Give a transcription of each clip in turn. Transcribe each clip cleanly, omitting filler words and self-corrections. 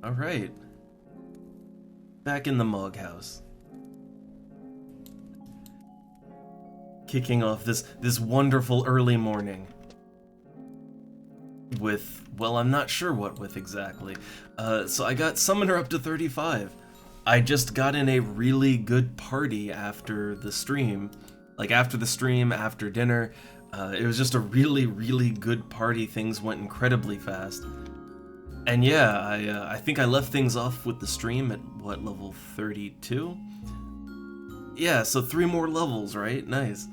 Alright. Back in the Mog House. Kicking off this wonderful early morning. With, well, I'm not sure what with exactly. So I got Summoner up to 35. I just got in a really good party after the stream. Like, after the stream, after dinner. It was just a really, really good party. Things went incredibly fast. And yeah, I think I left things off with the stream at, what, level 32? Yeah, so 3 more levels, right? Nice.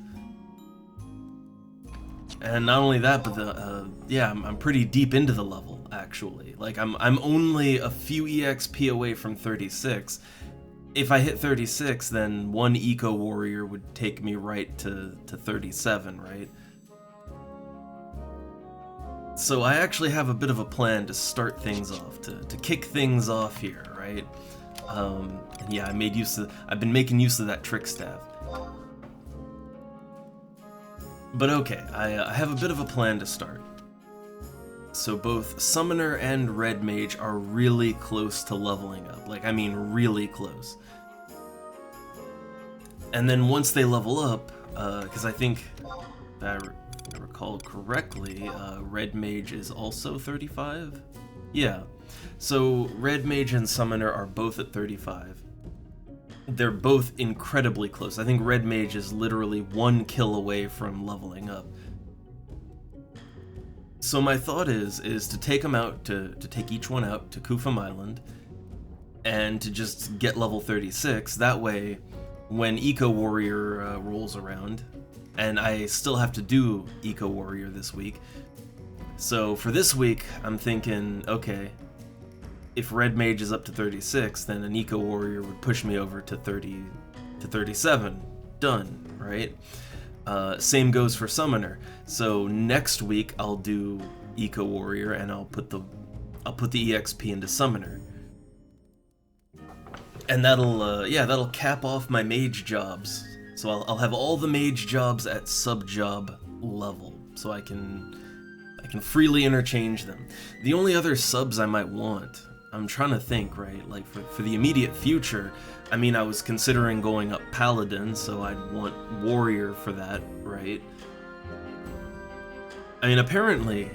And not only that, but yeah, I'm pretty deep into the level, actually. Like, I'm only a few EXP away from 36. If I hit 36, then one Eco Warrior would take me right to 37, right? So I actually have a bit of a plan to start things off, to kick things off here, right? And yeah, I've been making use of that trick staff. But okay, I have a bit of a plan to start. So both Summoner and Red Mage are really close to leveling up. Like, I mean really close. And then once they level up, because I think, if I recall correctly, Red Mage is also 35? Yeah. So Red Mage and Summoner are both at 35. They're both incredibly close. I think Red Mage is literally 1 kill away from leveling up. So my thought is to take them out, to take each one out to Kufum Island, and to just get level 36. That way, when Eco Warrior rolls around, and I still have to do Eco Warrior this week. So for this week, I'm thinking, okay, if Red Mage is up to 36, then an Eco Warrior would push me over to 37. Done, right? Same goes for Summoner. So next week I'll do Eco Warrior and I'll put the EXP into Summoner. And that'll cap off my mage jobs. So I'll have all the mage jobs at sub-job level, so I can freely interchange them. The only other subs I might want, I'm trying to think, right? Like, for the immediate future, I mean, I was considering going up Paladin, so I'd want Warrior for that, right? I mean, apparently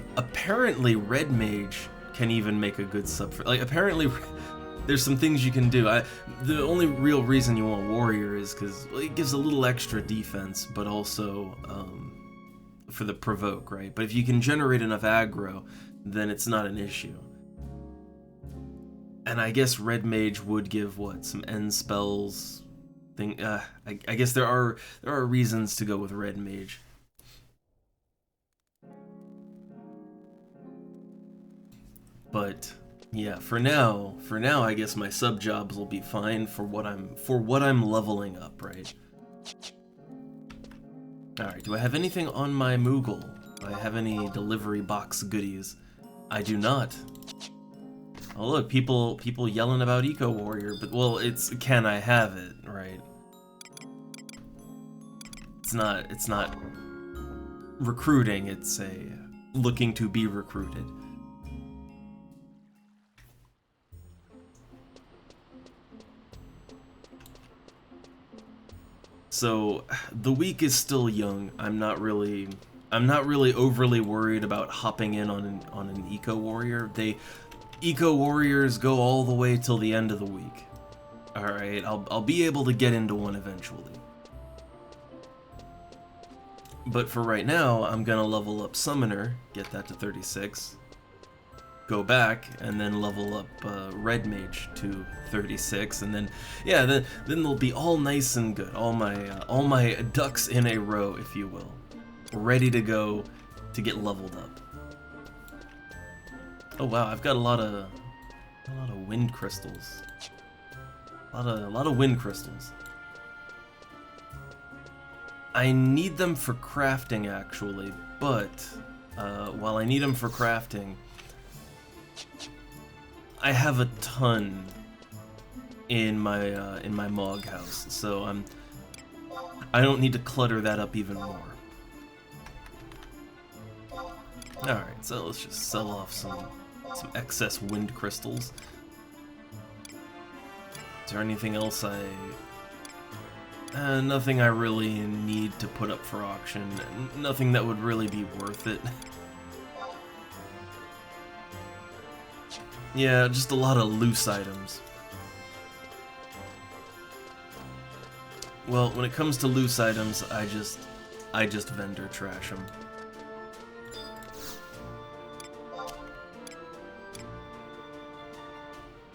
Red Mage can even make a good sub for, like, apparently there's some things you can do. The only real reason you want Warrior is because it gives a little extra defense, but also for the provoke, right? But if you can generate enough aggro, then it's not an issue. And I guess Red Mage would give, what, some end spells thing. I guess there are reasons to go with Red Mage. But yeah, for now, I guess my sub jobs will be fine for what I'm leveling up, right? All right. Do I have anything on my Moogle? Do I have any delivery box goodies? I do not. Oh look, people yelling about Eco Warrior, but well, it's can I have it, right? It's not recruiting, it's a looking to be recruited. So the week is still young. I'm not really overly worried about hopping in on an Eco Warrior. Eco Warriors go all the way till the end of the week. Alright, I'll be able to get into one eventually. But for right now, I'm gonna level up Summoner, get that to 36, go back, and then level up Red Mage to 36, and then, yeah, then they'll be all nice and good. All my ducks in a row, if you will. Ready to go to get leveled up. Oh wow, I've got a lot of wind crystals. A lot of wind crystals. I need them for crafting actually, but while I need them for crafting, I have a ton in my Mog house, so I don't need to clutter that up even more. Alright, so let's just sell off some excess wind crystals. Is there anything else nothing I really need to put up for auction. Nothing that would really be worth it. Yeah, just a lot of loose items. Well, when it comes to loose items, I just vendor trash them.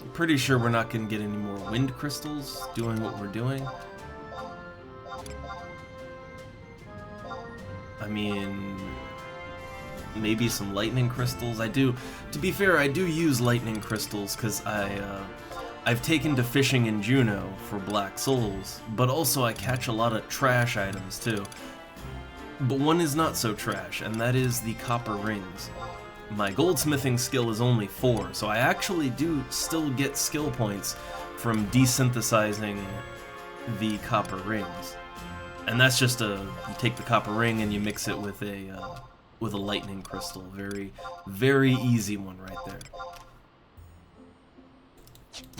I'm pretty sure we're not going to get any more wind crystals doing what we're doing. I mean, maybe some lightning crystals. To be fair, I do use lightning crystals because I've taken to fishing in Juneau for black souls, but also I catch a lot of trash items too. But one is not so trash, and that is the copper rings. My goldsmithing skill is only 4, so I actually do still get skill points from desynthesizing the copper rings. And that's just you take the copper ring and you mix it with a lightning crystal. Very, very easy one right there.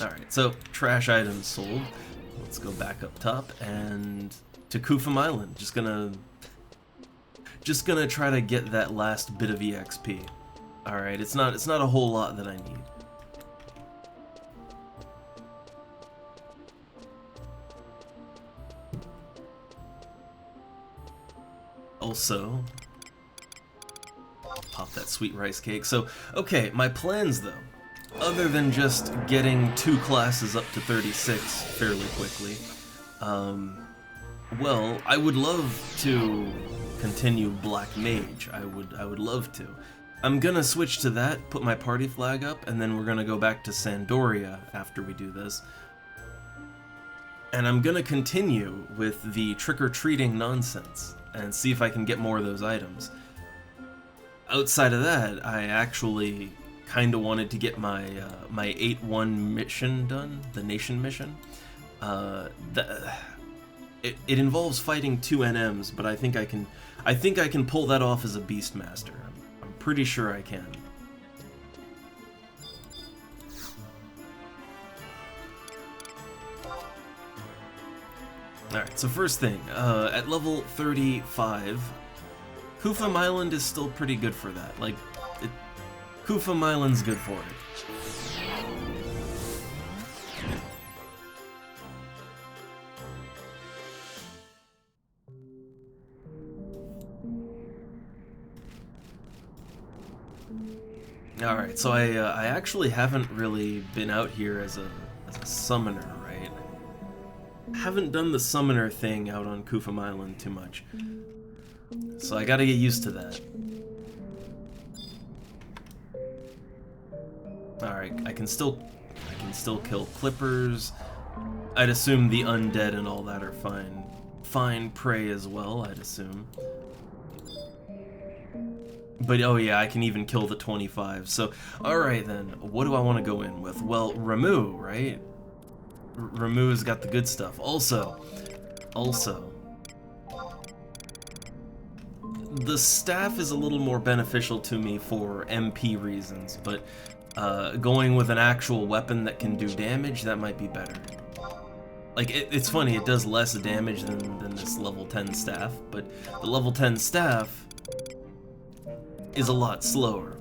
Alright, so trash items sold. Let's go back up top and to Kufum Island. Just gonna try to get that last bit of EXP. Alright, it's not a whole lot that I need. Also, pop that sweet rice cake. So, okay, my plans though, other than just getting 2 classes up to 36 fairly quickly, well, I would love to continue Black Mage. I would love to. I'm gonna switch to that, put my party flag up, and then we're gonna go back to Sandoria after we do this. And I'm gonna continue with the trick-or-treating nonsense and see if I can get more of those items. Outside of that, I actually kind of wanted to get my my 8-1 mission done, the Nation mission. It involves fighting 2 NMs, but I think I can pull that off as a Beastmaster. I'm pretty sure I can. Alright, so first thing, at level 35, Kufum Island is still pretty good for that. Like, Kufum Island's good for it. Alright, so I actually haven't really been out here as a summoner, right? Haven't done the summoner thing out on Kufum Island too much. So I gotta get used to that. Alright, I can still kill clippers. I'd assume the undead and all that are fine prey as well, I'd assume. But oh yeah, I can even kill the 25. So, alright then, what do I want to go in with? Well, Ramu, right? Ramu's got the good stuff. Also, the staff is a little more beneficial to me for MP reasons, but going with an actual weapon that can do damage, that might be better. Like, it's funny, it does less damage than this level 10 staff, but the level 10 staff is a lot slower.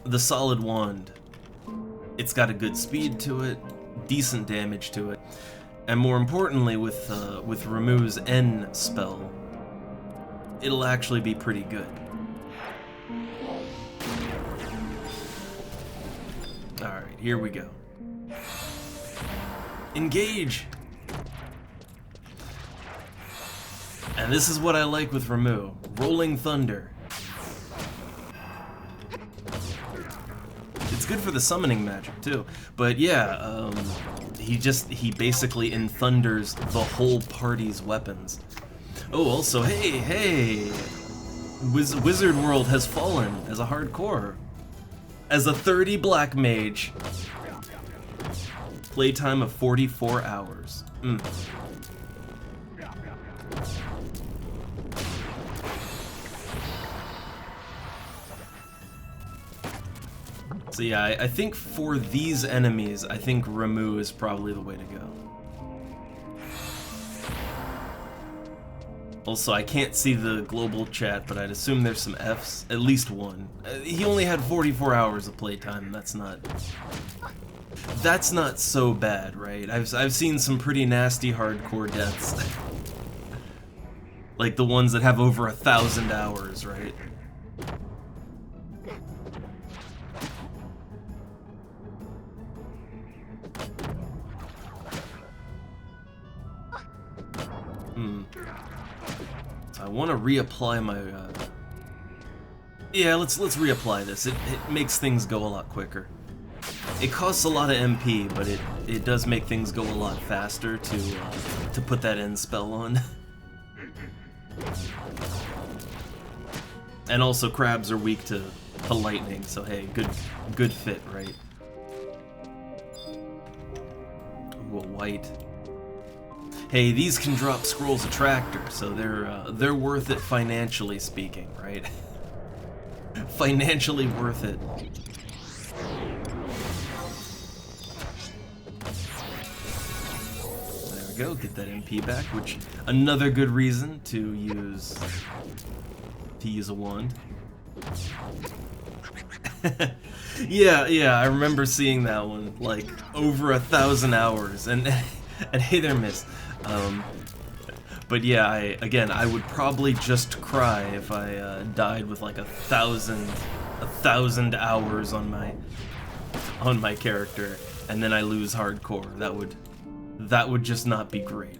The solid wand, it's got a good speed to it, decent damage to it, and more importantly, with Ramu's N spell, it'll actually be pretty good. Alright, here we go. Engage! And this is what I like with Ramu. Rolling Thunder. It's good for the summoning magic too. But yeah, he basically enthunders the whole party's weapons. Oh, also, hey! Wizard World has fallen as a hardcore. As a 30 black mage. Playtime of 44 hours. So yeah, I think for these enemies, I think Ramu is probably the way to go. Also, I can't see the global chat, but I'd assume there's some Fs, at least one. He only had 44 hours of playtime. That's not so bad, right? I've seen some pretty nasty hardcore deaths. Like the ones that have over 1,000 hours, right? I want to reapply my, yeah, let's reapply this. It makes things go a lot quicker. It costs a lot of MP, but it does make things go a lot faster to put that end spell on. And also crabs are weak to lightning, so hey, good fit, right? Ooh, a white. Hey, these can drop scrolls of tractor, so they're worth it financially speaking, right? Financially worth it. There we go, get that MP back, which another good reason to use a wand. Yeah, I remember seeing that one, like over 1,000 hours, and hey there, miss. But yeah, I would probably just cry if I died with like 1,000 hours on my character, and then I lose hardcore. That would just not be great.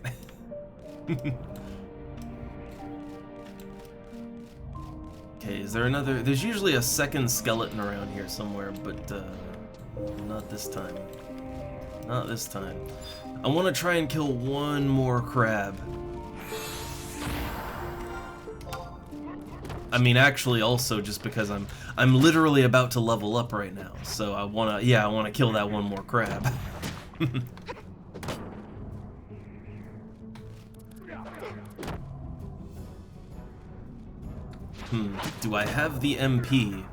Okay, is there another? There's usually a second skeleton around here somewhere, but not this time. Not this time. I want to try and kill one more crab. I mean, actually, also just because I'm literally about to level up right now, so I wanna kill that one more crab. Do I have the MP?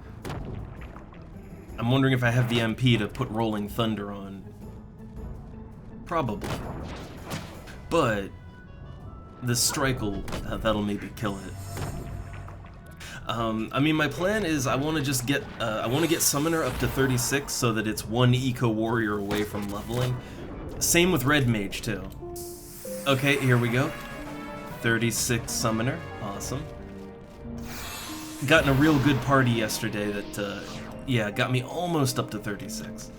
I'm wondering if I have the MP to put Rolling Thunder on. Probably. But the strike that'll maybe kill it. I mean, my plan is I want to just get Summoner up to 36 so that it's one Eco Warrior away from leveling. Same with Red Mage too. Okay, here we go. 36 Summoner, awesome. Got in a real good party yesterday that, yeah, got me almost up to 36.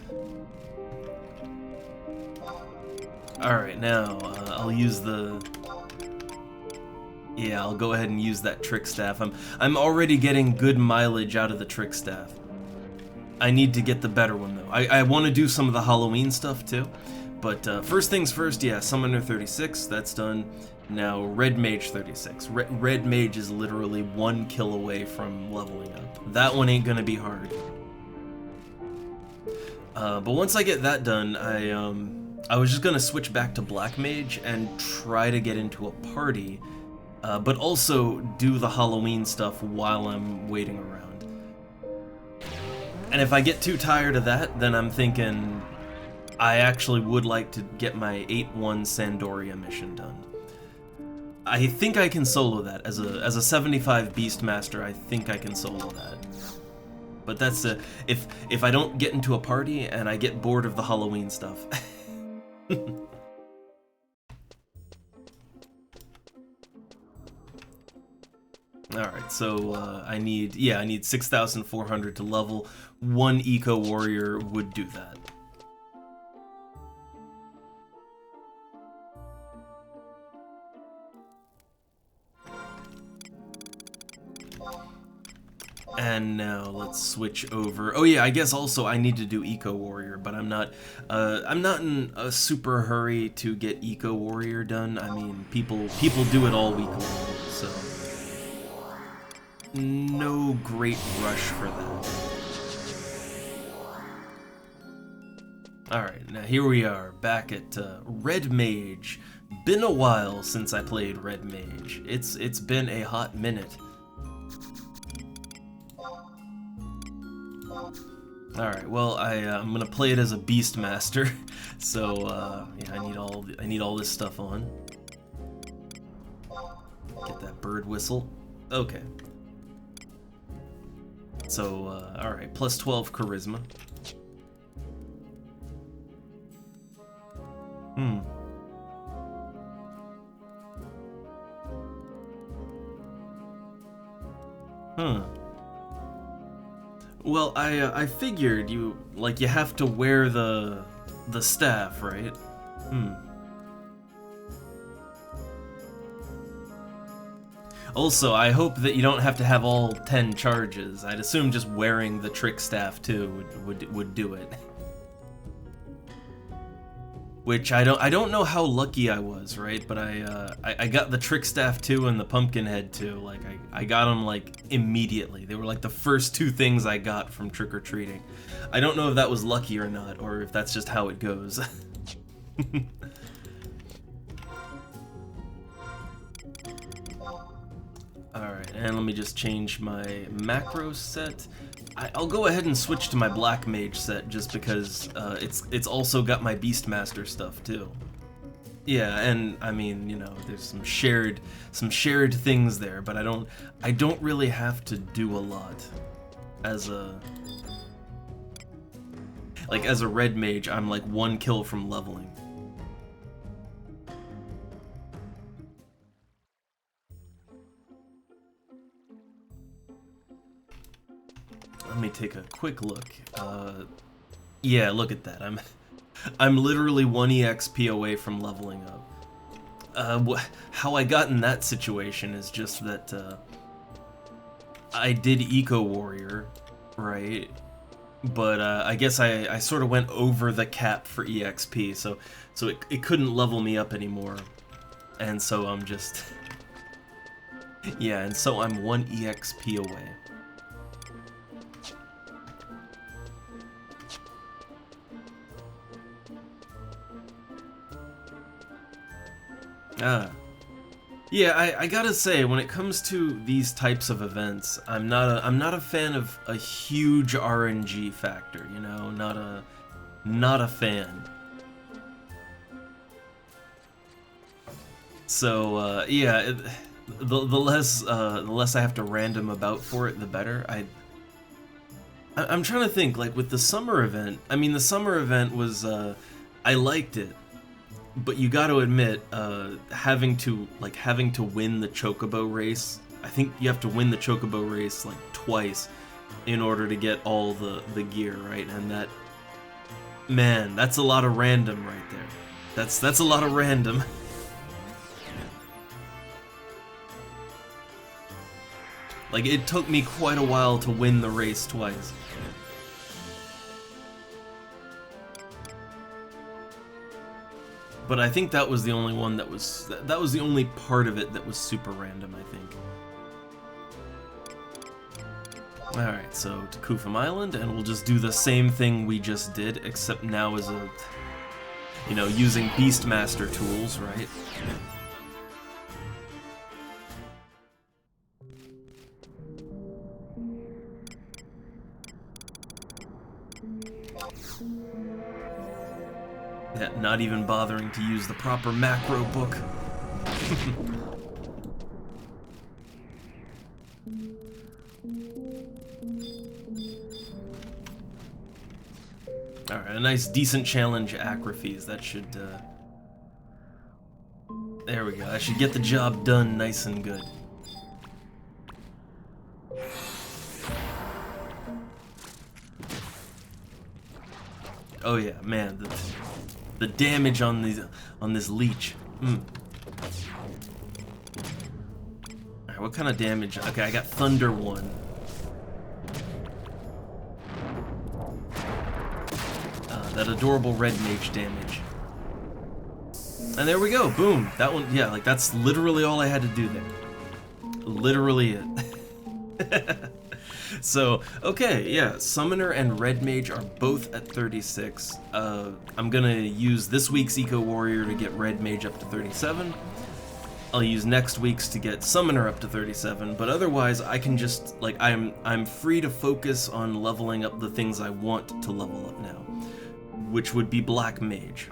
Alright, now, I'll use the... Yeah, I'll go ahead and use that Trick Staff. I'm already getting good mileage out of the Trick Staff. I need to get the better one, though. I want to do some of the Halloween stuff, too. But, first things first, yeah, Summoner 36, that's done. Now, Red Mage 36. Red Mage is literally 1 kill away from leveling up. That one ain't gonna be hard. But once I get that done, I was just gonna switch back to Black Mage and try to get into a party, but also do the Halloween stuff while I'm waiting around. And if I get too tired of that, then I'm thinking I actually would like to get my 8-1 Sandoria mission done. I think I can solo that. As a 75 Beastmaster, I think I can solo that. But that's if I don't get into a party and I get bored of the Halloween stuff. Alright, so I need 6,400 to level. One Eco Warrior would do that. And now let's switch over. Oh yeah, I guess also I need to do Eco Warrior, but I'm not in a super hurry to get Eco Warrior done. I mean, people do it all week long, so no great rush for that. Alright, now here we are, back at Red Mage. Been a while since I played Red Mage. It's been a hot minute. Alright, well, I'm gonna play it as a Beastmaster, so, yeah, I need all this stuff on. Get that bird whistle. Okay. So, alright, plus 12 charisma. Well, I figured you have to wear the staff, right? Also, I hope that you don't have to have all 10 charges. I'd assume just wearing the trick staff too would do it. Which I don't know how lucky I was, right? But I got the trick staff too and the pumpkin head too. Like I got them like immediately. They were like the first two things I got from trick-or-treating. I don't know if that was lucky or not, or if that's just how it goes. Alright, and let me just change my macro set. I'll go ahead and switch to my Black Mage set just because it's also got my Beastmaster stuff too. Yeah, and I mean, you know, there's some shared things there, but I don't really have to do a lot as a red mage. I'm like 1 kill from leveling. Let me take a quick look. Yeah, look at that. I'm literally 1 EXP away from leveling up. How I got in that situation is just that I did Eco Warrior, right? But I guess I sort of went over the cap for EXP, so it couldn't level me up anymore, and so I'm just yeah, and so I'm 1 EXP away. Yeah, I gotta say, when it comes to these types of events, I'm not a fan of a huge RNG factor, you know, not a fan. So yeah, the less I have to random about for it, the better. I'm trying to think, like with the summer event. I mean, the summer event was I liked it. But you got to admit, having to win the Chocobo race. I think you have to win the Chocobo race like twice in order to get all the gear, right? And that, man, that's a lot of random right there. That's a lot of random. Like, it took me quite a while to win the race twice. But I think that was the only one that was the only part of it that was super random, I think. Alright, so to Kufum Island, and we'll just do the same thing we just did, except now as a, you know, using Beastmaster tools, right? Yeah, not even bothering to use the proper macro book. Alright, a nice decent challenge Acrophies. That should, there we go. That should get the job done nice and good. Oh yeah, man, the damage on this leech. Alright, what kind of damage? Okay, I got Thunder 1. That adorable red mage damage. And there we go, boom. That one, yeah, like that's literally all I had to do there. Literally it. So, okay, yeah, Summoner and Red Mage are both at 36. I'm gonna use this week's Eco Warrior to get Red Mage up to 37. I'll use next week's to get Summoner up to 37, but otherwise I can just, like, I'm free to focus on leveling up the things I want to level up now, which would be Black Mage.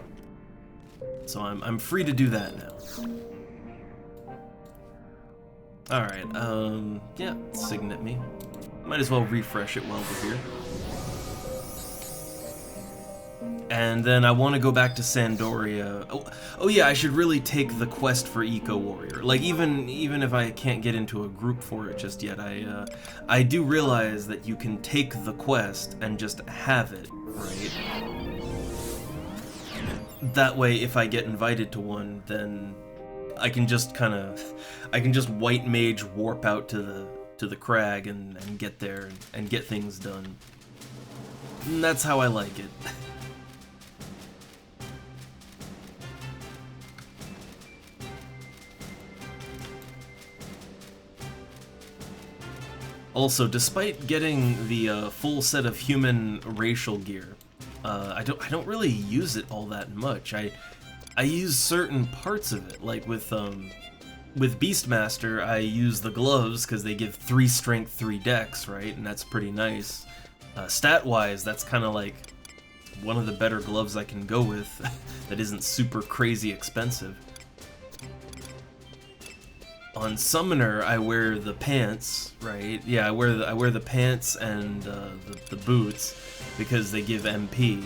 So I'm free to do that now. Alright, yeah, Signet me. Might as well refresh it while we're here. And then I want to go back to Sandoria. Oh yeah, I should really take the quest for Eco Warrior. Like, even if I can't get into a group for it just yet, I do realize that you can take the quest and just have it, right? That way, if I get invited to one, then I can just white mage warp out to the crag and get there and get things done. And that's how I like it. Also, despite getting the full set of human racial gear, I don't really use it all that much. I use certain parts of it, like with Beastmaster, I use the gloves because they give 3 strength, 3 dex, right? And that's pretty nice. Stat-wise, that's kind of like one of the better gloves I can go with that isn't super crazy expensive. On Summoner, I wear the pants, right? Yeah, I wear the pants and the boots because they give MP,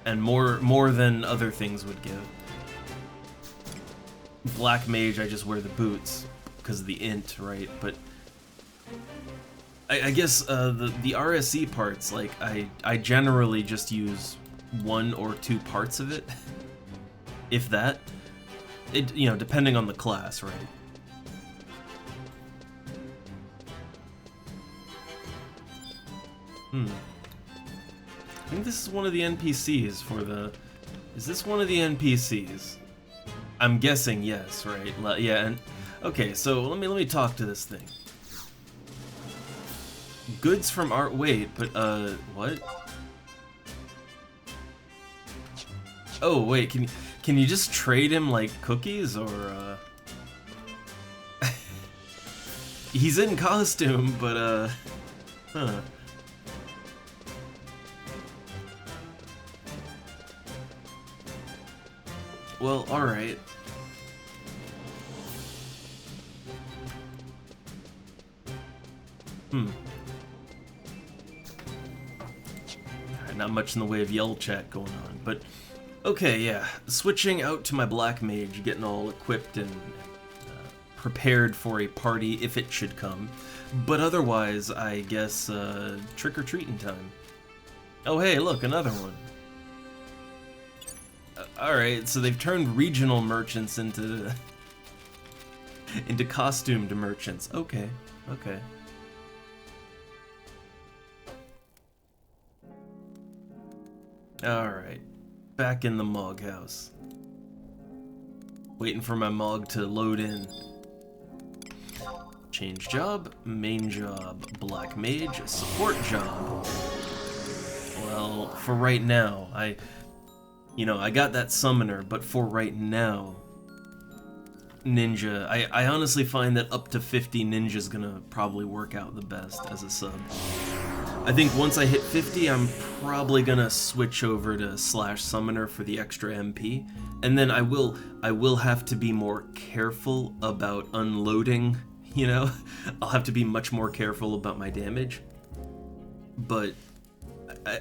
and more than other things would give. Black Mage, I just wear the boots because of the int, right? But I guess the RSE parts, like I generally just use 1 or 2 parts of it, if that. It, you know, depending on the class, right? I think this is one of the NPCs for the... Is this one of the NPCs? I'm guessing yes, right? Yeah, and... Okay, so let me talk to this thing. Goods from art... Wait, but, what? Oh, wait, can you just trade him, like, cookies, or, He's in costume, but, huh. Well, alright. Alright, not much in the way of yell chat going on, but... Okay, yeah. Switching out to my Black Mage, getting all equipped and prepared for a party if it should come. But otherwise, I guess, trick-or-treating time. Oh hey, look, another one. Alright, so they've turned regional merchants into costumed merchants. Okay, okay. Alright, back in the Mog house. Waiting for my Mog to load in. Change job, main job, Black Mage, support job. Well, for right now, you know, I got that Summoner, but for right now, Ninja, I honestly find that up to 50 Ninja's gonna probably work out the best as a sub. I think once I hit 50, I'm probably gonna switch over to /Summoner for the extra MP, and then I will have to be more careful about unloading, you know? I'll have to be much more careful about my damage. But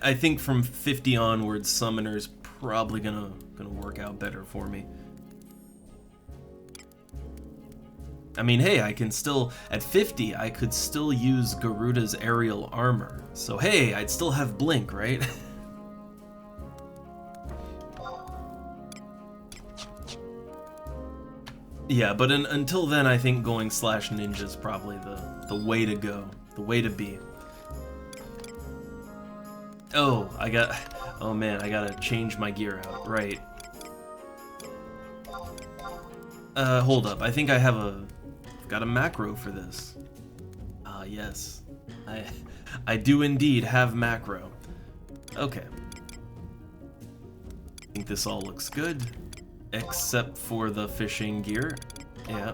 I think from 50 onwards, Summoner's probably gonna work out better for me. I mean, hey, I can still, at 50, I could still use Garuda's aerial armor. So hey, I'd still have Blink, right? Yeah, but until then, I think going /Ninja is probably the way to go, the way to be. Oh, oh man, I gotta change my gear out, right. Hold up, I think I've got a macro for this. Ah, yes. I do indeed have macro. Okay. I think this all looks good, except for the fishing gear. Yeah.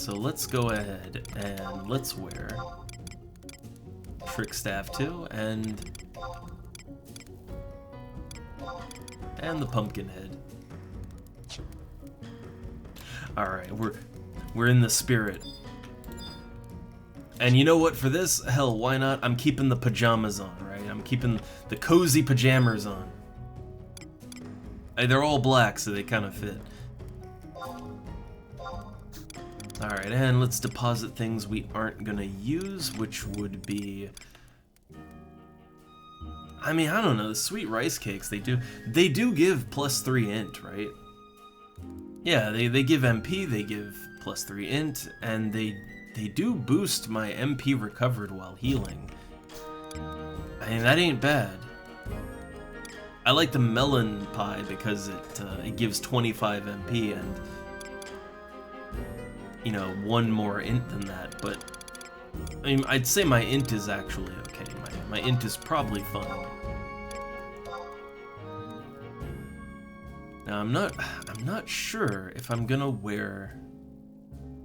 So let's go ahead and let's wear Trick Staff too, and the pumpkin head. Alright, we're in the spirit. And you know what, for this, hell, why not? I'm keeping the pajamas on, right? I'm keeping the cozy pajamas on. They're all black, so they kind of fit. Alright, and let's deposit things we aren't gonna use, which would be... I mean, I don't know, the sweet rice cakes, they do give +3 int, right? Yeah, they give MP, they give +3 int, and they do boost my MP recovered while healing. I mean, that ain't bad. I like the melon pie because it gives 25 MP and, you know, 1 more int than that, but I mean, I'd say my int is actually okay. My int is probably fine. Now, I'm not sure if I'm gonna wear...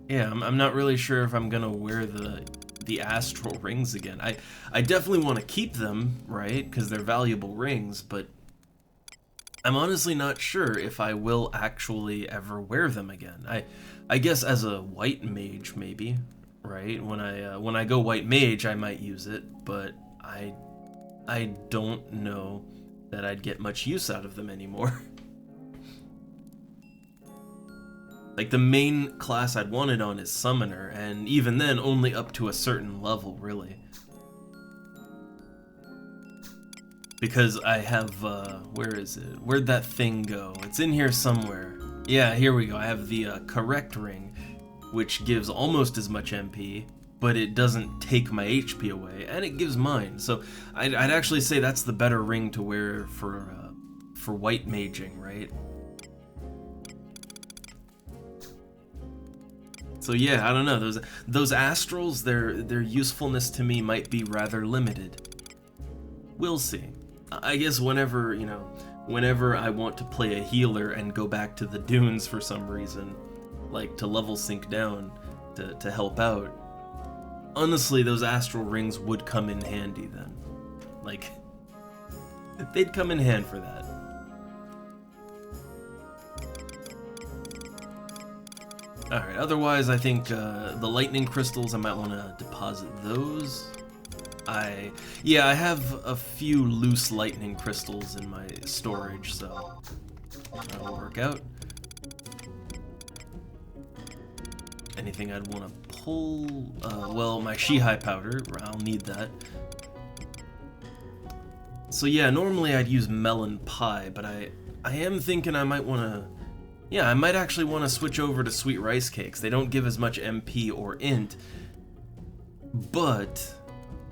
Yeah, I'm not really sure if I'm gonna wear the astral rings again. I definitely want to keep them, right? Because they're valuable rings, but I'm honestly not sure if I will actually ever wear them again. I guess as a white mage, maybe, right? When I go white mage, I might use it, but I don't know that I'd get much use out of them anymore. Like, the main class I'd want it on is Summoner, and even then, only up to a certain level, really. Because I have, where is it? Where'd that thing go? It's in here somewhere. Yeah, here we go. I have the correct ring, which gives almost as much MP, but it doesn't take my HP away, and it gives mine. So I'd actually say that's the better ring to wear for white maging, right? So yeah, I don't know, those astrals, their usefulness to me might be rather limited. We'll see. I guess whenever I want to play a healer and go back to the dunes for some reason, like to level sync down to help out, honestly, those astral rings would come in handy then. Like, they'd come in hand for that. Alright, otherwise I think the lightning crystals, I might want to deposit those. I have a few loose lightning crystals in my storage, so that'll work out. Anything I'd want to pull? Well, my Shihai powder, I'll need that. So yeah, normally I'd use melon pie, but I am thinking I might want to... Yeah, I might actually want to switch over to sweet rice cakes. They don't give as much MP or int, but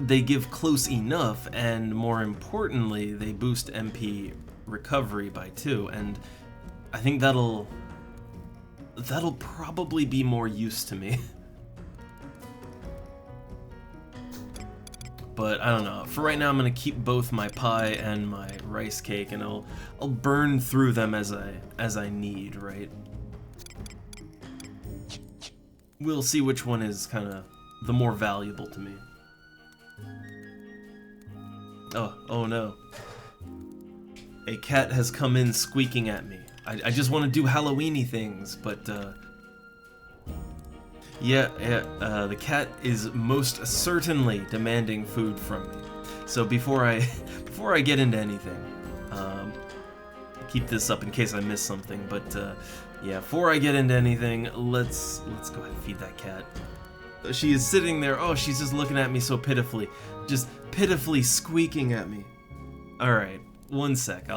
they give close enough, and more importantly, they boost MP recovery by 2, and I think that'll probably be more use to me. But I don't know. For right now, I'm gonna keep both my pie and my rice cake, and I'll burn through them as I need, right? We'll see which one is kind of the more valuable to me. Oh no. A cat has come in squeaking at me. I just want to do Halloween-y things, but the cat is most certainly demanding food from me. So before I get into anything, keep this up in case I miss something. But yeah, before I get into anything, let's go ahead and feed that cat. She is sitting there. Oh, she's just looking at me so pitifully, just pitifully squeaking at me. All right, one sec.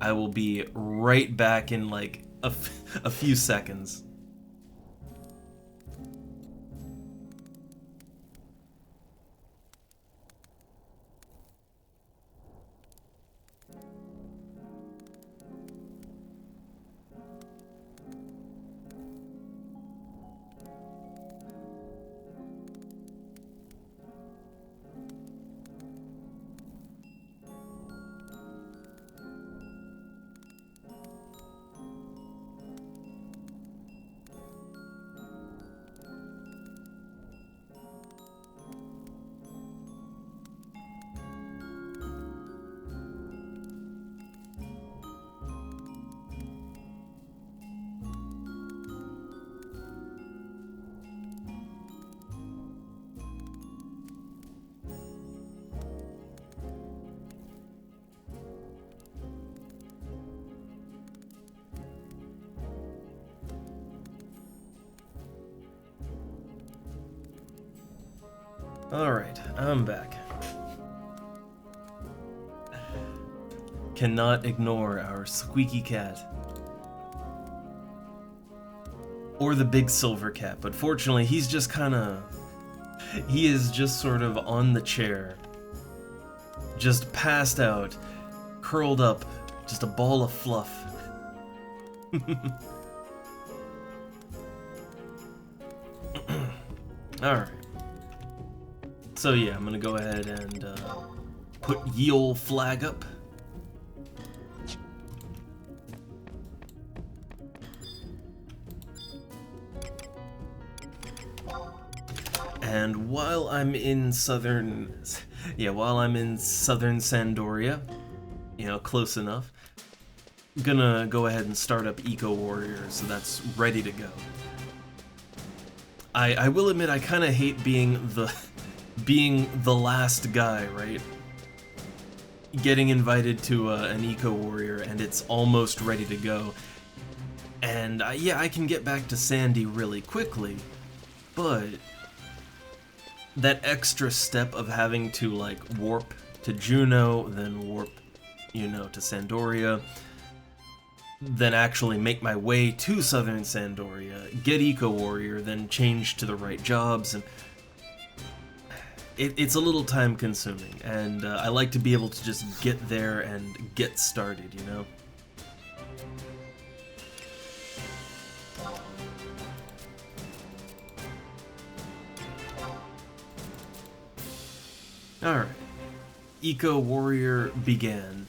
I will be right back in like a few seconds. Alright, I'm back. Cannot ignore our squeaky cat. Or the big silver cat, but fortunately he's just kinda... He is just sort of on the chair. Just passed out. Curled up. Just a ball of fluff. Alright. So yeah, I'm gonna go ahead and put ye ol' flag up. And while I'm in southern Sandoria, you know, close enough, I'm gonna go ahead and start up Eco Warrior, so that's ready to go. I will admit I kind of hate being the last guy, right? Getting invited to an Eco Warrior and it's almost ready to go. And yeah, I can get back to Sandy really quickly, but that extra step of having to like warp to Juno, then warp, you know, to Sandoria, then actually make my way to Southern Sandoria, get Eco Warrior, then change to the right jobs, and it's a little time consuming, and I like to be able to just get there and get started, you know? Alright. Eco Warrior began.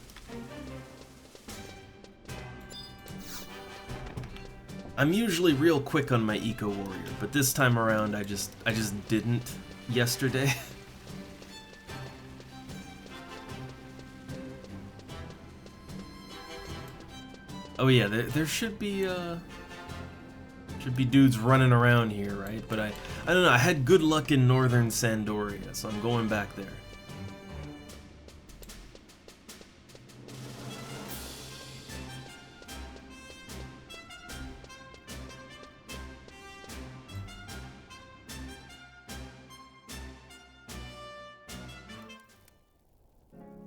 I'm usually real quick on my Eco Warrior, but this time around I just didn't yesterday. Oh yeah, there should be dudes running around here, right? But I don't know, I had good luck in Northern Sandoria, so I'm going back there.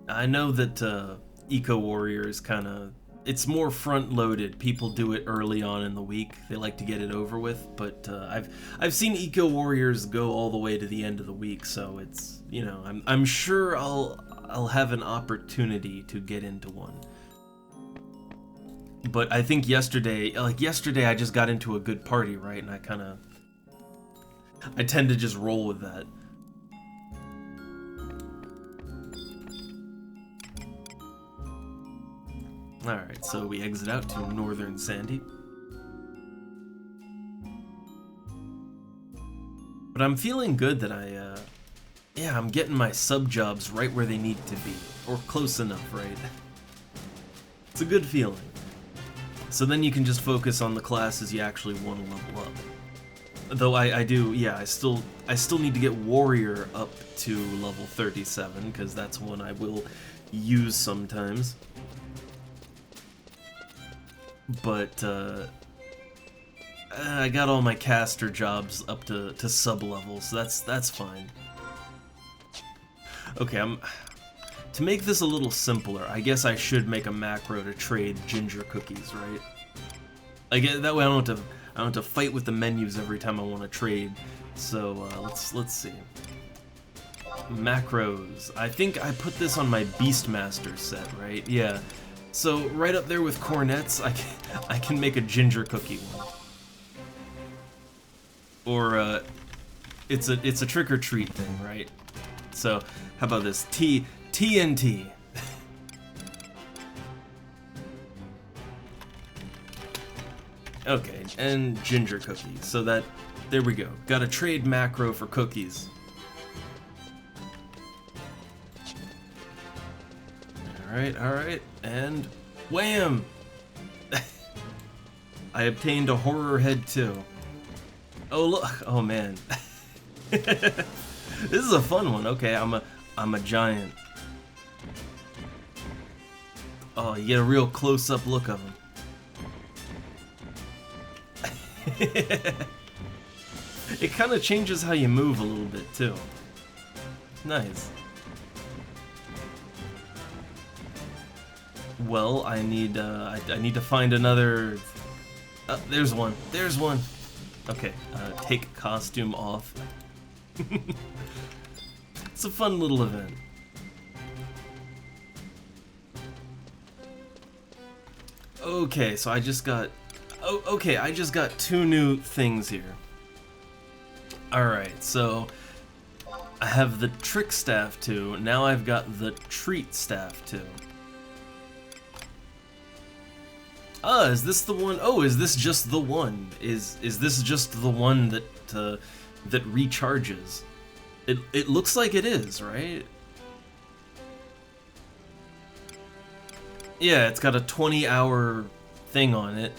I know that Eco Warrior is kind of, it's more front-loaded. People do it early on in the week. They like to get it over with, but I've seen Eco Warriors go all the way to the end of the week, so it's, you know, I'm sure I'll have an opportunity to get into one. But I think yesterday I just got into a good party, right? And I tend to just roll with that. Alright, so we exit out to Northern Sandy. But I'm feeling good that I'm getting my sub-jobs right where they need to be. Or close enough, right? It's a good feeling. So then you can just focus on the classes you actually want to level up. Though I still need to get Warrior up to level 37, because that's one I will use sometimes. But I got all my caster jobs up to sub-level, so that's fine. Okay, to make this a little simpler, I guess I should make a macro to trade ginger cookies, right? Like that way I don't have to fight with the menus every time I want to trade. So let's see. Macros. I think I put this on my Beastmaster set, right? Yeah. So right up there with cornets, I can make a ginger cookie one. Or it's a trick or treat thing, right? So how about this TNT? Okay, and ginger cookies. So there we go. Got a trade macro for cookies. Alright, and wham! I obtained a horror head too. Oh look, oh man. This is a fun one. Okay, I'm a giant. Oh, you get a real close-up look of him. It kind of changes how you move a little bit too. Nice. Well, I need to find another. There's one. There's one. Okay, take costume off. It's a fun little event. Okay, so I just got. Oh, okay, I just got 2 new things here. Alright, so I have the trick staff too. Now I've got the treat staff too. Ah, is this the one? Oh, is this just the one? Is this just the one that that recharges? It looks like it is, right? Yeah, it's got a 20-hour thing on it.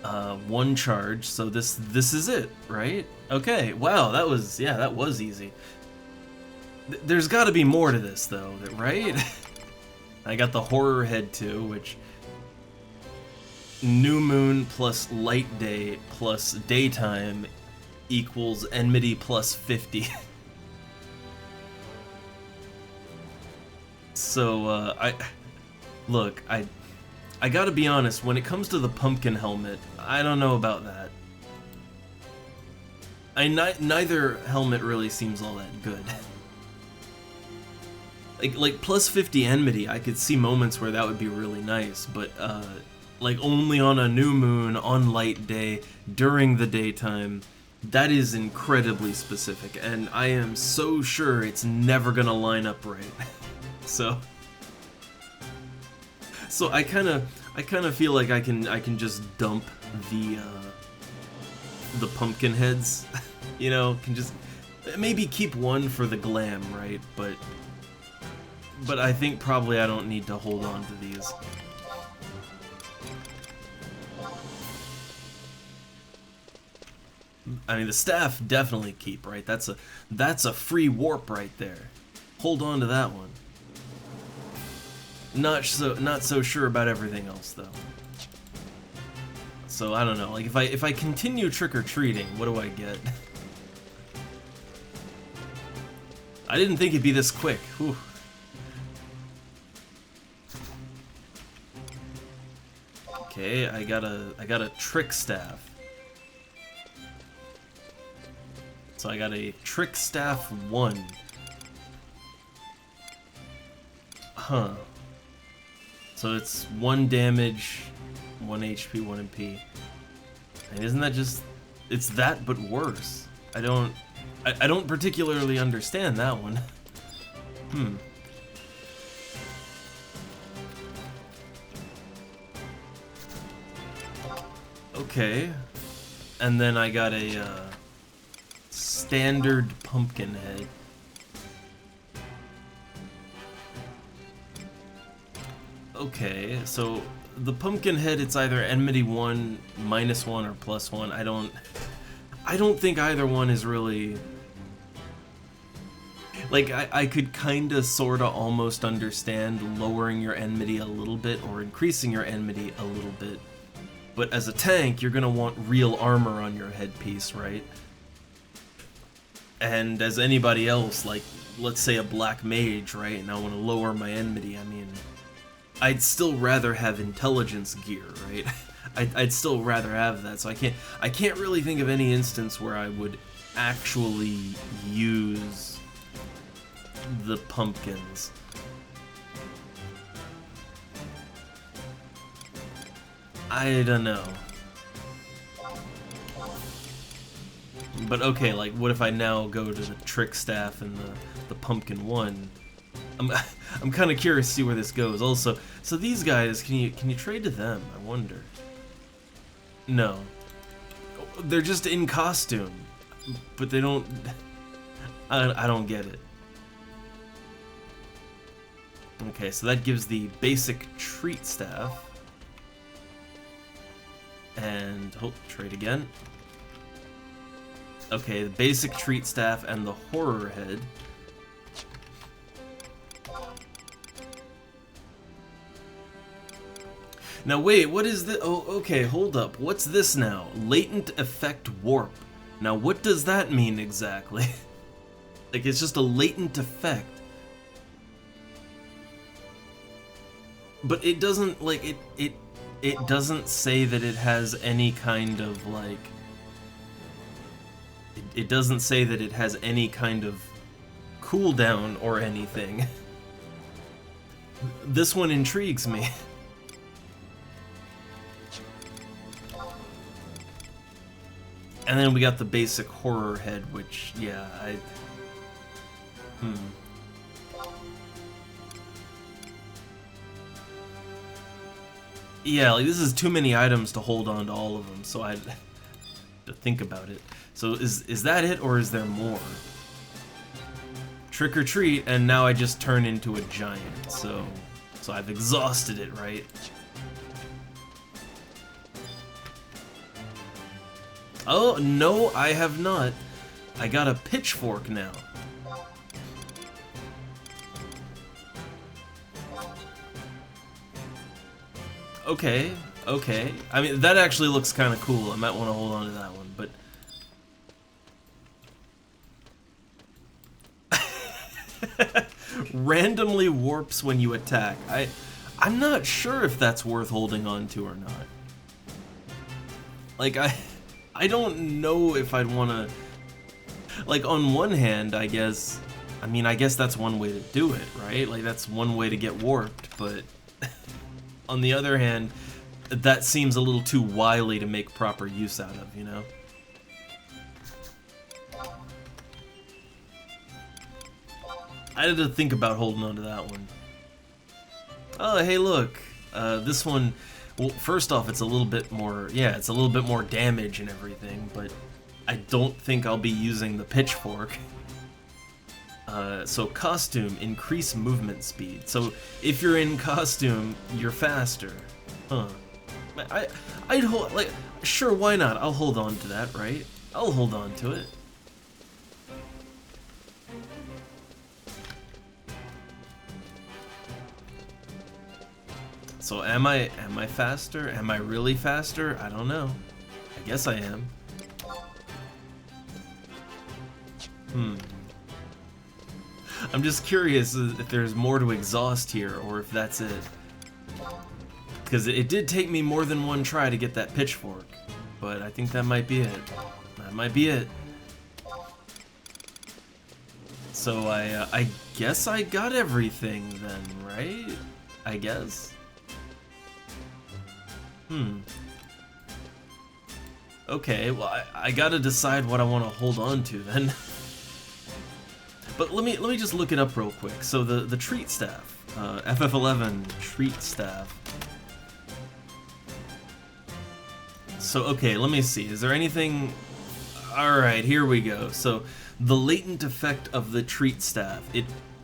1 charge, so this is it, right? Okay, wow, that was easy. There's got to be more to this though, right? I got the horror head too, which new moon plus light day plus daytime equals enmity plus 50. So I gotta be honest, when it comes to the pumpkin helmet, I don't know about that. Neither helmet really seems all that good. like plus 50 enmity, I could see moments where that would be really nice, but like only on a new moon, on light day, during the daytime, that is incredibly specific, and I am so sure it's never gonna line up right. So I kind of feel like I can just dump the pumpkin heads, you know, can just maybe keep one for the glam, right? But I think probably I don't need to hold on to these. I mean, the staff definitely keep, right? That's a free warp right there. Hold on to that one. Not so sure about everything else though. So I don't know. Like if I continue trick-or-treating, what do I get? I didn't think it'd be this quick. Whew. Okay, I got a trick staff. So I got a trick staff 1. Huh. So it's 1 damage, 1 HP, 1 MP. And isn't that just... it's that, but worse. I don't particularly understand that one. Okay. And then I got a standard pumpkin head. Okay, so the pumpkin head, it's either enmity 1, -1, or +1. I don't think either one is really... like, I could kinda sorta almost understand lowering your enmity a little bit or increasing your enmity a little bit. But as a tank, you're gonna want real armor on your headpiece, right? And as anybody else, like, let's say a black mage, right, and I want to lower my enmity, I mean... I'd still rather have intelligence gear, right? I'd still rather have that, so I can't really think of any instance where I would actually use the pumpkins. I don't know. But okay, like, what if I now go to the trick staff and the pumpkin 1? I'm kind of curious to see where this goes. Also, so these guys, can you trade to them? I wonder. No, they're just in costume, but they don't. I don't get it. Okay, so that gives the basic treat staff, and trade again. Okay, the basic treat staff and the horror head. Now wait, what is this? Oh, okay, hold up. What's this now? Latent effect warp. Now what does that mean exactly? Like, it's just a latent effect. But it doesn't, like, it doesn't say that it has any kind of, like... It doesn't say that it has any kind of cooldown or anything. This one intrigues me. And then we got the basic horror head, which, yeah, Yeah, like, this is too many items to hold on to all of them, so I had to think about it. So is that it, or is there more? Trick or treat, and now I just turn into a giant, so I've exhausted it, right? Oh, no, I have not. I got a pitchfork now. Okay, okay. I mean, that actually looks kind of cool. I might want to hold on to that one, but... Randomly warps when you attack. I'm not sure if that's worth holding on to or not. Like, I don't know if I'd want to... Like, on one hand, I guess... I mean, I guess that's one way to do it, right? Like, that's one way to get warped, but... On the other hand, that seems a little too wily to make proper use out of, you know? I had to think about holding on to that one. Oh, hey, look. This one... Well, first off, it's a little bit more... Yeah, it's a little bit more damage and everything, but I don't think I'll be using the pitchfork. So costume, increase movement speed. So if you're in costume, you're faster. Huh. I'd hold, like, sure, why not? I'll hold on to that, right? I'll hold on to it. So am I faster? Am I really faster? I don't know. I guess I am. I'm just curious if there's more to exhaust here, or if that's it. Because it did take me more than one try to get that pitchfork, but I think that might be it. That might be it. So I guess I got everything then, right? I guess. Okay, well I gotta decide what I want to hold on to then. But let me just look it up real quick. So the treat staff, FF11 treat staff. So okay, let me see. Is there anything? All right, here we go. So the latent effect of the treat staff.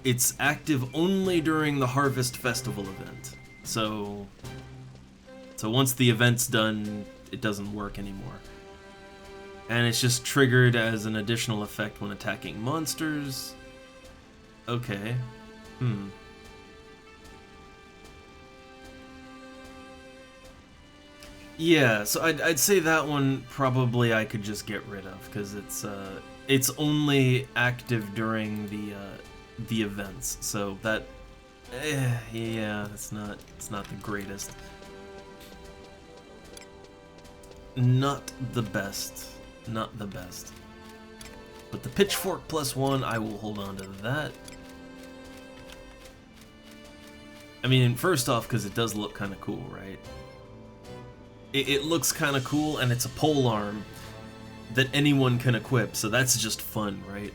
It's active only during the Harvest Festival event. So once the event's done, it doesn't work anymore. And it's just triggered as an additional effect when attacking monsters. Okay. Yeah, so I'd say that one probably I could just get rid of, because it's only active during the events. So that yeah, it's not the greatest. Not the best. Not the best. But the pitchfork +1, I will hold on to that. I mean, first off, because it does look kind of cool, right? It looks kind of cool, and it's a pole arm that anyone can equip, so that's just fun, right?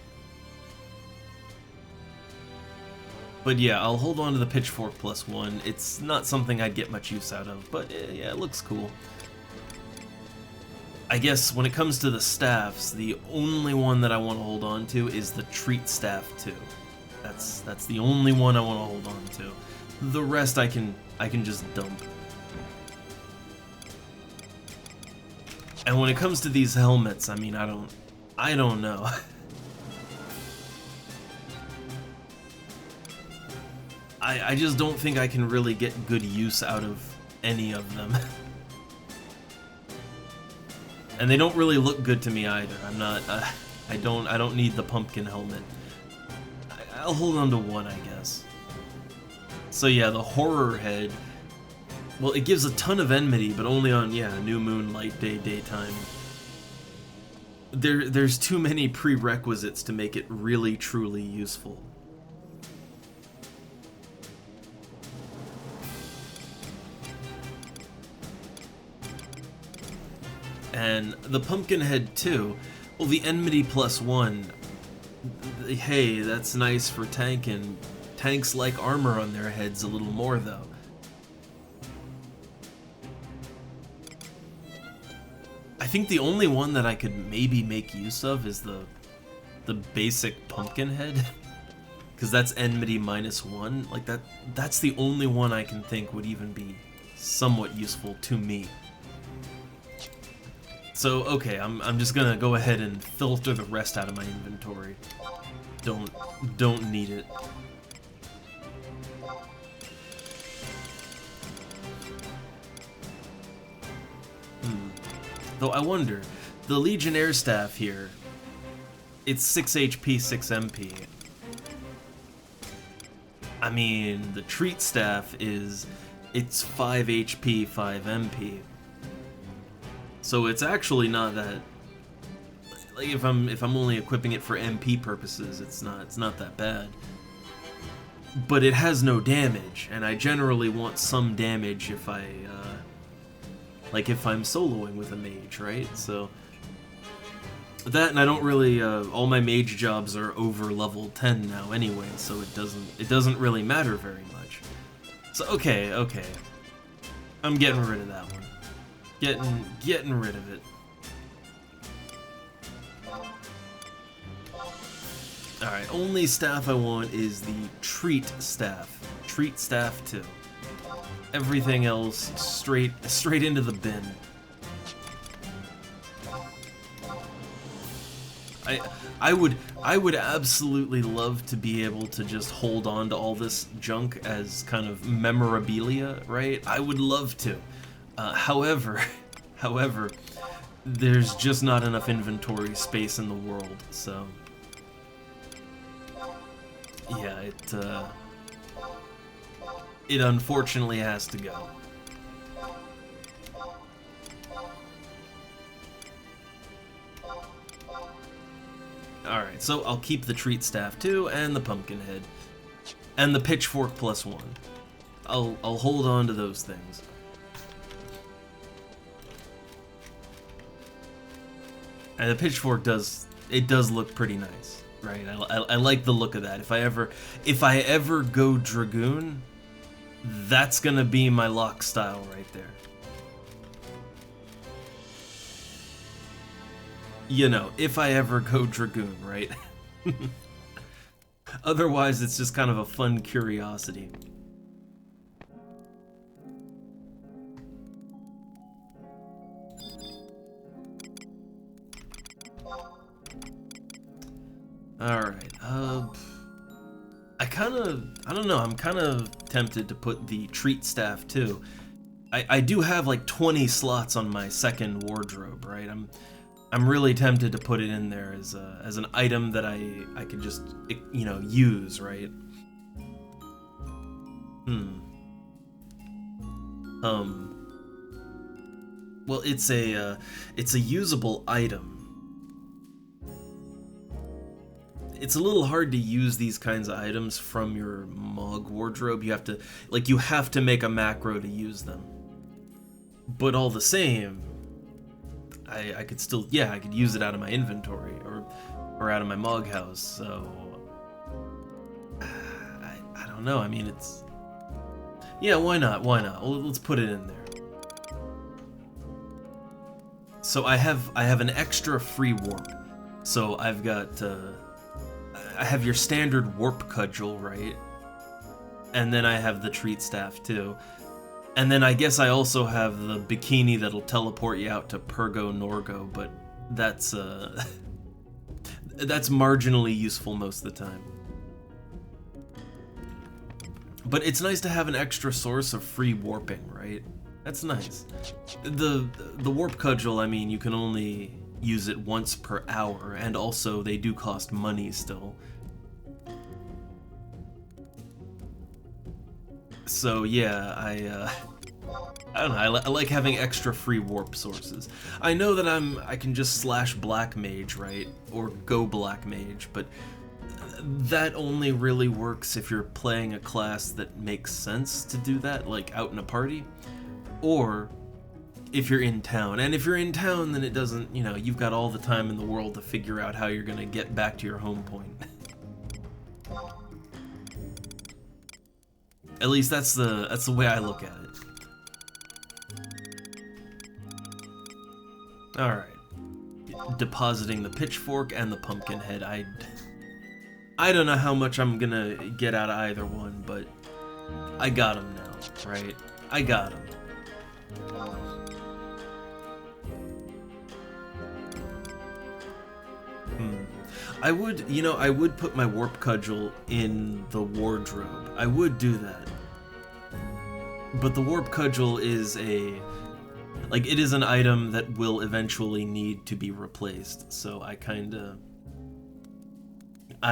But yeah, I'll hold on to the pitchfork +1. It's not something I'd get much use out of, but yeah, it looks cool. I guess when it comes to the staffs, the only one that I want to hold on to is the treat staff too. That's the only one I want to hold on to. The rest I can just dump. And when it comes to these helmets, I mean, I don't know. I just don't think I can really get good use out of any of them. And they don't really look good to me either. I'm not I don't need the pumpkin helmet. I'll hold on to one, I guess. So yeah, the horror head. Well, it gives a ton of enmity, but only on, yeah, new moon, light day, daytime. There's too many prerequisites to make it really, truly useful. And the pumpkin head too. Well, the enmity +1. Hey, that's nice for tanking. Tanks like armor on their heads a little more, though. I think the only one that I could maybe make use of is the basic pumpkin head, because that's enmity -1. Like that's the only one I can think would even be somewhat useful to me. So okay, I'm just gonna go ahead and filter the rest out of my inventory. Don't need it. Though I wonder, the Legionnaire staff here, it's 6 HP, 6 MP. I mean, the treat staff it's 5 HP, 5 MP. So it's actually not that, like if I'm only equipping it for MP purposes, it's not that bad. But it has no damage, and I generally want some damage if if I'm soloing with a mage, right? So that, and I don't really all my mage jobs are over level 10 now anyway, so it doesn't really matter very much. So okay, I'm getting rid of that one. Getting rid of it. Alright, only staff I want is the treat staff. Treat staff 2. Everything else straight into the bin. I would absolutely love to be able to just hold on to all this junk as kind of memorabilia, right? I would love to. However, there's just not enough inventory space in the world, so yeah, it unfortunately has to go. Alright, so I'll keep the treat staff too, and the pumpkin head. And the pitchfork +1. I'll hold on to those things. And the pitchfork does look pretty nice, right? I like the look of that. If I ever go Dragoon, that's gonna be my lock style right there. You know, if I ever go Dragoon, right? Otherwise, it's just kind of a fun curiosity. Alright, I don't know, I'm kind of tempted to put the treat staff too. I do have like 20 slots on my second wardrobe, right? I'm really tempted to put it in there as an item that I could just, you know, use, right? Well, it's a usable item. It's a little hard to use these kinds of items from your Mog wardrobe. You have to make a macro to use them. But all the same, I could still, yeah, I could use it out of my inventory or out of my Mog house. So I don't know. I mean, it's, yeah, why not? Why not? Well, let's put it in there. So I have an extra free warp. So I've got I have your standard warp cudgel, right? And then I have the treat staff too. And then I guess I also have the bikini that'll teleport you out to Pergo Norgo, but that's that's marginally useful most of the time. But it's nice to have an extra source of free warping, right? That's nice. The warp cudgel, I mean, you can only use it once per hour, and also they do cost money still. So yeah, I don't know, I like having extra free warp sources. I know that I can just slash black mage, right? Or go black mage, but that only really works if you're playing a class that makes sense to do that, like out in a party, or if you're in town. And if you're in town, then it doesn't, you know, you've got all the time in the world to figure out how you're gonna get back to your home point. At least that's the way I look at it. Alright. Depositing the pitchfork and the pumpkin head. I don't know how much I'm gonna get out of either one, but I got him now, right? I got him. I would put my warp cudgel in the wardrobe. I would do that. But the warp cudgel is it is an item that will eventually need to be replaced, so I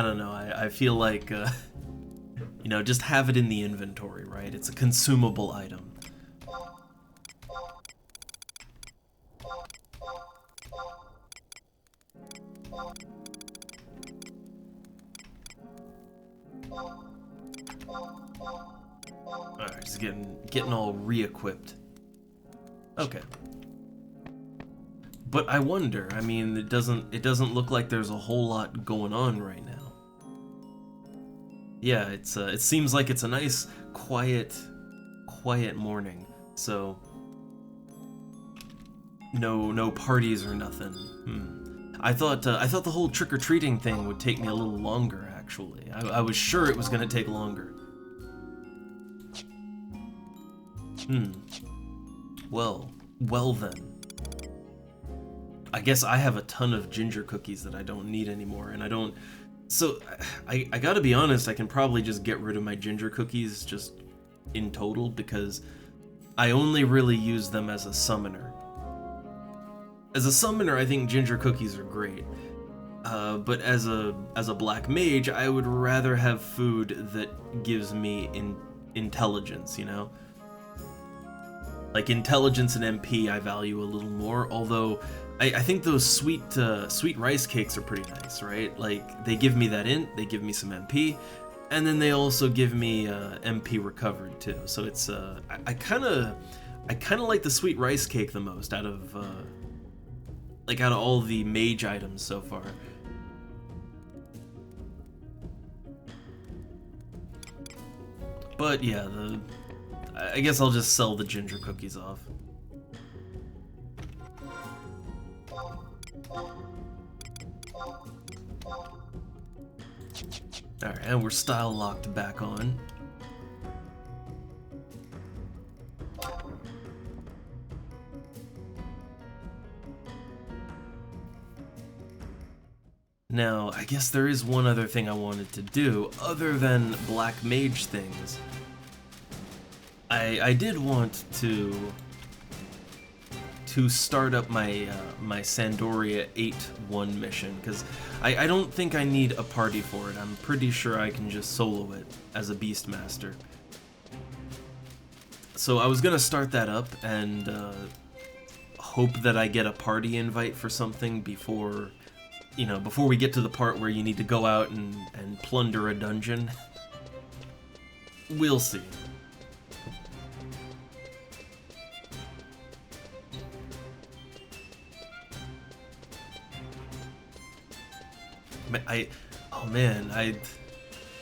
don't know, I feel like, just have it in the inventory, right? It's a consumable item. Alright, just getting all re-equipped. Okay. But I wonder, I mean, it doesn't look like there's a whole lot going on right now. Yeah, it seems like it's a nice, quiet morning. So no parties or nothing. I thought the whole trick-or-treating thing would take me a little longer, actually. I was sure it was gonna take longer. Well then. I guess I have a ton of ginger cookies that I don't need anymore, and I don't... So, I gotta be honest, I can probably just get rid of my ginger cookies just in total, because I only really use them as a summoner. As a summoner, I think ginger cookies are great. But as a black mage, I would rather have food that gives me intelligence, you know? Like intelligence and MP I value a little more, although I think those sweet rice cakes are pretty nice, right? Like, they give me that int, they give me some MP, and then they also give me MP recovered too. So it's I kind of like the sweet rice cake the most out of all the mage items so far. But yeah, I guess I'll just sell the ginger cookies off. Alright, and we're style locked back on. Now, I guess there is one other thing I wanted to do, other than black mage things. I did want to start up my my Sandoria 8-1 mission, because I don't think I need a party for it. I'm pretty sure I can just solo it as a Beastmaster. So I was gonna start that up and hope that I get a party invite for something before we get to the part where you need to go out and plunder a dungeon. We'll see.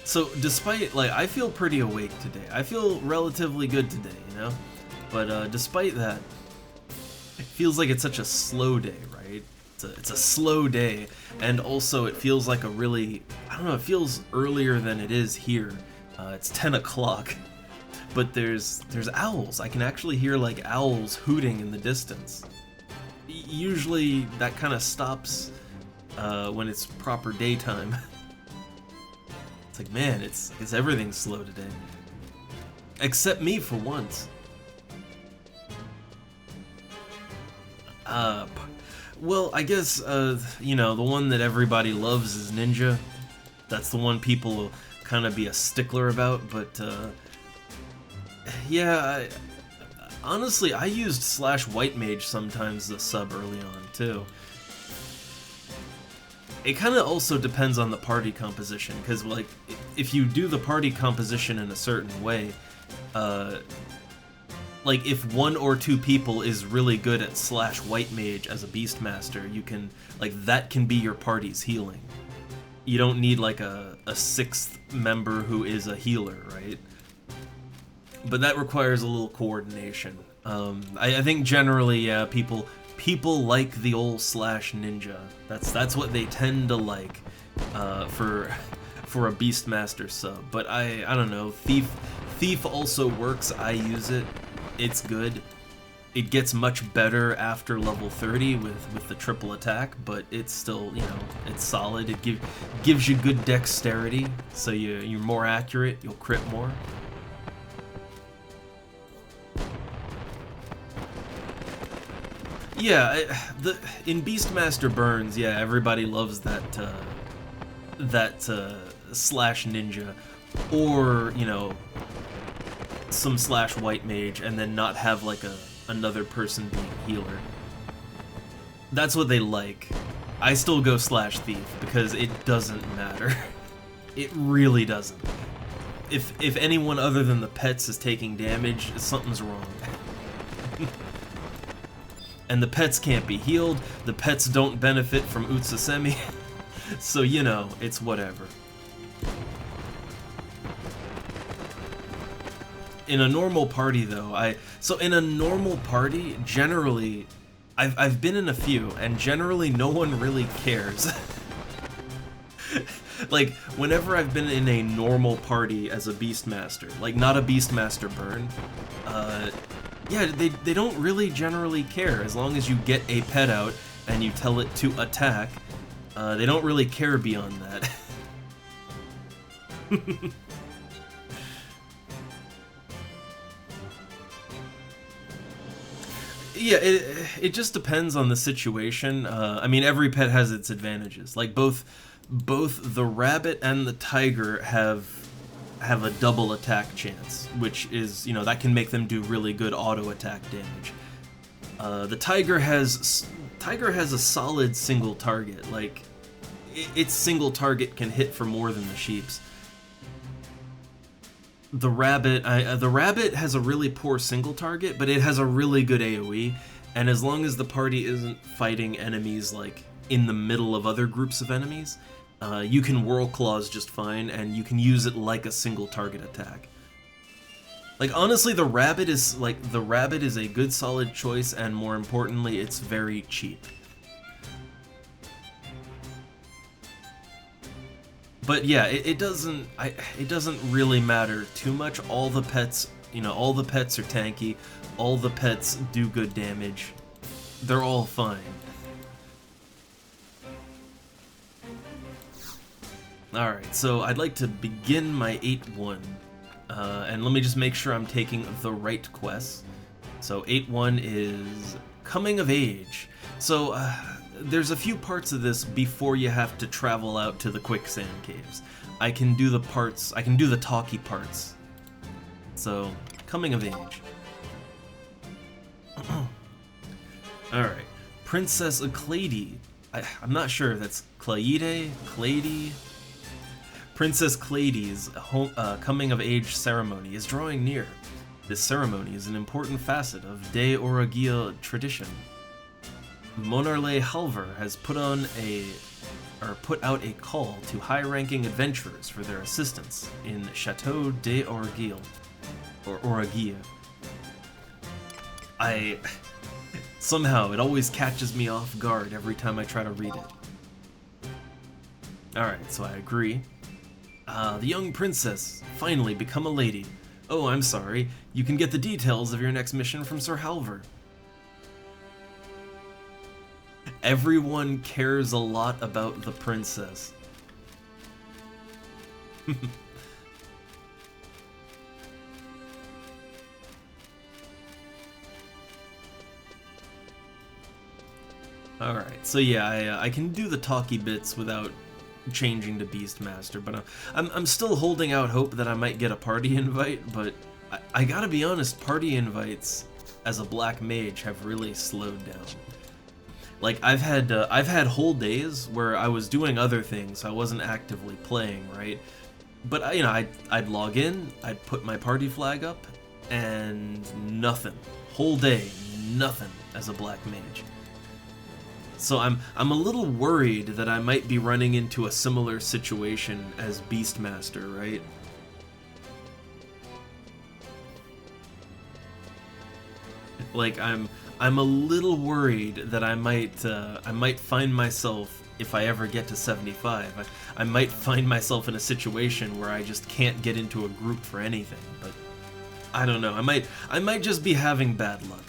So despite, I feel pretty awake today. I feel relatively good today, you know? But despite that, it feels like it's such a slow day, right? It's a slow day, and also it feels like a really, I don't know, it feels earlier than it is here. It's 10 o'clock, but there's owls. I can actually hear owls hooting in the distance. Usually that kind of stops when it's proper daytime. It's like, man, it's everything's slow today. Except me for once. Well, I guess, the one that everybody loves is Ninja. That's the one people will kind of be a stickler about, but, Yeah, honestly, I used slash white mage sometimes the sub early on, too. It kind of also depends on the party composition, because, like, if you do the party composition in a certain way, like, if 1 or 2 people is really good at slash white mage as a beastmaster, you can, like, that can be your party's healing. You don't need, like, a 6th member who is a healer, right? But that requires a little coordination. I think generally, yeah, people like the old slash ninja. That's what they tend to like for a beastmaster sub. But I don't know. Thief also works. I use it. It's good. It gets much better after level 30 with the triple attack, but it's still, you know, it's solid. It gives you good dexterity, so you're more accurate. You'll crit more. Yeah, in Beastmaster Burns, yeah, everybody loves that slash ninja, or, you know, some slash white mage, and then not have like another person being healer. That's what they like. I still go slash thief because it doesn't matter. It really doesn't. If anyone other than the pets is taking damage, something's wrong. And the pets can't be healed, the pets don't benefit from Utsasemi, so, you know, it's whatever. In a normal party, though, so in a normal party, generally, I've been in a few, and generally no one really cares. Like, whenever I've been in a normal party as a Beastmaster, like, not a Beastmaster burn, yeah, they don't really generally care. As long as you get a pet out and you tell it to attack, they don't really care beyond that. Yeah, it just depends on the situation. I mean, every pet has its advantages. Like, both the rabbit and the tiger have a double attack chance, which is, you know, that can make them do really good auto attack damage. The tiger has a solid single target. Like, its single target can hit for more than the sheep's. The rabbit has a really poor single target, but it has a really good AoE, and as long as the party isn't fighting enemies like in the middle of other groups of enemies, you can Whirl Claws just fine, and you can use it like a single target attack. Like, honestly, the rabbit is a good solid choice, and more importantly, it's very cheap. But yeah, it doesn't really matter too much. All the pets, you know, all the pets are tanky, all the pets do good damage. They're all fine. Alright, so I'd like to begin my 8-1, and let me just make sure I'm taking the right quests. So 8-1 is Coming of Age. So, there's a few parts of this before you have to travel out to the quicksand caves. I can do the talkie parts. So, Coming of Age. Alright, Princess Clady. I'm not sure if that's Clady. Princess Clady's coming of age ceremony is drawing near. This ceremony is an important facet of De Oragia tradition. Monarle Halver has put out a call to high-ranking adventurers for their assistance in Chateau de Oragia. Somehow, it always catches me off guard every time I try to read it. Alright, so I agree. The young princess finally become a lady. Oh, I'm sorry. You can get the details of your next mission from Sir Halver. Everyone cares a lot about the princess. Alright, so yeah, I can do the talkie bits without changing to Beastmaster, but I'm still holding out hope that I might get a party invite, but I gotta be honest, party invites as a black mage have really slowed down. Like I've had whole days where I was doing other things, I wasn't actively playing, right? But you know, I'd log in, I'd put my party flag up, and nothing. Whole day, nothing as a black mage. So I'm a little worried that I might be running into a similar situation as Beastmaster, right? Like I'm a little worried that I might find myself, if I ever get to 75, I might find myself in a situation where I just can't get into a group for anything. But I don't know. I might just be having bad luck.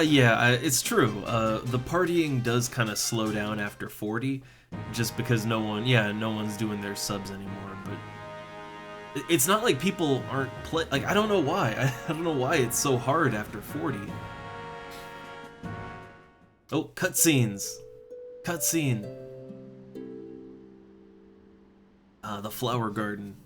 Yeah, it's true. The partying does kind of slow down after 40, just because no one's doing their subs anymore. But it's not like people aren't like, I don't know why. I don't know why it's so hard after 40. Oh, cutscenes. Cutscene. The flower garden.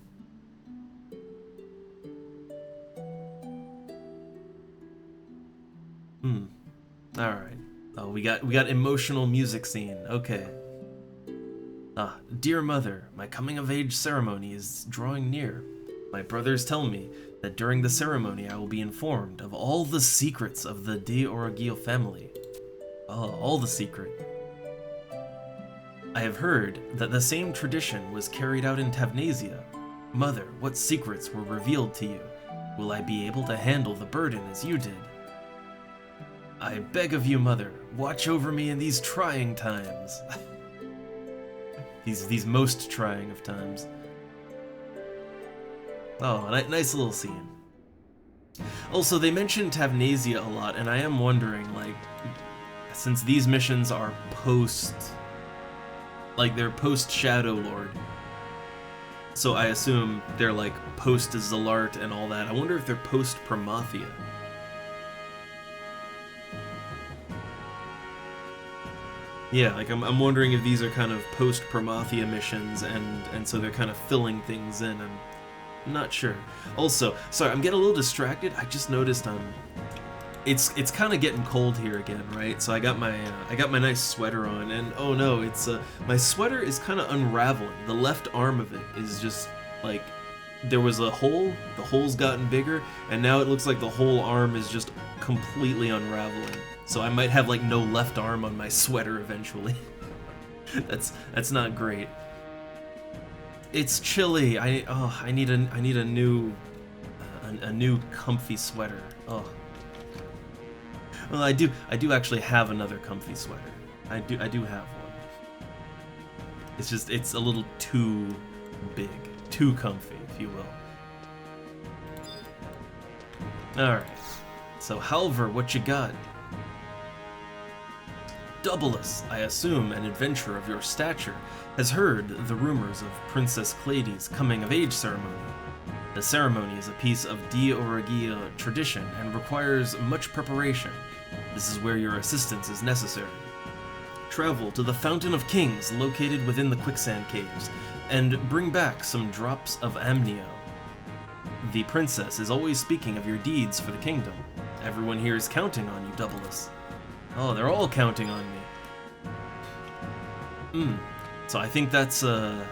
Alright. Oh, we got emotional music scene. Okay. Dear mother, my coming of age ceremony is drawing near. My brothers tell me that during the ceremony I will be informed of all the secrets of the De Oragil family. Oh, all the secret. I have heard that the same tradition was carried out in Tavnasia. Mother, what secrets were revealed to you? Will I be able to handle the burden as you did? I beg of you, Mother, watch over me in these trying times. these most trying of times. Oh, a nice little scene. Also, they mention Tavnasia a lot, and I am wondering, like, since these missions are they're post Shadow Lord, so I assume they're like post Zalart and all that. I wonder if they're post Promathia. Yeah, like I'm wondering if these are kind of post Promathia missions, and so they're kind of filling things in. I'm not sure. Also, sorry, I'm getting a little distracted. I just noticed it's kind of getting cold here again, right? So I got my nice sweater on, and oh no, it's my sweater is kind of unraveling. The left arm of it is just like, there was a hole, the hole's gotten bigger, and now it looks like the whole arm is just completely unraveling. So I might have like no left arm on my sweater eventually. that's not great. It's chilly. I need a new comfy sweater. Oh. Well, I do actually have another comfy sweater. I do have one. It's just, it's a little too big, too comfy, if you will. All right. So Halvar, what you got? Doublus, I assume an adventurer of your stature, has heard the rumors of Princess Clady's coming-of-age ceremony. The ceremony is a piece of De Oragil tradition and requires much preparation. This is where your assistance is necessary. Travel to the Fountain of Kings located within the Quicksand Caves, and bring back some drops of Amnio. The princess is always speaking of your deeds for the kingdom. Everyone here is counting on you, Doublus. Oh, they're all counting on me. So I think that's, I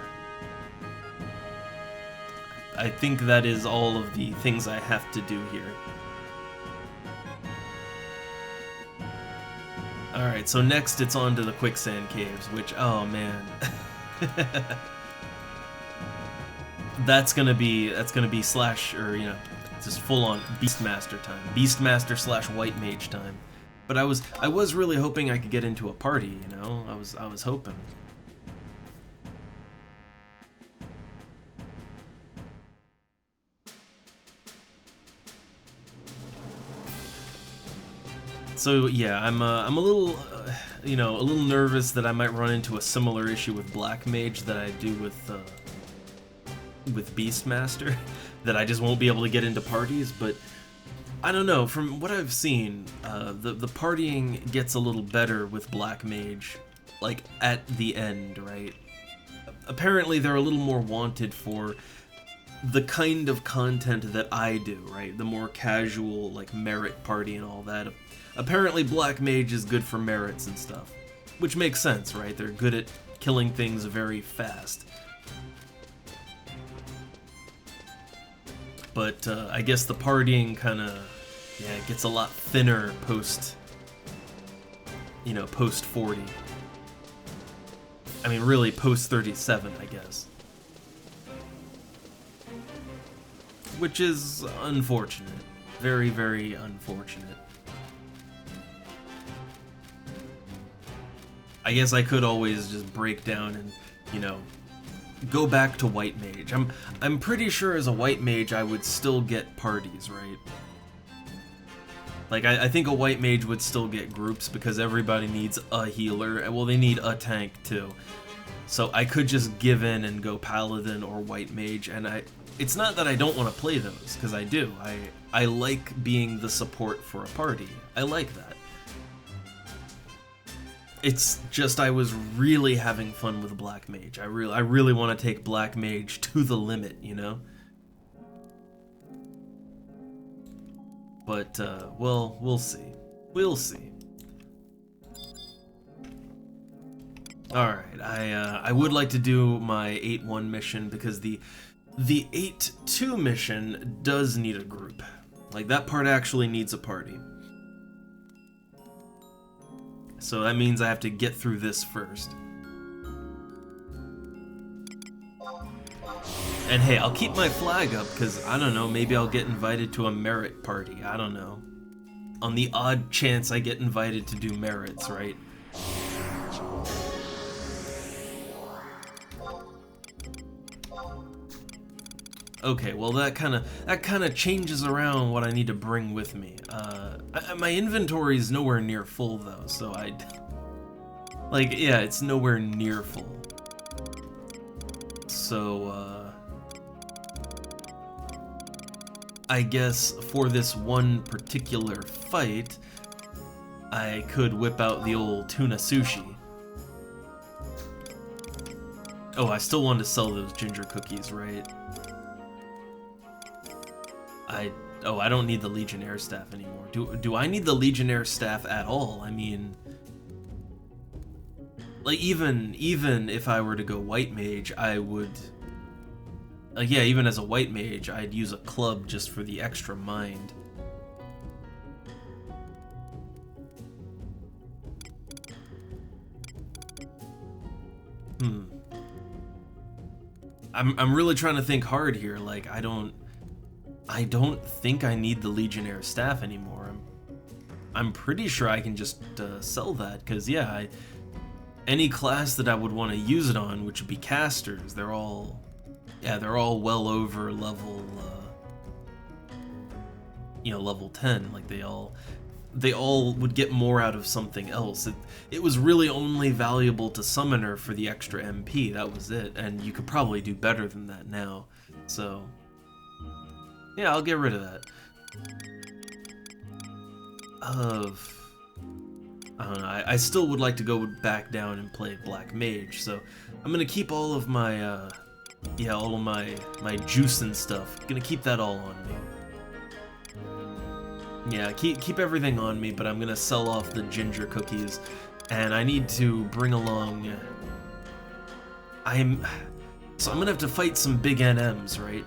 think that is all of the things I have to do here. Alright, so next it's on to the Quicksand Caves, which, oh man. that's gonna be slash, or, you know, just full-on Beastmaster time. Beastmaster slash White Mage time. But I was really hoping I could get into a party, you know? I was hoping. So yeah, I'm a little, you know, a little nervous that I might run into a similar issue with Black Mage that I do with Beastmaster, that I just won't be able to get into parties. But I don't know, from what I've seen, the partying gets a little better with Black Mage like, at the end, right? Apparently they're a little more wanted for the kind of content that I do, right? The more casual, like, merit party and all that. Apparently Black Mage is good for merits and stuff. Which makes sense, right? They're good at killing things very fast. But I guess the partying kind of, yeah, it gets a lot thinner post, you know, post 40. I mean, really, post 37, I guess. Which is unfortunate. Very, very unfortunate. I guess I could always just break down and, you know, go back to White Mage. I'm pretty sure as a White Mage I would still get parties, right? Like, I think a White Mage would still get groups because everybody needs a healer. Well, they need a tank too. So I could just give in and go Paladin or White Mage, and it's not that I don't want to play those, because I do. I like being the support for a party. I like that. It's just I was really having fun with Black Mage. I really want to take Black Mage to the limit, you know? But, well, we'll see. We'll see. Alright, I would like to do my 8-1 mission because the 8-2 mission does need a group. Like, that part actually needs a party. So that means I have to get through this first. And hey, I'll keep my flag up because, I don't know, maybe I'll get invited to a merit party. I don't know. On the odd chance I get invited to do merits, right? Okay, well that kind of changes around what I need to bring with me. My inventory is nowhere near full though, so yeah, it's nowhere near full. So I guess for this one particular fight, I could whip out the old tuna sushi. Oh, I still want to sell those ginger cookies, right? I don't need the Legionnaire staff anymore. Do I need the Legionnaire staff at all? I mean, like, even if I were to go White Mage, I would, like, yeah, even as a White Mage, I'd use a club just for the extra mind. I'm really trying to think hard here. Like, I don't think I need the Legionnaire staff anymore. I'm pretty sure I can just sell that, because yeah, any class that I would want to use it on, which would be casters, they're all well over level, you know, level 10. Like, they all would get more out of something else. It was really only valuable to Summoner for the extra MP, that was it, and you could probably do better than that now, so yeah, I'll get rid of that. I don't know, I still would like to go back down and play Black Mage, so I'm gonna keep all of my, yeah, all of my juice and stuff. Gonna keep that all on me. Yeah, keep everything on me, but I'm gonna sell off the ginger cookies, and I need to bring along, so I'm gonna have to fight some big NMs, right?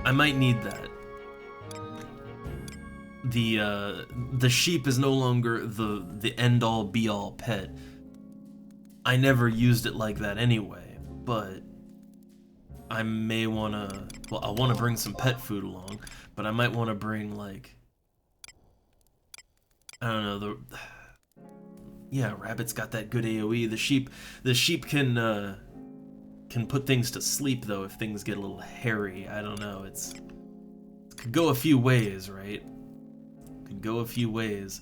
I might need that. The sheep is no longer the end-all be-all pet. I never used it like that anyway, but I may wanna, well, I wanna bring some pet food along, but I might wanna bring, like, I don't know, yeah, rabbit's got that good AoE. The sheep can put things to sleep though if things get a little hairy. I don't know, it could go a few ways, right? Could go a few ways.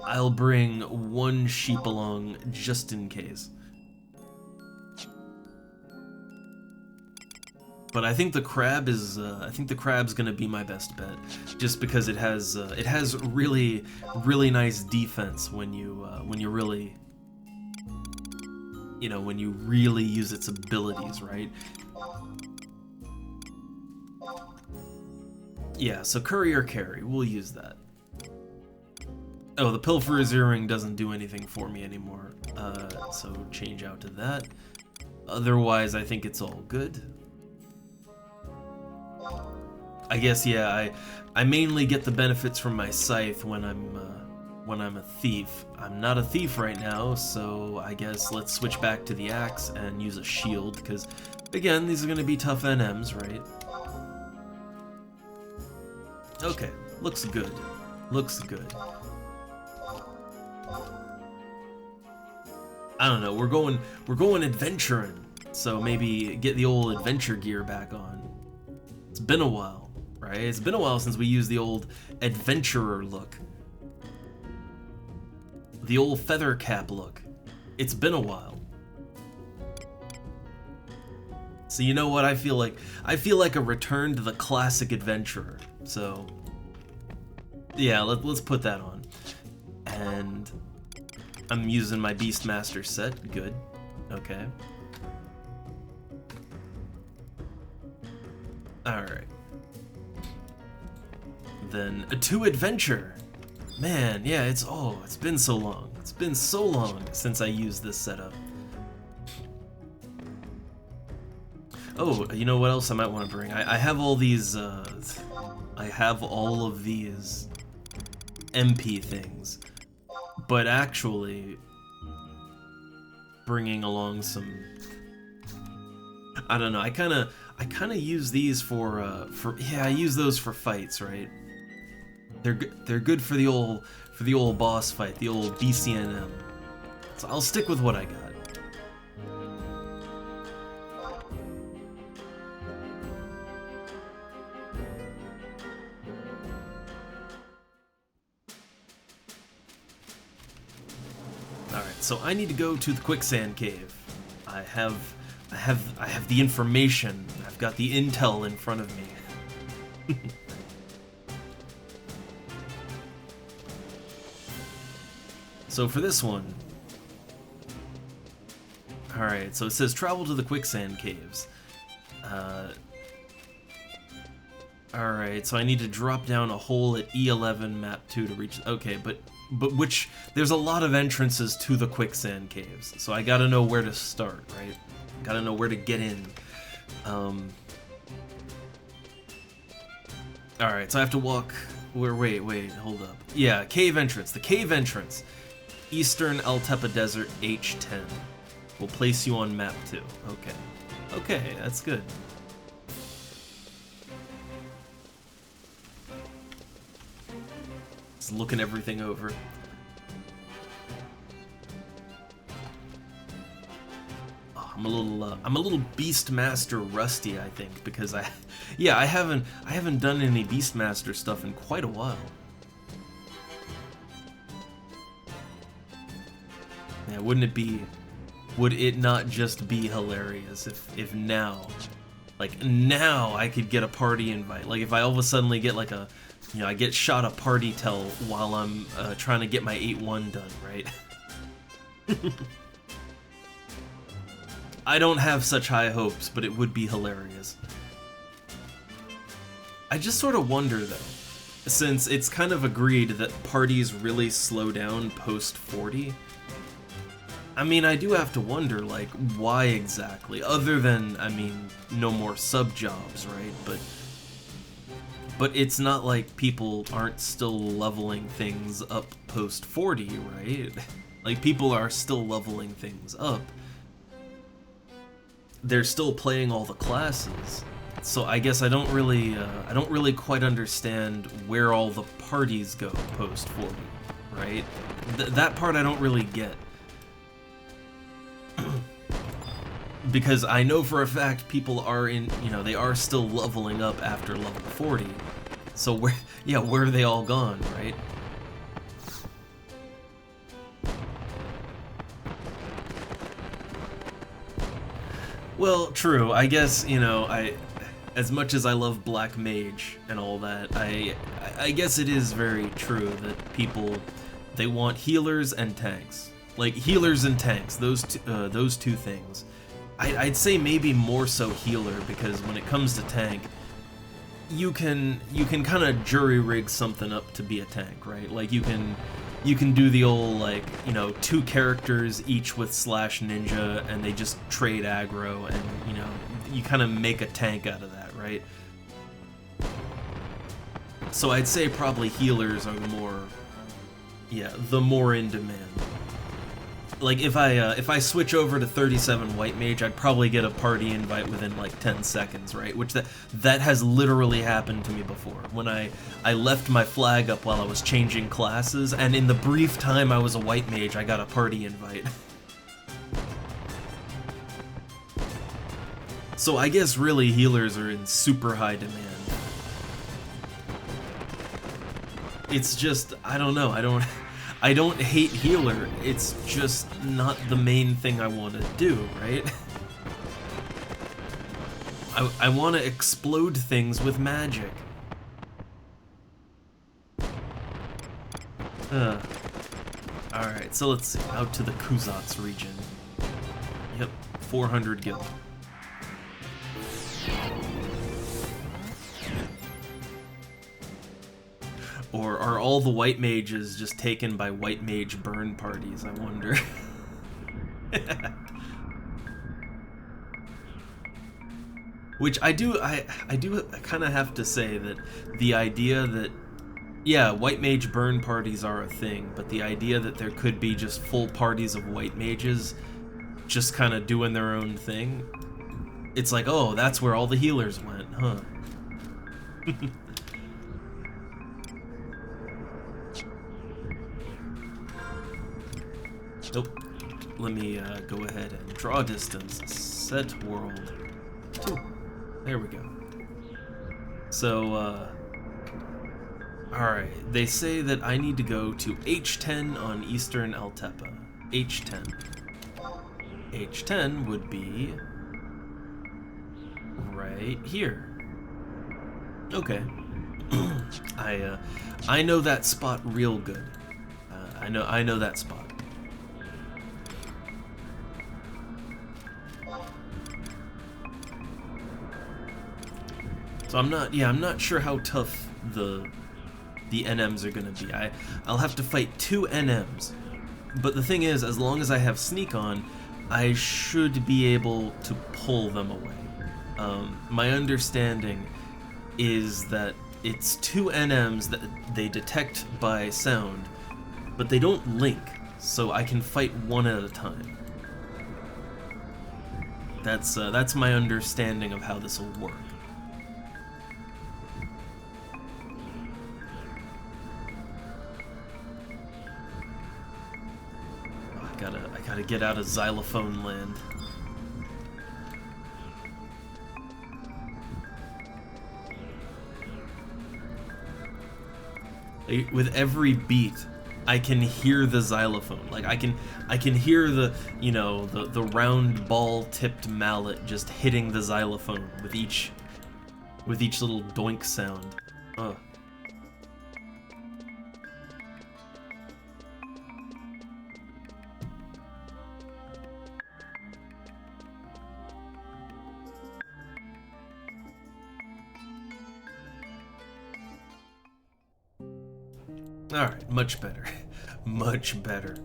I'll bring one sheep along just in case. But I think the crab is I think the crab's gonna be my best bet, just because it has really nice defense when you really, you know, when you really use its abilities, right? Yeah, so courier carry, we'll use that. Oh, the Pilferer's Earring doesn't do anything for me anymore, so change out to that. Otherwise, I think it's all good. I guess, yeah, I mainly get the benefits from my scythe when I'm a thief. I'm not a thief right now, so I guess let's switch back to the axe and use a shield, because, again, these are going to be tough NMs, right? Okay, looks good. Looks good. I don't know, we're going adventuring, so maybe get the old adventure gear back on. It's been a while, right? It's been a while since we used the old adventurer look. The old feather cap look. It's been a while. So you know what, I feel like a return to the classic adventurer. So yeah, let's put that on. And I'm using my Beastmaster set. Good. Okay. Alright. Then to adventure. Man, yeah, it's been so long. It's been so long since I used this setup. Oh, you know what else I might want to bring? I have all these, I have all of these MP things, but actually bringing along some, I don't know, I kind of use these for yeah, I use those for fights, right? They're good for the old boss fight, the old BCNM. So I'll stick with what I got. So I need to go to the quicksand cave. I have the information. I've got the intel in front of me. So for this one, all right. So it says travel to the quicksand caves. All right. So I need to drop down a hole at E11 map 2 to reach. Okay, but which, there's a lot of entrances to the quicksand caves, so I gotta know where to start, right? Gotta know where to get in. Alright, so I have to walk, wait, hold up. Yeah, cave entrance, the cave entrance. Eastern Altepa Desert H10. We'll place you on map 2, okay. Okay, that's good. Just looking everything over. Oh, I'm a little Beastmaster rusty, I think, because I haven't done any Beastmaster stuff in quite a while. Yeah, would it not just be hilarious if now, like now I could get a party invite, like if I all of a sudden get like a, you know, I get shot a party tell while I'm trying to get my 8-1 done, right? I don't have such high hopes, but it would be hilarious. I just sort of wonder, though, since it's kind of agreed that parties really slow down post 40, I mean, I do have to wonder, like, why exactly? Other than, I mean, no more sub-jobs, right? But it's not like people aren't still leveling things up post 40, right? Like, people are still leveling things up. They're still playing all the classes. So I guess I don't really quite understand where all the parties go post 40, right? That part I don't really get. Because I know for a fact people are they are still leveling up after level 40. So where are they all gone, right? Well, true. I guess, as much as I love Black Mage and all that, I guess it is very true that people, they want healers and tanks. Like, healers and tanks, those two things. I'd say maybe more so healer, because when it comes to tank, you can kind of jury-rig something up to be a tank, right? Like, you can do the old, like, you know, 2 characters each with slash ninja, and they just trade aggro, and, you know, you kind of make a tank out of that, right? So I'd say probably healers are the more in demand. Like, if I switch over to 37 White Mage, I'd probably get a party invite within like 10 seconds, right? Which that has literally happened to me before. When I left my flag up while I was changing classes, and in the brief time I was a White Mage, I got a party invite. So I guess really healers are in super high demand. It's just, I don't know, I don't hate healer, it's just not the main thing I want to do, right? I want to explode things with magic. Alright, so let's see, out to the Kuzats region. Yep, 400 gil. Or are all the white mages just taken by white mage burn parties, I wonder? Which I do kind of have to say that the idea that, yeah, white mage burn parties are a thing, but the idea that there could be just full parties of white mages just kind of doing their own thing, it's like, oh, that's where all the healers went, huh? Nope. Let me go ahead and draw distance. Set world. 2. There we go. So, alright. They say that I need to go to H10 on Eastern Altepa. H10. H10 would be right here. Okay. I know that spot real good. I know that spot. So I'm not sure how tough the NMs are gonna be. I'll have to fight 2 NMs, but the thing is, as long as I have sneak on, I should be able to pull them away. My understanding is that it's 2 NMs that they detect by sound, but they don't link, so I can fight one at a time. That's my understanding of how this will work. I gotta get out of xylophone land. With every beat, I can hear the xylophone. Like I can hear the, you know, the round ball-tipped mallet just hitting the xylophone with each little doink sound. Ugh. Alright, much better. Much better.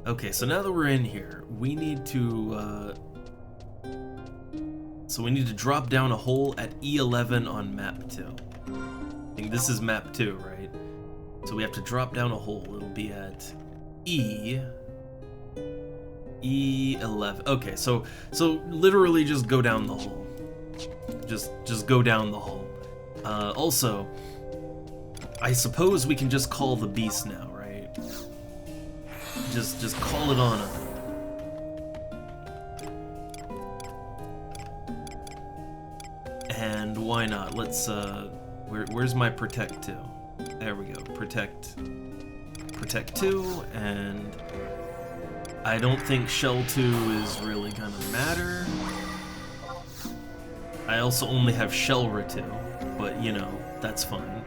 Okay, so now that we're in here, we need to, so we need to drop down a hole at E11 on map 2. I think this is map 2, right? So we have to drop down a hole. It'll be at E11. Okay, so literally just go down the hole. Just go down the hole. Also, I suppose we can just call the beast now, right? Just call it on him. And why not? Let's, where's my protect 2? There we go. Protect 2, and I don't think Shell 2 is really gonna matter. I also only have Shellra 2, but you know, that's fine.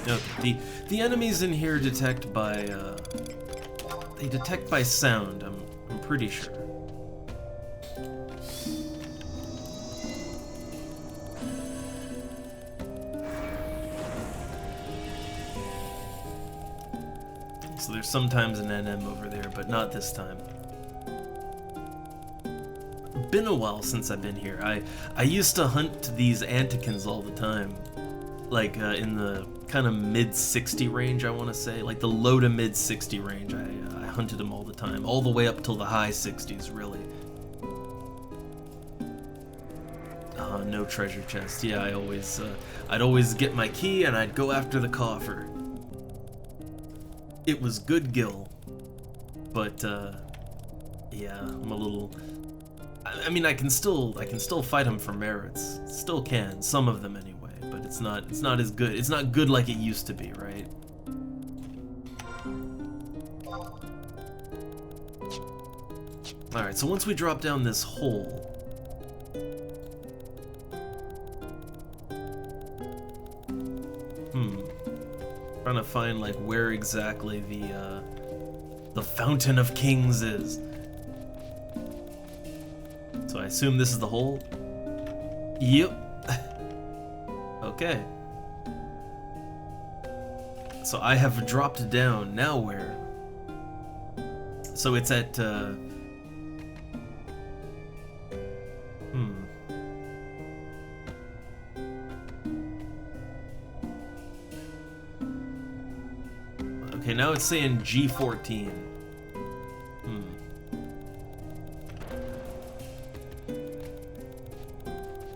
Okay, the enemies in here detect by they detect by sound. I'm pretty sure. So there's sometimes an NM over there, but not this time. Been a while since I've been here. I used to hunt these Antikins all the time, like in the kind of mid-60 range, I want to say, like the low to mid-60 range. I hunted them all the time, all the way up till the high 60s, really. No treasure chest. Yeah, I'd always get my key and I'd go after the coffer. It was good gil, but yeah, I'm a little. I mean, I can still fight him for merits. Still can, some of them anyway. But it's not as good. It's not good like it used to be, right? All right. So once we drop down this hole. Trying to find like where exactly the Fountain of Kings is. So I assume this is the hole. Yep. Okay. So I have dropped down. Now where? So it's at Okay, now it's saying G14.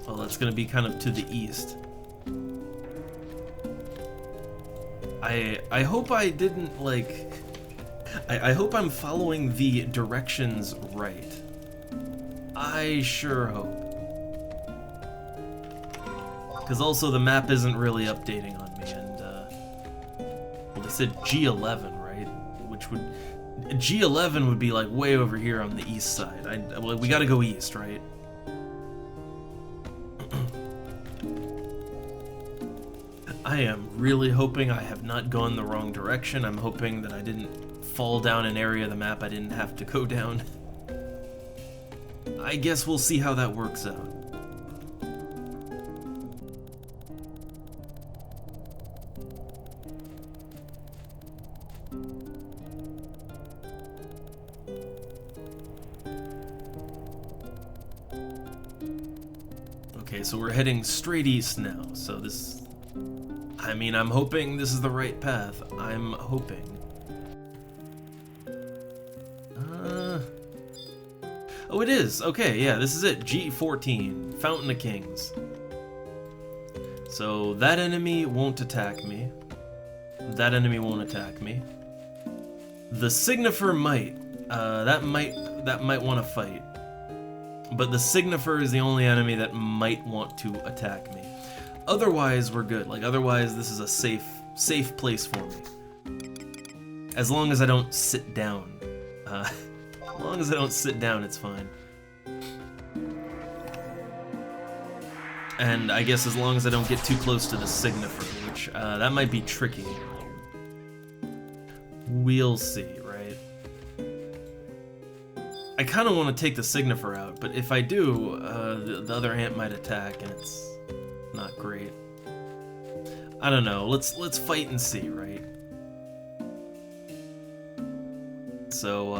Well, that's gonna be kind of to the east. I hope I didn't, like... I hope I'm following the directions right. I sure hope. Because also the map isn't really updating on me, and well, they said G11, right? Which would... G11 would be like way over here on the east side. Well, we gotta go east, right? I am really hoping I have not gone the wrong direction. I'm hoping that I didn't fall down an area of the map I didn't have to go down. I guess we'll see how that works out. Okay, so we're heading straight east now, so this... I mean, I'm hoping this is the right path. I'm hoping. Oh, it is! Okay, yeah, this is it. G14, Fountain of Kings. So, that enemy won't attack me. That enemy won't attack me. The Signifer might. That might want to fight. But the Signifer is the only enemy that might want to attack me. Otherwise, we're good. Like, otherwise, this is a safe place for me. As long as I don't sit down. As long as I don't sit down, it's fine. And I guess as long as I don't get too close to the Signifer, which, that might be tricky. We'll see, right? I kind of want to take the Signifer out, but if I do, the other ant might attack, and it's not great. I don't know. Let's fight and see, right? So,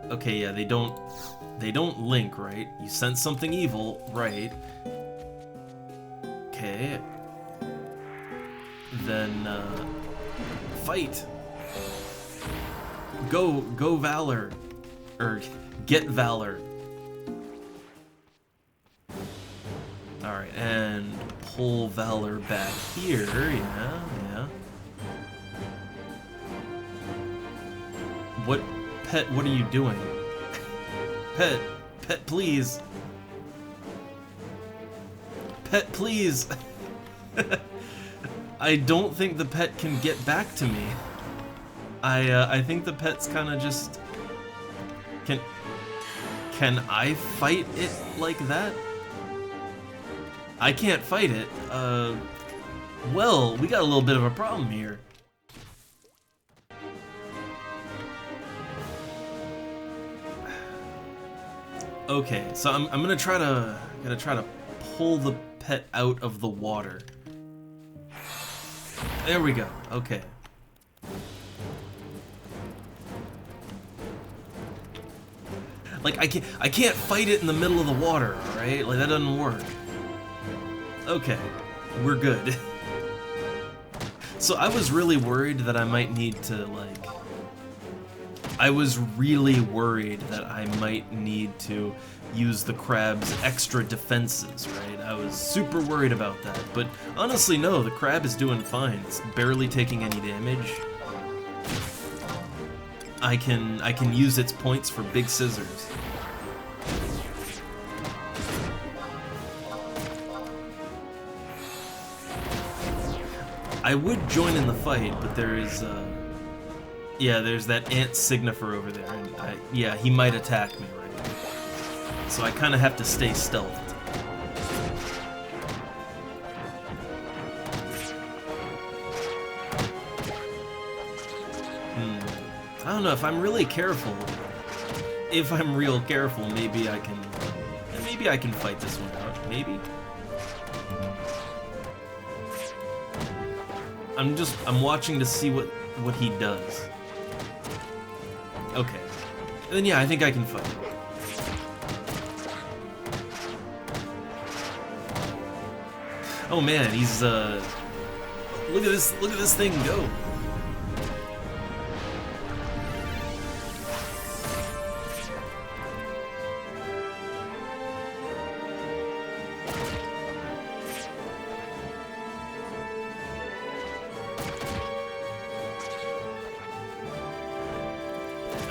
okay, yeah, they don't link, right? You sense something evil, right? Okay. Then, fight. Go Valor. Or, get Valor. Alright, and pull Valor back here, yeah. What, Pet, what are you doing? Pet, please. Pet, please. I don't think the pet can get back to me. I think the pet's kind of just... Can I fight it like that? I can't fight it. Well, we got a little bit of a problem here. Okay, so I'm gonna try to pull the pet out of the water. There we go. Okay. Like I can't fight it in the middle of the water, all right? Like that doesn't work. Okay, we're good. So I was really worried that I might need to like. I was really worried that I might need to use the crab's extra defenses, right? I was super worried about that, but honestly, no, the crab is doing fine. It's barely taking any damage. I can use its points for big scissors. I would join in the fight, but there is yeah, there's that ant signifer over there, and yeah, he might attack me right now. So I kind of have to stay stealthed. I don't know, if I'm really careful, if I'm real careful, maybe I can fight this one out, maybe? I'm watching to see what he does. Okay. Then yeah, I think I can fight. Oh man, he's look at this thing go.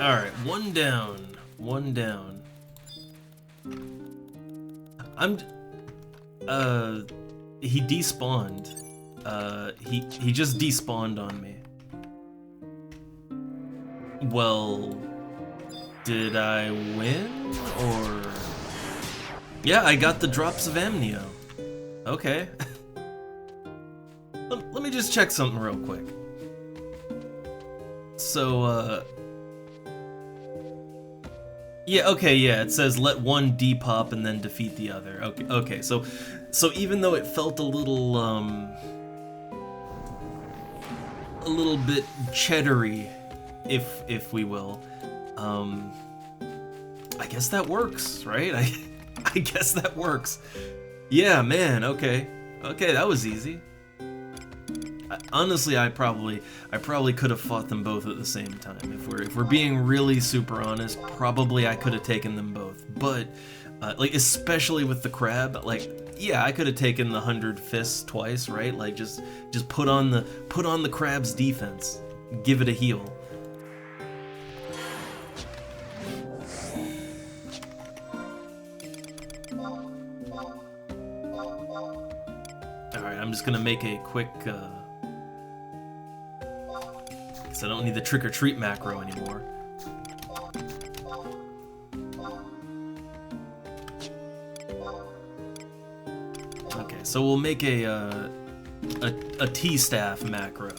Alright, one down. He despawned. He just despawned on me. Well, did I win, or... Yeah, I got the drops of amnio. Okay. Let me just check something real quick. So, yeah, okay, yeah, it says let one depop and then defeat the other. Okay, so even though it felt a little bit cheddary, if we will, I guess that works, right? I guess that works. Yeah, man, okay, that was easy. Honestly, I probably could have fought them both at the same time. If we're being really super honest, probably I could have taken them both. But like especially with the crab, like yeah, I could have taken the 100 fists twice, right? Like just put on the crab's defense, give it a heal. All right, I'm just gonna make a quick. So I don't need the trick-or-treat macro anymore. Okay, so we'll make a T-staff macro.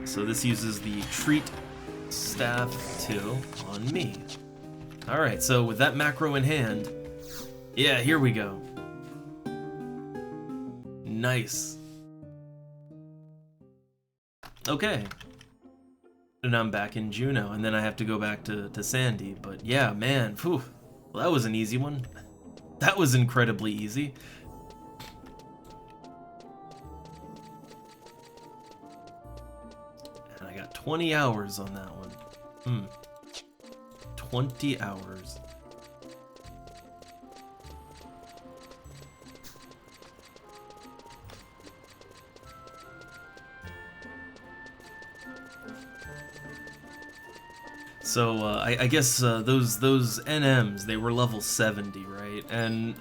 So this uses the treat staff 2 on me. Alright, so with that macro in hand, yeah, here we go. Nice. Okay. And I'm back in Juneau, and then I have to go back to Sandy. But yeah, man, phew. Well, that was an easy one. That was incredibly easy. And I got 20 hours on that one. 20 hours. So I guess those NMs, they were level 70, right? And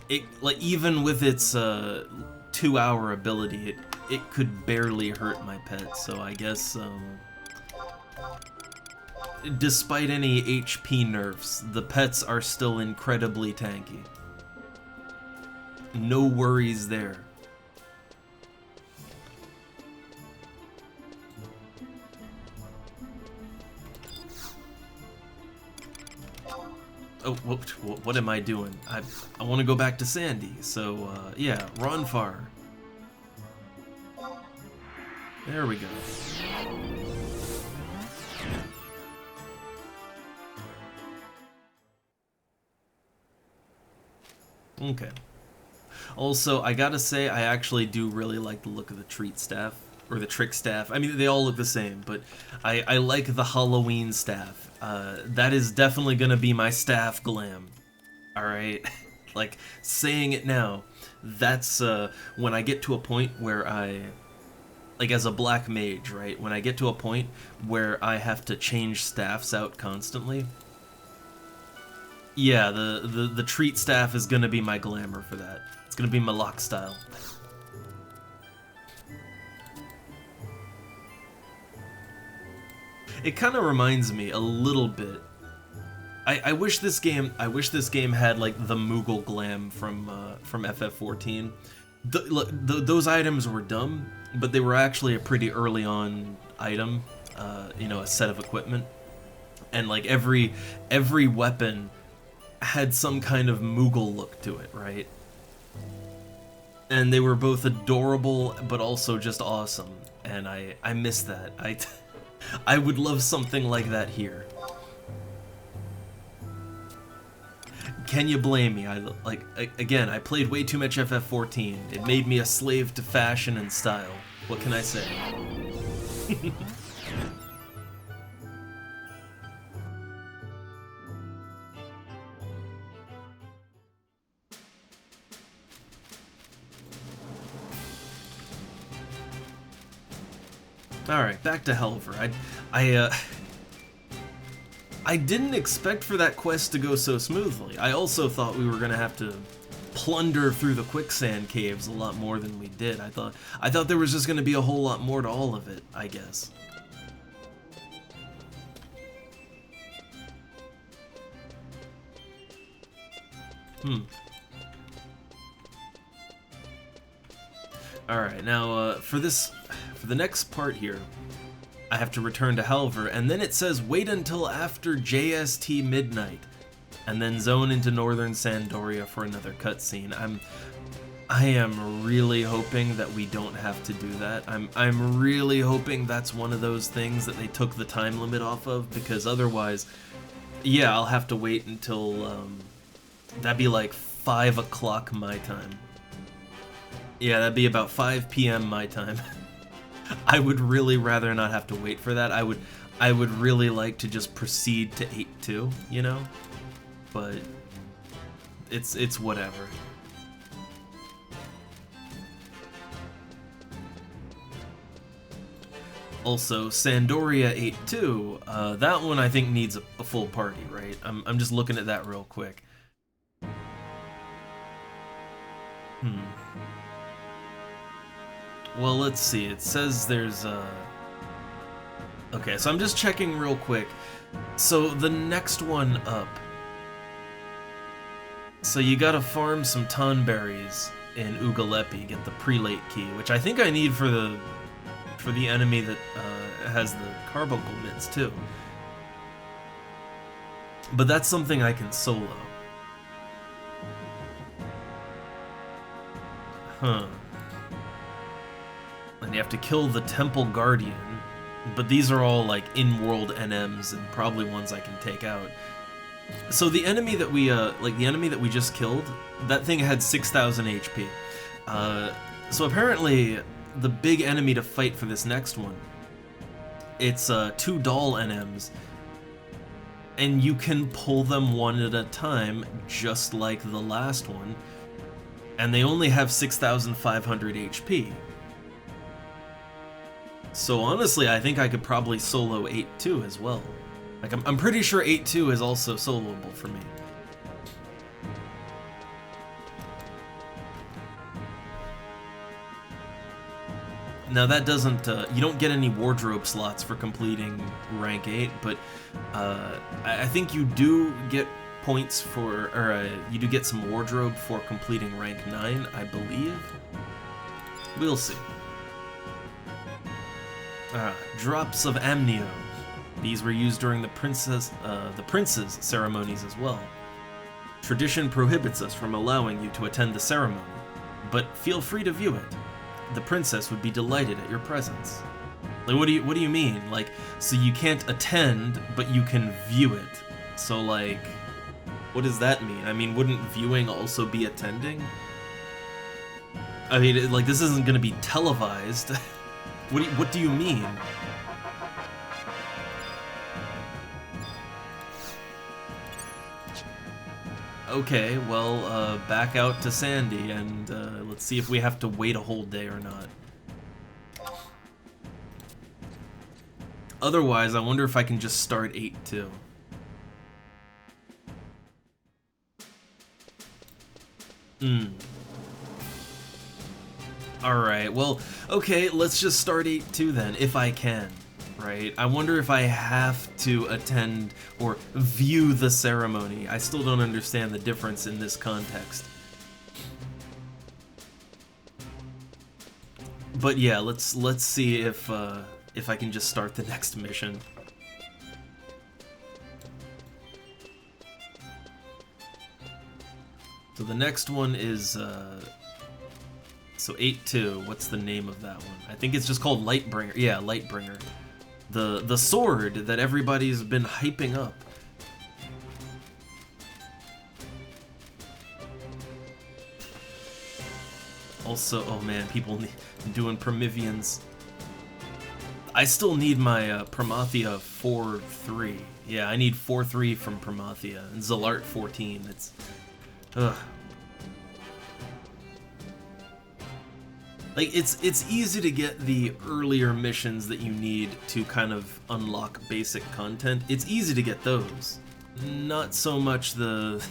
it, like, even with its 2-hour ability, it could barely hurt my pet. So I guess despite any HP nerfs, the pets are still incredibly tanky. No worries there. Oh, what am I doing? I want to go back to Sandy, so yeah, run far. There we go. Okay. Also, I gotta say, I actually do really like the look of the treat staff, or the trick staff. I mean, they all look the same, but I like the Halloween staff. That is definitely gonna be my staff glam. Alright? Like, saying it now, that's when I get to a point where like as a black mage, right? When I get to a point where I have to change staffs out constantly, yeah, the treat staff is gonna be my glamour for that. It's gonna be my lock style. It kind of reminds me a little bit. I wish this game had like the Moogle glam from FF14. Those items were dumb, but they were actually a pretty early on item, you know, a set of equipment, and like every weapon had some kind of Moogle look to it, right? And they were both adorable, but also just awesome, and I miss that. I would love something like that here. Can you blame me? Again, I played way too much FF14. It made me a slave to fashion and style. What can I say? Alright, back to Helver. I didn't expect for that quest to go so smoothly. I also thought we were gonna have to plunder through the quicksand caves a lot more than we did. I thought there was just gonna be a whole lot more to all of it, I guess. Alright, now for the next part here, I have to return to Helver, and then it says wait until after JST midnight, and then zone into northern Sandoria for another cutscene. I am really hoping that we don't have to do that. I'm really hoping that's one of those things that they took the time limit off of, because otherwise, yeah, I'll have to wait until that'd be like 5 o'clock my time. Yeah, that'd be about 5 p.m. my time. I would really rather not have to wait for that. I would really like to just proceed to 8-2, you know? But it's whatever. Also, Sandoria 8-2, that one I think needs a full party, right? I'm just looking at that real quick. Well, let's see. It says there's okay, so I'm just checking real quick. So the next one up. So you gotta farm some tonberries in Ugalepi, get the prelate key, which I think I need for the enemy that has the carbuncle mitts too. But that's something I can solo. Huh. And you have to kill the Temple Guardian, but these are all like in-world NMs and probably ones I can take out. So the enemy that we just killed, that thing had 6,000 HP. So apparently the big enemy to fight for this next one, it's 2 doll NMs, and you can pull them one at a time, just like the last one, and they only have 6,500 HP. So honestly, I think I could probably solo 8-2 as well. Like, I'm pretty sure 8-2 is also soloable for me. Now that doesn't, you don't get any wardrobe slots for completing rank 8, but I think you do get points for, or you do get some wardrobe for completing rank 9, I believe. We'll see. Drops of amnio. These were used during the prince's ceremonies as well. Tradition prohibits us from allowing you to attend the ceremony, but feel free to view it. The princess would be delighted at your presence. Like, what do you mean? Like, so you can't attend, but you can view it. So, like, what does that mean? I mean, wouldn't viewing also be attending? I mean, like, this isn't gonna be televised. What do you mean? Okay, well, back out to Sandy, and let's see if we have to wait a whole day or not. Otherwise, I wonder if I can just start 8-2. Alright, well, okay, let's just start 8-2 then, if I can. Right? I wonder if I have to attend or view the ceremony. I still don't understand the difference in this context. But yeah, let's see if I can just start the next mission. So the next one is so 8-2. What's the name of that one? I think it's just called Lightbringer. Yeah, Lightbringer. The sword that everybody's been hyping up. Also, oh man, people doing Prometheans. I still need my Promathia 4-3. Yeah, I need 4-3 from Promathia and Zalart 14. It's ugh. Like, it's easy to get the earlier missions that you need to kind of unlock basic content. It's easy to get those. Not so much the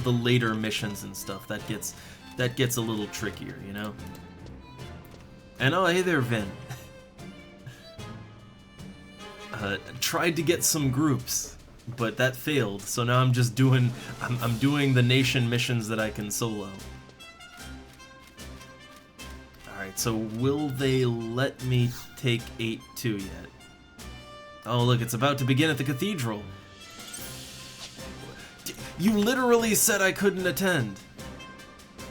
later missions and stuff. That gets a little trickier, you know? And oh, hey there, Vin. Tried to get some groups, but that failed. So now I'm just doing I'm doing the nation missions that I can solo. Alright, so will they let me take 8-2 yet? Oh look, it's about to begin at the cathedral. You literally said I couldn't attend.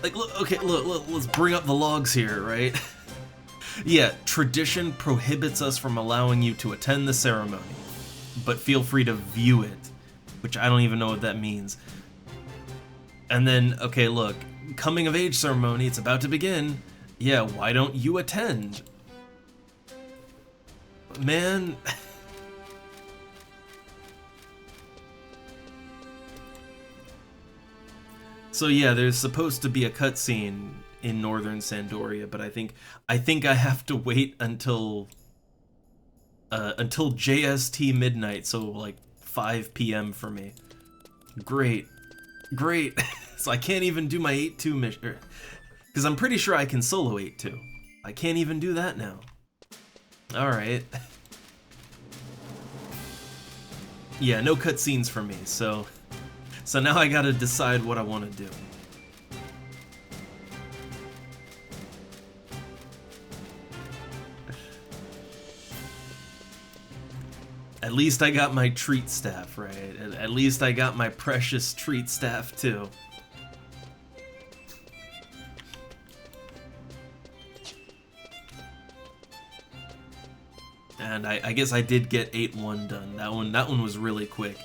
Like, look, okay, look, let's bring up the logs here, right? Yeah, tradition prohibits us from allowing you to attend the ceremony, but feel free to view it, which I don't even know what that means. And then, okay, look, coming of age ceremony, it's about to begin. Yeah, why don't you attend? Man. So yeah, there's supposed to be a cutscene in Northern Sandoria, but I think I have to wait until JST midnight, so like 5 p.m. for me. Great. So I can't even do my 8-2 mission. Because I'm pretty sure I can solo 8-2. I can't even do that now. Alright. Yeah, no cutscenes for me, so now I gotta decide what I want to do. At least I got my treat staff, right? At least I got my precious treat staff, too. And I guess I did get 8-1 done. That one was really quick.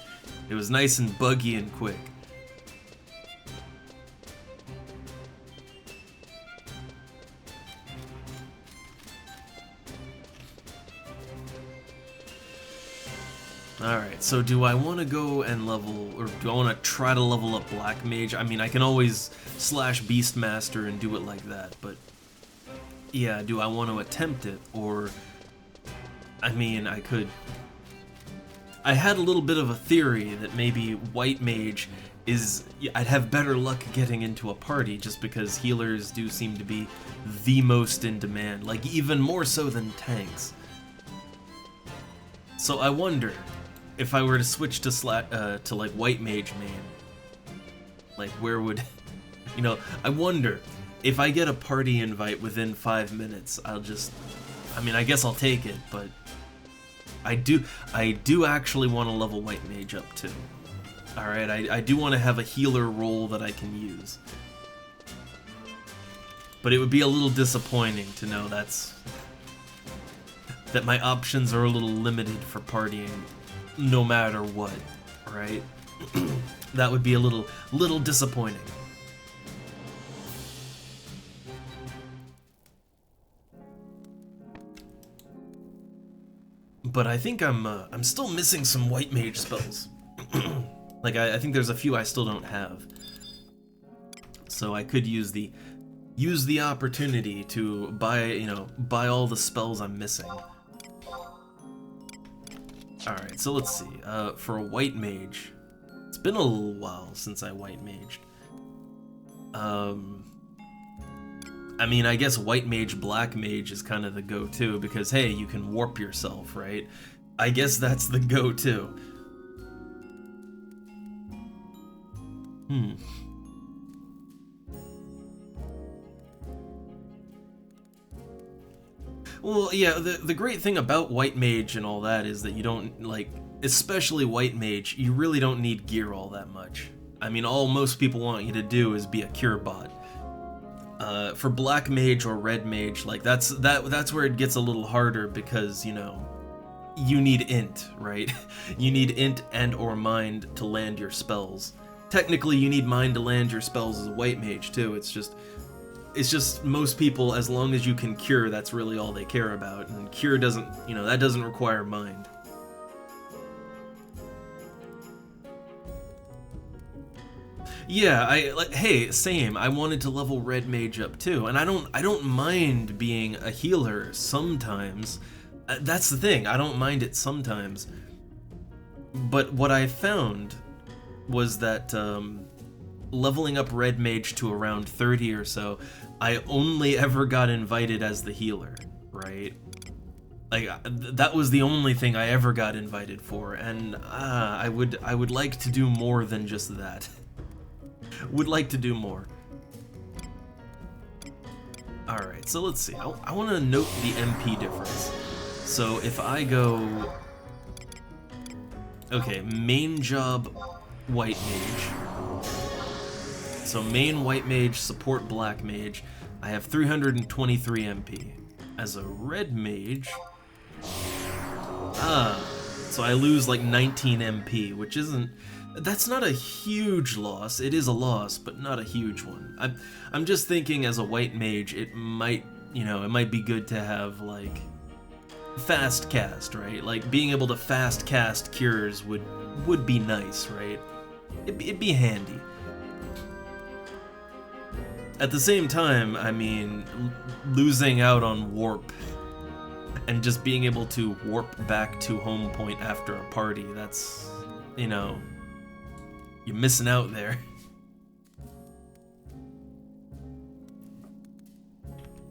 It was nice and buggy and quick. Alright, so do I want to go and level, or do I want to try to level up Black Mage? I mean, I can always slash Beastmaster and do it like that, but yeah, do I want to attempt it, or I mean, I I had a little bit of a theory that maybe white mage I'd have better luck getting into a party just because healers do seem to be the most in demand, like even more so than tanks. So I wonder if I were to switch to like white mage main, like where would, you know, I wonder if I get a party invite within 5 minutes, I mean, I guess I'll take it, but I do actually want to level white mage up too. Alright, I do want to have a healer role that I can use. But it would be a little disappointing to know that my options are a little limited for partying no matter what, right? That would be a little disappointing. But I think I'm still missing some white mage spells. Like I think there's a few I still don't have. So I could use the opportunity to buy all the spells I'm missing. Alright, so let's see. For a white mage, it's been a little while since I white maged. I mean, I guess white mage, black mage is kind of the go-to because, hey, you can warp yourself, right? I guess that's the go-to. Well, yeah, the great thing about white mage and all that is that you don't, like, especially white mage, you really don't need gear all that much. I mean, all most people want you to do is be a cure bot. For black mage or red mage, like, that's where it gets a little harder because, you know, you need int, right? You need int and or mind to land your spells. Technically, you need mind to land your spells as a white mage, too. It's just most people, as long as you can cure, that's really all they care about. And cure doesn't, you know, that doesn't require mind. Yeah, hey, same. I wanted to level red mage up too, and I don't mind being a healer sometimes. That's the thing. I don't mind it sometimes. But what I found was that leveling up red mage to around 30 or so, I only ever got invited as the healer, right? Like, that was the only thing I ever got invited for, and I would like to do more than just that. Would like to do more. Alright, so let's see. I want to note the MP difference. So if I go... Okay, main job white mage. So main white mage, support black mage. I have 323 MP. As a red mage... so I lose like 19 MP, which isn't... That's not a huge loss. It is a loss, but not a huge one. I'm just thinking as a white mage, it might, you know, it might be good to have, like, fast cast, right? Like, being able to fast cast cures would be nice, right? It'd be handy. At the same time, I mean, losing out on warp and just being able to warp back to home point after a party, that's, you know, you're missing out there.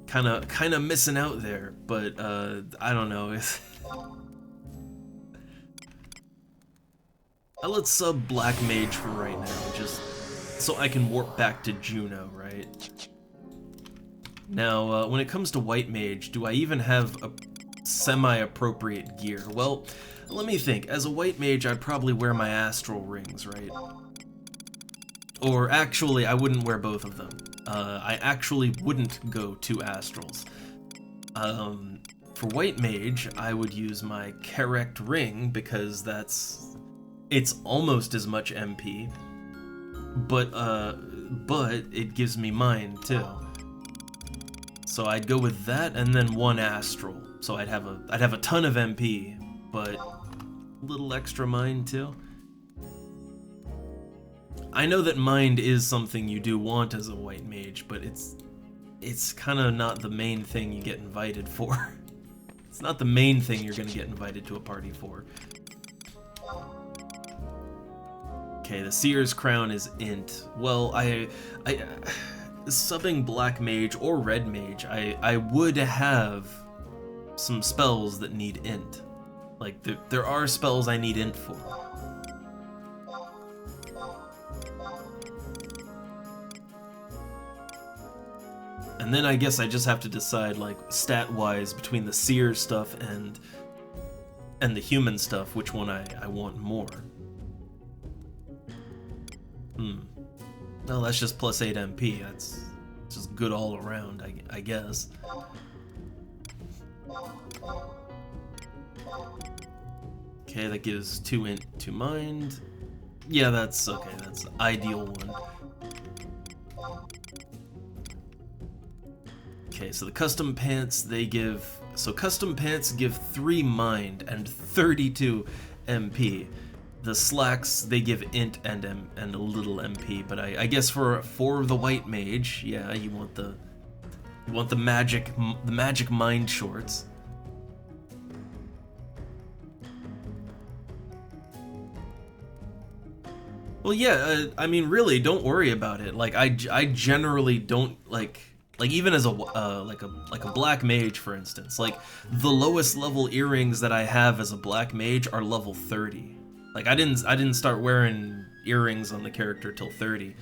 Kinda missing out there, but I don't know. Let's sub black mage for right now, just so I can warp back to Juno, right? Now, when it comes to white mage, do I even have a semi-appropriate gear? Well, let me think. As a white mage, I'd probably wear my astral rings, right? Or actually, I wouldn't wear both of them. I actually wouldn't go to astrals. For white mage, I would use my correct ring because it's almost as much MP, but it gives me mind too. So I'd go with that and then one astral. So I'd have a ton of MP, but a little extra mind too. I know that mind is something you do want as a white mage, but it's kind of not the main thing you get invited for. It's not the main thing you're going to get invited to a party for. Okay, the Seer's Crown is int. Well, I subbing Black Mage or Red Mage, I would have some spells that need int. Like, there are spells I need int for. And then I guess I just have to decide, like, stat-wise between the Seer stuff and the human stuff, which one I want more. Well, that's just plus 8 MP. That's just good all around, I guess. Okay, that gives 2 int, 2 mind. Yeah, that's okay. That's the ideal one. Okay, so the custom pants, they give... So custom pants give 3 mind and 32 MP. The slacks, they give int and a little MP, but I guess for the white mage, yeah, you want the magic mind shorts. Well, yeah, I mean, really, don't worry about it. Like, I generally don't like even as a like a black mage, for instance. Like, the lowest level earrings that I have as a black mage are level 30. Like, I didn't start wearing earrings on the character till 30.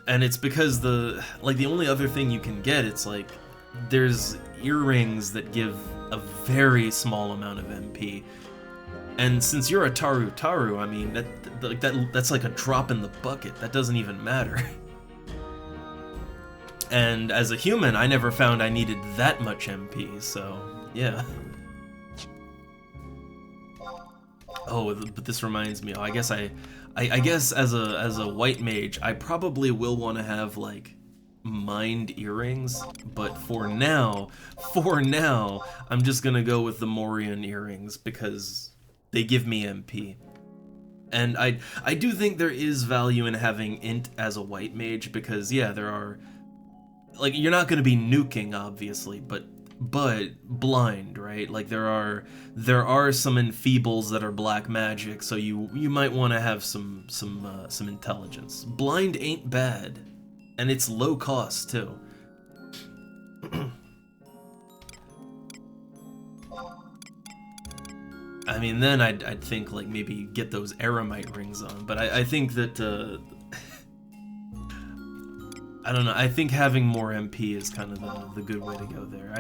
And it's because the only other thing you can get, it's like there's earrings that give a very small amount of MP. And since you're a Taru, I mean, that's like a drop in the bucket. That doesn't even matter. And as a human, I never found I needed that much MP, so yeah. Oh, but this reminds me. Oh, I guess I guess as a white mage, I probably will want to have like mind earrings, but for now, I'm just gonna go with the Morian earrings because they give me MP. And I do think there is value in having int as a white mage because, yeah, there are, like, you're not going to be nuking, obviously, but blind, right? Like, there are some enfeebles that are black magic, so you might want to have some intelligence. Blind ain't bad, and it's low cost too. I mean, then I'd think, like, maybe get those Aramite rings on, but I think that, I don't know, I think having more MP is kind of the good way to go there.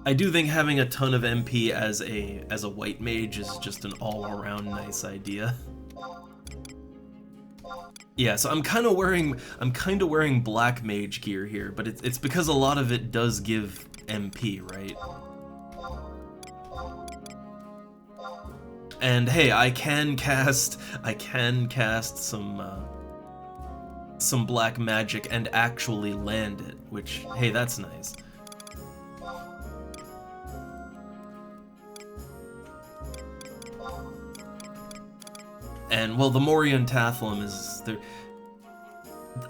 I do think having a ton of MP as a white mage is just an all-around nice idea. Yeah, so I'm kind of wearing black mage gear here, but it's because a lot of it does give MP, right? And hey, I can cast some black magic and actually land it, which, hey, that's nice. And well, the Morian Tathlum is there.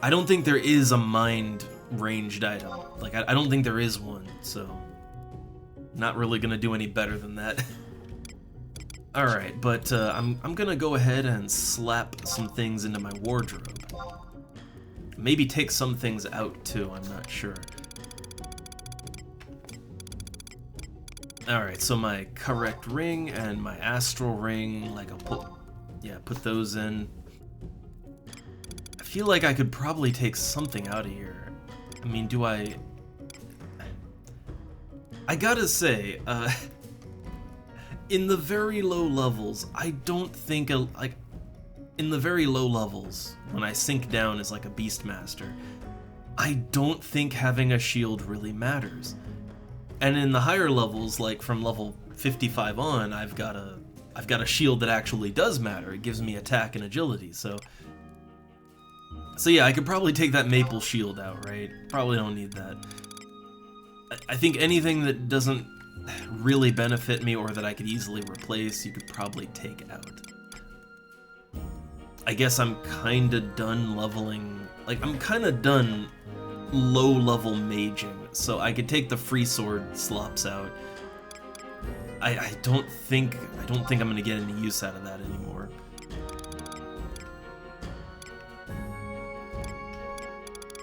I don't think there is a mind ranged item. Like, I don't think there is one, so not really gonna do any better than that. Alright, but I'm gonna go ahead and slap some things into my wardrobe. Maybe take some things out too, I'm not sure. Alright, so my correct ring and my astral ring, like, I'll put those in. I feel like I could probably take something out of here. I mean, do I gotta say, in the very low levels, I don't think, in the very low levels, when I sink down as like a Beastmaster, I don't think having a shield really matters. And in the higher levels, like from level 55 on, I've got a shield that actually does matter. It gives me attack and agility, so yeah, I could probably take that maple shield out, right? Probably don't need that. I think anything that doesn't really benefit me or that I could easily replace, you could probably take out. I guess I'm kinda done leveling, like, I'm kinda done low-level maging, so I could take the free sword slops out. I don't think I'm gonna get any use out of that anymore.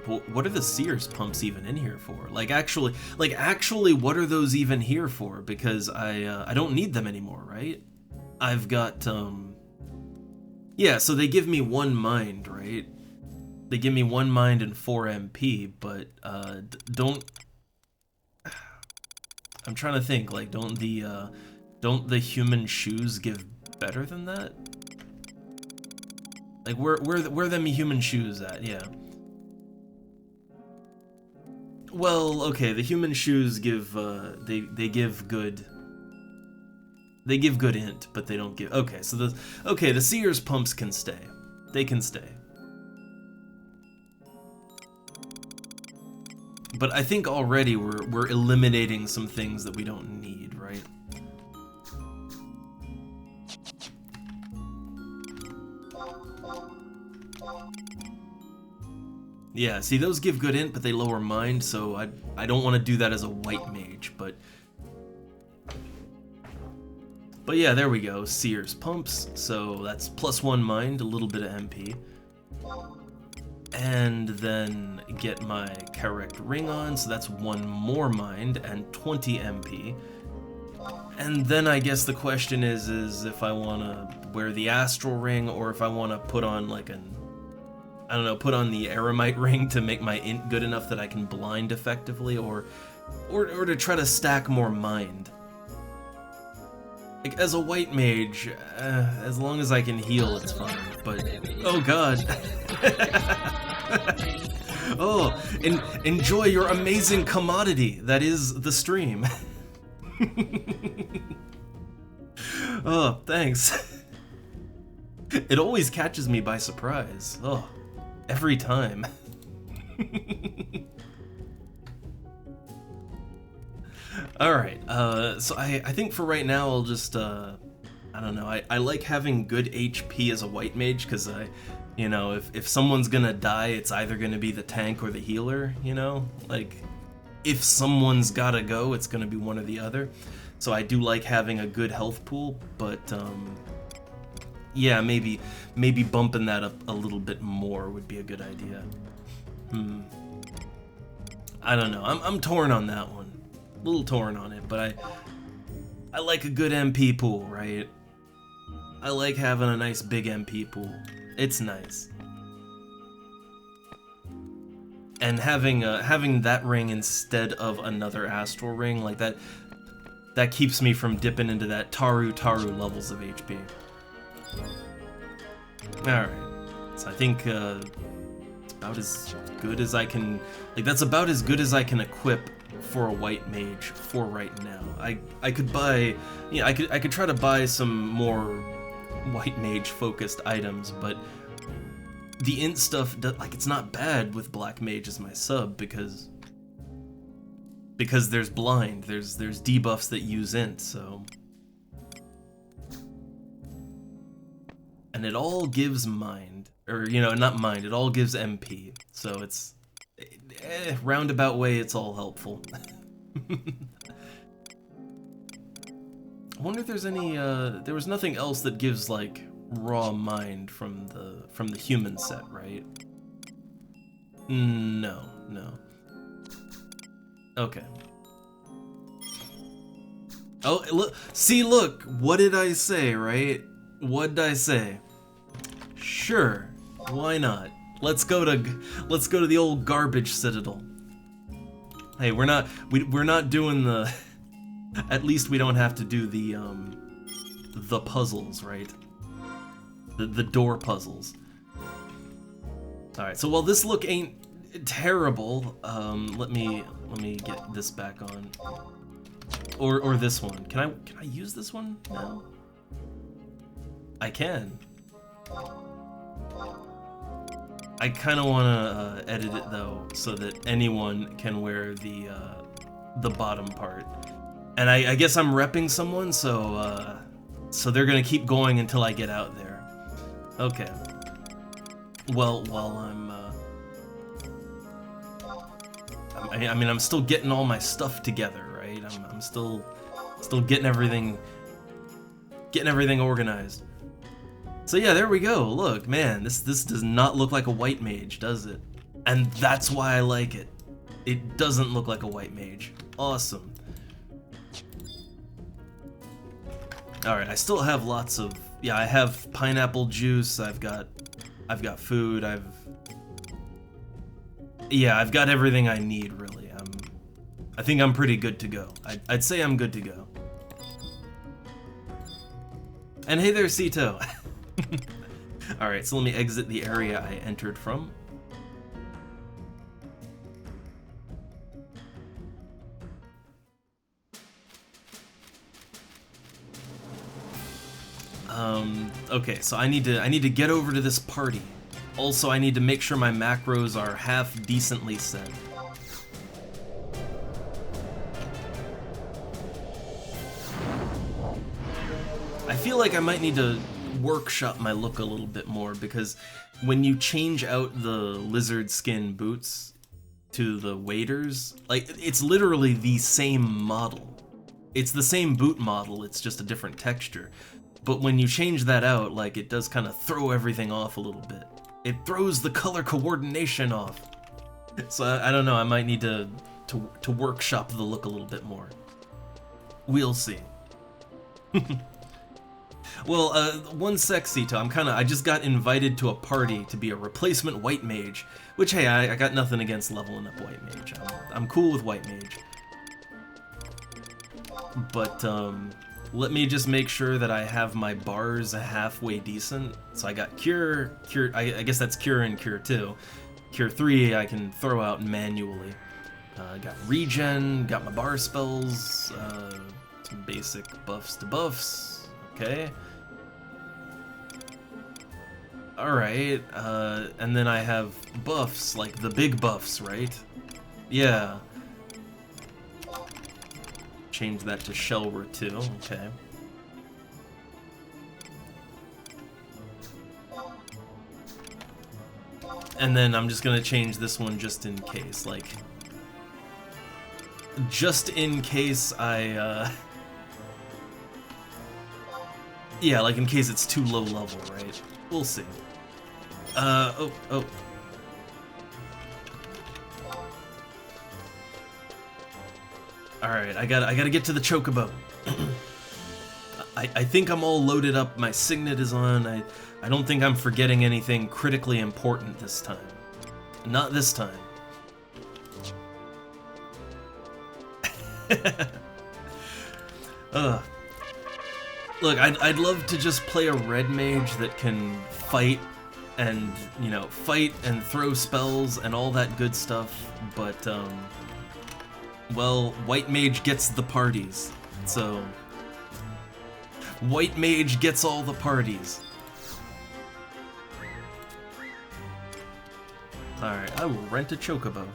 what are the Sears pumps even in here for? Like actually, what are those even here for? Because I don't need them anymore, right? I've got yeah, so they give me 1 mind, right? They give me 1 mind and 4 MP, but don't. I'm trying to think. Like, don't the human shoes give better than that? Like, where them human shoes at? Yeah. Well, okay, the human shoes give they give good. They give good int, but they don't give. Okay, so the Sears pumps can stay. They can stay. But I think already we're eliminating some things that we don't need, right? Yeah, see, those give good int, but they lower mind, so I don't want to do that as a white mage, but yeah, there we go, Sears pumps, so that's +1 mind, a little bit of MP. And then get my correct ring on, so that's 1 more mind and 20 MP. And then I guess the question is if I want to wear the astral ring or if I want to put on like I don't know, put on the eremite ring to make my int good enough that I can blind effectively, or to try to stack more mind. Like, as a white mage, as long as I can heal, it's fine, but oh god. Oh, enjoy your amazing commodity that is the stream. Oh, thanks. It always catches me by surprise. Oh, every time. Alright, so I think for right now I'll just, I don't know, I like having good HP as a white mage, because you know, if someone's gonna die, it's either gonna be the tank or the healer, you know? Like, if someone's gotta go, it's gonna be one or the other. So I do like having a good health pool, but, yeah, maybe bumping that up a little bit more would be a good idea. I don't know, I'm torn on that one. A little torn on it, but I like a good MP pool, right? I like having a nice big MP pool. It's nice. And having that ring instead of another astral ring, like that keeps me from dipping into that Taru levels of HP. Alright. So I think it's about as good as I can, like, that's about as good as I can equip for a white mage for right now. I could buy, you know, I could try to buy some more white mage focused items, but the int stuff, like, it's not bad with black mage as my sub, because there's blind, there's debuffs that use int, so, and it all gives mind, or, you know, not mind, it all gives MP, so it's roundabout way, it's all helpful. I wonder if there's any, there was nothing else that gives, like, raw mind from the human set, right? No. Okay. Oh, look, what did I say, right? What did I say? Sure, why not? Let's go to the old garbage citadel. Hey, we're not doing the. At least we don't have to do the puzzles, right? The door puzzles. All right. So while this look ain't terrible, let me get this back on, or this one. Can I use this one now? I can. I kind of want to edit it though, so that anyone can wear the bottom part. And I guess I'm repping someone, so they're gonna keep going until I get out there. Okay. Well, while I'm still getting all my stuff together, right? I'm still getting everything organized. So yeah, there we go. Look, man, this does not look like a white mage, does it? And that's why I like it. It doesn't look like a white mage. Awesome. Alright, I still have lots of... Yeah, I have pineapple juice, I've got food, Yeah, I've got everything I need, really. I think I'm pretty good to go. I'd say I'm good to go. And hey there, Sito! Alright, so let me exit the area I entered from. Okay, so I need to get over to this party. Also, I need to make sure my macros are half decently set. I feel like I might need to workshop my look a little bit more, because when you change out the lizard skin boots to the waders, like, it's literally the same model. It's the same boot model, it's just a different texture. But when you change that out, like, it does kind of throw everything off a little bit. It throws the color coordination off. So I don't know, I might need to workshop the look a little bit more. We'll see. Well, one sec, Sito, I just got invited to a party to be a replacement white mage, which, hey, I got nothing against leveling up white mage. I'm cool with white mage. But, let me just make sure that I have my bars halfway decent. So I got Cure, I guess that's Cure and Cure 2. Cure 3 I can throw out manually. Got Regen, got my bar spells, some basic buffs to buffs, okay. Alright, and then I have buffs, like the big buffs, right? Yeah. Change that to Shelwer 2, okay. And then I'm just gonna change this one just in case, like... Just in case I, yeah, like in case it's too low level, right? We'll see. Oh. Alright, I gotta get to the Chocobo. I think I'm all loaded up, my Signet is on, I don't think I'm forgetting anything critically important this time. Not this time. Look, I'd love to just play a red mage that can fight and, you know, fight and throw spells and all that good stuff, but, well, white mage gets the parties, so... White mage gets all the parties. Alright, I will rent a Chocobo.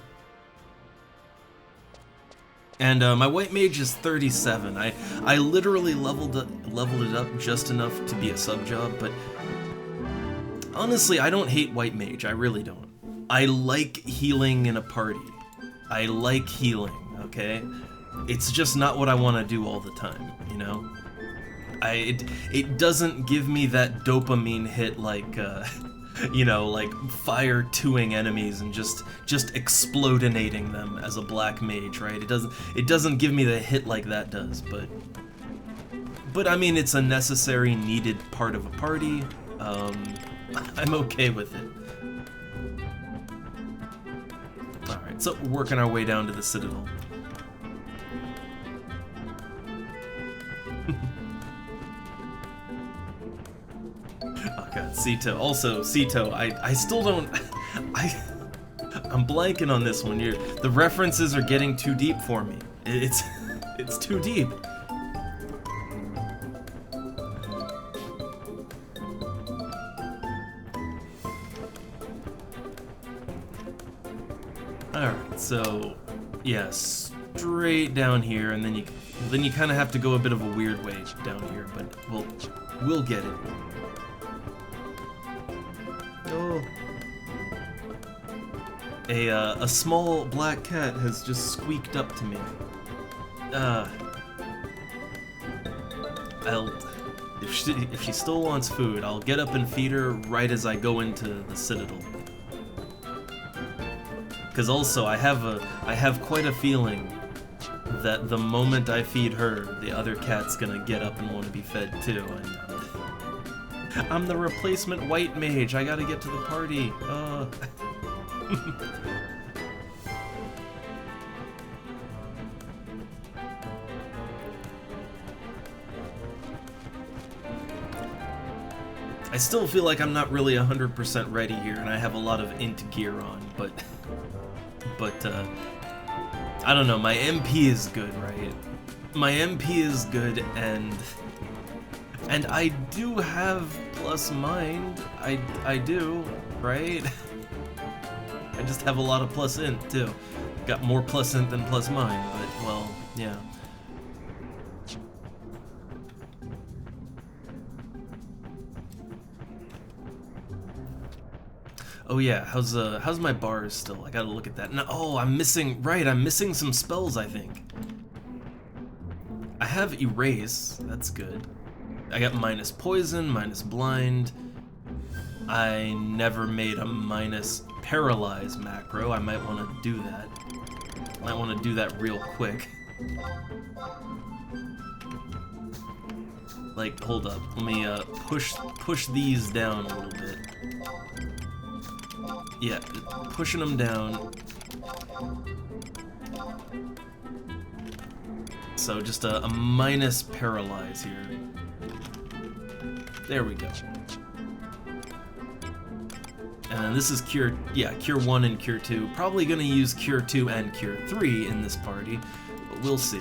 And my white mage is 37. I literally leveled it up just enough to be a sub job, but honestly, I don't hate white mage. I really don't. I like healing in a party. I like healing, okay? It's just not what I want to do all the time, you know? It doesn't give me that dopamine hit like, you know, like fire 2-ing enemies and just explodinating them as a black mage, right? It doesn't give me the hit like that does, but I mean, it's a necessary, needed part of a party. I'm okay with it. Alright, so we're working our way down to the Citadel. Oh god, Sito. Also, Sito, I still don't... I'm blanking on this one. The references are getting too deep for me. It's too deep. Alright, so... yeah, straight down here, and then you kind of have to go a bit of a weird way down here, but we'll get it. Oh. A small black cat has just squeaked up to me. If she still wants food, I'll get up and feed her right as I go into the Citadel. Because also, I have quite a feeling that the moment I feed her, the other cat's gonna get up and want to be fed too. And I'm the replacement white mage. I gotta get to the party. I still feel like I'm not really 100% ready here, and I have a lot of int gear on, but I don't know, my MP is good, right? My MP is good, and I do have plus mind. I do, right? I just have a lot of plus int, too. Got more plus int than plus mind, but, well, yeah. Oh yeah, how's my bars still? I gotta look at that. No, oh, I'm missing some spells, I think. I have erase, that's good. I got minus poison, minus blind. I never made a minus paralyze macro. I might want to do that. Might want to do that real quick. Like, hold up. Let me push these down a little bit. Yeah, pushing them down. So just a minus paralyze here. There we go. And then this is Cure, yeah, Cure 1 and Cure 2. Probably gonna use Cure 2 and Cure 3 in this party, but we'll see.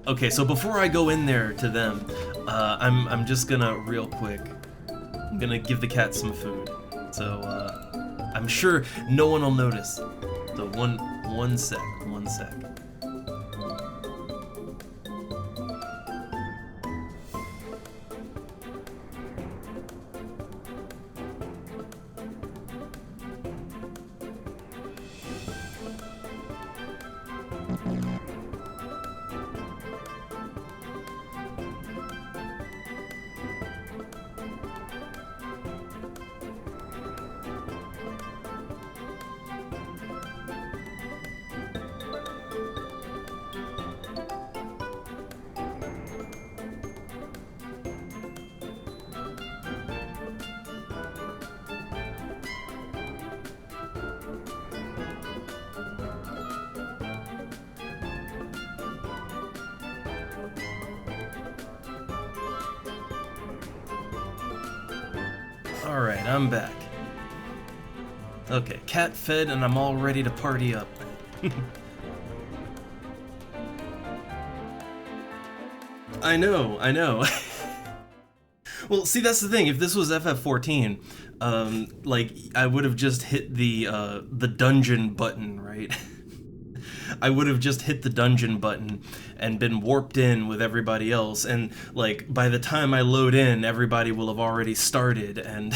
Okay, so before I go in there to them, I'm just gonna, real quick, I'm gonna give the cat some food. So, I'm sure no one will notice. So one sec. Alright, I'm back. Okay, cat fed and I'm all ready to party up. I know. Well, see, that's the thing. If this was FF14, like, I would have just hit the dungeon button, right? I would have just hit the dungeon button and been warped in with everybody else, and like by the time I load in, everybody will have already started, and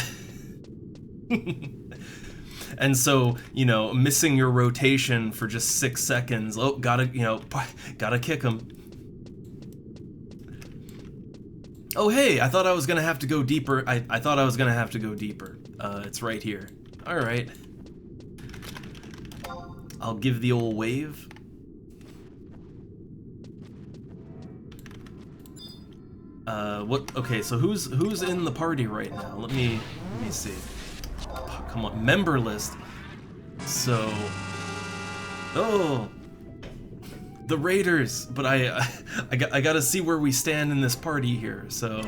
and so, you know, missing your rotation for just 6 seconds, oh, gotta kick them. Oh hey, I thought I was gonna have to go deeper. I thought I was gonna have to go deeper. It's right here. Alright. I'll give the old wave. Okay, so who's in the party right now? Let me see. Oh, come on, member list. So, oh, the Raiders. But I gotta see where we stand in this party here. So,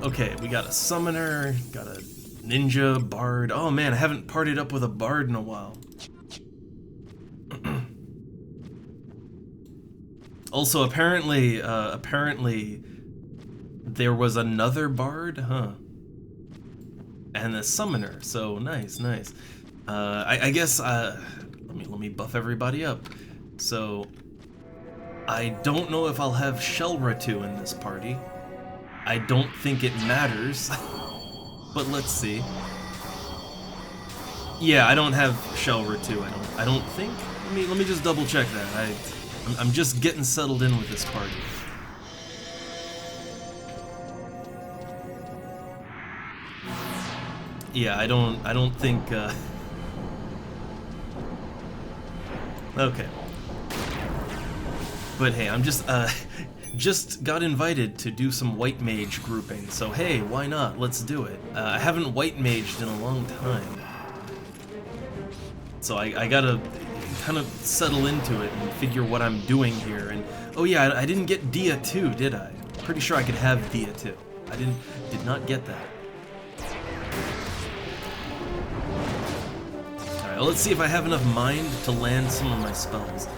okay, we got a summoner, got a ninja, bard. Oh man, I haven't partied up with a bard in a while. Also, apparently there was another bard, huh? And a summoner. So nice. I guess let me buff everybody up. So I don't know if I'll have Shelratu in this party. I don't think it matters, but let's see. Yeah, I don't have Shelratu. I don't think. Let me just double check that. I'm just getting settled in with this party. Yeah, I don't think Okay. But hey, I'm just got invited to do some white mage grouping, so hey, why not? Let's do it. I haven't white maged in a long time. So I gotta kind of settle into it and figure what I'm doing here. And oh yeah, I didn't get Dia 2, did I? Pretty sure I could have Dia 2. I did not get that. Alright, well, let's see if I have enough mind to land some of my spells.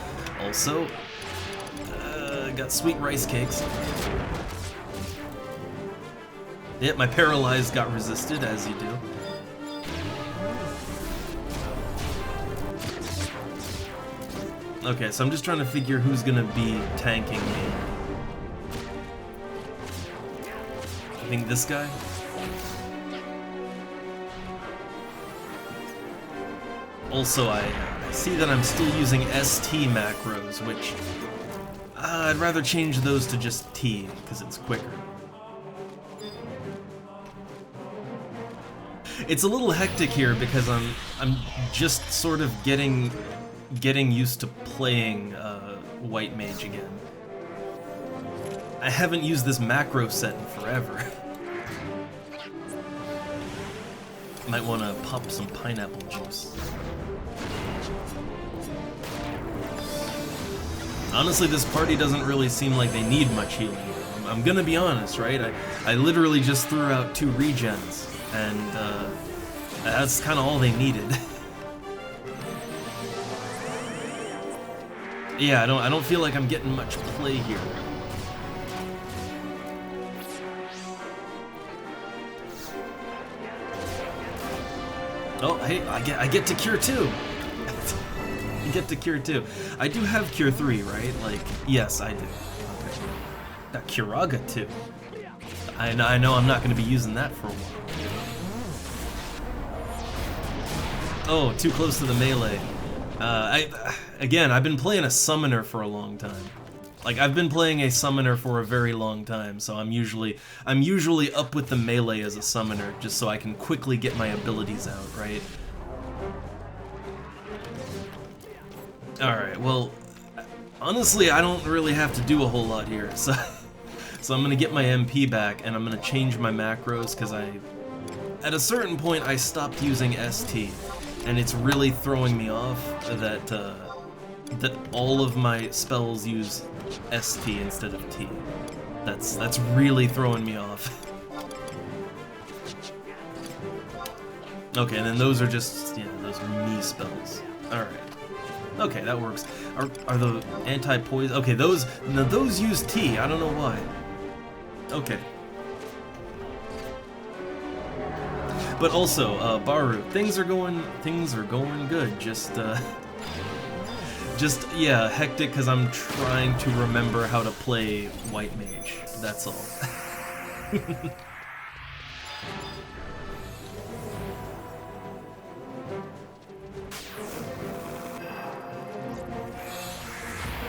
Also, got sweet rice cakes. Yep, my paralyzed got resisted, as you do. Okay, so I'm just trying to figure who's gonna be tanking me. I think this guy? Also, I see that I'm still using ST macros, which I'd rather change those to just T, because it's quicker. It's a little hectic here because I'm just sort of getting used to playing White Mage again. I haven't used this macro set in forever. Might want to pop some pineapple juice. Honestly, this party doesn't really seem like they need much healing. I'm gonna be honest, right? I literally just threw out 2 regens, and that's kind of all they needed. Yeah, I don't feel like I'm getting much play here. Oh, hey, I get to cure 2. Get to cure 2. I do have cure 3, right? Like, yes, I do. Okay. Got Curaga 2. I know I'm not going to be using that for a while. Oh, too close to the melee. Again, I've been playing a summoner for a long time. Like, I've been playing a summoner for a very long time, so I'm usually up with the melee as a summoner, just so I can quickly get my abilities out, right? Alright, well, honestly, I don't really have to do a whole lot here, so I'm gonna get my MP back, and I'm gonna change my macros, because at a certain point, I stopped using ST, and it's really throwing me off that all of my spells use ST instead of T. That's really throwing me off. Okay, and then those are just, those are me spells. Alright. Okay, that works. Are the anti-poison... Okay, those use T. I don't know why. Okay. But also, Baru, things are going good. Just yeah, hectic because I'm trying to remember how to play White Mage. That's all.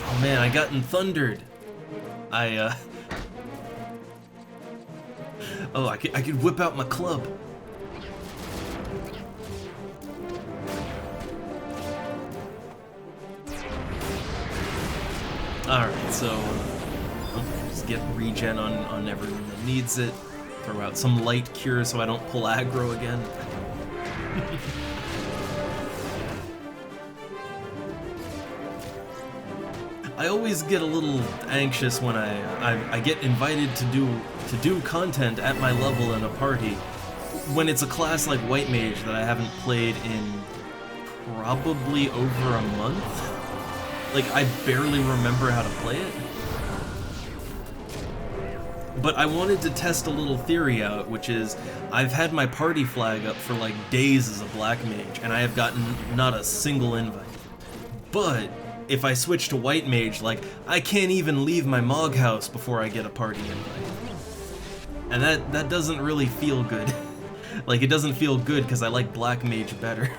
Oh man, I got thundered. Oh, I could whip out my club. Alright, so just get regen on everyone that needs it. Throw out some light cure so I don't pull aggro again. I always get a little anxious when I get invited to do content at my level in a party when it's a class like White Mage that I haven't played in probably over a month. Like, I barely remember how to play it. But I wanted to test a little theory out, which is, I've had my party flag up for like days as a Black Mage, and I have gotten not a single invite. But if I switch to White Mage, like, I can't even leave my Mog house before I get a party invite. And that doesn't really feel good. Like, it doesn't feel good because I like Black Mage better.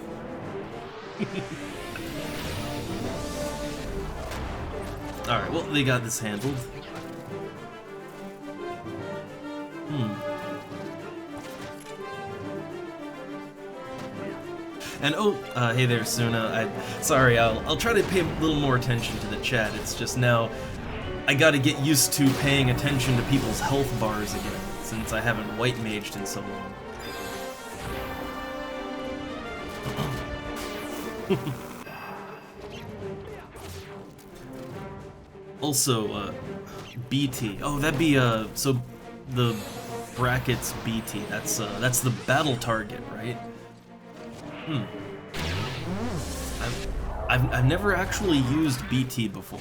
Alright, well, they got this handled. And oh, hey there, Suna. Sorry, I'll try to pay a little more attention to the chat. It's just now I gotta get used to paying attention to people's health bars again, since I haven't white maged in so long. Also, BT. Oh, that'd be so the brackets BT. That's the battle target, right? I've never actually used BT before.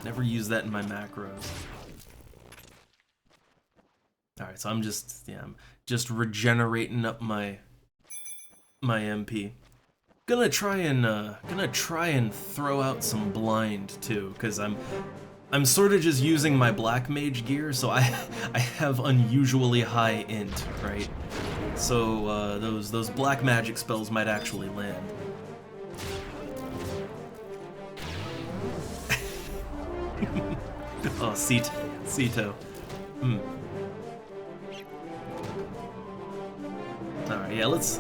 Never used that in my macros. All right, so I'm just regenerating up my MP. Gonna try and throw out some blind too, because I'm sort of just using my black mage gear, so I have unusually high int, right? So those black magic spells might actually land. Oh, Sito. Alright, yeah, let's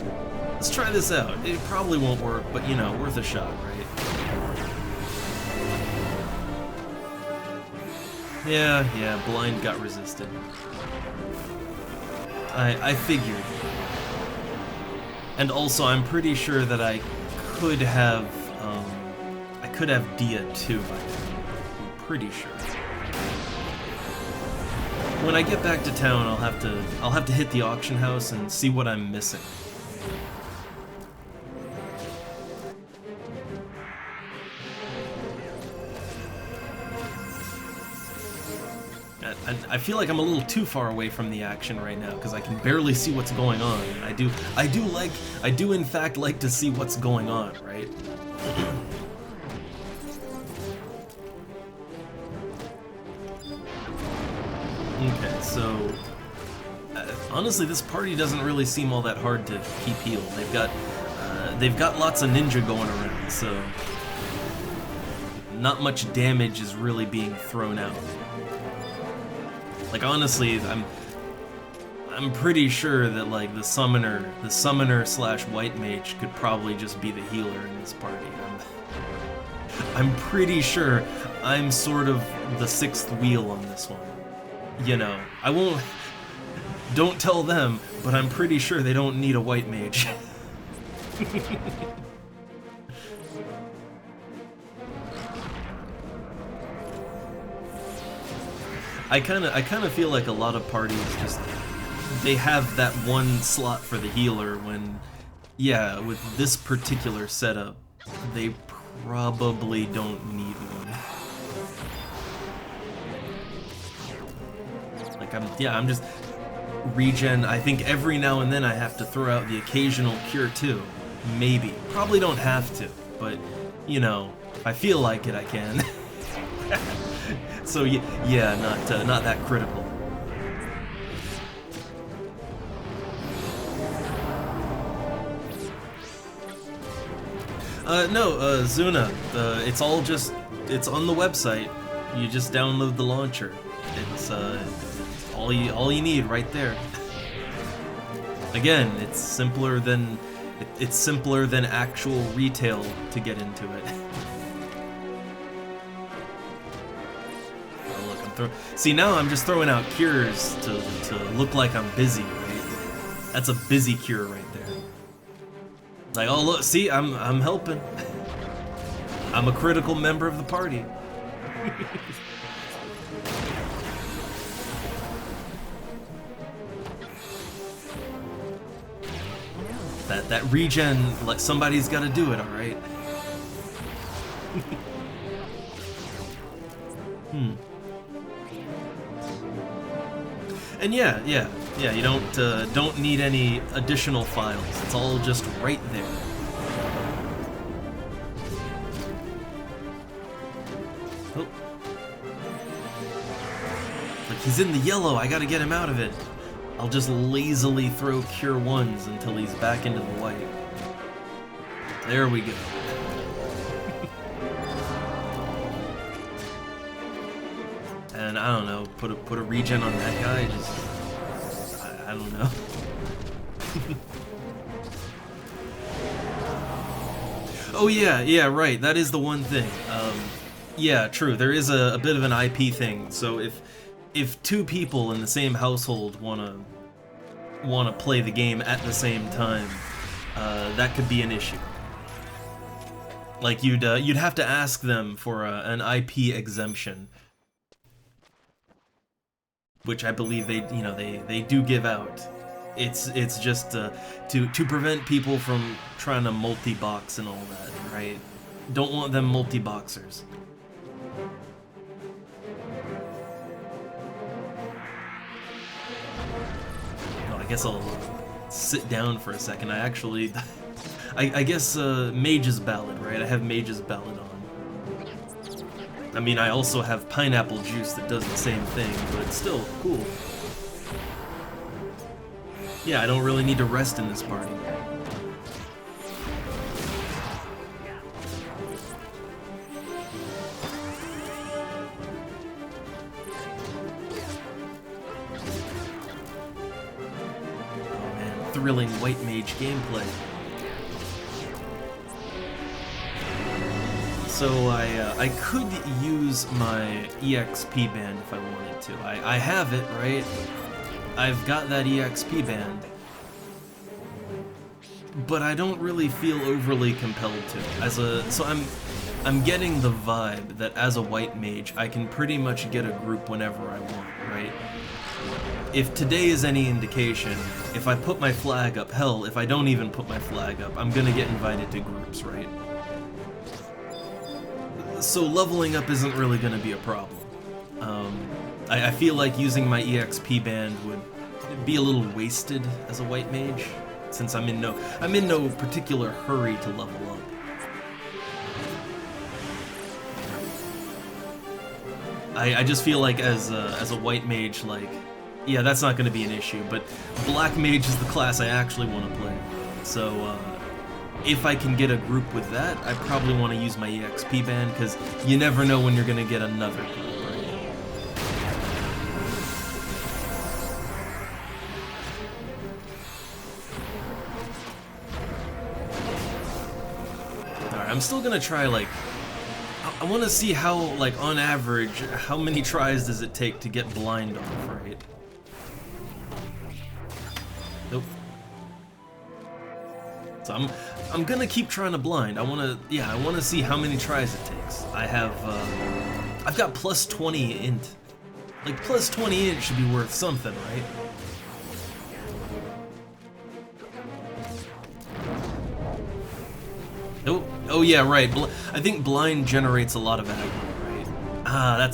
try this out. It probably won't work, but you know, worth a shot, right? Yeah, blind got resisted. I figured. And also, I'm pretty sure that I could have Dia 2 by now. I'm pretty sure. When I get back to town, I'll have to hit the auction house and see what I'm missing. I feel like I'm a little too far away from the action right now because I can barely see what's going on. I do in fact like to see what's going on, right? Okay, so honestly, this party doesn't really seem all that hard to keep healed. They've got lots of ninja going around, so not much damage is really being thrown out. Like honestly, I'm pretty sure that like the summoner slash white mage could probably just be the healer in this party. I'm pretty sure I'm sort of the sixth wheel on this one. You know, I won't. Don't tell them, but I'm pretty sure they don't need a white mage. I kind of feel like a lot of parties they have that one slot for the healer when, yeah, with this particular setup, they probably don't need one. Like I'm just regen. I think every now and then I have to throw out the occasional cure too. Maybe. Probably don't have to, but you know, if I feel like it, I can. So yeah, not that critical. No, Zuna. It's on the website. You just download the launcher. It's all you need right there. Again, it's simpler than actual retail to get into it. See, now I'm just throwing out cures to look like I'm busy, right? That's a busy cure right there. Like, oh look, see, I'm helping. I'm a critical member of the party. that regen, like somebody's got to do it, all right? And yeah, you don't need any additional files. It's all just right there. Oh. Like he's in the yellow, I gotta get him out of it. I'll just lazily throw cure ones until he's back into the white. There we go. And I don't know, put a regen on that guy. I don't know. Oh yeah, yeah, right. That is the one thing. Yeah, true. There is a bit of an IP thing. So if two people in the same household wanna play the game at the same time, that could be an issue. Like you'd have to ask them for an IP exemption, which I believe they do give out. It's just to prevent people from trying to multi-box and all that, right? Don't want them multi-boxers. Oh, I guess I'll sit down for a second. I actually, I guess Mage's Ballad, right? I have Mage's Ballad on. I mean, I also have Pineapple Juice that does the same thing, but still, cool. Yeah, I don't really need to rest in this party. Oh man, thrilling White Mage gameplay. So I could use my EXP band if I wanted to. I have it, right? I've got that EXP band, but I don't really feel overly compelled to. So I'm getting the vibe that as a white mage, I can pretty much get a group whenever I want, right? If today is any indication, if I put my flag up, hell, if I don't even put my flag up, I'm gonna get invited to groups, right? So leveling up isn't really gonna be a problem. I feel like using my EXP band would be a little wasted as a white mage, since I'm in no particular hurry to level up. I just feel like as a white mage, like, yeah, that's not going to be an issue. But black mage is the class I actually want to play. So if I can get a group with that, I probably want to use my EXP band, because you never know when you're going to get another group. I'm still gonna try, like, I want to see how, like, on average, how many tries does it take to get blind off, right? Nope. So I'm gonna keep trying to blind. I want to see how many tries it takes. I've got plus 20 int. Like, plus 20 int should be worth something, right? Oh yeah, right. I think blind generates a lot of aggro, right? Ah, yeah,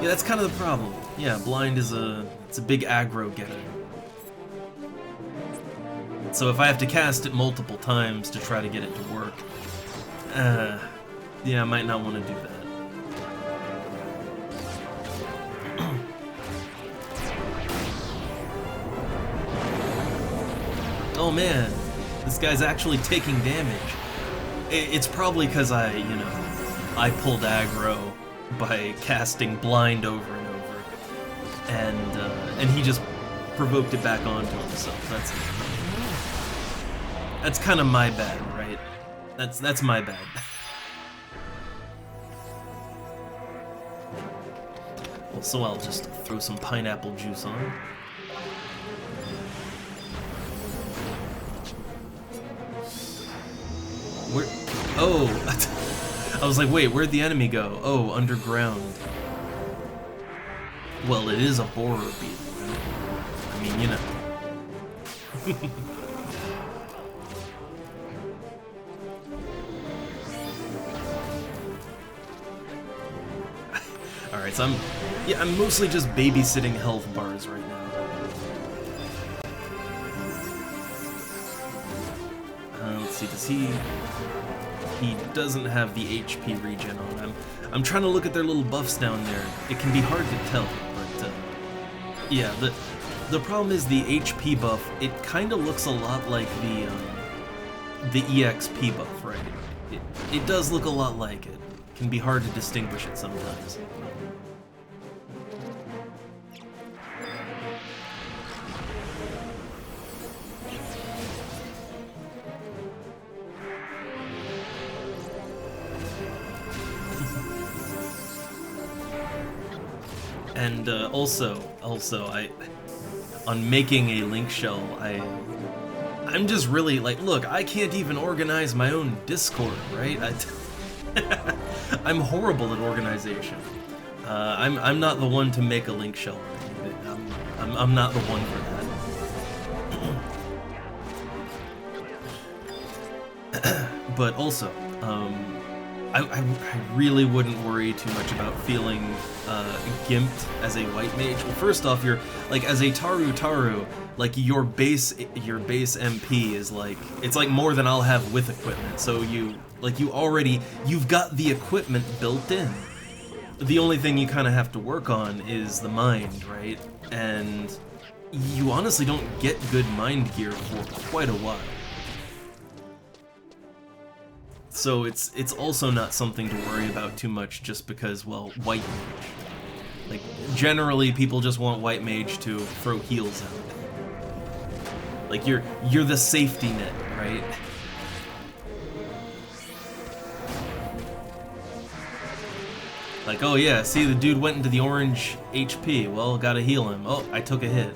that's kind of the problem. Yeah, blind is it's a big aggro getter. So if I have to cast it multiple times to try to get it to work, yeah, I might not want to do that. Oh man, this guy's actually taking damage. It's probably because I pulled aggro by casting blind over and over, and he just provoked it back onto himself. That's kind of my bad, right? That's my bad. Well, so I'll just throw some pineapple juice on. Oh, I was like, wait, where'd the enemy go? Oh, underground. Well, it is a borer beetle, right? I mean, you know. Alright, so I'm mostly just babysitting health bars right now. Let's see, does he doesn't have the HP regen on. I'm trying to look at their little buffs down there. It can be hard to tell, but yeah, the problem is the HP buff. It kind of looks a lot like the EXP buff, right? It does look a lot like it. It can be hard to distinguish it sometimes. And also, on making a link shell, I'm just really like, look, I can't even organize my own Discord, right? I'm horrible at organization. I'm not the one to make a link shell. I'm not the one for that. But also, I really wouldn't worry too much about feeling gimped as a white mage. Well, first off, you're like, as a Taru, like your base MP is like, it's like more than I'll have with equipment. So you've got the equipment built in. The only thing you kind of have to work on is the mind, right? And you honestly don't get good mind gear for quite a while. So it's also not something to worry about too much just because, well, white mage. Like, generally people just want white mage to throw heals out. Like, you're the safety net, right? Like, oh yeah, see, the dude went into the orange HP. Well, gotta heal him. Oh, I took a hit.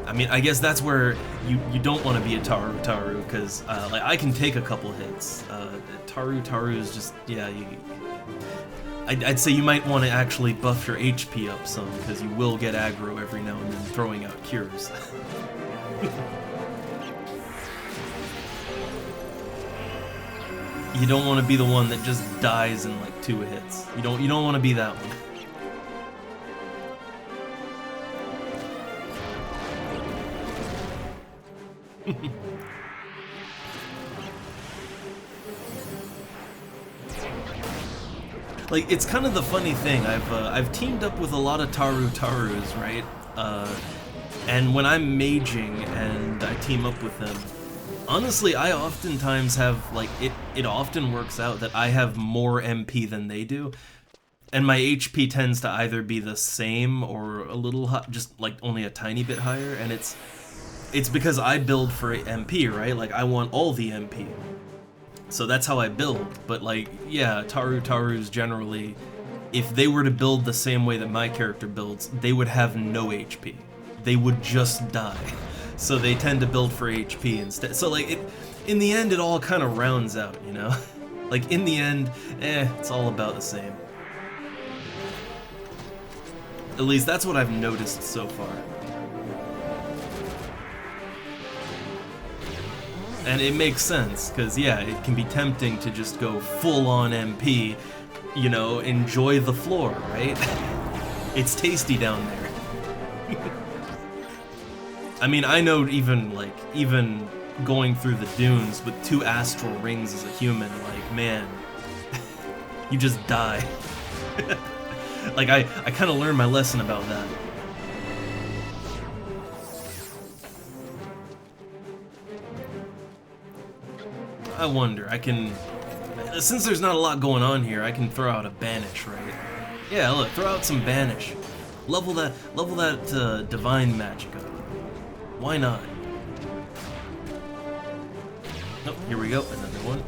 I mean, I guess that's where you don't want to be a Taru, because like, I can take a couple hits. Taru is just, yeah, I'd say you might want to actually buff your HP up some, because you will get aggro every now and then throwing out cures. You don't want to be the one that just dies in like 2 hits. You don't want to be that one. Like, it's kind of the funny thing. I've teamed up with a lot of Tarus, right? And when I'm maging and I team up with them, honestly, I oftentimes have, like, it often works out that I have more MP than they do, and my HP tends to either be the same or a little just like only a tiny bit higher, and it's because I build for MP, right? Like, I want all the MP. So that's how I build. But like, yeah, Tarus generally, if they were to build the same way that my character builds, they would have no HP. They would just die. So they tend to build for HP instead. So like, in the end, it all kind of rounds out, you know? Like, in the end, it's all about the same. At least that's what I've noticed so far. And it makes sense, because yeah, it can be tempting to just go full-on MP, you know, enjoy the floor, right? It's tasty down there. I mean, I know even going through the dunes with 2 astral rings as a human, like, man, you just die. Like, I kind of learned my lesson about that. I wonder, since there's not a lot going on here, I can throw out a banish, right? Yeah, look, throw out some banish. Level that divine magic up. Why not? Oh, here we go, another one.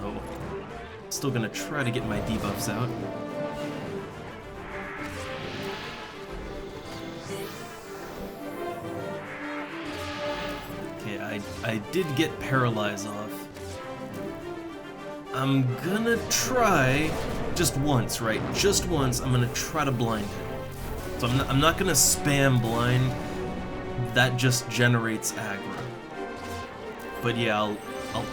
Oh, still gonna try to get my debuffs out. I did get Paralyze off. I'm gonna try, just once, right? Just once, I'm gonna try to blind it. So I'm not gonna spam blind. That just generates aggro. But yeah, I'll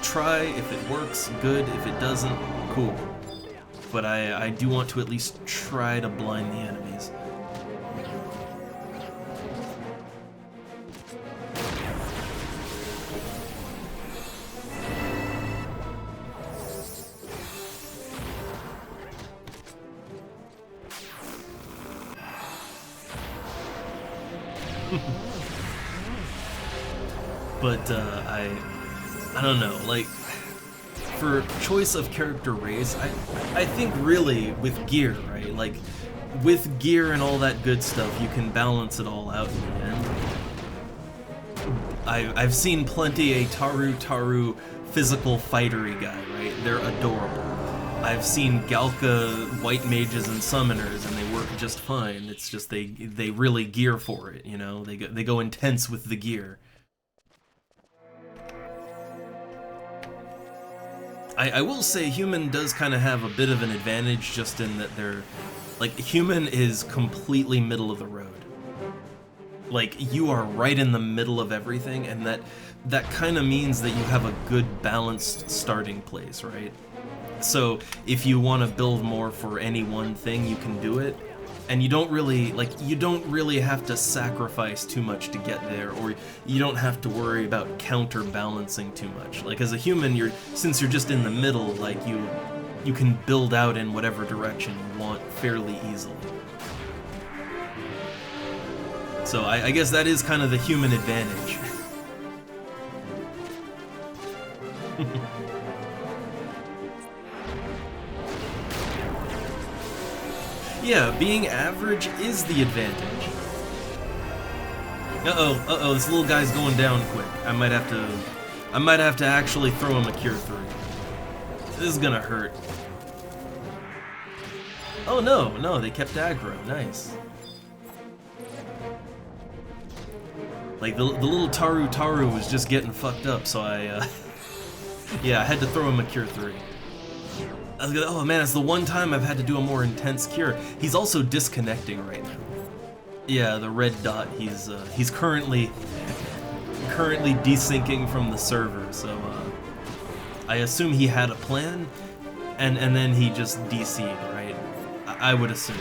try. If it works, good. If it doesn't, cool. But I do want to at least try to blind the enemies. But I don't know, like, for choice of character race, I think really with gear, right? Like, with gear and all that good stuff, you can balance it all out in the end. I've seen plenty a Taru physical fightery guy, right? They're adorable. I've seen Galka white mages and summoners, and they work just fine. It's just they really gear for it, you know? They go intense with the gear. I will say human does kind of have a bit of an advantage just in that they're... Like, human is completely middle of the road. Like, you are right in the middle of everything, and that kind of means that you have a good balanced starting place, right? So if you want to build more for any one thing, you can do it, and you don't really have to sacrifice too much to get there, or you don't have to worry about counterbalancing too much. Like, as a human, since you're just in the middle, like, you can build out in whatever direction you want fairly easily. So I guess that is kind of the human advantage. Yeah, being average is the advantage. Uh-oh, this little guy's going down quick. I might have to actually throw him a Cure 3. This is gonna hurt. Oh no, they kept aggro, nice. Like, the little Taru was just getting fucked up, so yeah, I had to throw him a Cure 3. I was gonna, oh man, it's the one time I've had to do a more intense cure. He's also disconnecting right now. Yeah, the red dot, he's currently desyncing from the server, so I assume he had a plan, and then he just DC'd, right? I would assume.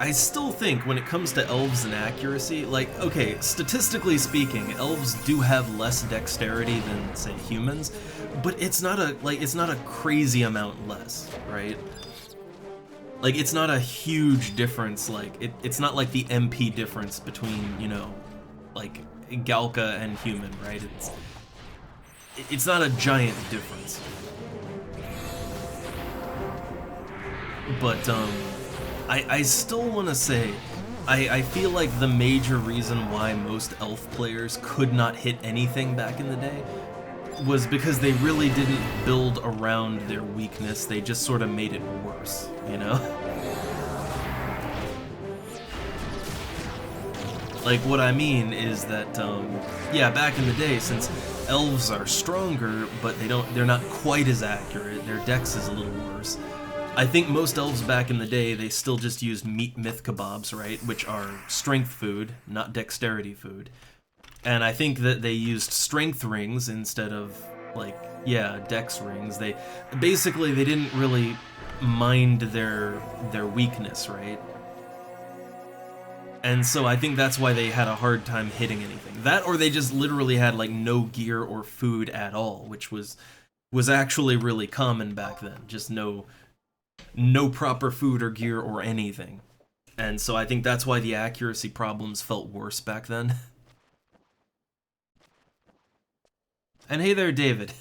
I still think when it comes to elves and accuracy, like, okay, statistically speaking, elves do have less dexterity than, say, humans, but it's not a crazy amount less, right? Like, it's not a huge difference, like, it's not like the MP difference between, you know, like, Galka and human, right? It's not a giant difference. But, I still want to say, I feel like the major reason why most elf players could not hit anything back in the day was because they really didn't build around their weakness, they just sort of made it worse, you know? Like, what I mean is that, yeah, back in the day, since elves are stronger, but they're not quite as accurate, their dex is a little worse, I think most elves back in the day, they still just used meat myth kebabs, right? Which are strength food, not dexterity food. And I think that they used strength rings instead of, like, yeah, dex rings. They didn't really mind their weakness, right? And so I think that's why they had a hard time hitting anything. That, or they just literally had, like, no gear or food at all, which was actually really common back then. Just no proper food or gear or anything. And so I think that's why the accuracy problems felt worse back then. And hey there, David.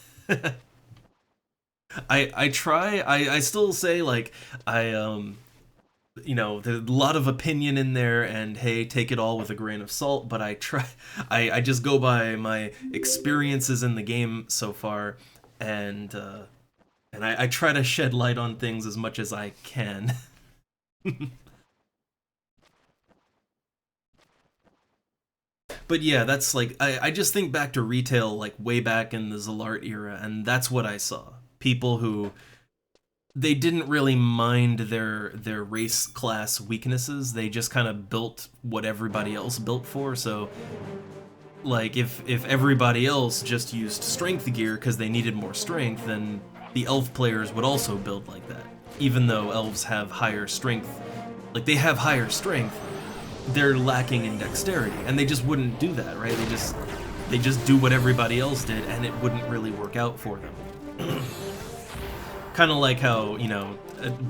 I still say, like, you know, there's a lot of opinion in there, and hey, take it all with a grain of salt, but I just go by my experiences in the game so far, and I try to shed light on things as much as I can. But yeah, that's like, I just think back to retail, like, way back in the Zalart era, and that's what I saw. People who, they didn't really mind their race class weaknesses, they just kind of built what everybody else built for, so... Like, if everybody else just used strength gear because they needed more strength, then the elf players would also build like that. Even though elves have higher strength, like, they have higher strength, they're lacking in dexterity, and they just wouldn't do that, right? They just do what everybody else did, and it wouldn't really work out for them. Kind of like how, you know,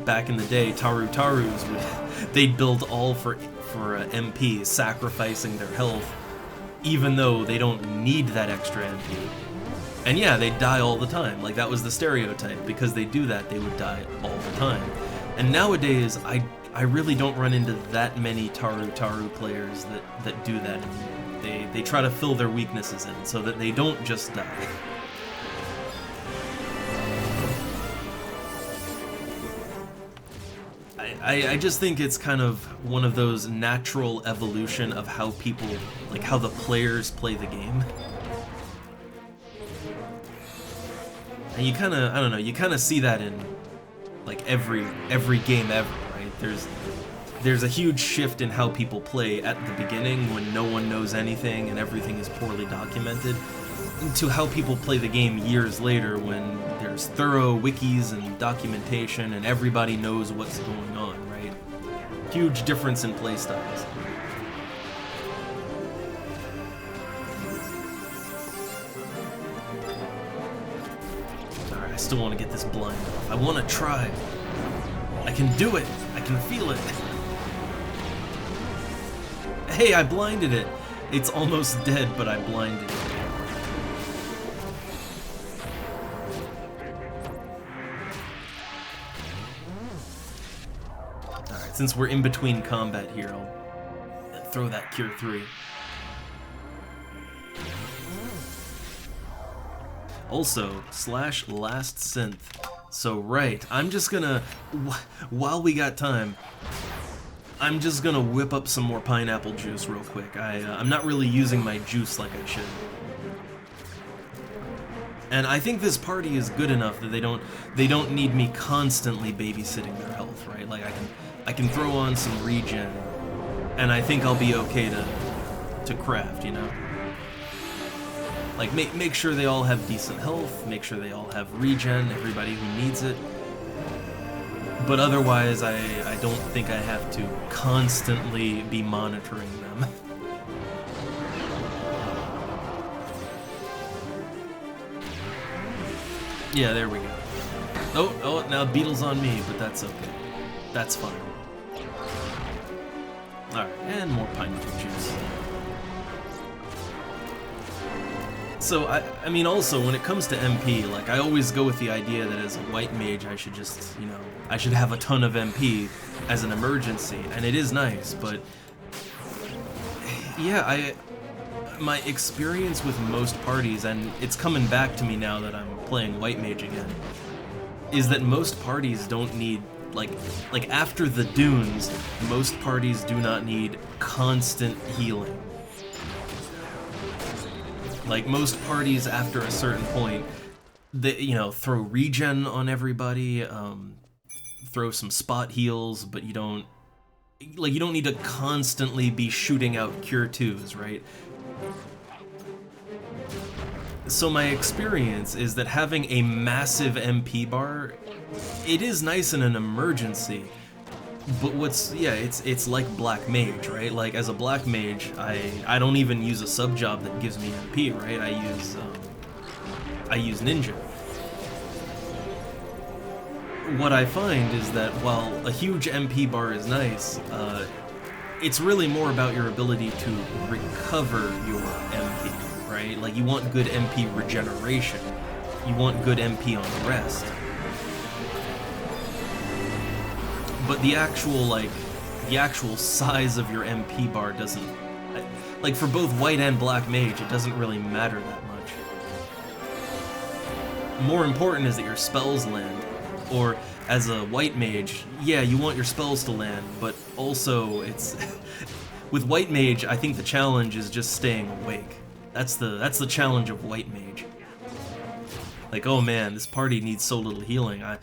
back in the day, Tarus they'd build all for MP, sacrificing their health, even though they don't need that extra MP. And yeah, they die all the time. Like, that was the stereotype. Because they do that, they would die all the time. And nowadays, I really don't run into that many Taru players that do that anymore. They try to fill their weaknesses in so that they don't just die. I just think it's kind of one of those natural evolution of how people, like how the players play the game. And you kind of, I don't know, you kind of see that in like every game ever, right? There's a huge shift in how people play at the beginning when no one knows anything and everything is poorly documented, to how people play the game years later when there's thorough wikis and documentation and everybody knows what's going on, right? Huge difference in play styles. Alright, I still want to get this blind off. I want to try. I can do it. I can feel it. Hey, I blinded it. It's almost dead, but I blinded it. Alright, since we're in between combat here, I'll throw that Cure 3. Also, /last synth. So right, I'm just gonna, while we got time, I'm just gonna whip up some more pineapple juice real quick. I'm not really using my juice like I should. And I think this party is good enough that they don't need me constantly babysitting their health, right? Like I can throw on some regen, and I think I'll be okay to craft, you know? Like, make sure they all have decent health, make sure they all have regen, everybody who needs it. But otherwise, I don't think I have to constantly be monitoring them. Yeah, there we go. Oh, now Beetle's on me, but that's okay. That's fine. Alright, and more pineapple juice. So, I mean, also, when it comes to MP, like, I always go with the idea that as a white mage, I should just, you know, I should have a ton of MP as an emergency, and it is nice, but yeah, my experience with most parties, and it's coming back to me now that I'm playing white mage again, is that most parties don't need, like after the dunes, most parties do not need constant healing. Like, most parties, after a certain point, they, you know, throw regen on everybody, throw some spot heals, but you don't need to constantly be shooting out Cure 2s, right? So my experience is that having a massive MP bar, it is nice in an emergency, but it's like Black Mage, right? Like, as a Black Mage, I don't even use a sub-job that gives me MP, right? I use Ninja. What I find is that while a huge MP bar is nice, it's really more about your ability to recover your MP, right? Like, you want good MP regeneration. You want good MP on rest. But the actual size of your MP bar doesn't, like, for both white and black mage, it doesn't really matter that much. More important is that your spells land, or as a white mage, yeah, you want your spells to land, but also it's, with white mage, I think the challenge is just staying awake. That's the challenge of white mage. Like, oh man, this party needs so little healing. If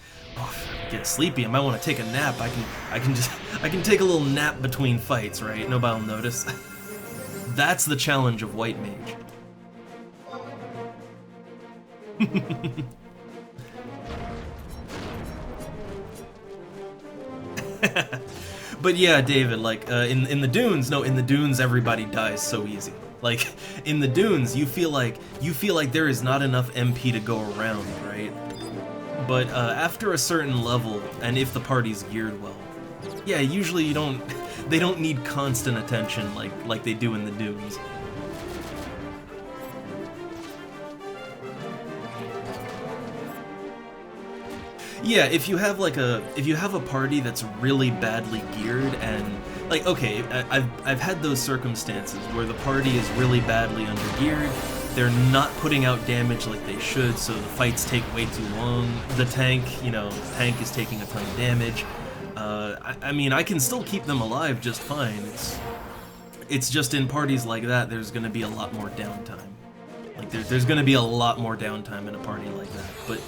I get sleepy, I might want to take a nap. I can take a little nap between fights, right? Nobody will notice. That's the challenge of white mage. But yeah, David, like, in the dunes, everybody dies so easy. Like, in the dunes, you feel like there is not enough MP to go around, right? But after a certain level, and if the party's geared well, yeah, usually they don't need constant attention like they do in the dunes. Yeah, if you have like a party that's really badly geared and like okay, I've had those circumstances where the party is really badly undergeared. They're not putting out damage like they should, so the fights take way too long. The tank, tank is taking a ton of damage. I mean, I can still keep them alive just fine. It's just in parties like that, there's going to be a lot more downtime. Like there's going to be a lot more downtime in a party like that.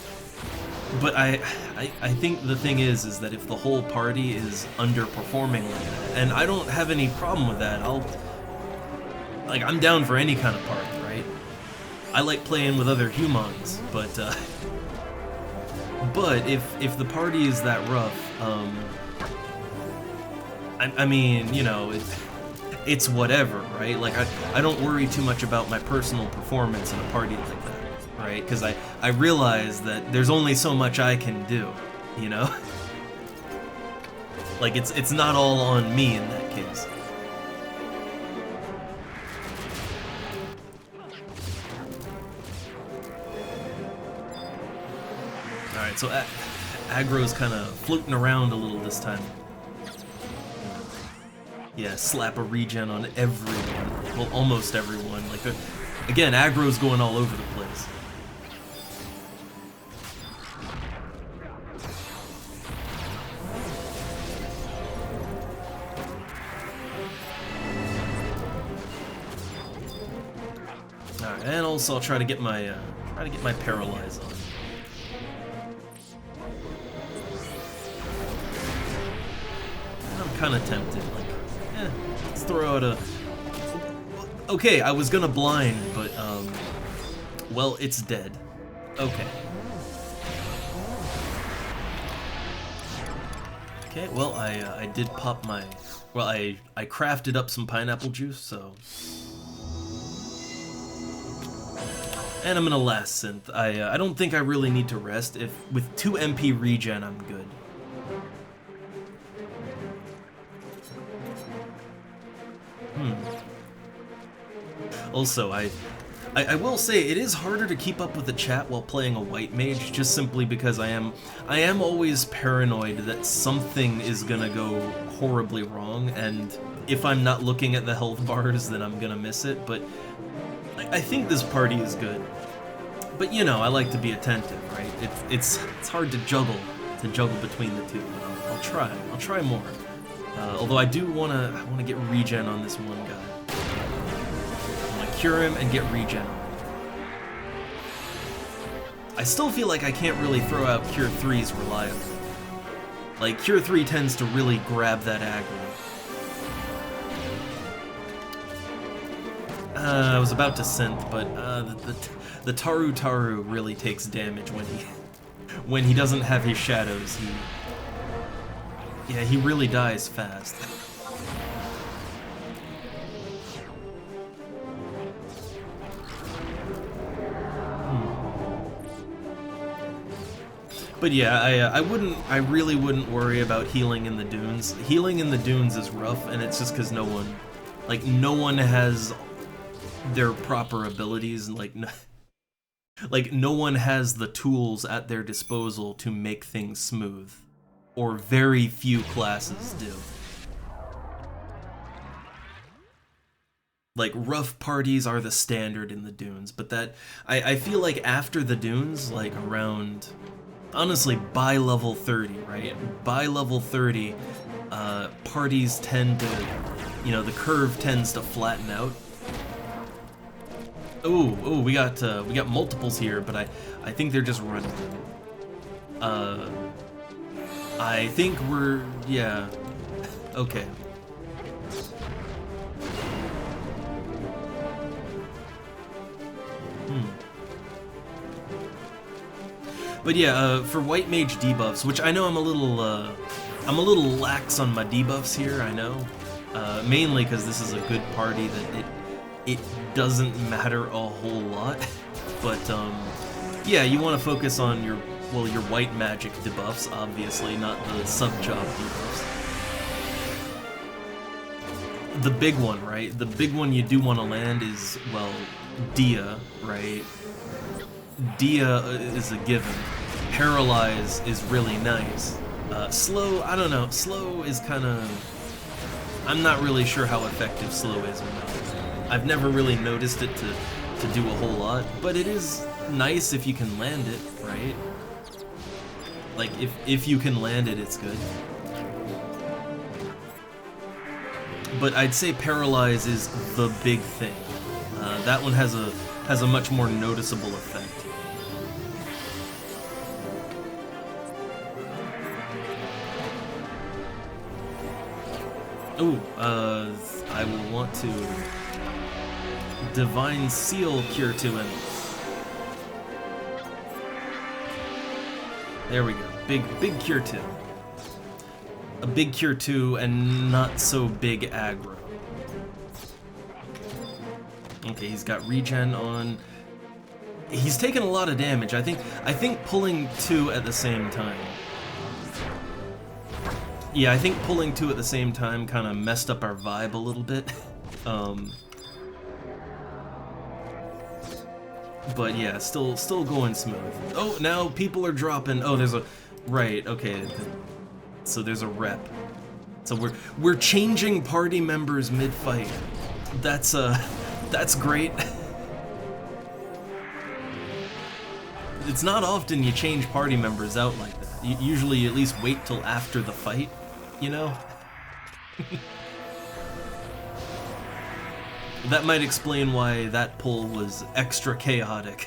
But I think the thing is that if the whole party is underperforming like that, and I don't have any problem with that. I'm down for any kind of party, right? I like playing with other humans, but if the party is that rough, I mean, it's whatever, right? Like I don't worry too much about my personal performance in a party like that, right? Because I realize that there's only so much I can do, Like it's not all on me in that case. Alright, so aggro's kind of floating around a little this time. Yeah, slap a regen on everyone. Well, almost everyone. Like, again, aggro's going all over the place. Alright, and also I'll try to get my paralyze on. I'm kind of tempted, like, let's throw out a... Okay, I was gonna blind, but, well, it's dead. Okay. Okay, well, I did pop my... Well, I crafted up some pineapple juice, so... And I'm gonna last synth. I don't think I really need to rest. With 2 MP regen, I'm good. Also, I will say it is harder to keep up with the chat while playing a white mage, just simply because I am always paranoid that something is gonna go horribly wrong, and if I'm not looking at the health bars, then I'm gonna miss it. But I think this party is good. But I like to be attentive, right? It's hard to juggle between the two. But I'll try more. Although I do wanna get regen on this one guy. Cure him and get regen. I still feel like I can't really throw out Cure 3s reliably. Like, Cure 3 tends to really grab that aggro. I was about to synth, but the Taru really takes damage when he doesn't have his shadows. He really dies fast. But yeah, I really wouldn't worry about healing in the dunes. Healing in the dunes is rough, and it's just because no one has their proper abilities, and like no one has the tools at their disposal to make things smooth, or very few classes do. Like, rough parties are the standard in the dunes, but I feel like after the dunes, like around... Honestly, by level 30, right? By level 30, parties tend to, the curve tends to flatten out. Oh, we got multiples here, but I think they're just running. I think yeah, okay. But yeah, for white mage debuffs, which I know I'm a little lax on my debuffs here, I know. Mainly because this is a good party that it doesn't matter a whole lot. But yeah, you want to focus on your white magic debuffs, obviously, not the sub-job debuffs. The big one, right? The big one you do want to land is, well, Dia, right? Dia is a given. Paralyze is really nice. Slow, I don't know. Slow is kind of... I'm not really sure how effective slow is or not. I've never really noticed it to do a whole lot, but it is nice if you can land it, right? Like, if you can land it, it's good. But I'd say Paralyze is the big thing. That one has a much more noticeable effect. Ooh, I will want to Divine Seal cure 2 enemies. There we go. Big cure 2. A big cure 2 and not so big aggro. Okay, he's got regen on. He's taken a lot of damage. I think pulling 2 at the same time. Yeah, I think pulling 2 at the same time kind of messed up our vibe a little bit. But yeah, still going smooth. Oh, now people are dropping. Oh, there's a... Right, okay. So there's a rep. So we're changing party members mid-fight. That's great. It's not often you change party members out like that. Usually you at least wait till after the fight, you know? That might explain why that pull was extra chaotic.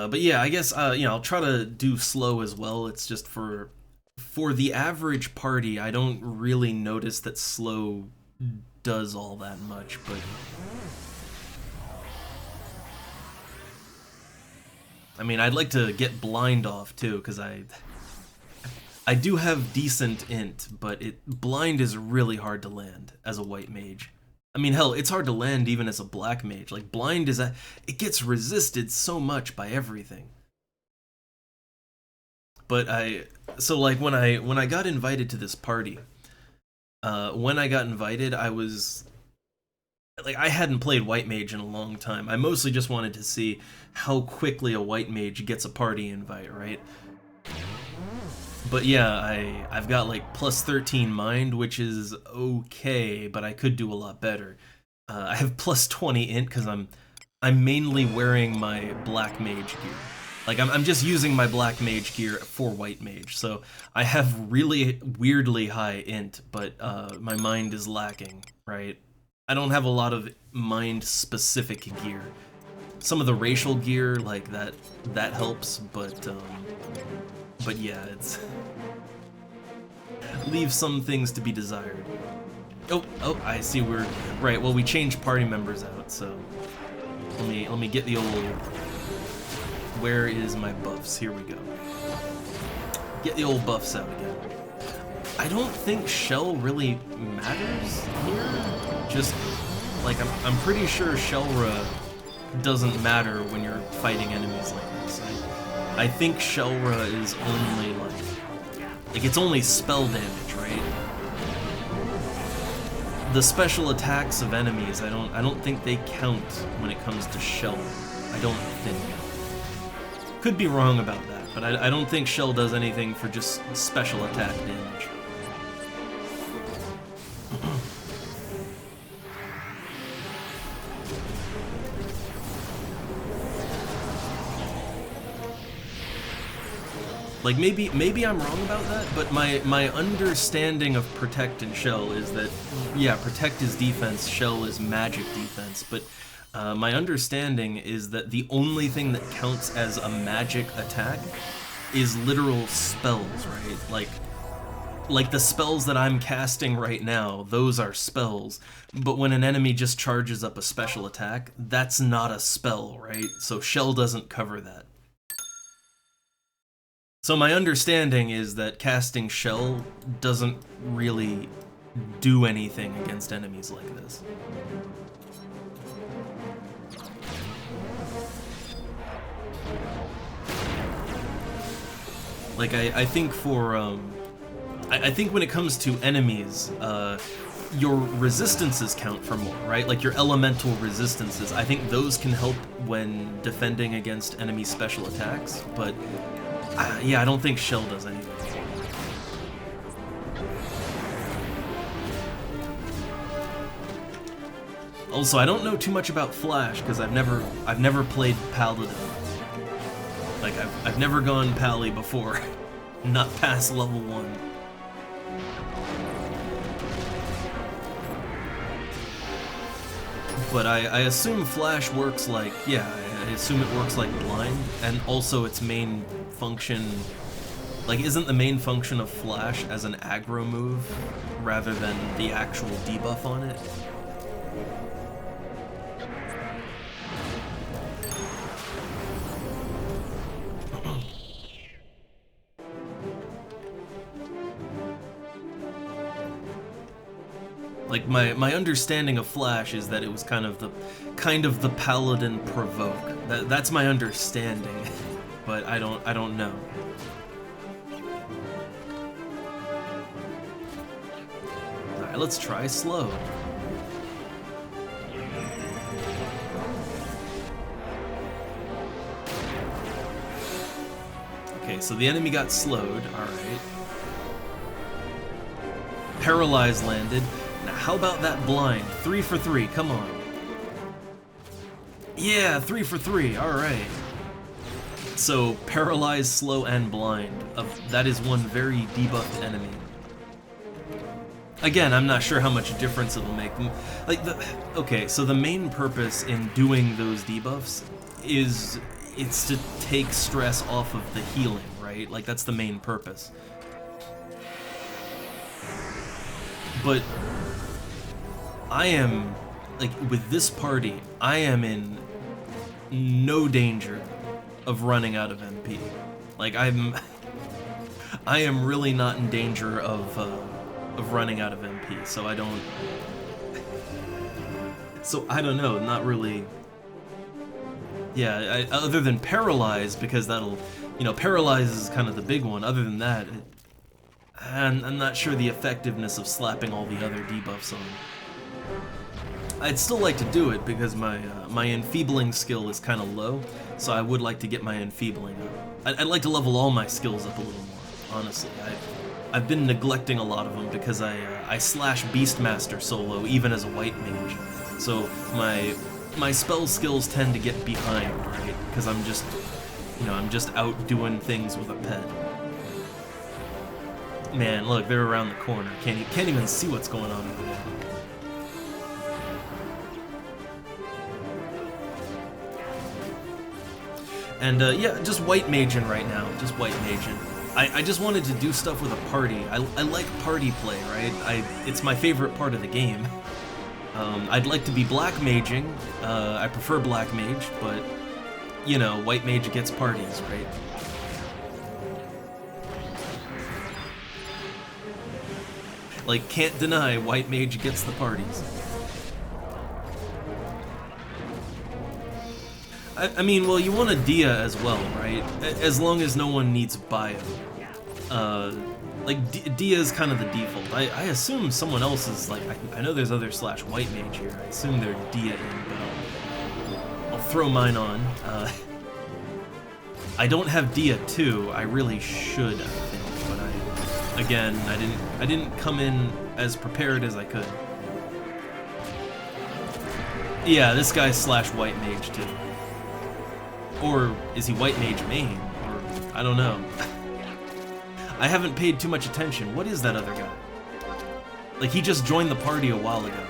But yeah, I guess you know, I'll try to do slow as well. It's just for the average party, I don't really notice that slow does all that much, but I mean, I'd like to get blind off too, because I do have decent int, but blind is really hard to land as a white mage. I mean, hell, it's hard to land even as a black mage. Like, blind is it gets resisted so much by everything. But so like when I got invited to this party, when I got invited, I was like, I hadn't played white mage in a long time. I mostly just wanted to see how quickly a white mage gets a party invite, right? But yeah, I've got like plus 13 mind, which is okay, but I could do a lot better. I have plus 20 int because I'm mainly wearing my black mage gear. Like I'm just using my black mage gear for white mage, so I have really weirdly high int, but my mind is lacking, right? I don't have a lot of mind specific gear. Some of the racial gear like that helps, but yeah, it's leaves some things to be desired. Oh, I see we're right. Well, we changed party members out, so let me get the old. Where is my buffs? Here we go. Get the old buffs out again. I don't think shell really matters here. Just like I'm pretty sure Shellra doesn't matter when you're fighting enemies like this. I think Shellra is only like it's only spell damage, right? The special attacks of enemies, I don't think they count when it comes to Shell. I don't think. Could be wrong about that, but I don't think Shell does anything for just special attack damage. Like, maybe I'm wrong about that, but my understanding of Protect and Shell is that, yeah, Protect is defense, Shell is magic defense, but my understanding is that the only thing that counts as a magic attack is literal spells, right? Like the spells that I'm casting right now, those are spells, but when an enemy just charges up a special attack, that's not a spell, right? So Shell doesn't cover that. So my understanding is that casting Shell doesn't really do anything against enemies like this. Like I think for I think when it comes to enemies, your resistances count for more, right? Like your elemental resistances. I think those can help when defending against enemy special attacks, but yeah, I don't think Shell does anything. Also, I don't know too much about Flash because I've never played Paladin. Like I've never gone Pally before, not past level 1. But I assume Flash works like, yeah, I assume it works like Blind, and also its main function, like, isn't the main function of Flash as an aggro move rather than the actual debuff on it? Like my understanding of Flash is that it was kind of the Paladin provoke. That's my understanding, but I don't know. All right, let's try slow. Okay, so the enemy got slowed. All right. Paralyze landed. Now, how about that blind? 3 for 3, come on. Yeah, 3 for 3, alright. So, paralyze, slow, and blind. That is one very debuffed enemy. Again, I'm not sure how much difference it'll make. Like, okay, so the main purpose in doing those debuffs is it's to take stress off of the healing, right? Like, that's the main purpose. But I am, like, with this party, I am in no danger of running out of MP. Like, I am really not in danger of running out of MP, so I don't know, not really. Yeah, other than paralyze, because that'll, you know, paralyze is kind of the big one. Other than that, I'm not sure the effectiveness of slapping all the other debuffs on. I'd still like to do it because my enfeebling skill is kind of low, so I would like to get my enfeebling up. I'd like to level all my skills up a little more, honestly. I've been neglecting a lot of them because I slash Beastmaster solo even as a white mage, so my spell skills tend to get behind, right? Because I'm just, you know, I'm just out doing things with a pet. Man, look, they're around the corner. Can't even see what's going on over there. And yeah, just white maging right now. Just white maging. I just wanted to do stuff with a party. I like party play, right? It's my favorite part of the game. I'd like to be black maging. I prefer black mage, but you know, white mage gets parties, right? Like, can't deny white mage gets the parties. I mean, well, you want a Dia as well, right? As long as no one needs bio. Like, Dia is kind of the default. I assume someone else is, like, I know there's other slash white mage here. I assume they're Dia in, but I'll throw mine on. I don't have Dia 2. I really should, I think, but again, I didn't come in as prepared as I could. Yeah, this guy's slash white mage too. Or is he white mage main? Or I don't know. I haven't paid too much attention. What is that other guy? Like, he just joined the party a while ago.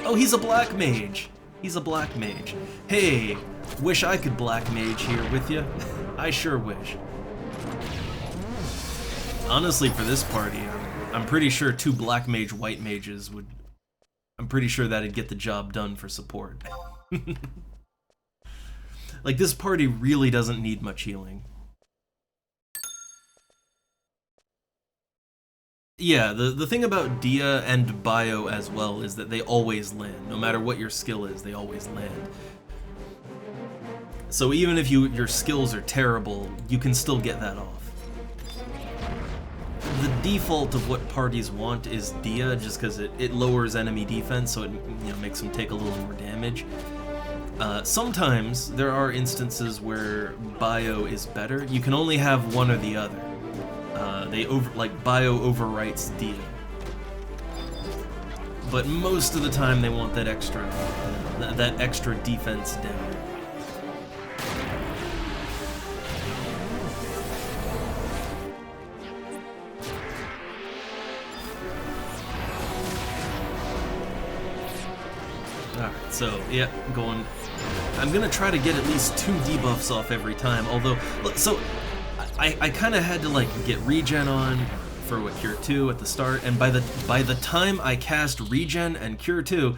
Oh, he's a black mage. He's a black mage. Hey, wish I could black mage here with you. I sure wish. Honestly, for this party, I'm pretty sure 2 black mage white mages would... I'm pretty sure that'd get the job done for support. Like, this party really doesn't need much healing. Yeah, the thing about Dia and Bio as well is that they always land. No matter what your skill is, they always land. So even if your skills are terrible, you can still get that off. The default of what parties want is Dia, just because it lowers enemy defense, so it makes them take a little more damage. Sometimes there are instances where bio is better. You can only have one or the other. Bio overwrites Dia. But most of the time they want that extra defense down. Alright, so, yeah, going... I'm gonna try to get at least 2 debuffs off every time, although... So, I kind of had to, like, get regen on for what, Cure 2 at the start, and by the time I cast regen and Cure 2,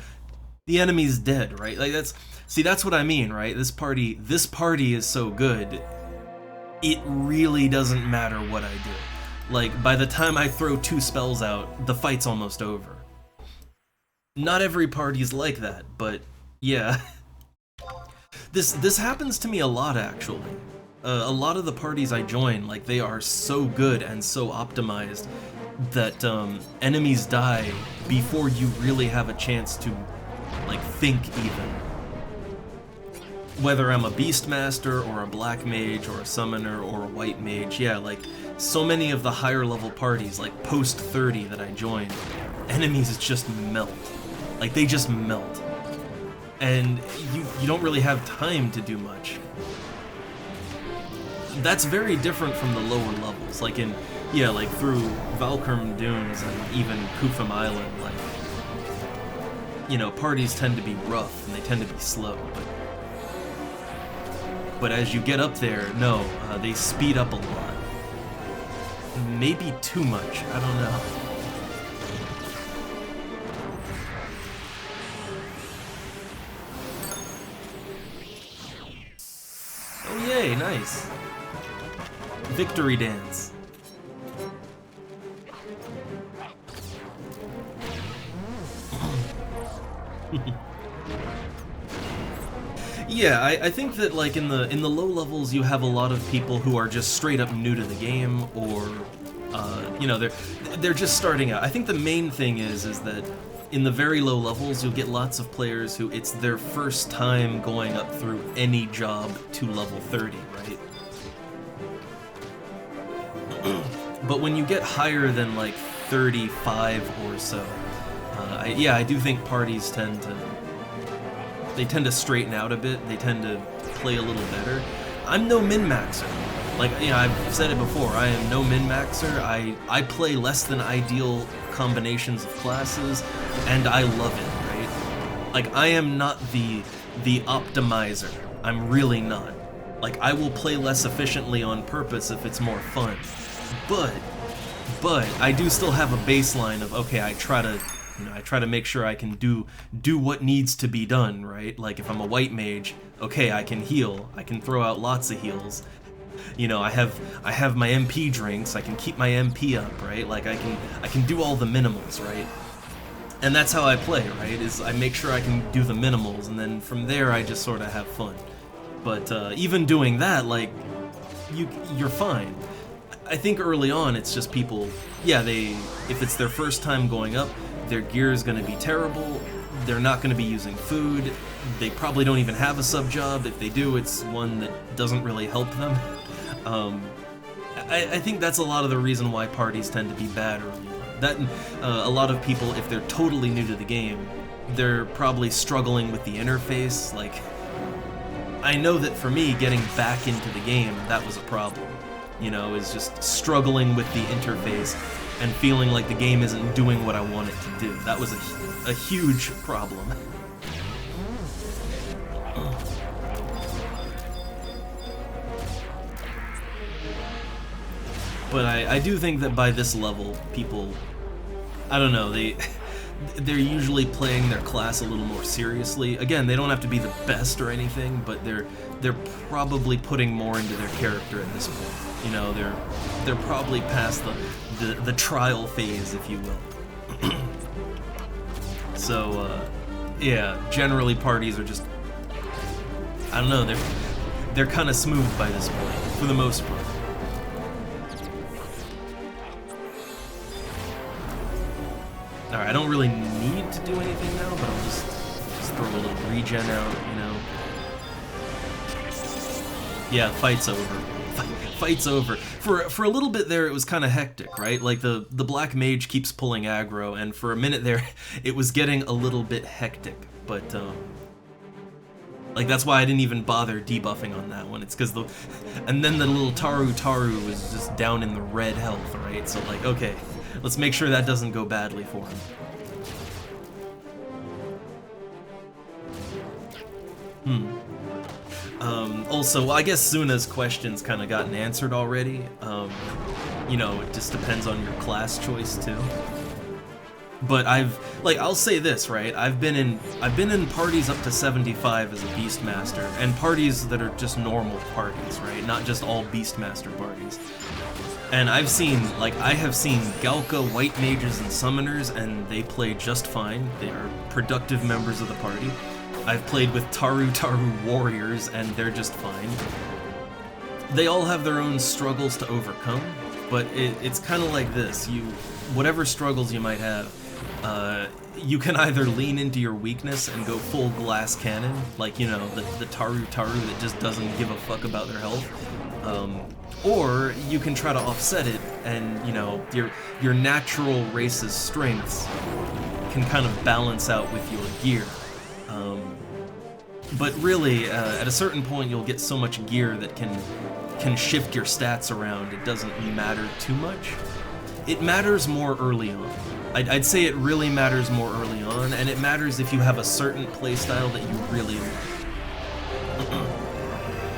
the enemy's dead, right? Like, that's what I mean, right? This party is so good, it really doesn't matter what I do. Like, by the time I throw 2 spells out, the fight's almost over. Not every party's like that, but yeah. This happens to me a lot, actually. A lot of the parties I join, like, they are so good and so optimized that enemies die before you really have a chance to, like, think even. Whether I'm a Beastmaster or a Black Mage or a Summoner or a White Mage, yeah, like, so many of the higher level parties, like post 30 that I join, enemies just melt. Like, they just melt. And you don't really have time to do much. That's very different from the lower levels, like like through Valkurm Dunes and even Kufum Island, like, parties tend to be rough and they tend to be slow, but as you get up there, no, they speed up a lot. Maybe too much, I don't know. Oh yay, nice. Victory dance. Yeah, I think that, like, in the low levels you have a lot of people who are just straight up new to the game, or they're just starting out. I think the main thing is that in the very low levels you'll get lots of players who it's their first time going up through any job to level 30, right? But when you get higher than, like, 35 or so, I do think parties tend to straighten out a bit. They tend to play a little better. I'm no min-maxer. Like, I've said it before, I am no min-maxer. I play less than ideal combinations of classes, and I love it, right? Like, I am not the optimizer. I'm really not. Like, I will play less efficiently on purpose if it's more fun. But I do still have a baseline of, okay, I try to make sure I can do what needs to be done, right? Like, if I'm a white mage, okay, I can heal. I can throw out lots of heals. I have my MP drinks. I can keep my MP up, right? Like, I can do all the minimals, right? And that's how I play, right? Is I make sure I can do the minimals, and then from there I just sort of have fun. But even doing that, like, you're fine. I think early on it's just people, yeah, if it's their first time going up, their gear is going to be terrible, they're not going to be using food, they probably don't even have a sub-job. If they do, it's one that doesn't really help them. I think that's a lot of the reason why parties tend to be bad early on. That, a lot of people, if they're totally new to the game, they're probably struggling with the interface. Like, I know that for me, getting back into the game, that was a problem. Is just struggling with the interface and feeling like the game isn't doing what I want it to do. That was a huge problem. But I do think that by this level, people, I don't know, they're usually playing their class a little more seriously. Again, they don't have to be the best or anything, but they're probably putting more into their character at this point. They're probably past the trial phase, if you will. So, yeah, generally parties are just, I don't know, they're kind of smooth by this point, for the most part. Alright, I don't really need to do anything now, but I'll just throw a little regen out, you know. Yeah, fight's over. Fight's over. For a little bit there, it was kind of hectic, right? Like, the black mage keeps pulling aggro, and for a minute there, it was getting a little bit hectic. But, like, that's why I didn't even bother debuffing on that one. It's because and then the little Taru was just down in the red health, right? So, like, okay, let's make sure that doesn't go badly for him. Also, well, I guess Suna's question's kind of gotten answered already. You know, it just depends on your class choice too. But I'll say this, right? I've been in parties up to 75 as a Beastmaster, and parties that are just normal parties, right? Not just all Beastmaster parties. And I have seen Galka, White Mages, and Summoners, and they play just fine. They are productive members of the party. I've played with Taru Warriors, and they're just fine. They all have their own struggles to overcome, but it's kind of like this. Whatever struggles you might have, you can either lean into your weakness and go full glass cannon, like, you know, the Taru that just doesn't give a fuck about their health, or you can try to offset it, and, you know, your natural race's strengths can kind of balance out with your gear. But really, at a certain point, you'll get so much gear that can shift your stats around. It doesn't matter too much. It matters more early on. I'd say it really matters more early on, and it matters if you have a certain playstyle that you really like.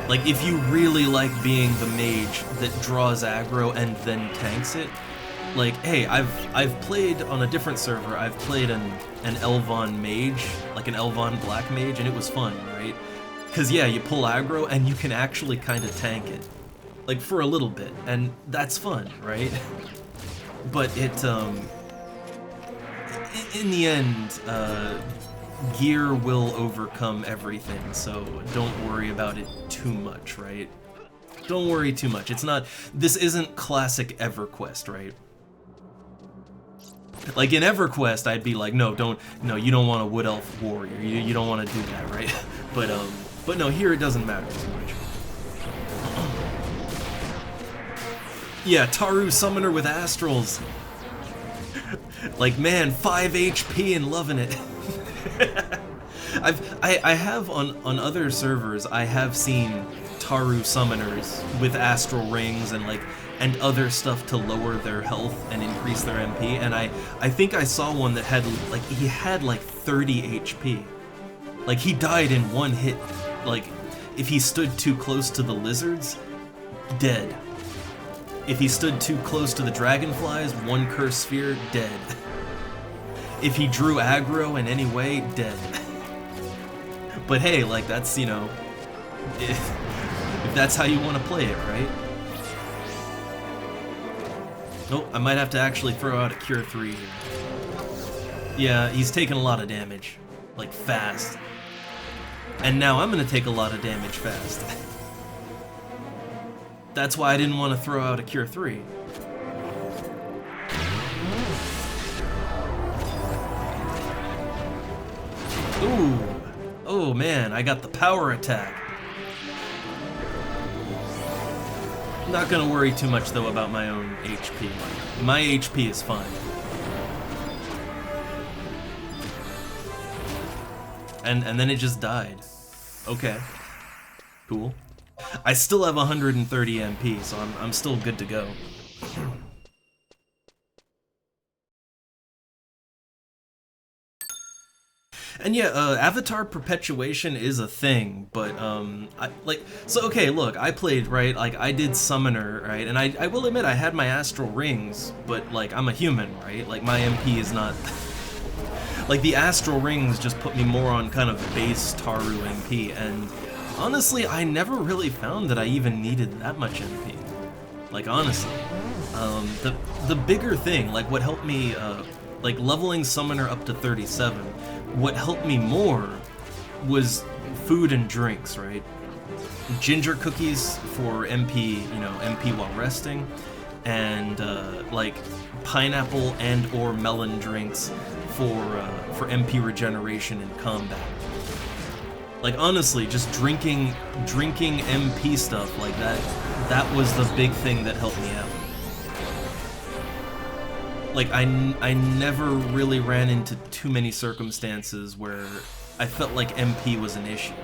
Like, if you really like being the mage that draws aggro and then tanks it, like, hey, I've played on a different server, I've played an Elvon mage, like an Elvon black mage, and it was fun, right? Because, yeah, you pull aggro and you can actually kind of tank it, like, for a little bit, and that's fun, right? But in the end, gear will overcome everything, so don't worry about it too much, right? Don't worry too much. This isn't classic EverQuest, right? Like, in EverQuest, I'd be like, no, you don't want a Wood Elf Warrior, you don't want to do that, right? But no, here it doesn't matter as much. Yeah, Taru Summoner with Astrals. Like, man, 5 HP and loving it. I have on other servers, I have seen Taru Summoners with Astral Rings and other stuff to lower their health and increase their MP, and I think I saw one that had, like, he had like 30 HP. Like, he died in one hit. Like, if he stood too close to the lizards, dead. If he stood too close to the dragonflies, one curse sphere, dead. If he drew aggro in any way, dead. But hey, like, that's, you know, if that's how you want to play it, right? Oh, I might have to actually throw out a Cure 3 here. Yeah, he's taking a lot of damage. Like, fast. And now I'm gonna take a lot of damage fast. That's why I didn't want to throw out a Cure 3. Ooh. Oh man, I got the power attack. Not gonna worry too much though about my own HP. My HP is fine. And then it just died. Okay. Cool. I still have 130 MP, so I'm still good to go. And yeah, avatar perpetuation is a thing, but okay, look, I played, right, like, I did Summoner, right, and I will admit I had my Astral Rings, but, like, I'm a human, right, like, my MP is not, like, the Astral Rings just put me more on kind of base Taru MP, and honestly, I never really found that I even needed that much MP, like, honestly. The bigger thing, like, what helped me, like, leveling Summoner up to 37, what helped me more was food and drinks, right? Ginger cookies for MP, you know, MP while resting, and like pineapple and or melon drinks for MP regeneration in combat. Like honestly, just drinking MP stuff like that was the big thing that helped me out. Like I never really ran into too many circumstances where I felt like MP was an issue.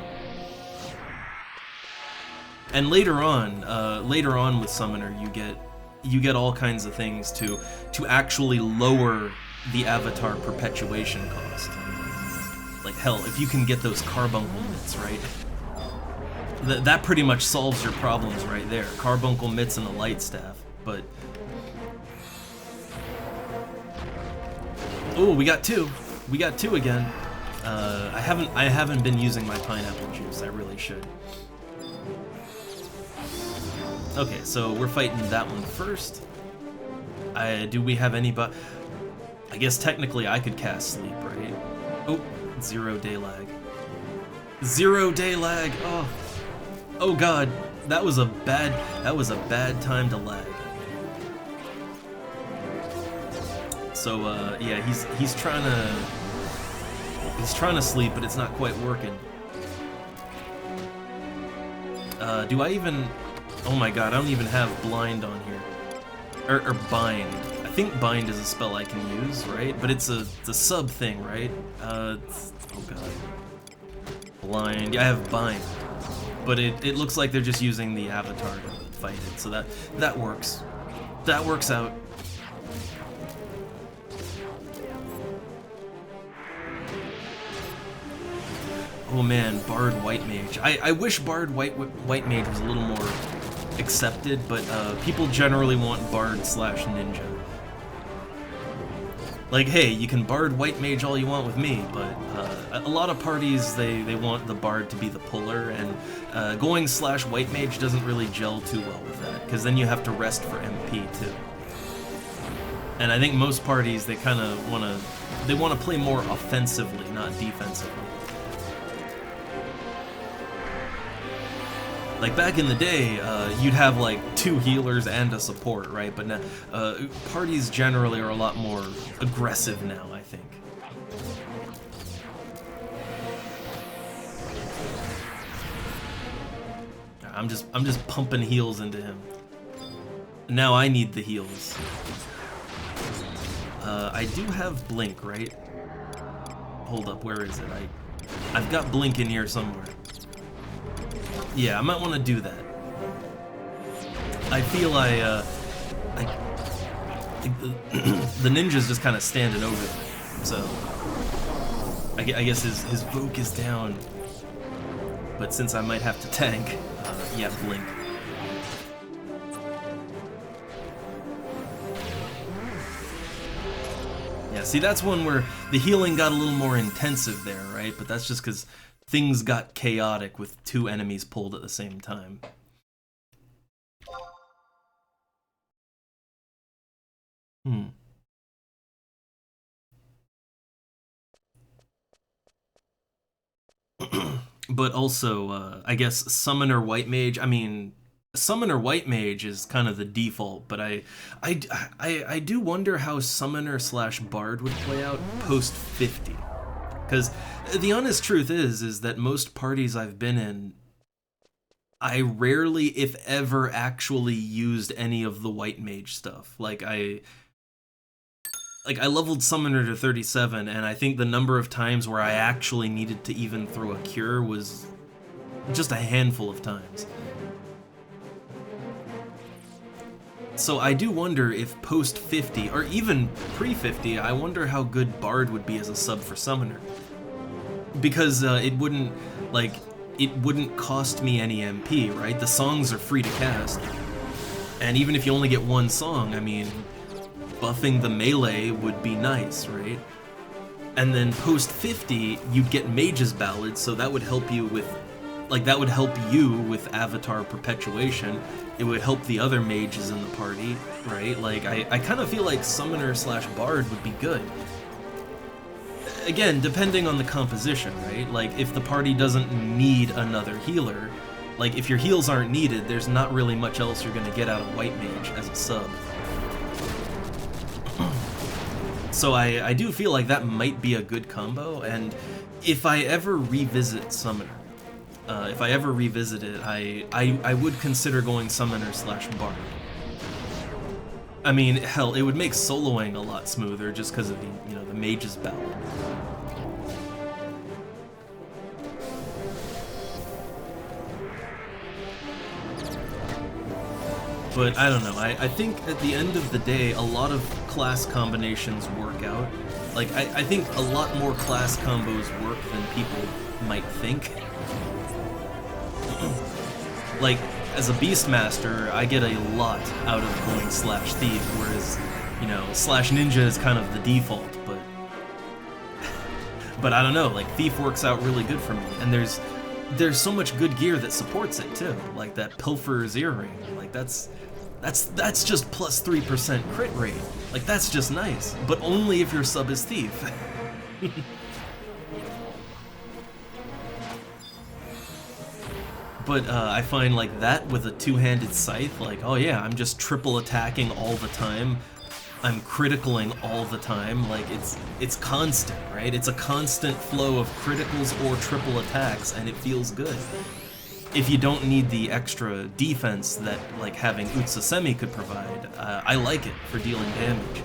And later on with Summoner, you get all kinds of things to actually lower the avatar perpetuation cost. Like hell, if you can get those carbuncle mitts, right? That pretty much solves your problems right there. Carbuncle mitts and the light staff, but oh, we got two. We got two again. I haven't been using my pineapple juice. I really should. Okay, so we're fighting that one first. Do we have any I guess technically I could cast sleep, right? Oh, 0 day lag. 0 day lag. Oh. Oh god, that was a bad time to lag. So yeah, he's trying to sleep, but it's not quite working. Do I even? Oh my god, I don't even have blind on here, or bind. I think bind is a spell I can use, right? But it's a sub thing, right? Oh god, blind. Yeah, I have bind, but it looks like they're just using the avatar to fight it, so that works. That works out. Oh man, Bard White Mage. I wish Bard White Mage was a little more accepted, but people generally want Bard/Ninja. Like, hey, you can Bard White Mage all you want with me, but a lot of parties, they want the Bard to be the puller, and going /White Mage doesn't really gel too well with that, because then you have to rest for MP too. And I think most parties, they kind of want to play more offensively, not defensively. Like back in the day, you'd have like 2 healers and a support, right? But now, parties generally are a lot more aggressive now, I think. I'm just pumping heals into him. Now I need the heals. I do have Blink, right? Hold up, where is it? I've got Blink in here somewhere. Yeah, I might want to do that. I feel the ninja's just kind of standing over there, so I guess his Voke is down. But since I might have to tank, yeah, Blink. Yeah, see, that's one where the healing got a little more intensive there, right? But that's just because things got chaotic with 2 enemies pulled at the same time. But also, I guess Summoner White Mage, I mean, Summoner White Mage is kind of the default, but I do wonder how Summoner/Bard would play out post 50. Because the honest truth is that most parties I've been in, I rarely, if ever, actually used any of the White Mage stuff. Like I leveled Summoner to 37, and I think the number of times where I actually needed to even throw a cure was just a handful of times. So I do wonder if post 50, or even pre 50, I wonder how good Bard would be as a sub for Summoner. Because it wouldn't cost me any MP, right? The songs are free to cast. And even if you only get 1 song, I mean, buffing the melee would be nice, right? And then post 50, you'd get Mage's Ballad, so that would help you with, Avatar Perpetuation. It would help the other mages in the party, right? Like, I kind of feel like Summoner/Bard would be good. Again, depending on the composition, right? Like, if the party doesn't need another healer, like, if your heals aren't needed, there's not really much else you're gonna get out of White Mage as a sub. So I do feel like that might be a good combo, and if I ever revisit Summoner, if I ever revisit it, I would consider going Summoner slash Bard. I mean, hell, it would make soloing a lot smoother just because of the, you know, the Mage's Ballad. But I don't know, I think at the end of the day, a lot of class combinations work out. Like, I think a lot more class combos work than people might think. Like, as a Beastmaster, I get a lot out of going slash thief, whereas, you know, slash ninja is kind of the default, but I don't know, like, thief works out really good for me, and there's so much good gear that supports it too, like that Pilferer's Earring, like that's just plus 3% crit rate, like that's just nice, but only if your sub is thief. But I find like that with a two-handed scythe, like, oh yeah, I'm just triple attacking all the time. I'm criticaling all the time. Like it's constant, right? It's a constant flow of criticals or triple attacks, and it feels good. If you don't need the extra defense that like having Utsasemi could provide, I like it for dealing damage.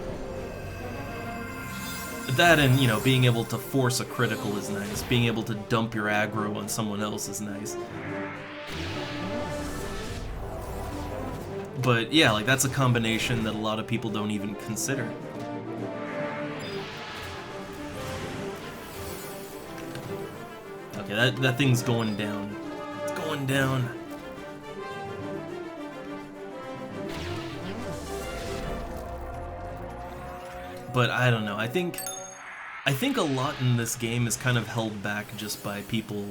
That and, you know, being able to force a critical is nice. Being able to dump your aggro on someone else is nice. But yeah, like that's a combination that a lot of people don't even consider. Okay, that thing's going down. It's going down. But I don't know, I think a lot in this game is kind of held back just by people,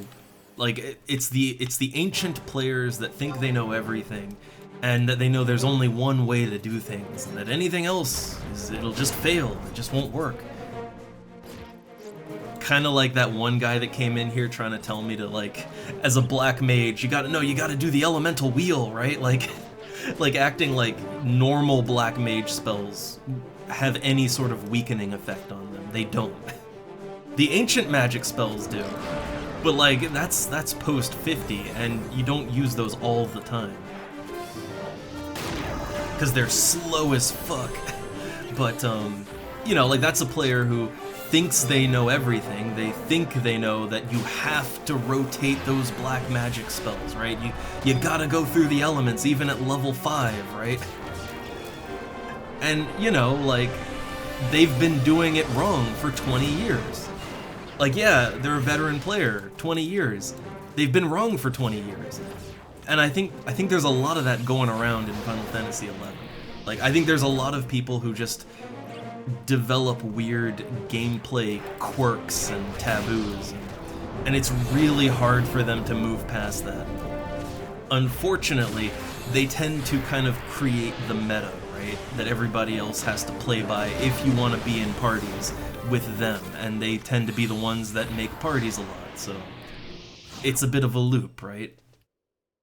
like, it's the ancient players that think they know everything, and that they know there's only one way to do things, and that anything else, it'll just fail, it just won't work. Kinda like that one guy that came in here trying to tell me to, like, as a black mage, you gotta do the elemental wheel, right? Like acting like normal black mage spells have any sort of weakening effect on them. They don't. The ancient magic spells do, but like, that's post 50, and you don't use those all the time. Because they're slow as fuck. But, you know, like, that's a player who thinks they know everything. They think they know that you have to rotate those black magic spells, right? You gotta go through the elements even at level 5, right? And, you know, like, they've been doing it wrong for 20 years. Like, yeah, they're a veteran player, 20 years. They've been wrong for 20 years. And I think there's a lot of that going around in Final Fantasy XI. Like, I think there's a lot of people who just develop weird gameplay quirks and taboos, and it's really hard for them to move past that. Unfortunately, they tend to kind of create the meta, right? That everybody else has to play by if you want to be in parties with them, and they tend to be the ones that make parties a lot, so it's a bit of a loop, right?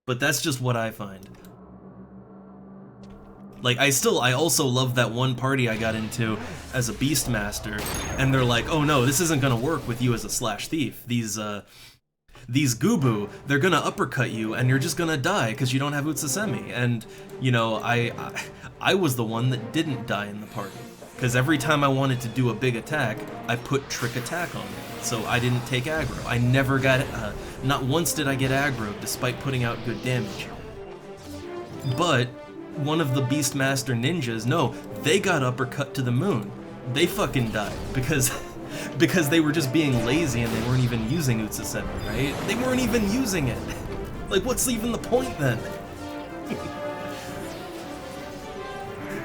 But that's just what I find. Like, I also love that one party I got into as a Beastmaster, and they're like, oh no, this isn't gonna work with you as a slash thief. These Gubu, they're gonna uppercut you, and you're just gonna die because you don't have Utsasemi. And, you know, I was the one that didn't die in the party, because every time I wanted to do a big attack, I put trick attack on it, so I didn't take aggro. I never got, not once did I get aggro, despite putting out good damage. But one of the Beastmaster ninjas, no, they got uppercut to the moon. They fucking died, because they were just being lazy and they weren't even using Utsasemi, right? They weren't even using it. Like, what's even the point then?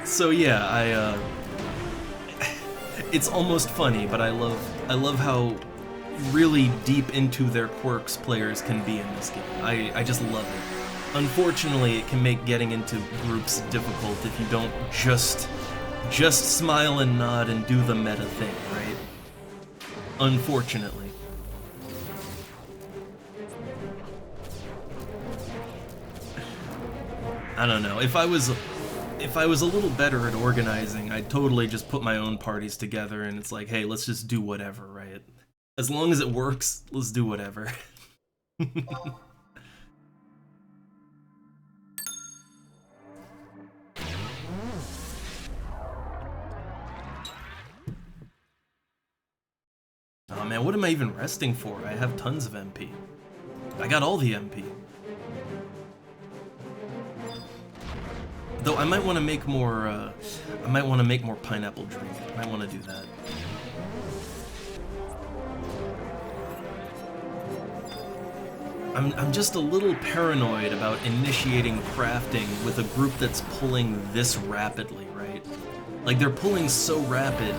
So yeah, it's almost funny, but I love how really deep into their quirks players can be in this game. I just love it. Unfortunately, it can make getting into groups difficult if you don't just smile and nod and do the meta thing, right? Unfortunately. I don't know. If I if I was a little better at organizing, I'd totally just put my own parties together, and it's like, hey, let's just do whatever, right? As long as it works, let's do whatever. Oh man, what am I even resting for? I have tons of MP. I got all the MP. Though I might want to make more. I might want to make more pineapple drink. I might want to do that. I'm just a little paranoid about initiating crafting with a group that's pulling this rapidly, right? Like, they're pulling so rapid,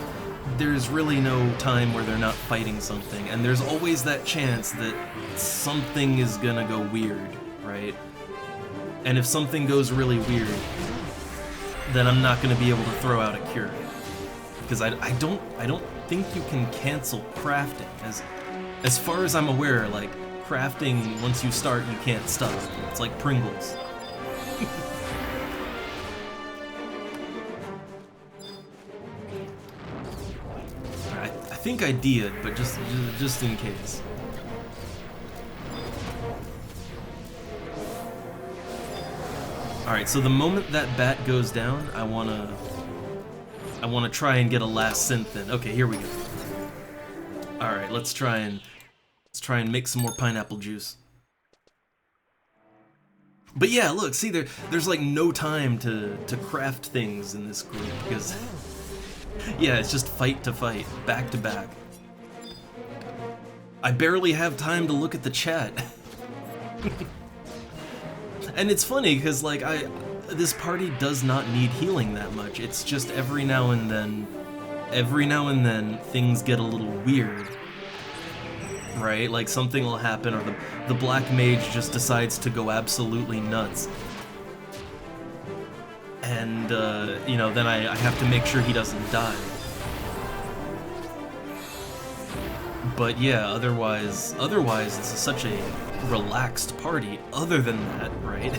there's really no time where they're not fighting something, and there's always that chance that something is gonna go weird, right? And if something goes really weird, then I'm not gonna be able to throw out a cure. Because I don't think you can cancel crafting. As far as I'm aware, like, crafting, once you start, you can't stop. It's like Pringles. I think I did, but just in case. Alright, so the moment that bat goes down, I wanna try and get a last synth in. Okay, here we go. Alright, let's try and make some more pineapple juice. But yeah, look, see, there's like no time to craft things in this group, because yeah, it's just fight to fight, back to back. I barely have time to look at the chat. And it's funny, because like this party does not need healing that much. It's just every now and then things get a little weird. Right? Like, something will happen, or the black mage just decides to go absolutely nuts. And, you know, then I have to make sure he doesn't die. But yeah, otherwise, this is such a relaxed party, other than that, right?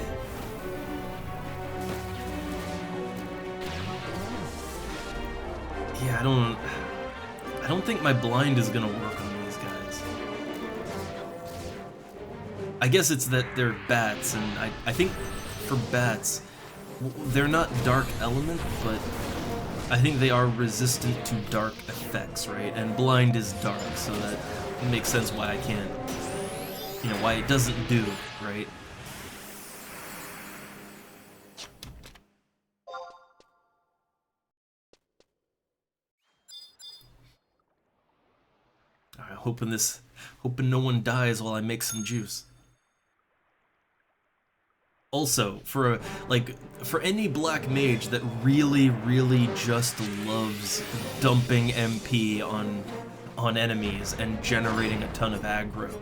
Yeah, I don't think my blind is gonna work on these guys. I guess it's that they're bats, and I think for bats, they're not dark element, but I think they are resistant to dark effects, right? And blind is dark, so that makes sense why I can't, you know, why it doesn't do, right? Alright, hoping no one dies while I make some juice. Also, for any black mage that really just loves dumping MP on enemies and generating a ton of aggro,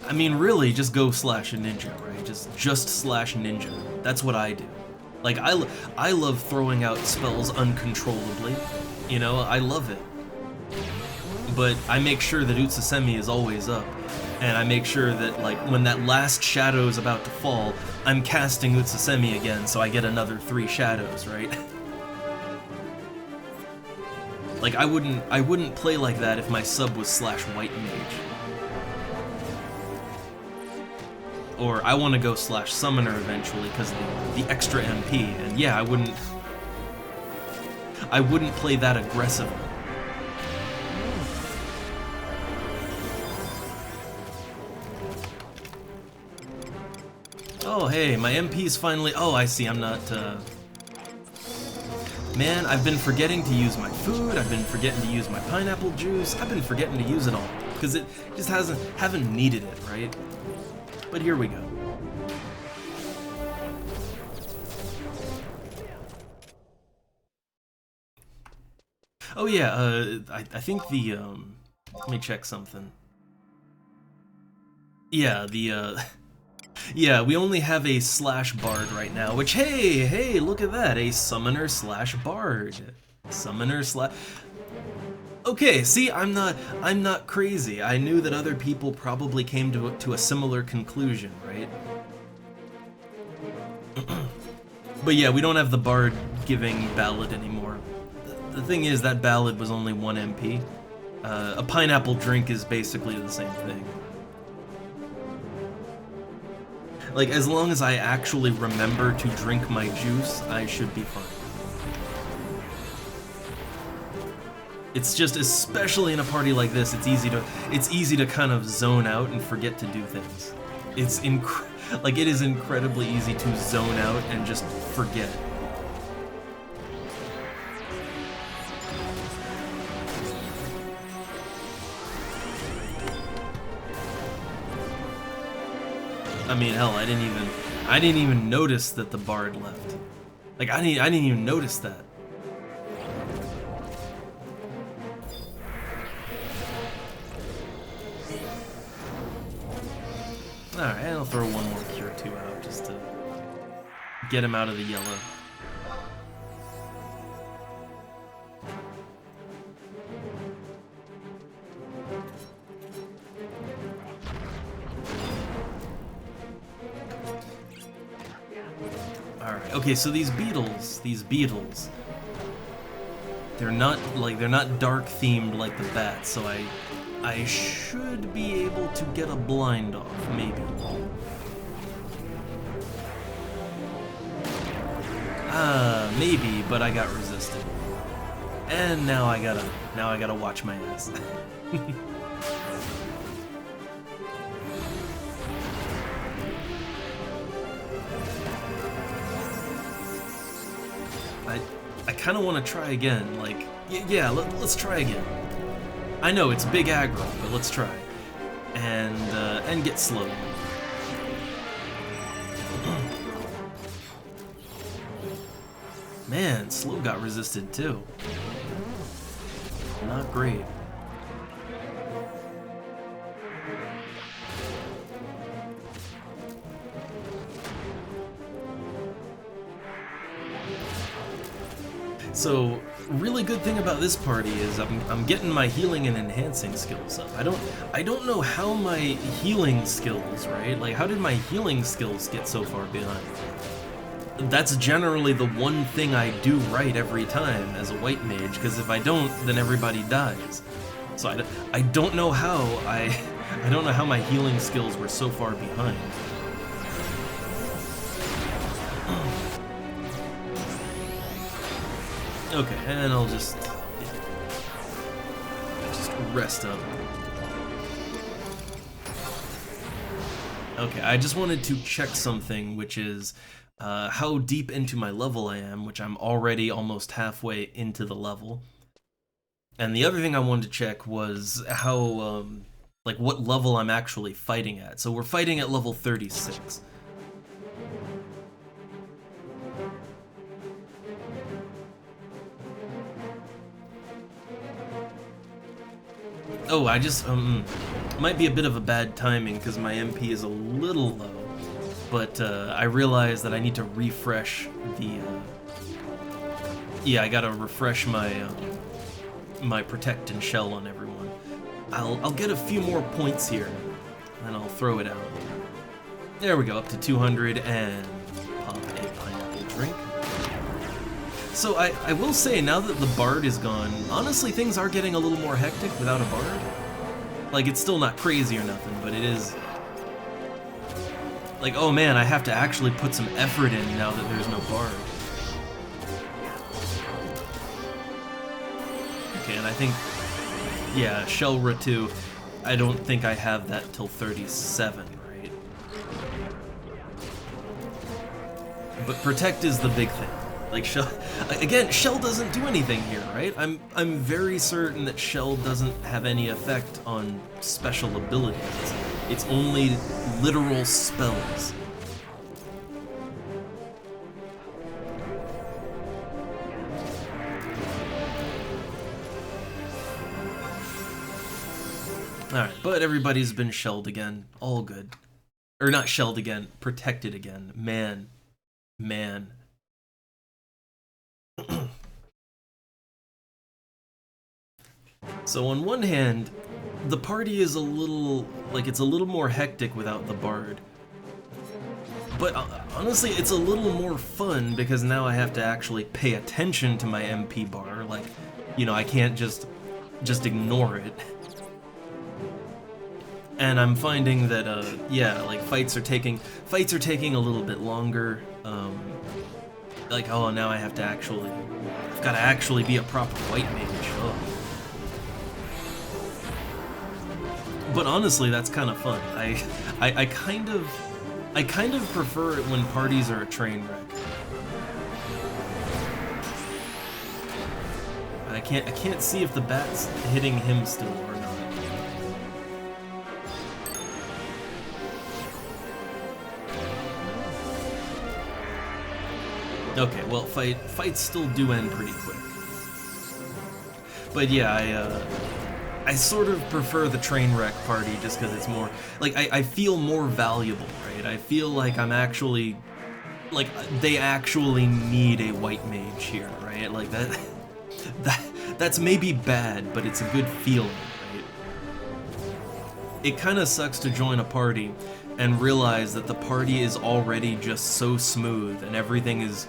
I mean, really, just go slash a ninja, right? Just slash ninja. That's what I do. Like, I love throwing out spells uncontrollably. You know, I love it. But I make sure that Utsasemi is always up. And I make sure that, like, when that last shadow is about to fall, I'm casting Utsasemi again, so I get another 3 shadows, right? Like, I wouldn't play like that if my sub was slash white mage. Or I want to go slash summoner eventually because of the extra MP, and yeah, I wouldn't play that aggressively. Oh, hey, my MP's finally... Oh, I see, I'm not, Man, I've been forgetting to use my food, I've been forgetting to use my pineapple juice, I've been forgetting to use it all, because it just haven't needed it, right? But here we go. Oh yeah, I think the, let me check something. Yeah, yeah, we only have a slash bard right now, which, hey, look at that, a summoner slash bard. Summoner slash... Okay, see, I'm not crazy. I knew that other people probably came to a similar conclusion, right? But yeah, we don't have the bard giving ballad anymore. The thing is, that ballad was only 1 MP. A pineapple drink is basically the same thing. Like, as long as I actually remember to drink my juice, I should be fine. It's just, especially in a party like this, it's easy to kind of zone out and forget to do things. Like, it is incredibly easy to zone out and just forget. I mean, hell, I didn't even notice that the bard left. Like, I didn't even notice that. Alright, I'll throw one more Cure 2 out just to get him out of the yellow. Alright, okay, so these beetles, they're not dark themed like the bats, so I should be able to get a blind off, maybe. Maybe, but I got resisted. And now I gotta watch my ass. I kind of want to try again, like, yeah, let's try again. I know it's big aggro, but let's try. And get slow. Man, slow got resisted too. Not great. So, really good thing about this party is I'm getting my healing and enhancing skills up. I don't know how my healing skills, right? Like, how did my healing skills get so far behind? That's generally the one thing I do right every time as a white mage, because if I don't, then everybody dies. So I don't know how I don't know how my healing skills were so far behind. Okay, and I'll just rest up. Okay, I just wanted to check something, which is how deep into my level I am, which I'm already almost halfway into the level. And the other thing I wanted to check was how, like, what level I'm actually fighting at. So we're fighting at level 36. Oh, I just, might be a bit of a bad timing because my MP is a little low, but I realize that I need to refresh the, yeah, I gotta refresh my, my Protect and Shell on everyone. I'll get a few more points here, and then I'll throw it out. There we go, up to 200, and pop a pineapple drink. So I will say, now that the bard is gone, honestly things are getting a little more hectic without a bard. Like, it's still not crazy or nothing, but it is... Like, oh man, I have to actually put some effort in now that there's no bard. Okay, and I think... Yeah, Shelra 2, I don't think I have that till 37, right? But Protect is the big thing. Like, Shell, again, Shell doesn't do anything here, right? I'm very certain that Shell doesn't have any effect on special abilities. It's only literal spells. Alright, but everybody's been shelled again. All good. Or not shelled again, protected again. Man. Man. So on one hand, the party is a little, like, it's a little more hectic without the bard. But Honestly, it's a little more fun because now I have to actually pay attention to my MP bar. Like, you know, I can't just ignore it. And I'm finding that, yeah, like fights are taking a little bit longer. Like, oh, now I have to actually, I've got to actually be a proper white mage. Oh. But honestly, that's kind of fun. I kind of prefer it when parties are a train wreck. I can't see if the bat's hitting him still or not. Okay, well, fights still do end pretty quick. But yeah, I sort of prefer the train wreck party just because it's more, like, I feel more valuable, right? I feel like I'm actually, like, they actually need a white mage here, right? Like, that's maybe bad, but it's a good feeling, right? It kind of sucks to join a party and realize that the party is already just so smooth and everything is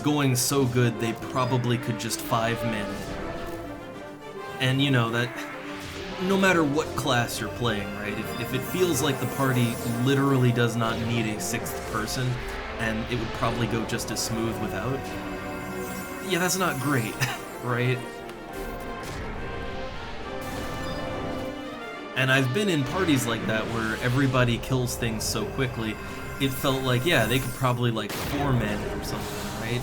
going so good they probably could just 5-man it. And you know that no matter what class you're playing, right? If it feels like the party literally does not need a 6th person and it would probably go just as smooth without, yeah, that's not great, right? And I've been in parties like that where everybody kills things so quickly, it felt like, yeah, they could probably like 4-man it or something, right?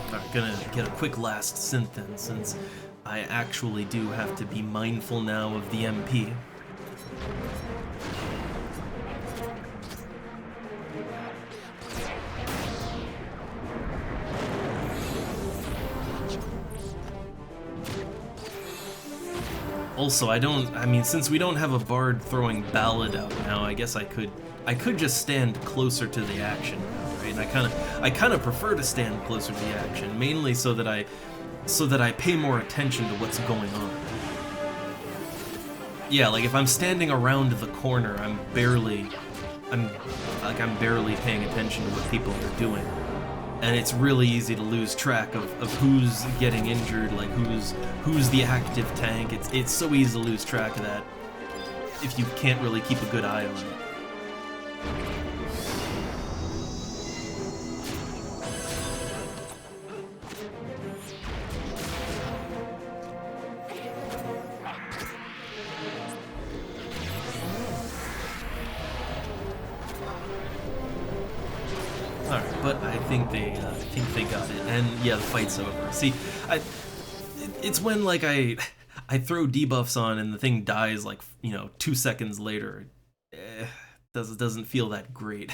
Alright, gonna get a quick last synth then, since I actually do have to be mindful now of the MP. Also, I mean, since we don't have a bard throwing ballad out now, I guess I could just stand closer to the action, right? And I kind of prefer to stand closer to the action, mainly so that I pay more attention to what's going on. Yeah, like if I'm standing around the corner, I'm barely paying attention to what people are doing. And it's really easy to lose track of who's getting injured, like who's the active tank. It's so easy to lose track of that if you can't really keep a good eye on it. Alright, but I think they got it, and yeah, the fight's over. See, it's when like I throw debuffs on and the thing dies like, you know, 2 seconds later. Doesn't feel that great.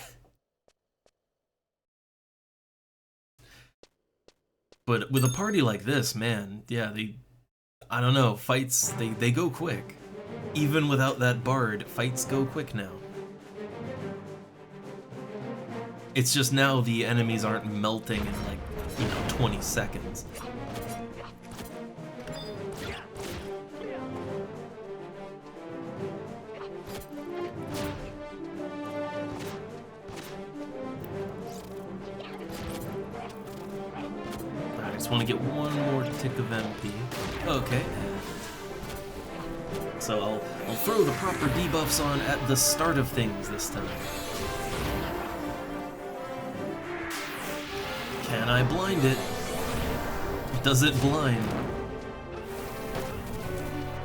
But with a party like this, man, yeah, I don't know, fights, they go quick. Even without that bard, fights go quick now. It's just now the enemies aren't melting in like, you know, 20 seconds. I just want to get one more tick of MP. Okay. So I'll throw the proper debuffs on at the start of things this time. Can I blind it? Does it blind?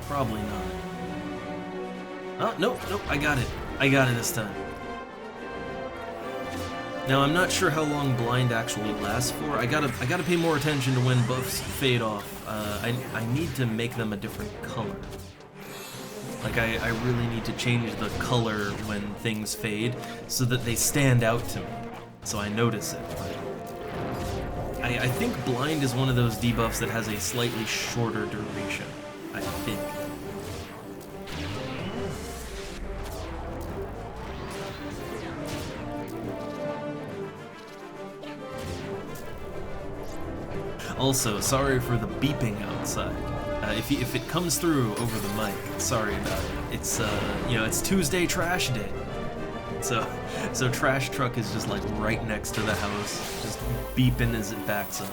Probably not. Oh, nope, I got it. I got it this time. Now, I'm not sure how long blind actually lasts for. I gotta pay more attention to when buffs fade off. I need to make them a different color. Like, I really need to change the color when things fade so that they stand out to me, so I notice it. I think blind is one of those debuffs that has a slightly shorter duration, I think. Also, sorry for the beeping outside. If it comes through over the mic, sorry about it. It's you know, it's Tuesday trash day. So trash truck is just like right next to the house, just beeping as it backs up.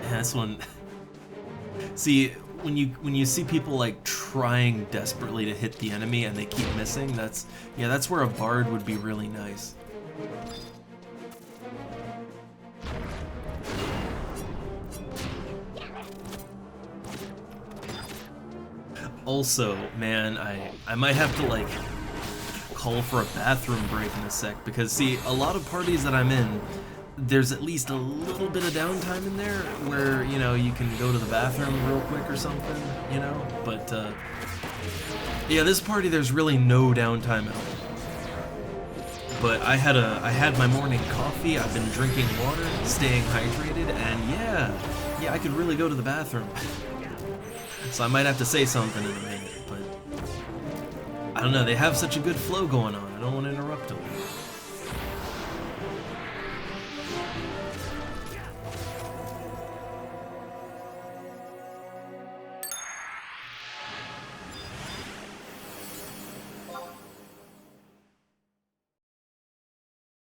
Yeah, this one. See, when you see people like trying desperately to hit the enemy and they keep missing, that's where a bard would be really nice. Also, man, I might have to like call for a bathroom break in a sec, because see, a lot of parties that I'm in, there's at least a little bit of downtime in there where, you know, you can go to the bathroom real quick or something, you know? But yeah, this party there's really no downtime at all. But I had my morning coffee, I've been drinking water, staying hydrated, and yeah, I could really go to the bathroom. So I might have to say something in a minute, but I don't know, they have such a good flow going on, I don't want to interrupt them.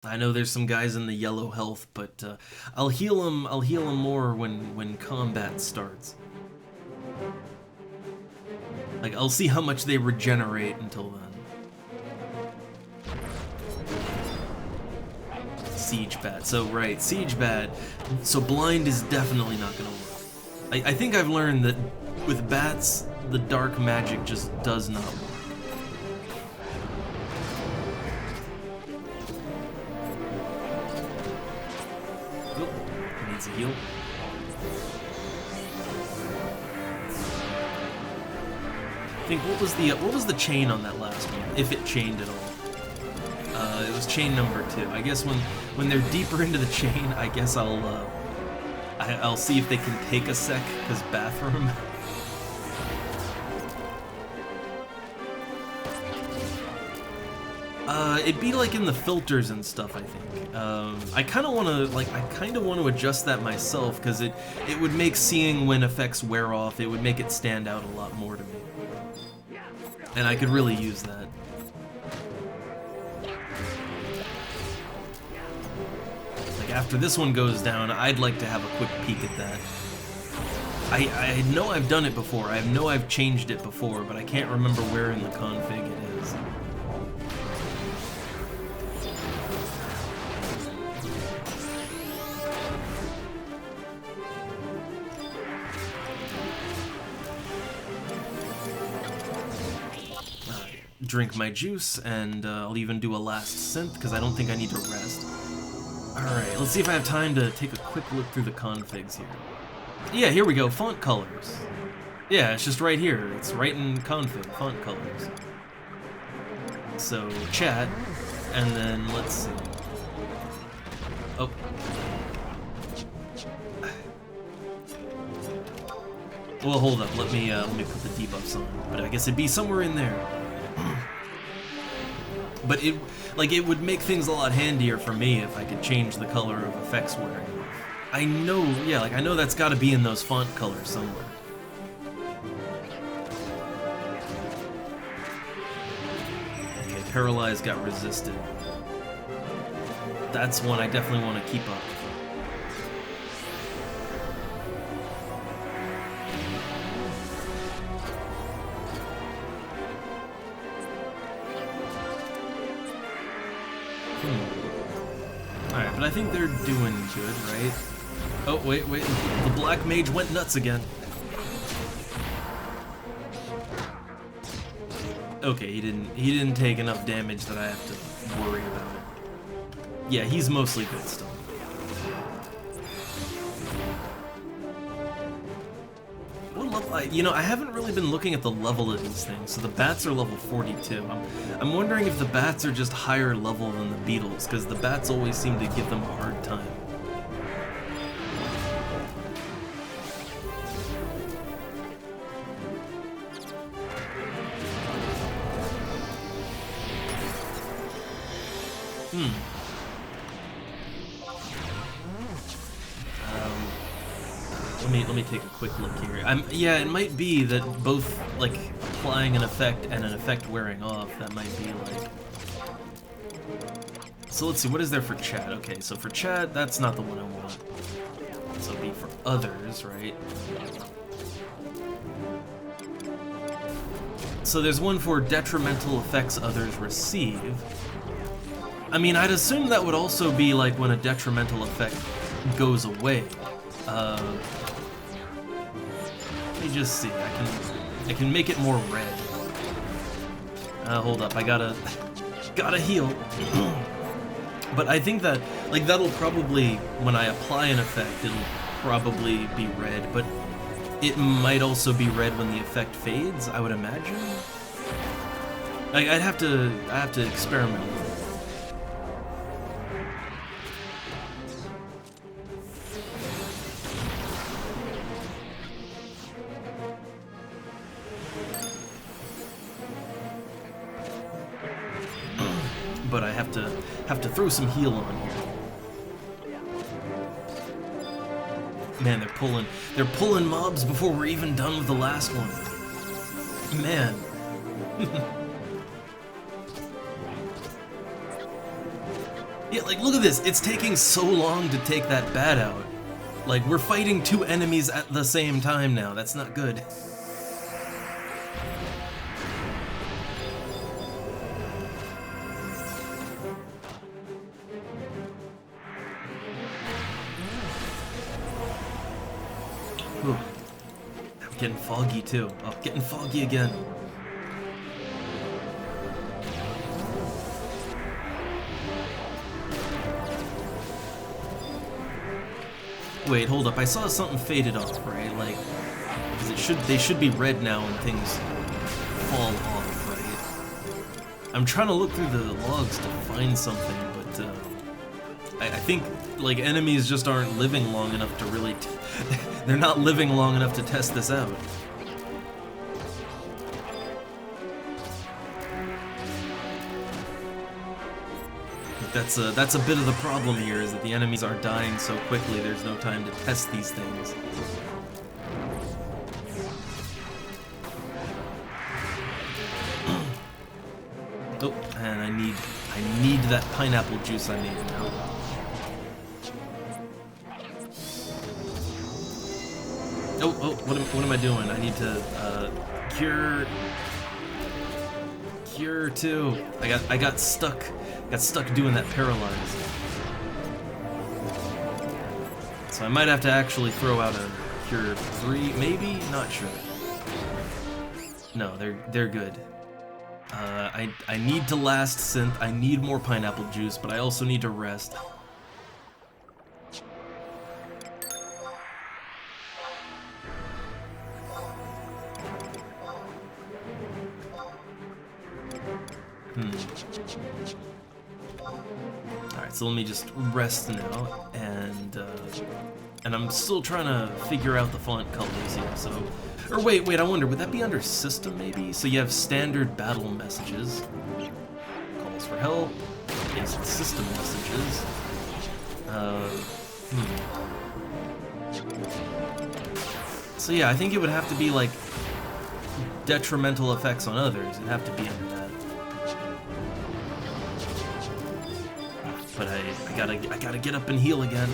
I know there's some guys in the yellow health, but I'll heal them more when combat starts. Like, I'll see how much they regenerate until then. Siege bat. So, right, siege bat. So blind is definitely not gonna work. I think I've learned that with bats, the dark magic just does not work. Oh, needs a heal. I think what was the chain on that last one, if it chained at all? It was chain number 2. I guess when they're deeper into the chain, I guess I'll see if they can take a sec, cause bathroom. It'd be like in the filters and stuff, I think. I kind of want to adjust that myself, cause it would make seeing when effects wear off, it would make it stand out a lot more to me. And I could really use that. Like, after this one goes down, I'd like to have a quick peek at that. I know I've done it before, I know I've changed it before, but I can't remember where in the config it is. Drink my juice, and I'll even do a last synth, because I don't think I need to rest. Alright, let's see if I have time to take a quick look through the configs here. Yeah, here we go, font colors. Yeah, it's just right here. It's right in config, font colors. So, chat, and then let's see. Oh. Well, hold up, let me put the debuffs on. But I guess it'd be somewhere in there. But it would make things a lot handier for me if I could change the color of effects wearing. I know, yeah, like I know that's got to be in those font colors somewhere. Okay, Paralyzed got resisted. That's one I definitely want to keep up. Alright, but I think they're doing good, right? Oh, wait, the black mage went nuts again. Okay, he didn't take enough damage that I have to worry about it. Yeah, he's mostly good still. What level? You know, I haven't really been looking at the level of these things. So the bats are level 42. I'm wondering if the bats are just higher level than the beetles, because the bats always seem to give them a hard time. Let me take a quick look here. Yeah, it might be that both like applying an effect and an effect wearing off. That might be like. So let's see, what is there for chat? Okay, so for chat, that's not the one I want. So it'll be for others, right? So there's one for detrimental effects others receive. I mean, I'd assume that would also be like when a detrimental effect goes away. Let me just see. I can make it more red. Hold up, I gotta heal. But I think that like that'll probably, when I apply an effect, it'll probably be red. But it might also be red when the effect fades, I would imagine. Like, I have to experiment with it. But I have to throw some heal on here. Man, they're pulling mobs before we're even done with the last one. Man. Yeah, like look at this. It's taking so long to take that bat out. Like we're fighting two enemies at the same time now. That's not good. Ooh. I'm getting foggy too. Oh, getting foggy again. Wait, hold up. I saw something faded off, right? Like, 'cause they should be red now when things fall off, right? I'm trying to look through the logs to find something, but I think like enemies just aren't living long enough to really. They're not living long enough to test this out. That's a bit of the problem here, is that the enemies are dying so quickly. There's no time to test these things. Oh, and I need that pineapple juice I need now. Oh, what am I doing? I need to cure 2. I got stuck doing that paralyze. So I might have to actually throw out a cure 3, maybe? Not sure. No, they're good. I need to last synth. I need more pineapple juice, but I also need to rest. Alright, so let me just rest now, and I'm still trying to figure out the font colors here, so... Or wait, I wonder, would that be under system, maybe? So you have standard battle messages, calls for help, basic system messages, So yeah, I think it would have to be, like, detrimental effects on others. It'd have to be under that. But I gotta get up and heal again.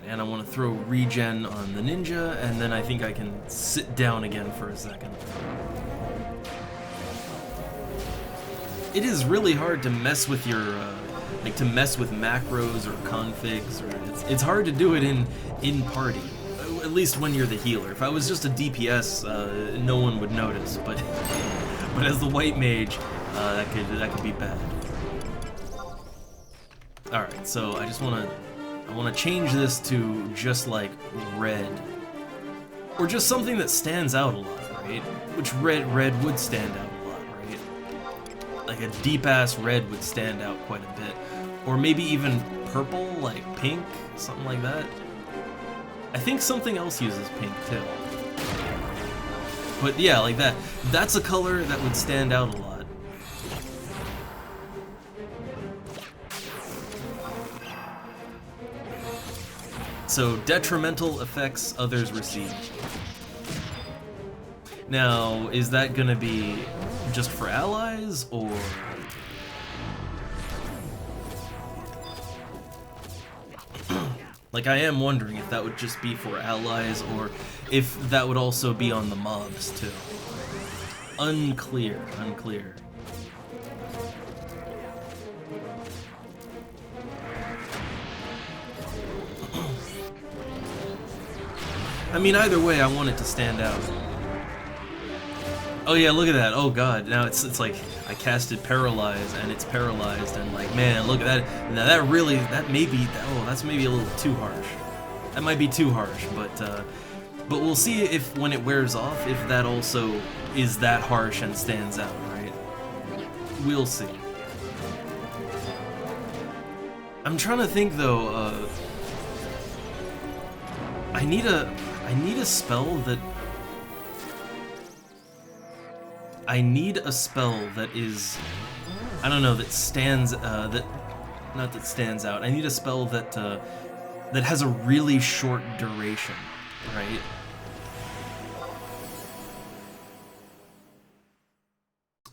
And I want to throw regen on the ninja, and then I think I can sit down again for a second. It is really hard to mess with your, like to mess with macros or configs, or it's hard to do it in party, at least when you're the healer. If I was just a DPS, no one would notice, but as the white mage, that could be bad. All right, so I want to change this to just like red, or just something that stands out a lot, right? right? Which red would stand out a lot, right? Like a deep-ass red would stand out quite a bit. Or maybe even purple, like pink, something like that. I think something else uses pink, too. But yeah, like that. That's a color that would stand out a lot. So, detrimental effects others receive. Now, is that gonna be just for allies, or... Like, I am wondering if that would just be for allies, or if that would also be on the mobs, too. Unclear, unclear. I mean, either way, I want it to stand out. Oh yeah, look at that. Oh god, now it's like I casted Paralyze and it's paralyzed, and like, man, look at that. Now that really, that may be, oh, that's maybe a little too harsh. That might be too harsh, but we'll see if when it wears off, if that also is that harsh and stands out, right? We'll see. I'm trying to think though, I need a spell that is, I don't know, that stands, not that stands out. I need a spell that that has a really short duration, right?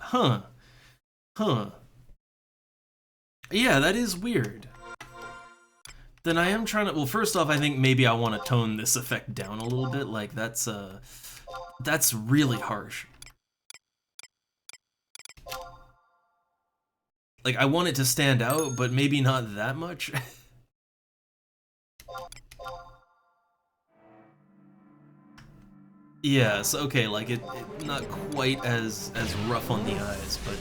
Huh. Yeah, that is weird. Then I am trying to, well, first off, I think maybe I want to tone this effect down a little bit. Like, that's really harsh. Like, I want it to stand out, but maybe not that much. Yeah, so okay, like it not quite as rough on the eyes, but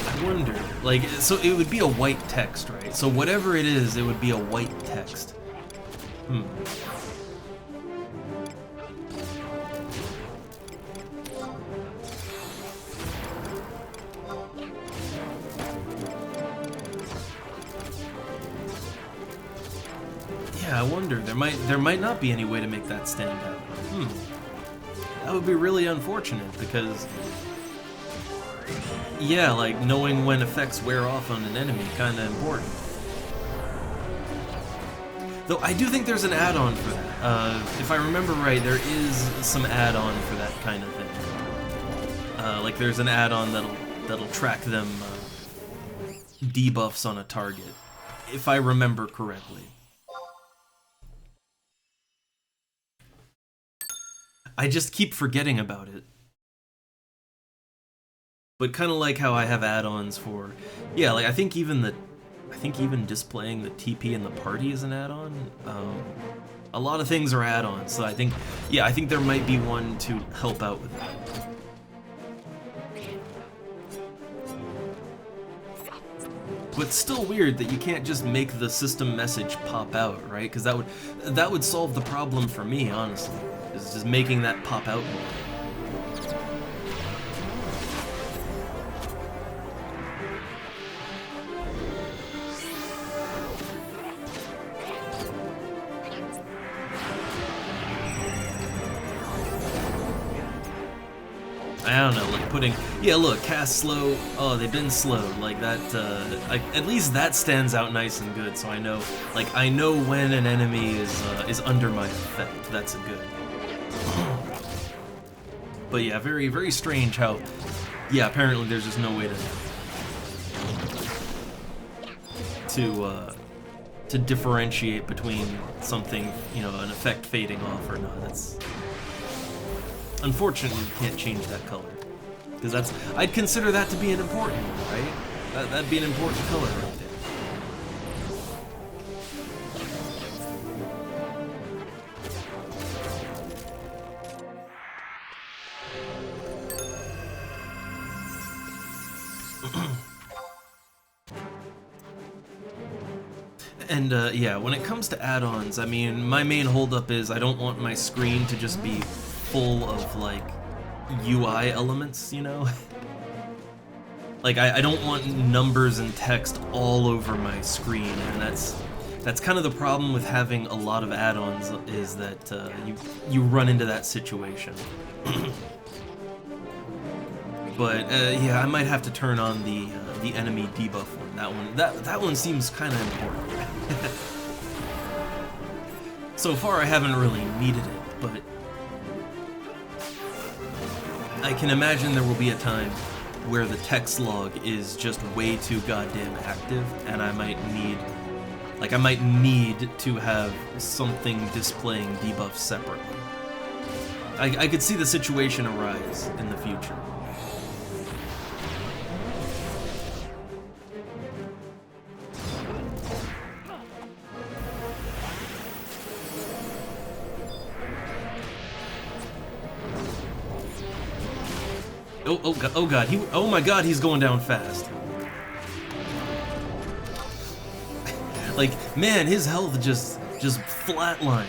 I wonder, like, so it would be a white text, right? So whatever it is, it would be a white text. Yeah, I wonder. There might not be any way to make that stand out. That would be really unfortunate because, yeah, like knowing when effects wear off on an enemy, kind of important. Though I do think there's an add-on for that. If I remember right, there is some add-on for that kind of thing. Like there's an add-on that'll track them debuffs on a target, if I remember correctly. I just keep forgetting about it. But kind of like how I have add-ons for, yeah, like I think even displaying the TP in the party is an add-on. A lot of things are add-ons, so I think there might be one to help out with that. But it's still weird that you can't just make the system message pop out, right? Because that would solve the problem for me, honestly. Is just making that pop out more. I don't know, like putting, yeah, look, cast slow, oh, they've been slowed, like that, at least that stands out nice and good, so I know, like, I know when an enemy is under my effect. That's a good. But yeah, very, very strange how, yeah, apparently there's just no way to differentiate between something, you know, an effect fading off or not. That's, unfortunately, you can't change that color. Because that's, I'd consider that to be an important one, right? That'd be an important color right there. And yeah, when it comes to add-ons, I mean, my main holdup is I don't want my screen to just be full of, like, UI elements, you know? Like, I don't want numbers and text all over my screen, and that's kind of the problem with having a lot of add-ons, is that you run into that situation. But yeah, I might have to turn on the enemy debuff one. That one seems kind of important. So far, I haven't really needed it, but I can imagine there will be a time where the text log is just way too goddamn active, and I might need to have something displaying debuffs separately. I could see the situation arise in the future. Oh god, oh my god, he's going down fast. Like, man, his health just flatlined.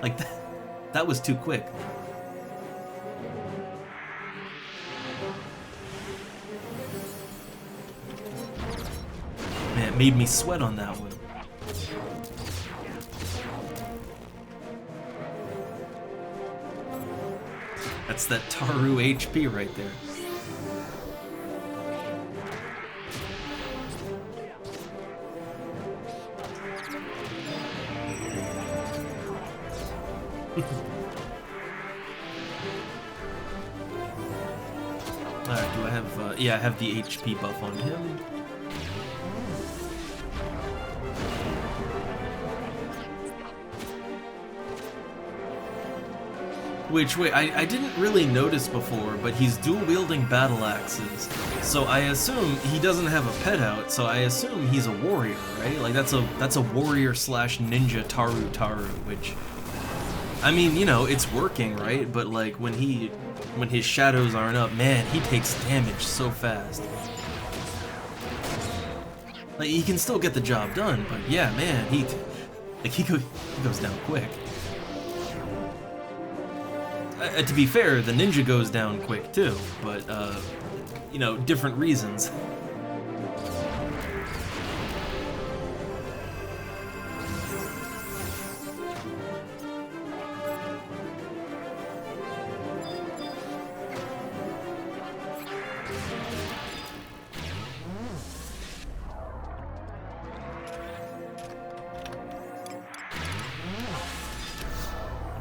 Like, that was too quick. Man, it made me sweat on that one. That's that Taru HP right there. Alright, do I have, yeah, I have the HP buff on him. Which, wait, I didn't really notice before, but he's dual-wielding battle axes, so I assume he doesn't have a pet out, so I assume he's a warrior, right? Like, that's a warrior slash ninja Taru, which, I mean, you know, it's working, right? But, like, when his shadows aren't up, man, he takes damage so fast. Like, he can still get the job done, but yeah, man, he goes down quick. To be fair, the ninja goes down quick too, but, you know, different reasons.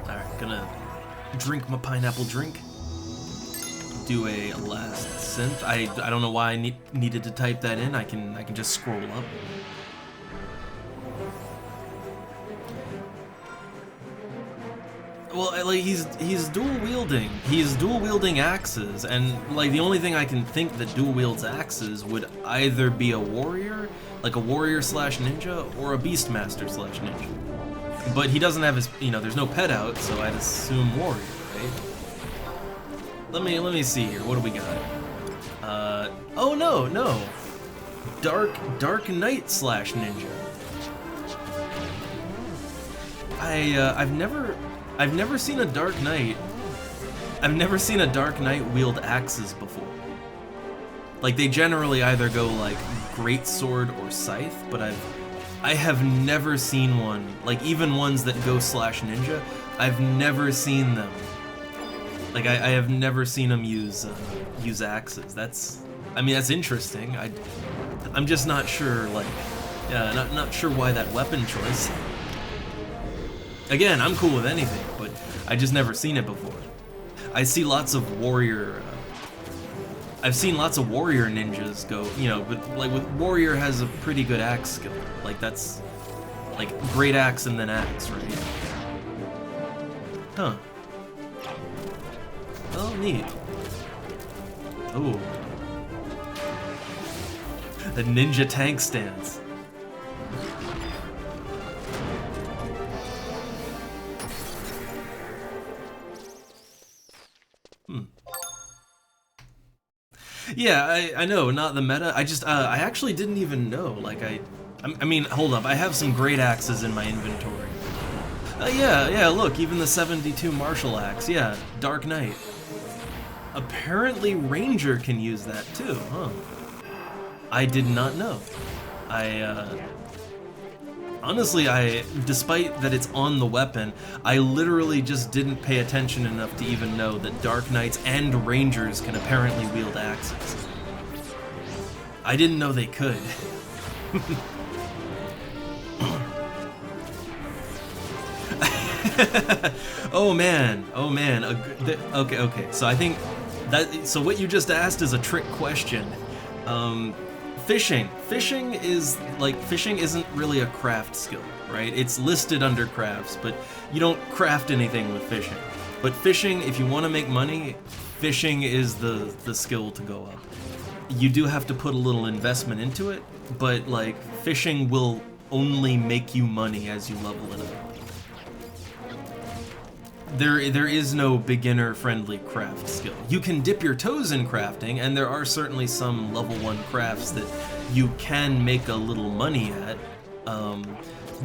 Alright, gonna drink my pineapple drink. Do a last synth. I don't know why I needed to type that in. I can just scroll up. Well, like, he's dual wielding. He's dual wielding axes, and like the only thing I can think that dual wields axes would either be a warrior, like a warrior slash ninja, or a beastmaster slash ninja. But he doesn't have his, you know, there's no pet out, so I'd assume warrior, right? Let me see here. What do we got? Oh no. Dark Knight slash ninja. I've never seen a Dark Knight. I've never seen a Dark Knight wield axes before. Like, they generally either go like greatsword or scythe, but I have never seen one, like even ones that go slash ninja, I've never seen them. Like, I have never seen them use axes. That's interesting. I'm just not sure, like, yeah, not sure why that weapon choice. Again, I'm cool with anything, but I just never seen it before. I see lots of warrior. I've seen lots of warrior ninjas go, you know, but like with warrior has a pretty good axe skill. Like, that's like great axe and then axe, right? Huh. Oh, neat. Ooh. The ninja tank stance. Yeah, I know, not the meta. I actually didn't even know. Like, I mean, hold up. I have some great axes in my inventory. Yeah, look, even the 72 martial axe. Yeah, Dark Knight. Apparently Ranger can use that too, huh? I did not know. Honestly, despite that it's on the weapon, I literally just didn't pay attention enough to even know that Dark Knights and Rangers can apparently wield axes. I didn't know they could. Oh man. Okay. So I think so what you just asked is a trick question. Fishing isn't really a craft skill, right? It's listed under crafts, but you don't craft anything with fishing. But fishing, if you want to make money, fishing is the skill to go up. You do have to put a little investment into it, but like fishing will only make you money as you level it up. There is no beginner-friendly craft skill. You can dip your toes in crafting, and there are certainly some level 1 crafts that you can make a little money at,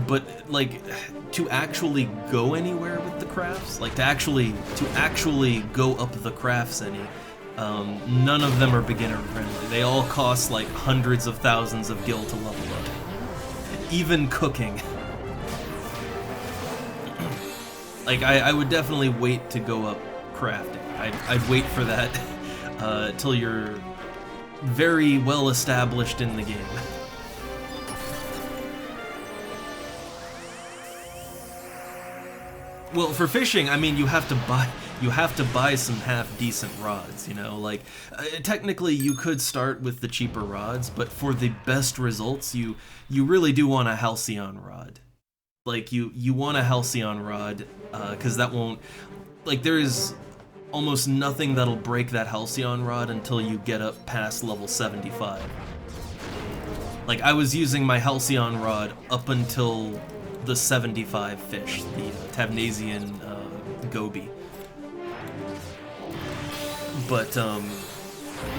but like to actually go anywhere with the crafts, like to actually go up the crafts any, none of them are beginner-friendly. They all cost like hundreds of thousands of gil to level up. Even cooking. Like, I would definitely wait to go up crafting. I'd wait for that till you're very well established in the game. Well, for fishing, I mean, you have to buy some half-decent rods, you know? Like, technically you could start with the cheaper rods, but for the best results, you really do want a Halcyon rod. Like, you want a Halcyon rod, because that won't... Like, there is almost nothing that'll break that Halcyon rod until you get up past level 75. Like, I was using my Halcyon rod up until the 75 fish, the Tabnasian goby. But,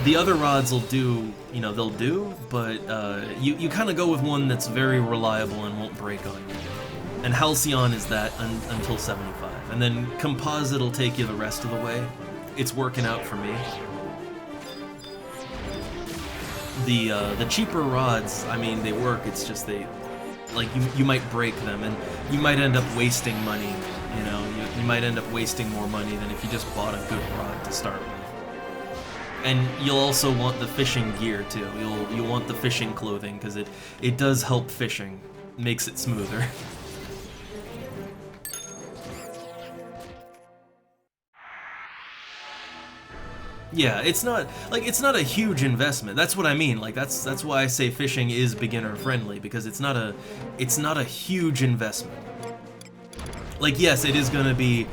the other rods will do, you know, they'll do, but you kind of go with one that's very reliable and won't break on you. And Halcyon is that until 75. And then Composite will take you the rest of the way. It's working out for me. The cheaper rods, I mean, they work, it's just like, you might break them, and you might end up wasting money, you know? You might end up wasting more money than if you just bought a good rod to start with. And you'll also want the fishing gear, too. You'll want the fishing clothing, because it does help fishing. Makes it smoother. Yeah, it's not a huge investment. That's what I mean. Like that's why I say fishing is beginner friendly, because it's not a huge investment. Like, yes, it is gonna be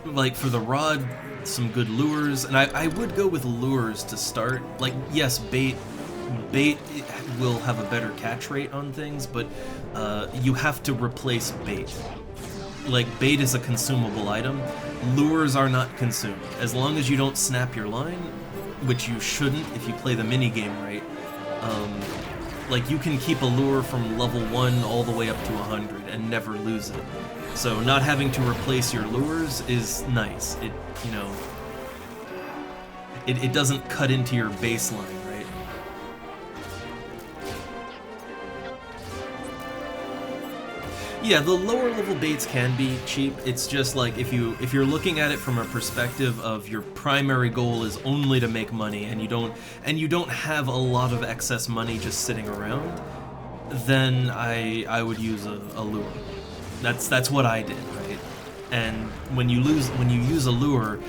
like for the rod, some good lures, and I would go with lures to start. Like, yes, bait will have a better catch rate on things, but you have to replace bait. Like, bait is a consumable item. Lures are not consumed. As long as you don't snap your line, which you shouldn't if you play the minigame right, like, you can keep a lure from level 1 all the way up to 100 and never lose it. So not having to replace your lures is nice. It, you know, it doesn't cut into your baseline, right? Yeah, the lower level baits can be cheap. It's just like if you're looking at it from a perspective of your primary goal is only to make money, and you don't have a lot of excess money just sitting around, then I would use a lure. That's what I did, right? And when you use a lure,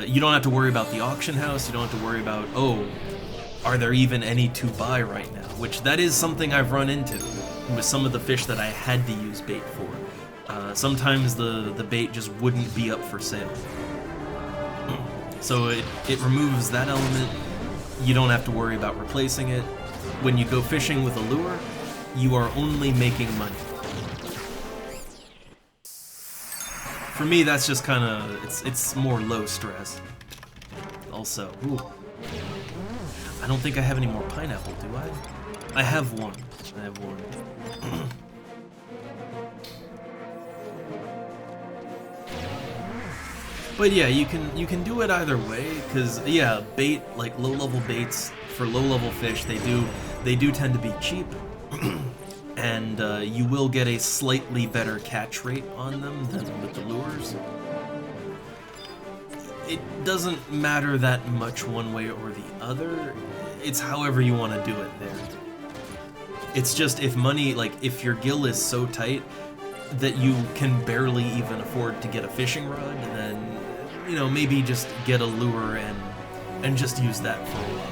you don't have to worry about the auction house. You don't have to worry about, oh, are there even any to buy right now? Which that is something I've run into with some of the fish that I had to use bait for. Sometimes the bait just wouldn't be up for sale. So it removes that element. You don't have to worry about replacing it. When you go fishing with a lure, you are only making money. For me, that's just kind of, it's more low stress. Also, ooh, I don't think I have any more pineapple, do I? I have one. I have one. But yeah, you can do it either way, because yeah, bait, like low-level baits for low-level fish, they do tend to be cheap, and you will get a slightly better catch rate on them than with the lures. It doesn't matter that much one way or the other. It's however you want to do it there. It's just if money, like if your gill is so tight that you can barely even afford to get a fishing rod, then you know, maybe just get a lure and just use that for a while.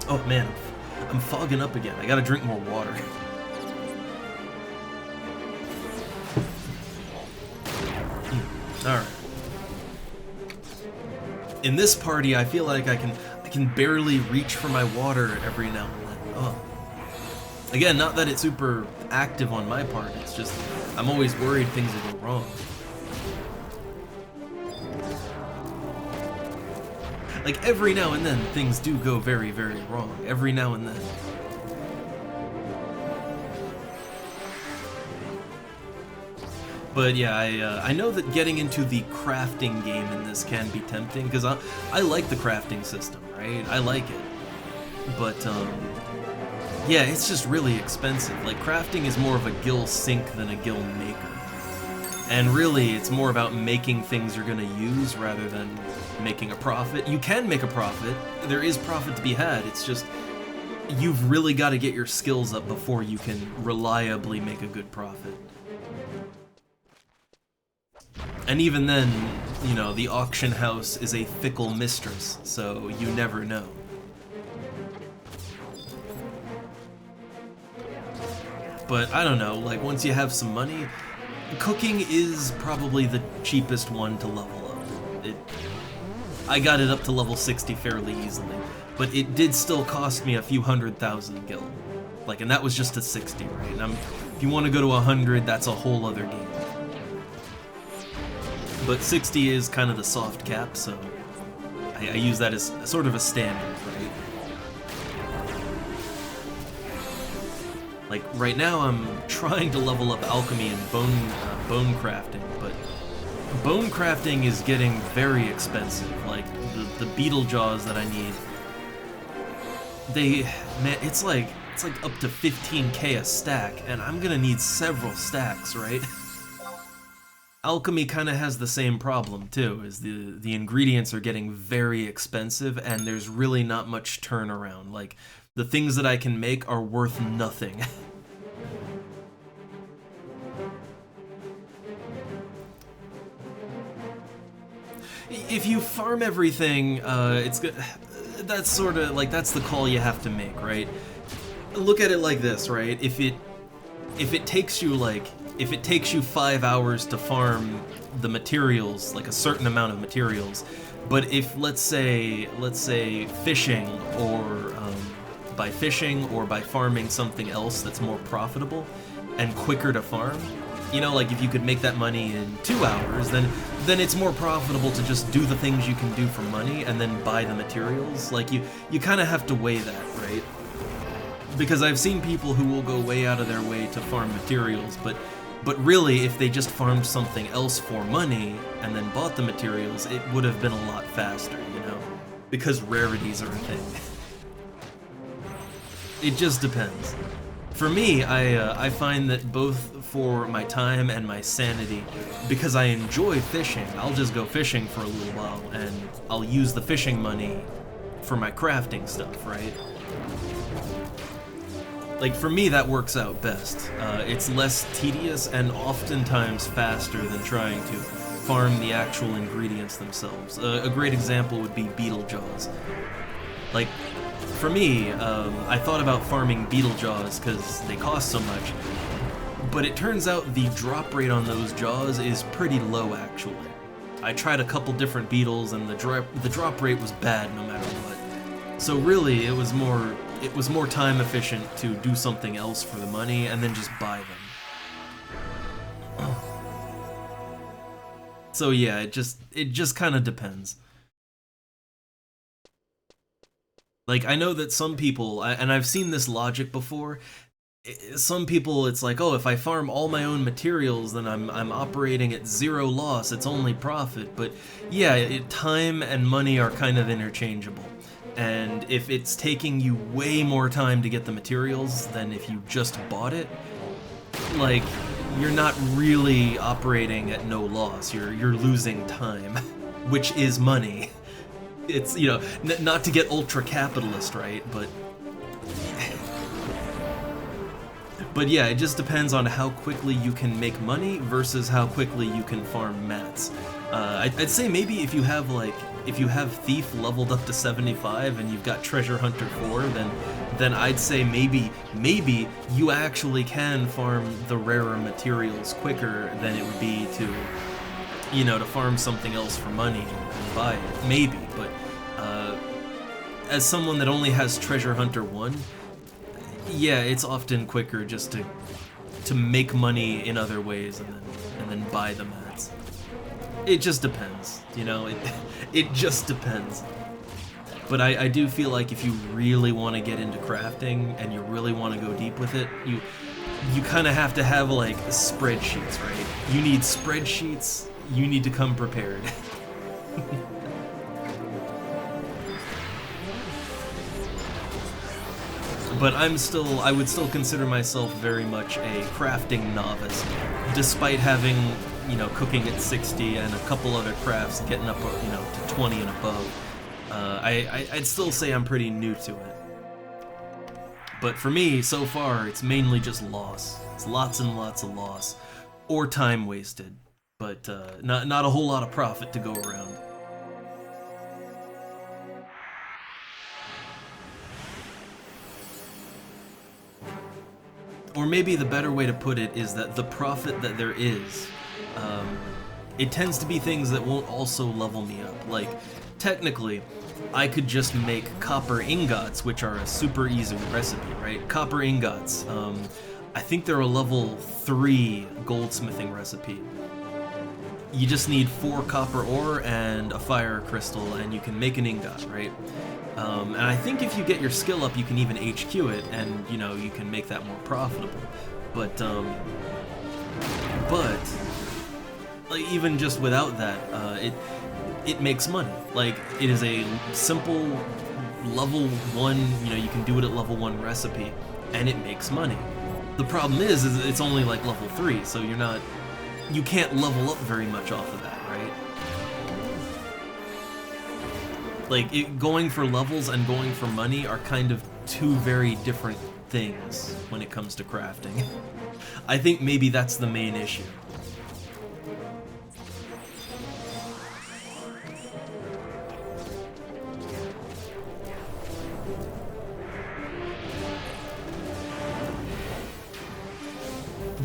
Oh man, I'm fogging up again. I gotta drink more water. Alright. In this party, I feel like I can barely reach for my water every now and then. Oh. Again, not that it's super active on my part, it's just I'm always worried things will go wrong. Like, every now and then, things do go very, very wrong. Every now and then. But yeah, I know that getting into the crafting game in this can be tempting, because I like the crafting system, right? I like it. But, yeah, it's just really expensive. Like, crafting is more of a gill sink than a gill maker. And really, it's more about making things you're gonna use rather than making a profit. You can make a profit. There is profit to be had. It's just, you've really got to get your skills up before you can reliably make a good profit. And even then, you know, the auction house is a fickle mistress, so you never know. But I don't know, like once you have some money, cooking is probably the cheapest one to level up. I got it up to level 60 fairly easily, but it did still cost me a few 100,000 gil. Like, and that was just to 60, right? And if you want to go to 100, that's a whole other game. But 60 is kind of the soft cap, so I use that as sort of a standard, right? Like, right now I'm trying to level up alchemy and bone crafting, but bone crafting is getting very expensive. Like, the beetle jaws that I need, man, it's like up to 15k a stack, and I'm gonna need several stacks, right? Alchemy kind of has the same problem too, is the ingredients are getting very expensive, and there's really not much turnaround. Like, the things that I can make are worth nothing. If you farm everything, it's good. That's sort of like, that's the call you have to make, right? Look at it like this, right? If it takes you 5 hours to farm the materials, like a certain amount of materials, but if let's say fishing, or by fishing or by farming something else that's more profitable and quicker to farm, you know, like if you could make that money in 2 hours, then it's more profitable to just do the things you can do for money and then buy the materials. Like, you kind of have to weigh that, right? Because I've seen people who will go way out of their way to farm materials, but really, if they just farmed something else for money and then bought the materials, it would have been a lot faster, you know? Because rarities are a thing. It just depends. For me, I find that both for my time and my sanity, because I enjoy fishing, I'll just go fishing for a little while, and I'll use the fishing money for my crafting stuff, right? Like, for me, that works out best. It's less tedious and oftentimes faster than trying to farm the actual ingredients themselves. A great example would be beetle jaws. Like, for me, I thought about farming beetle jaws because they cost so much, but it turns out the drop rate on those jaws is pretty low, actually. I tried a couple different beetles, and the drop rate was bad no matter what. So really, it was more time efficient to do something else for the money and then just buy them. So yeah, it just kind of depends. Like, I know that some people, and I've seen this logic before, some people, it's like, oh, if I farm all my own materials, then I'm operating at zero loss, it's only profit. But yeah, time and money are kind of interchangeable. And if it's taking you way more time to get the materials than if you just bought it, like, you're not really operating at no loss. You're losing time, which is money. It's, you know, not to get ultra capitalist, right? But yeah, it just depends on how quickly you can make money versus how quickly you can farm mats. I'd say maybe if you have Thief leveled up to 75 and you've got Treasure Hunter 4, then I'd say maybe you actually can farm the rarer materials quicker than it would be to, you know, to farm something else for money and buy it. Maybe, but as someone that only has Treasure Hunter 1, yeah, it's often quicker just to make money in other ways and then buy the mats. It just depends, you know, it just depends. But I do feel like if you really want to get into crafting and you really want to go deep with it, you kind of have to have like spreadsheets, right? You need spreadsheets, you need to come prepared. But I would still consider myself very much a crafting novice, despite having, you know, cooking at 60 and a couple other crafts getting up, you know, to 20 and above. I'd still say I'm pretty new to it. But for me, so far, it's mainly just loss. It's lots and lots of loss, or time wasted, but not a whole lot of profit to go around. Or maybe the better way to put it is that the profit that there is, it tends to be things that won't also level me up. Like, technically, I could just make copper ingots, which are a super easy recipe, right? Copper ingots, I think they're a level 3 goldsmithing recipe. You just need 4 copper ore and a fire crystal, and you can make an ingot, right? And I think if you get your skill up, you can even HQ it, and, you know, you can make that more profitable. But like, even just without that, it makes money. Like, it is a simple level 1, you know, you can do it at level 1 recipe, and it makes money. The problem is it's only like level 3, so you can't level up very much off of that, right? Like, going for levels and going for money are kind of two very different things when it comes to crafting. I think maybe that's the main issue.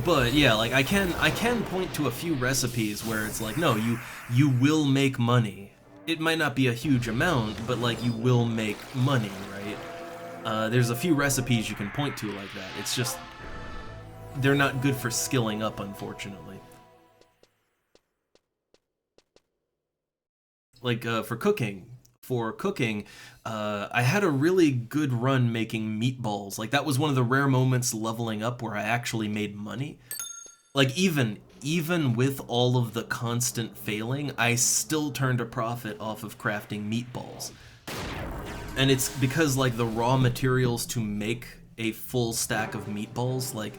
But yeah, like I can point to a few recipes where it's like, no, you will make money. It might not be a huge amount, but like you will make money, right? There's a few recipes you can point to like that. It's just they're not good for skilling up, unfortunately. Like for cooking, I had a really good run making meatballs. Like, that was one of the rare moments leveling up where I actually made money. Like, even with all of the constant failing, I still turned a profit off of crafting meatballs. And it's because, like, the raw materials to make a full stack of meatballs, like,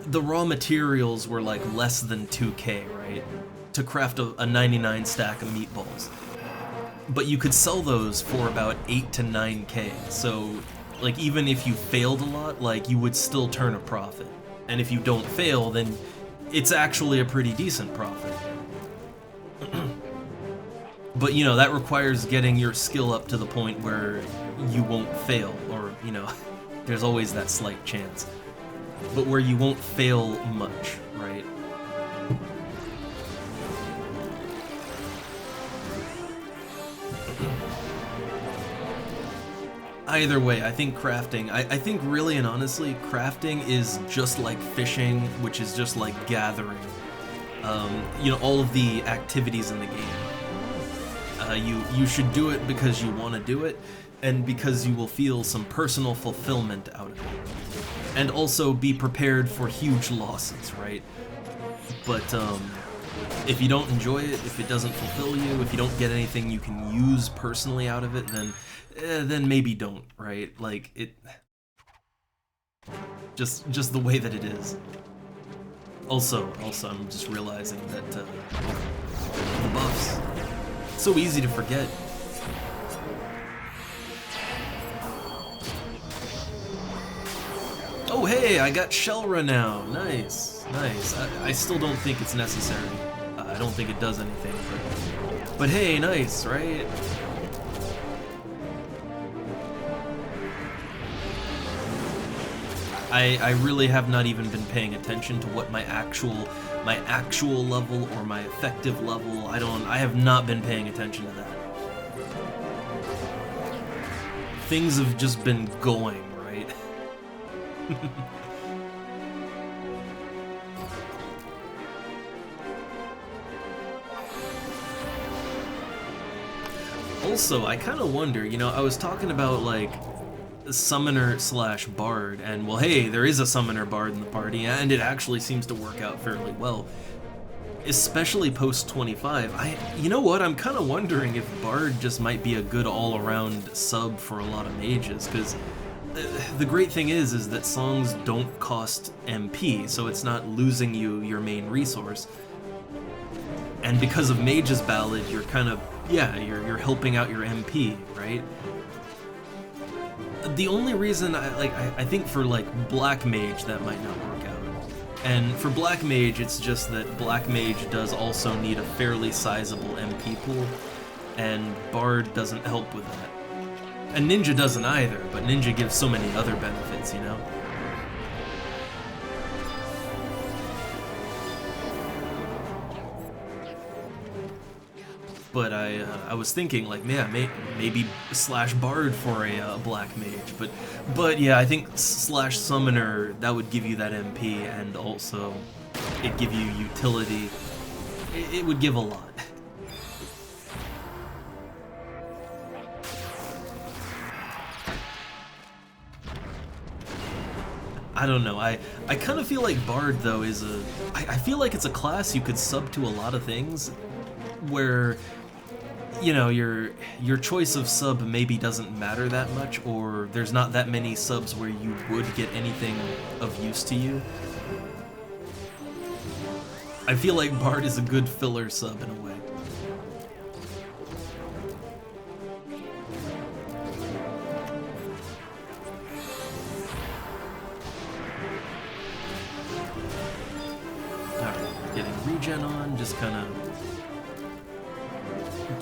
the raw materials were, like, less than 2K, right? To craft a 99 stack of meatballs. But you could sell those for about 8 to 9K, so, like, even if you failed a lot, like, you would still turn a profit. And if you don't fail, then it's actually a pretty decent profit. But, you know, that requires getting your skill up to the point where you won't fail, or, you know, there's always that slight chance. But where you won't fail much, right? Either way, I think crafting, I think really and honestly, crafting is just like fishing, which is just like gathering. You know, all of the activities in the game. You should do it because you want to do it, and because you will feel some personal fulfillment out of it. And also be prepared for huge losses, right? But if you don't enjoy it, if it doesn't fulfill you, if you don't get anything you can use personally out of it, then maybe don't, right? Like, it... Just the way that it is. Also, I'm just realizing that the buffs, it's so easy to forget. Oh hey, I got Shelra now. Nice, nice. I still don't think it's necessary. I don't think it does anything, but hey, nice, right? I really have not even been paying attention to what my actual level or my effective level. I have not been paying attention to that. Things have just been going, right? Also, I kind of wonder, you know, I was talking about like summoner slash bard, and well, hey, there is a summoner bard in the party, and it actually seems to work out fairly well, especially post 25. You know what, I'm kind of wondering if bard just might be a good all-around sub for a lot of mages, because the great thing is that songs don't cost MP, so it's not losing you your main resource, and because of Mage's Ballad, you're kind of, yeah, you're helping out your MP, right? The only reason I think for like Black Mage that might not work out. And for Black Mage, it's just that Black Mage does also need a fairly sizable MP pool, and Bard doesn't help with that. And Ninja doesn't either, but Ninja gives so many other benefits, you know? But I was thinking, like, yeah, maybe slash bard for a Black Mage, but yeah, I think slash summoner, that would give you that MP, and also it give you utility. It would give a lot. I don't know, I kind of feel like bard though is I feel like it's a class you could sub to a lot of things, where, you know, your choice of sub maybe doesn't matter that much, or there's not that many subs where you would get anything of use to you. I feel like Bard is a good filler sub in a way. Alright, getting regen on, just kind of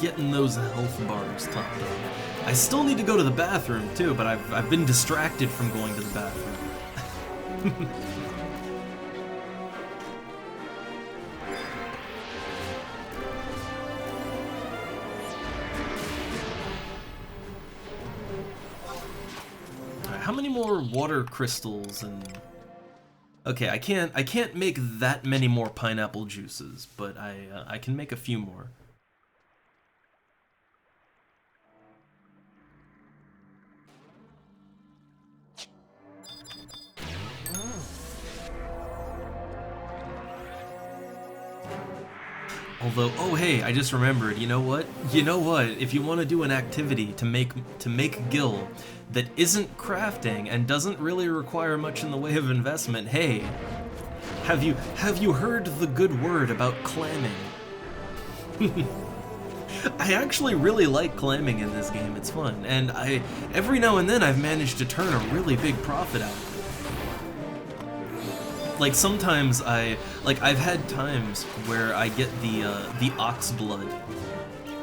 getting those health bars topped up. I still need to go to the bathroom too, but I've been distracted from going to the bathroom. Alright, how many more water crystals and... Okay, I can't make that many more pineapple juices, but I can make a few more. Although, oh hey, I just remembered, you know what? You know what? If you want to do an activity to make gil that isn't crafting and doesn't really require much in the way of investment, hey, have you heard the good word about clamming? I actually really like clamming in this game. It's fun, and every now and then I've managed to turn a really big profit out of it. Like sometimes I've had times where I get the ox blood.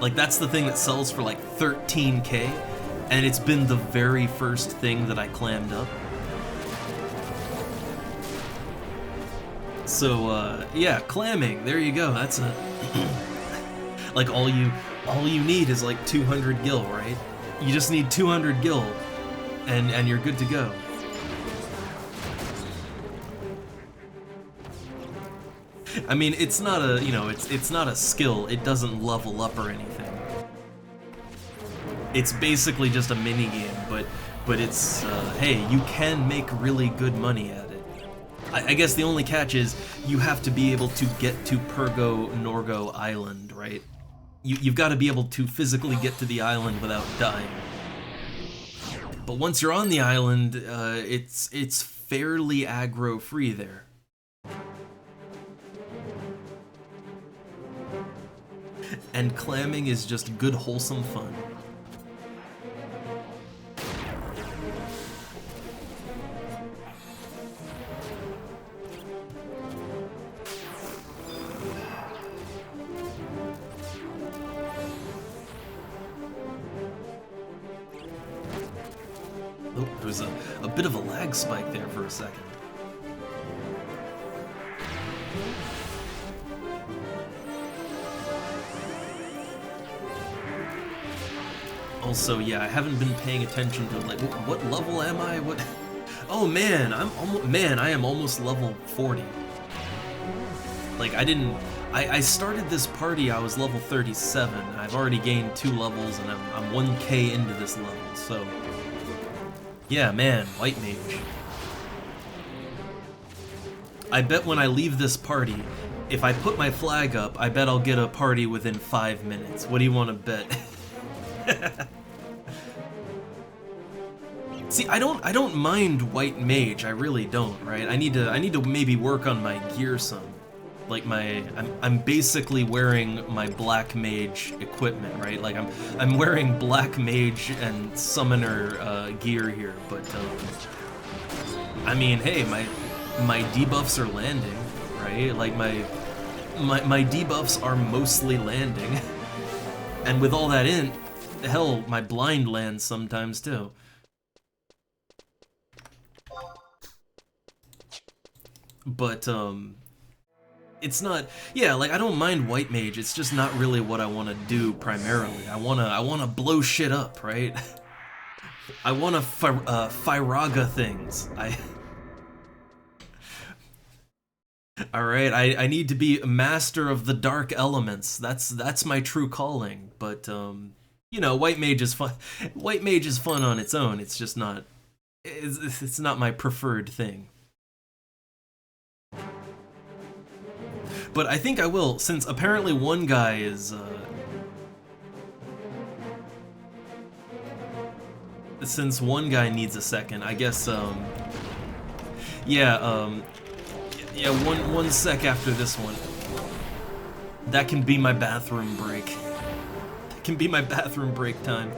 Like that's the thing that sells for like 13k, and it's been the very first thing that I clammed up. So yeah, clamming, there you go. That's a like all you need is like 200 gil, right? You just need 200 gil and you're good to go. I mean, it's not a, you know, it's not a skill. It doesn't level up or anything. It's basically just a mini game, but it's hey, you can make really good money at it. I guess the only catch is you have to be able to get to Pergo Norgo Island, right? You've got to be able to physically get to the island without dying. But once you're on the island, it's fairly aggro free there. And clamming is just good, wholesome fun. Oh, there was a bit of a lag spike there for a second. Also, yeah, I haven't been paying attention to like what level am I? What? Oh man, I am almost level 40. Like I started this party, I was level 37. I've already gained 2 levels and I'm 1k into this level. So yeah, man, white mage. I bet when I leave this party, if I put my flag up, I bet I'll get a party within 5 minutes. What do you want to bet? See, I don't mind white mage, I really don't, right? I need to maybe work on my gear some. Like I'm basically wearing my black mage equipment, right? Like I'm wearing black mage and summoner gear here, but I mean, hey, my debuffs are landing, right? Like my debuffs are mostly landing. And with all that in, hell, my blind lands sometimes too. But it's not, yeah, like I don't mind white mage, it's just not really what I want to do primarily. I wanna blow shit up, right? I wanna Firaga things. Alright, I need to be a master of the dark elements. That's my true calling. But you know, white mage is fun. White mage is fun on its own. It's just not it's not my preferred thing. But I think I will, since apparently one guy is since one guy needs a second, I guess yeah, yeah, one sec after this one. That can be my bathroom break. That can be my bathroom break time.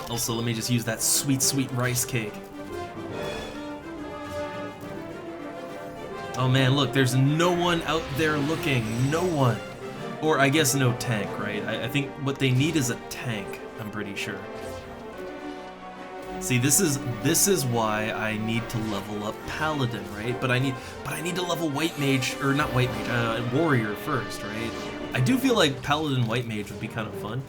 Also, let me just use that sweet, sweet rice cake. Oh man, look, there's no one out there looking. No one. Or I guess no tank, right? I think what they need is a tank, I'm pretty sure. See, this is why I need to level up Paladin, right? But I need to level White Mage, or not White Mage, Warrior first, right? I do feel like Paladin White Mage would be kind of fun.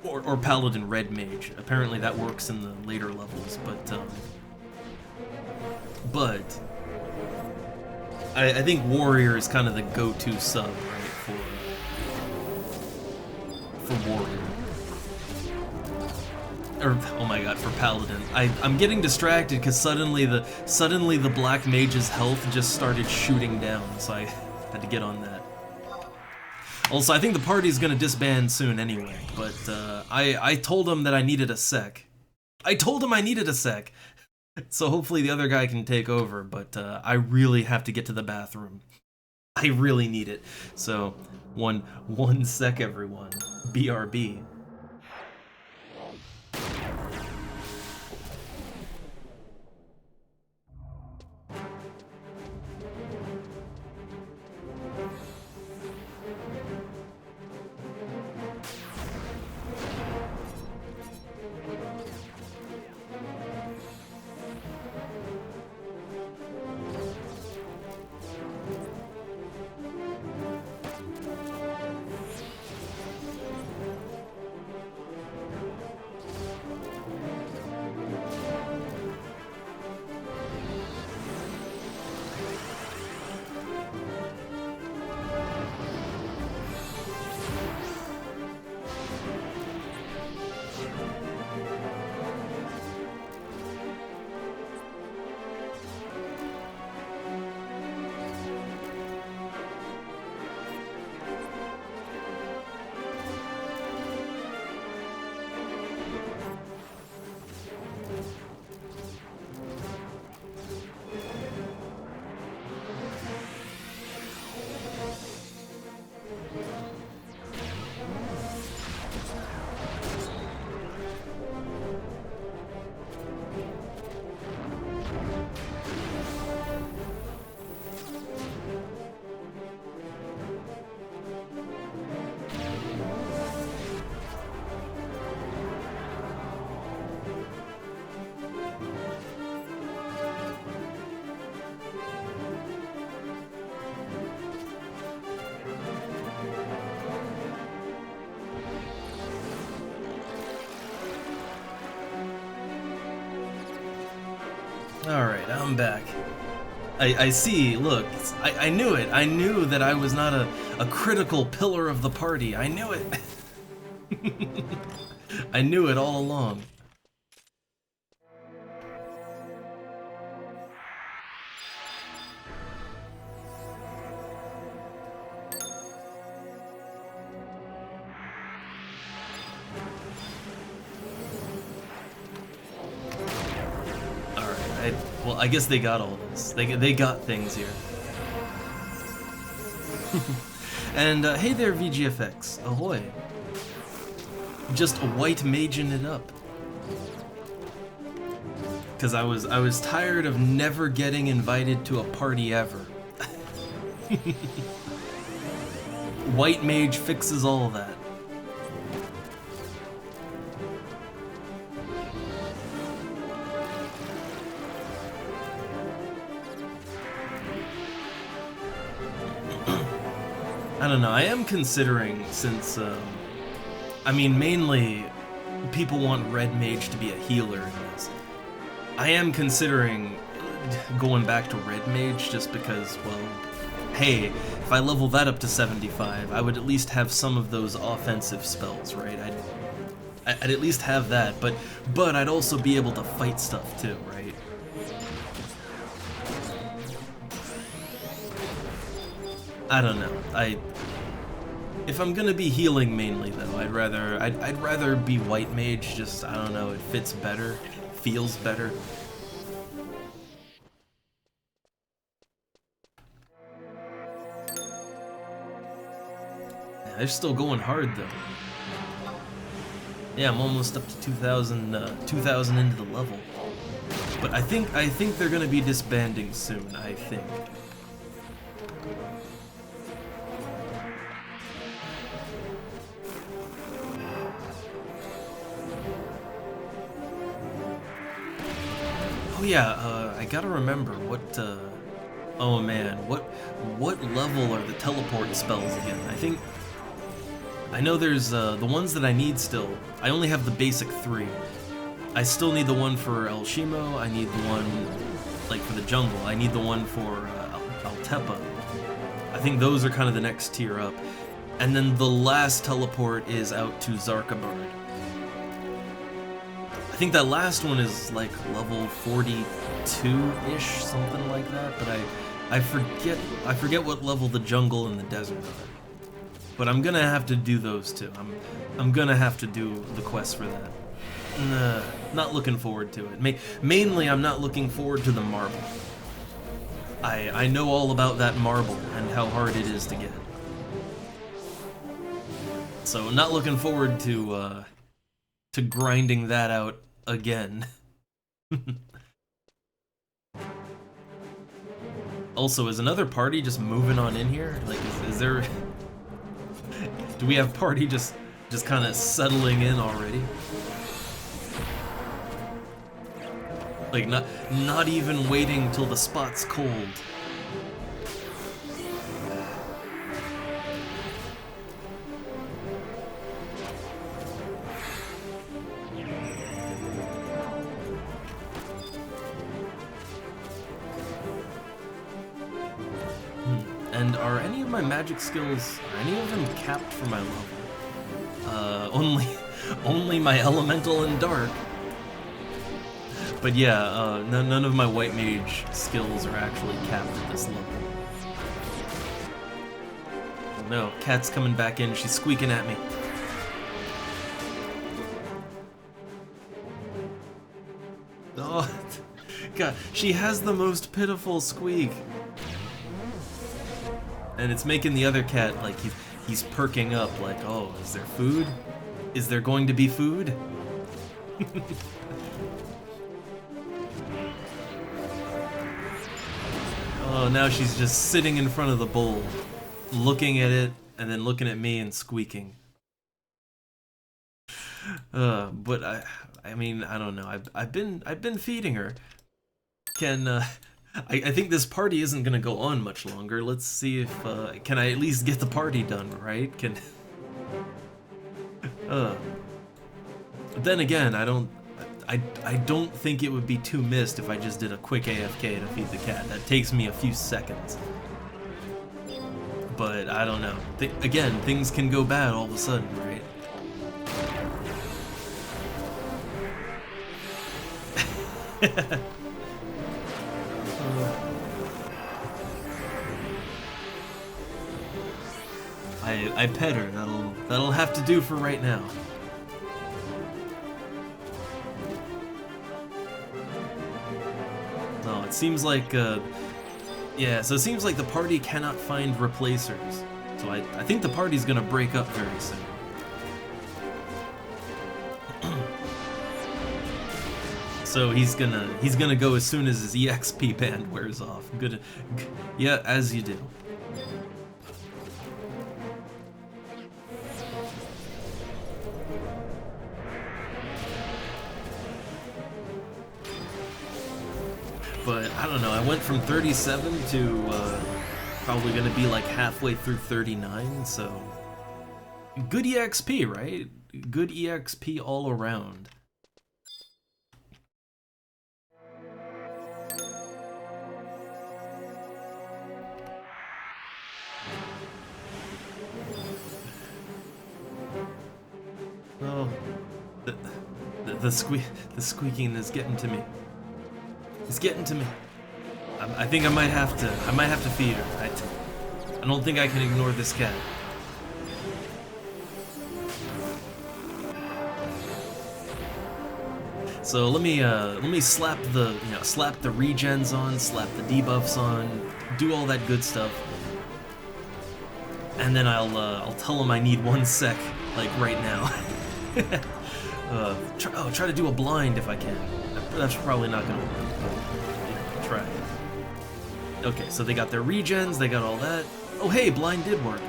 Or Paladin Red Mage. Apparently that works in the later levels, but I think Warrior is kind of the go-to sub, right, for Warrior. Or, oh my god, for Paladin. I'm getting distracted because suddenly the Black Mage's health just started shooting down, so I had to get on that. Also, I think the party's gonna disband soon anyway, but I told him that I needed a sec. I told him I needed a sec! So hopefully the other guy can take over, but I really have to get to the bathroom. I really need it. So, one sec, everyone. BRB. Alright, I'm back. I see, look, I knew it. I knew that I was not a critical pillar of the party. I knew it. I knew it all along. Well, I guess they got all this. They got things here. And hey there, VGFX. Ahoy. Just a white maging it up. Cause I was tired of never getting invited to a party ever. White mage fixes all of that. I don't know, I am considering, since, I mean, mainly, people want Red Mage to be a healer in this. I am considering going back to Red Mage just because, well, hey, if I level that up to 75, I would at least have some of those offensive spells, right? I'd at least have that, but I'd also be able to fight stuff too, right? I don't know. If I'm gonna be healing mainly though, I'd rather be white mage. Just, I don't know, it fits better, feels better. Yeah, they're still going hard though. Yeah, I'm almost up to 2,000 into the level. But I think they're gonna be disbanding soon. I think. Oh yeah, I gotta remember what, oh man, what level are the teleport spells again? I know there's, the ones that I need still. I only have the basic 3. I still need the one for El Shimo, I need the one, like, for the jungle, I need the one for, Altepa. I think those are kind of the next tier up. And then the last teleport is out to Zarkabard. I think that last one is like level 42-ish, something like that, but I forget what level the jungle and the desert are. But I'm gonna have to do those too. I'm gonna have to do the quest for that. Not looking forward to it. Mainly, I'm not looking forward to the marble. I know all about that marble and how hard it is to get. So not looking forward to grinding that out again. Also, is another party just moving on in here? Like, is there... Do we have party just kind of settling in already? Like, not even waiting till the spot's cold. And are any of my magic skills, are any of them capped for my level? Only my elemental and dark. But yeah, none of my white mage skills are actually capped at this level. Oh no, Cat's coming back in, she's squeaking at me. Oh, God, she has the most pitiful squeak. And it's making the other cat, like, he's perking up, like, oh, is there food? Is there going to be food? Oh, now she's just sitting in front of the bowl, looking at it, and then looking at me and squeaking. But I mean, I don't know. I've been feeding her. I think this party isn't gonna go on much longer. Let's see if can I at least get the party done, right? But then again, I I don't think it would be too missed if I just did a quick AFK to feed the cat. That takes me a few seconds. But I don't know. Again, things can go bad all of a sudden, right? I pet her. That'll have to do for right now. Oh, it seems like yeah, so it seems like the party cannot find replacers. So I think the party's gonna break up very soon. So he's gonna go as soon as his EXP band wears off. Good, yeah, as you do. But I don't know, I went from 37 to probably gonna be like halfway through 39, so good EXP, right? Good EXP all around. Oh, the squeaking is getting to me. It's getting to me. I think I might have to feed her. I don't think I can ignore this cat. So let me slap the regens on, slap the debuffs on, do all that good stuff, and then I'll tell him I need 1 sec, like right now. Try to do a blind if I can. That's probably not gonna work. But, try. Okay, so they got their regens, they got all that. Oh hey, blind did work.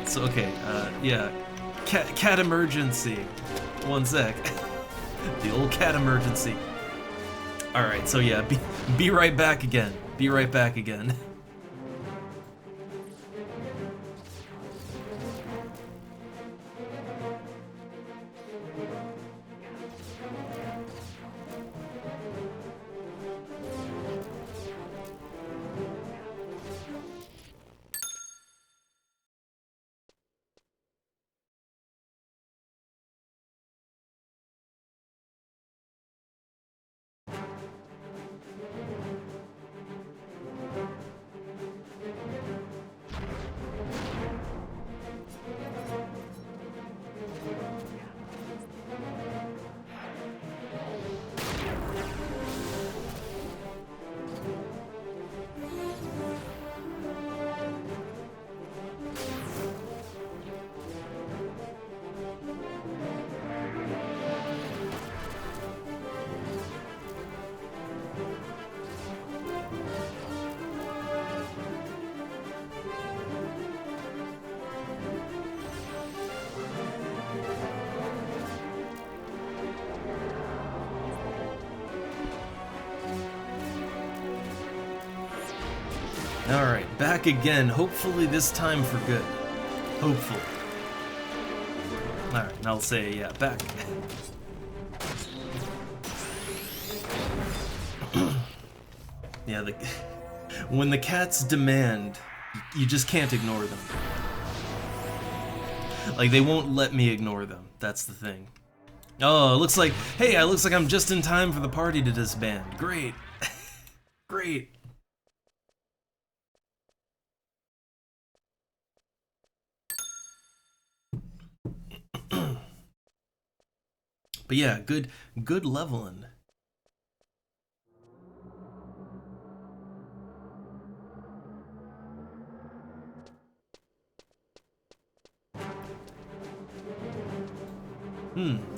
So okay, yeah, cat emergency. 1 sec. The old cat emergency. All right, so yeah, be right back again. Be right back again. Alright, back again, hopefully this time for good. Hopefully. Alright, and I'll say, yeah, back. Yeah, when the cats demand, you just can't ignore them. Like, they won't let me ignore them, that's the thing. Oh, it looks like, hey, it looks like I'm just in time for the party to disband. Great. Great. But yeah, good leveling.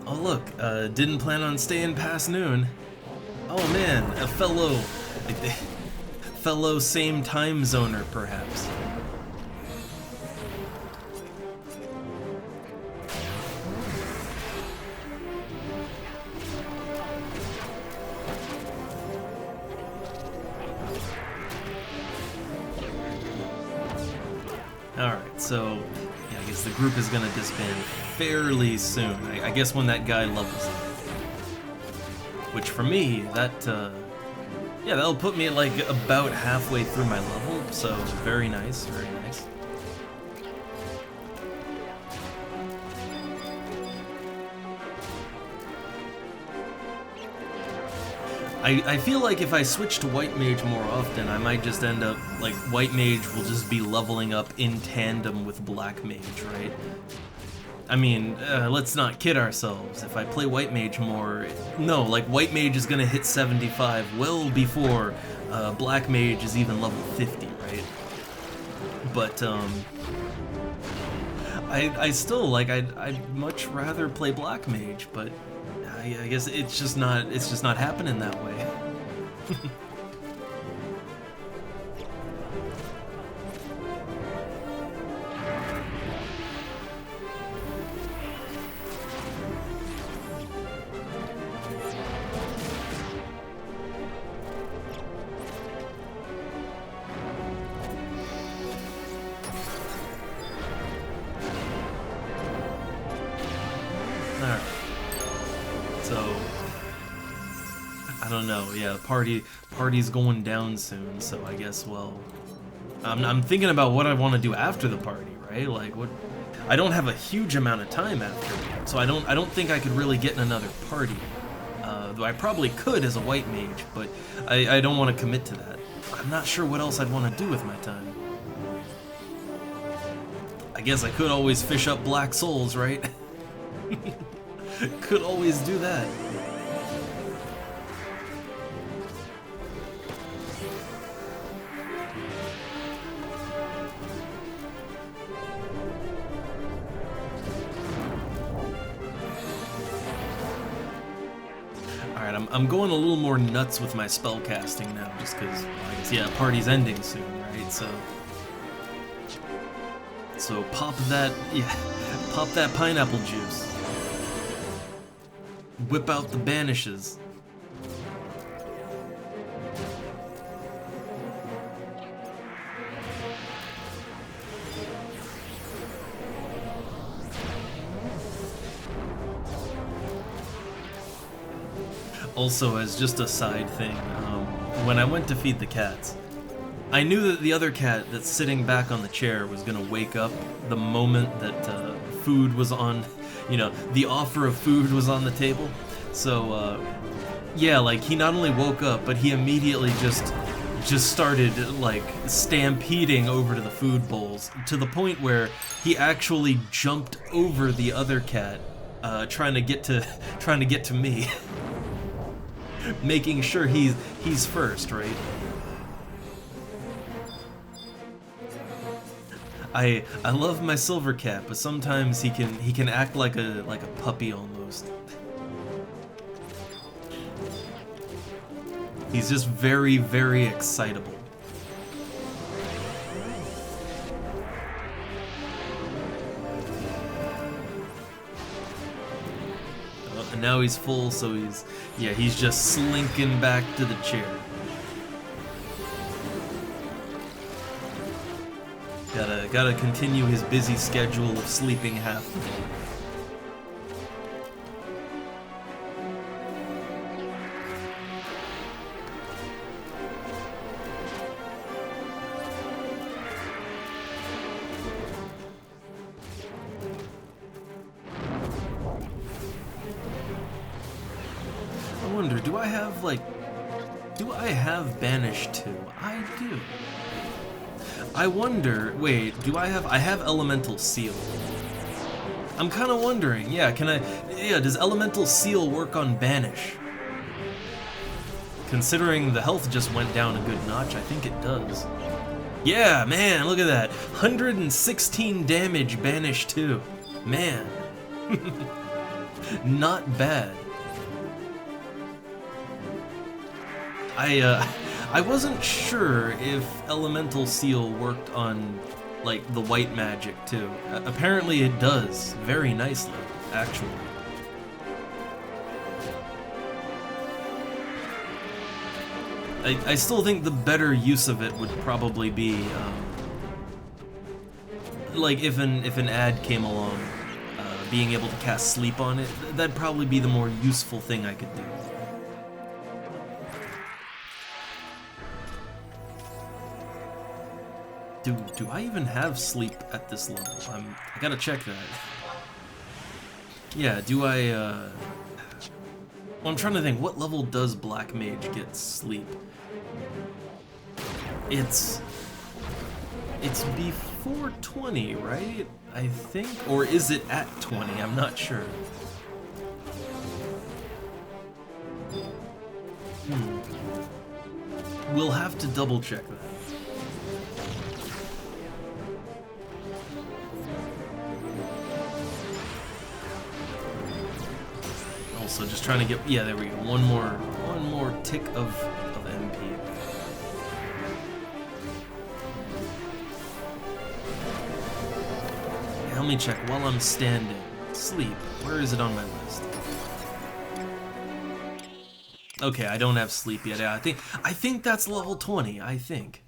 Oh look, didn't plan on staying past noon. Oh man, a fellow same time zoner perhaps. Alright, so yeah, I guess the group is gonna disband fairly soon. I guess when that guy levels up. which for me, that, yeah, that'll put me like about halfway through my level, so very nice, very nice. I feel like if I switch to White Mage more often, I might just end up, like, White Mage will just be leveling up in tandem with Black Mage, right? I mean, let's not kid ourselves. If I play White Mage more, no, like, White Mage is gonna hit 75 well before Black Mage is even level 50, right? But, I still, like, I'd much rather play Black Mage, but I guess it's just not happening that way. Alright. So, I don't know, yeah, party's going down soon, so I guess, well, I'm thinking about what I want to do after the party, right? Like, what, I don't have a huge amount of time after, so I don't think I could really get in another party, though I probably could as a White Mage, but I don't want to commit to that. I'm not sure what else I'd want to do with my time. I guess I could always fish up Black Souls, right? Could always do that. Alright, I'm going a little more nuts with my spell casting now, just because, well, I guess, yeah, party's ending soon, right? So pop that, yeah, pop that pineapple juice. Whip out the banishes. Also, as just a side thing, when I went to feed the cats, I knew that the other cat that's sitting back on the chair was gonna wake up the moment that food was on, you know, the offer of food was on the table. So, yeah, like, he not only woke up, but he immediately just started, like, stampeding over to the food bowls, to the point where he actually jumped over the other cat, trying to get to me. Making sure he's first, right? I love my silver cat, but sometimes he can act like a puppy almost. He's just very, very excitable. And now he's full, so he's just slinking back to the chair. Gotta continue his busy schedule of sleeping half the day. I wonder, do I have Banish 2? I do. I wonder, wait, I have Elemental Seal. I'm kind of wondering, yeah, does Elemental Seal work on Banish? Considering the health just went down a good notch, I think it does. Yeah, man, look at that. 116 damage Banish 2. Man. Not bad. I wasn't sure if Elemental Seal worked on, like, the white magic, too. Apparently it does, very nicely, actually. I still think the better use of it would probably be, like, if an ad came along, being able to cast Sleep on it, that'd probably be the more useful thing I could do. Do I even have sleep at this level? I gotta check that. Yeah, do I, well, I'm trying to think, what level does Black Mage get sleep? It's before 20, right? I think? Or is it at 20? I'm not sure. We'll have to double check that. Also, just trying to get, yeah, there we go. One more tick of MP. Let me check while I'm standing. Sleep. Where is it on my list? Okay, I don't have sleep yet. I think that's level 20, I think.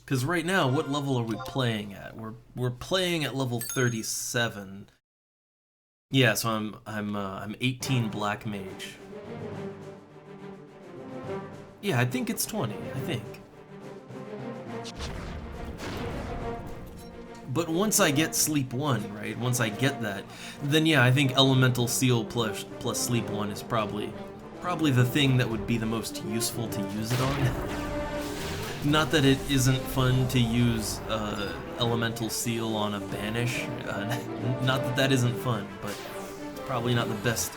Cuz right now, what level are we playing at? We're playing at level 37. Yeah, so I'm 18 Black Mage. Yeah, I think it's 20, I think. But once I get Sleep 1, right? Once I get that, then yeah, I think Elemental Seal plus Sleep 1 is probably the thing that would be the most useful to use it on. Not that it isn't fun to use Elemental Seal on a Banish. Not that that isn't fun, but it's probably not the best,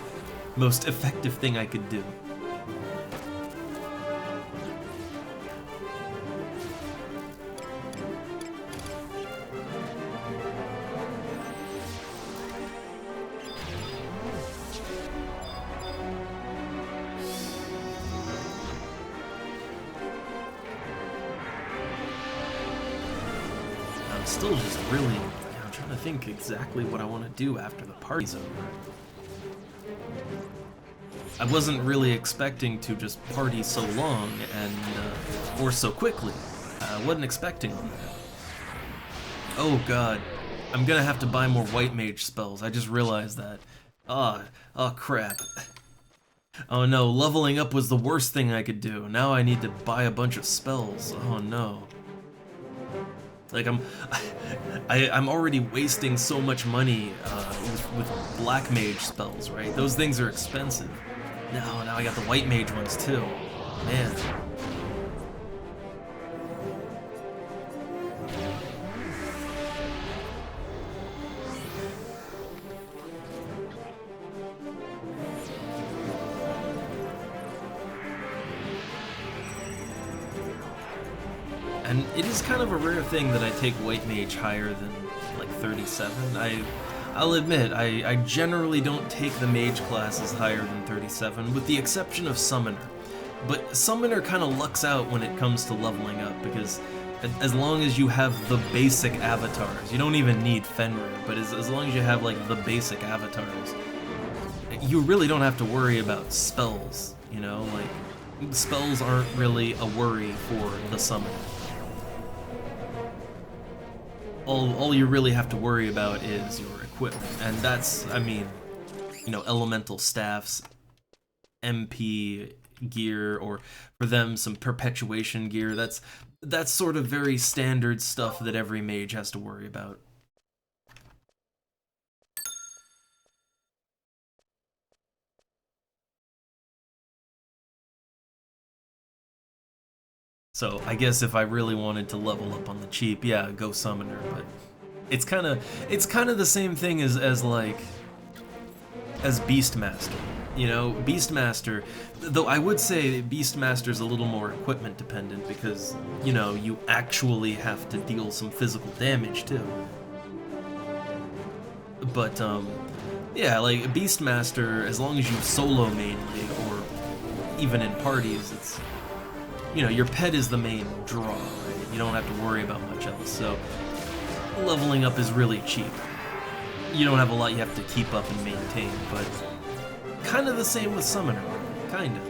most effective thing I could do. Still just really, I'm trying to think exactly what I want to do after the party's over. I wasn't really expecting to just party so long and, or so quickly. I wasn't expecting on that. Oh god, I'm gonna have to buy more White Mage spells, I just realized that. Oh crap. Oh no, leveling up was the worst thing I could do. Now I need to buy a bunch of spells. Oh no. Like I'm already wasting so much money with Black Mage spells, right? Those things are expensive. Now I got the White Mage ones too. Man. And it is kind of a rare thing that I take White Mage higher than, like, 37. I'll admit, I generally don't take the Mage classes higher than 37, with the exception of Summoner. But Summoner kind of lucks out when it comes to leveling up, because as long as you have the basic avatars, you don't even need Fenrir, but as long as you have, like, the basic avatars, you really don't have to worry about spells, you know? Like, spells aren't really a worry for the Summoner. All you really have to worry about is your equipment, and that's, I mean, you know, elemental staffs, MP gear, or for them some perpetuation gear. That's sort of very standard stuff that every mage has to worry about. So I guess if I really wanted to level up on the cheap, yeah, go Summoner, but it's kind of the same thing as Beastmaster. You know, Beastmaster, though I would say Beastmaster's a little more equipment dependent because, you know, you actually have to deal some physical damage too. But yeah, like Beastmaster, as long as you solo mainly or even in parties, it's, you know, your pet is the main draw, right? You don't have to worry about much else, so leveling up is really cheap. You don't have a lot you have to keep up and maintain, but kind of the same with Summoner, kind of.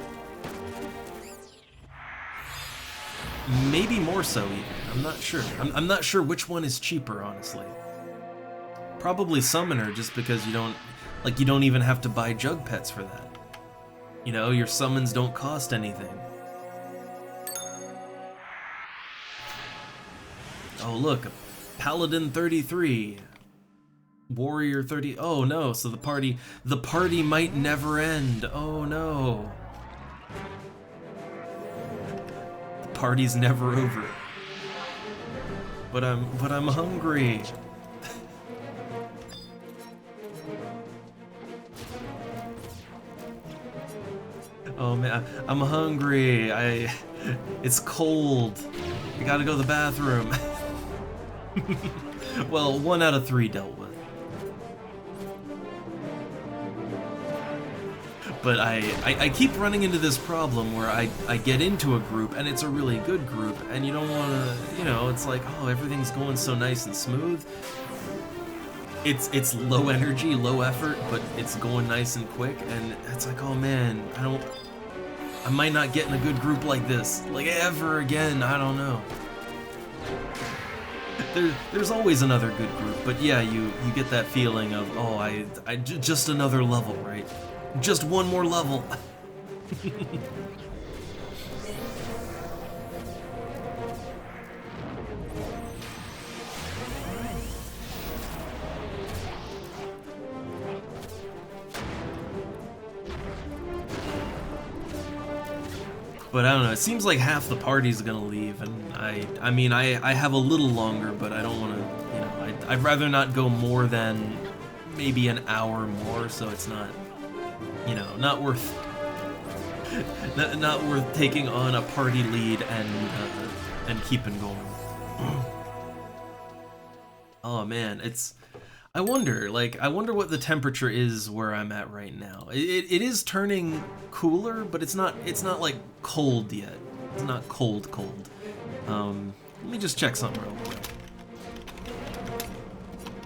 Maybe more so, even. I'm not sure. I'm not sure which one is cheaper, honestly. Probably Summoner, just because you don't even have to buy jug pets for that. You know, your summons don't cost anything. Oh look, Paladin 33, Warrior 30. Oh no, so the party might never end. Oh no. The party's never over. But I'm hungry. Oh man, I'm hungry. It's cold. I gotta go to the bathroom. Well, 1 out of 3 dealt with. But I keep running into this problem where I get into a group and it's a really good group and you don't want to, you know, it's like, oh, everything's going so nice and smooth. It's low energy, low effort, but it's going nice and quick, and it's like, oh man, I might not get in a good group like this, like ever again, I don't know. There's always another good group, but yeah, you get that feeling of, oh, just another level, right? Just one more level. But I don't know, it seems like half the party's gonna leave, and I mean, I have a little longer, but I don't want to, you know, I'd rather not go more than maybe an hour more, so it's not, you know, not worth not worth taking on a party lead and keeping going. Oh man, I wonder what the temperature is where I'm at right now. It is turning cooler, but it's not like cold yet. It's not cold. Let me just check something real quick.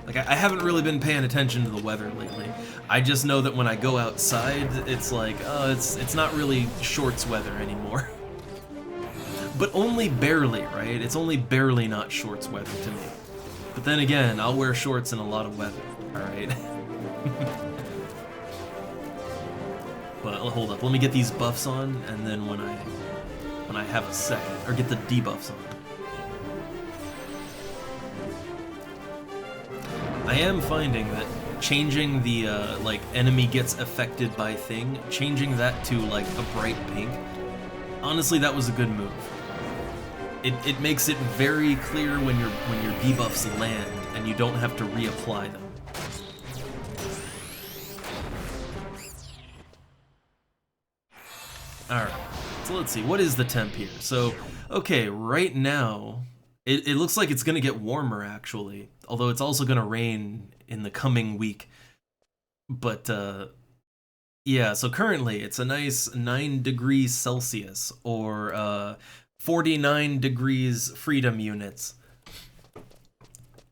Like, I haven't really been paying attention to the weather lately. I just know that when I go outside, it's like, oh, it's not really shorts weather anymore. But only barely, right? It's only barely not shorts weather to me. But then again, I'll wear shorts in a lot of weather, alright? But hold up, let me get these buffs on, and then when I have a second, or get the debuffs on. I am finding that changing the, like, enemy gets affected by thing, changing that to, like, a bright pink, honestly, that was a good move. It makes it very clear when your debuffs land, and you don't have to reapply them. Alright, so let's see, what is the temp here? So, okay, right now, it looks like it's gonna get warmer, actually, although it's also gonna rain in the coming week. But, yeah, so currently, it's a nice 9 degrees Celsius, or, 49 degrees freedom units.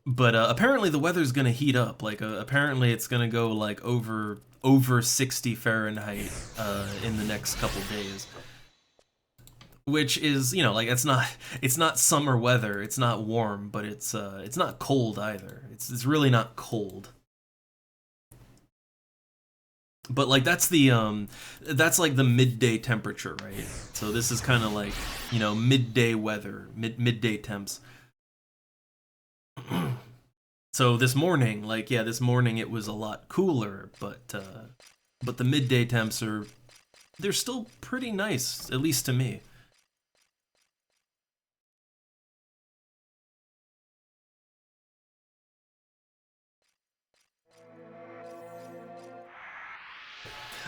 But apparently the weather's gonna heat up. Like apparently it's gonna go like over 60 Fahrenheit in the next couple days. Which is, you know, like it's not summer weather. It's not warm, but it's not cold either. It's really not cold. But like that's like the midday temperature, right? So this is kind of like, you know, midday weather, midday temps. So this morning, like, yeah, this morning it was a lot cooler, but the midday temps they're still pretty nice, at least to me.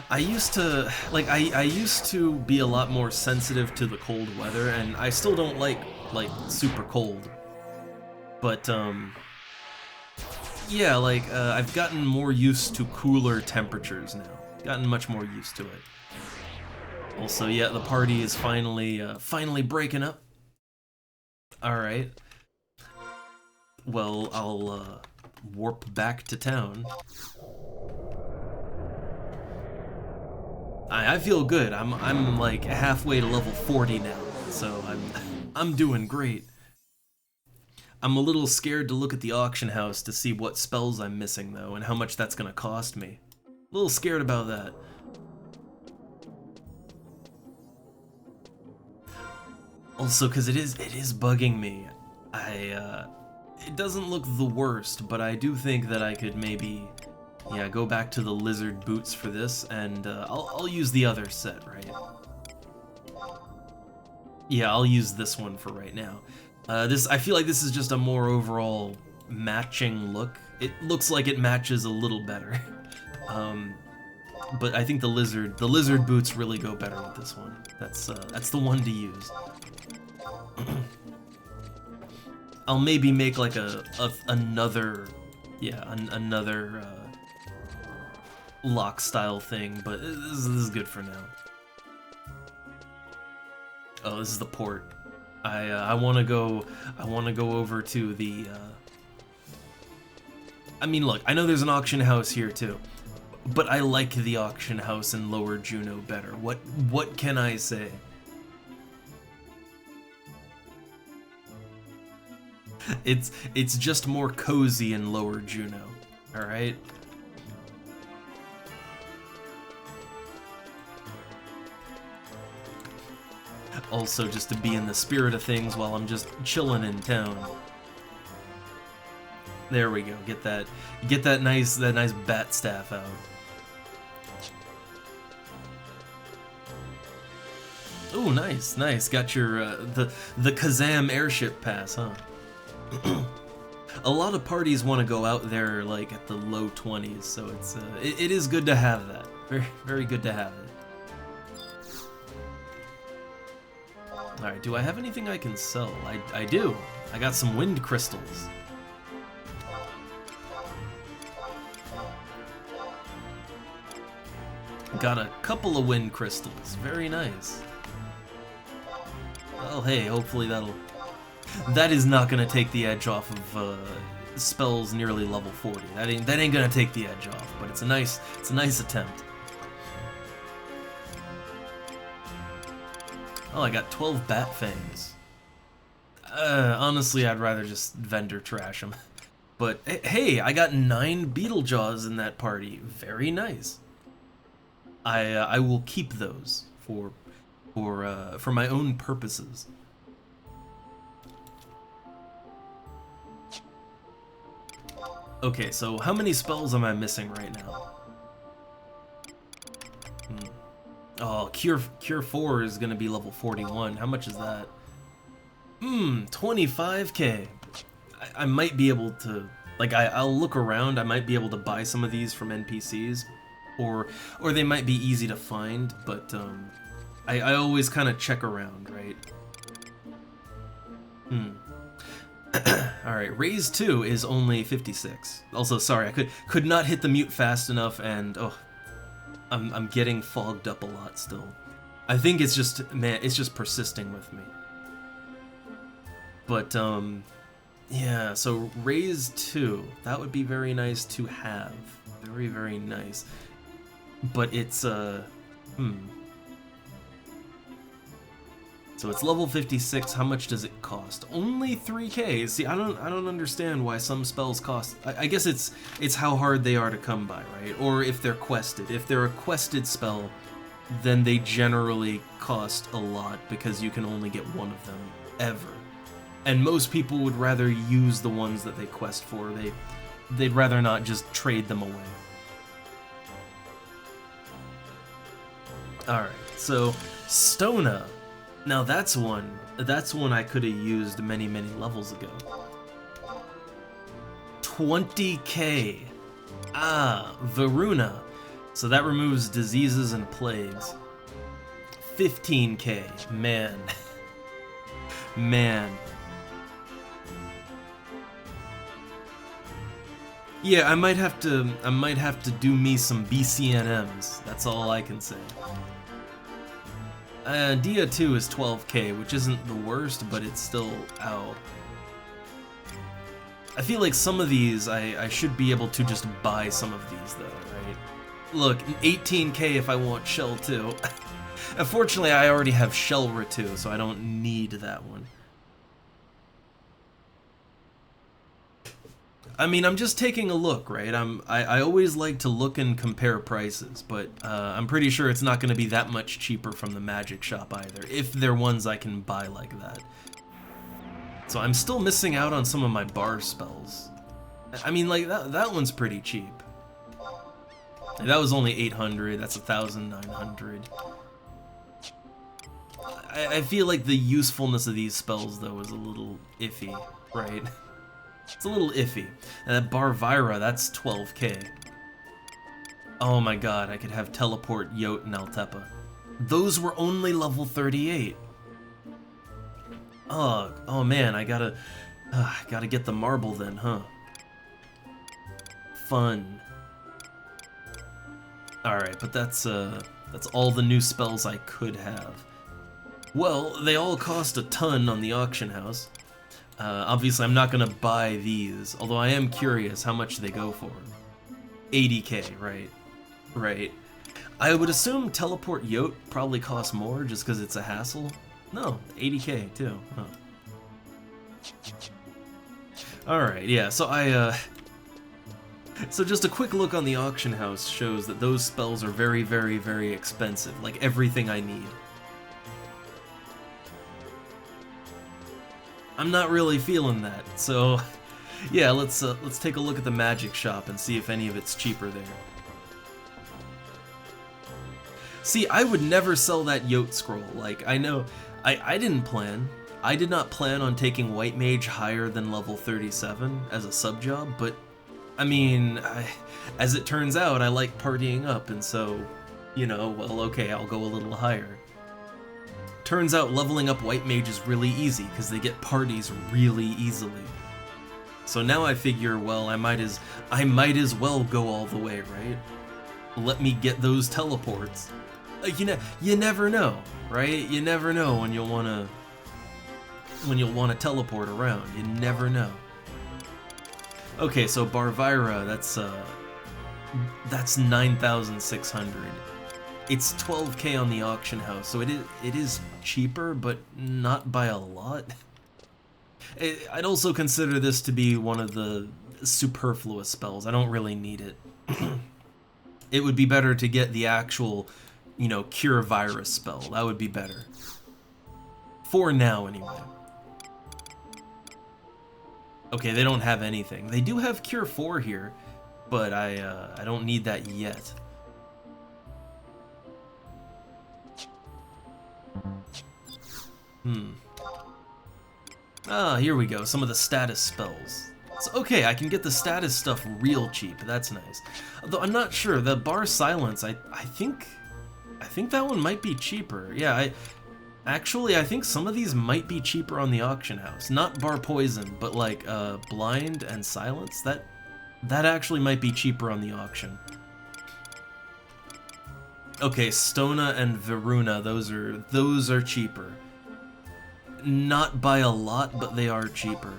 I used to, like, I used to be a lot more sensitive to the cold weather, and I still don't like super cold. But, yeah, like, I've gotten more used to cooler temperatures now. Gotten much more used to it. Also, yeah, the party is finally breaking up. Alright. Well, I'll, warp back to town. I feel good. I'm like halfway to level 40 now, so I'm doing great. I'm a little scared to look at the auction house to see what spells I'm missing though, and how much that's gonna cost me. A little scared about that. Also, because it is bugging me. It doesn't look the worst, but I do think that I could maybe, yeah, go back to the lizard boots for this, and I'll use the other set, right? Yeah, I'll use this one for right now. I feel like this is just a more overall matching look. It looks like it matches a little better. But I think the lizard boots really go better with this one. That's the one to use. I'll maybe make like another lock style thing, but this is good for now. Oh, this is the port. I want to go over to the. I mean, look, I know there's an auction house here too, but I like the auction house in Lower Juneau better. What can I say? It's just more cozy in Lower Juneau. All right. Also, just to be in the spirit of things while I'm just chilling in town. There we go. Get that nice bat staff out. Ooh, nice. Got your the Kazam airship pass, huh? A lot of parties want to go out there like at the low 20s, so it is good to have that. Very good to have it. Alright, do I have anything I can sell? I do. I got some wind crystals. Got a couple of wind crystals. Very nice. Well, hey, hopefully that is not gonna take the edge off of spells nearly level 40. That ain't gonna take the edge off, but it's a nice attempt. Oh, I got 12 bat fangs. Honestly, I'd rather just vendor trash them. But hey, I got 9 beetle jaws in that party. Very nice. I will keep those for my own purposes. Okay, so how many spells am I missing right now? Oh, Cure 4 is gonna be level 41. How much is that? 25k. I might be able to, like, I'll look around. I might be able to buy some of these from NPCs, or they might be easy to find. But I always kind of check around, right? Alright, Raise 2 is only 56. Also, sorry, I could not hit the mute fast enough, and oh, I'm getting fogged up a lot still. I think it's just, man, it's just persisting with me. But, yeah, so Raise 2, that would be very nice to have. Very nice. But it's, So it's level 56. How much does it cost? Only 3k. See, I don't understand why some spells cost. I guess it's how hard they are to come by, right? Or if they're quested. If they're a quested spell, then they generally cost a lot because you can only get one of them ever. And most people would rather use the ones that they quest for. They'd rather not just trade them away. All right. So Stona. Now that's one I could have used many levels ago. 20k. Varuna. So that removes diseases and plagues. 15k. Man. Man. Yeah, I might have to do me some BCNMs. That's all I can say. Dia 2 is 12k, which isn't the worst, but it's still out. I feel like some of these, I should be able to just buy some of these, though, right? Look, 18k if I want Shell 2. Unfortunately, I already have Shellra 2, so I don't need that one. I mean, I'm just taking a look, right? I always like to look and compare prices, but I'm pretty sure it's not going to be that much cheaper from the magic shop either, if they're ones I can buy like that. So I'm still missing out on some of my bar spells. I mean, like, that one's pretty cheap. That was only 800, that's 1,900. I feel like the usefulness of these spells, though, is a little iffy, right? It's a little iffy. And that Barvira, that's 12k. Oh my god, I could have Teleport, Yote, and Altepa. Those were only level 38. Oh man, I gotta get the marble then, huh? Fun. Alright, but that's all the new spells I could have. Well, they all cost a ton on the auction house. Obviously, I'm not gonna buy these, although I am curious how much they go for. 80k, right? Right. I would assume Teleport Yote probably costs more just because it's a hassle. No, 80k too. Huh. Alright, yeah, so so just a quick look on the auction house shows that those spells are very, very, very expensive. Like everything I need. I'm not really feeling that, so yeah, let's take a look at the magic shop and see if any of it's cheaper there. See, I would never sell that Yote scroll. Like, I know, I did not plan on taking White Mage higher than level 37 as a sub job, but I mean, as it turns out, I like partying up, and so, you know, well, okay, I'll go a little higher. Turns out leveling up White Mage is really easy, because they get parties really easily. So now I figure, well, I might as well go all the way, right? Let me get those teleports. You never know, right? You never know when you'll wanna teleport around. You never know. Okay, so Barvira, that's 9,600. It's 12k on the auction house, so it is cheaper, but not by a lot. I'd also consider this to be one of the superfluous spells. I don't really need it. It would be better to get the actual, you know, Cure Virus spell. That would be better. For now, anyway. Okay, they don't have anything. They do have Cure 4 here, but I don't need that yet. Ah, here we go. Some of the status spells. So, okay, I can get the status stuff real cheap. That's nice. Although I'm not sure. The Bar Silence, I think that one might be cheaper. Yeah, I think some of these might be cheaper on the auction house. Not Bar Poison, but like Blind and Silence. That actually might be cheaper on the auction. Okay, Stona and Varuna, those are cheaper. Not by a lot, but they are cheaper.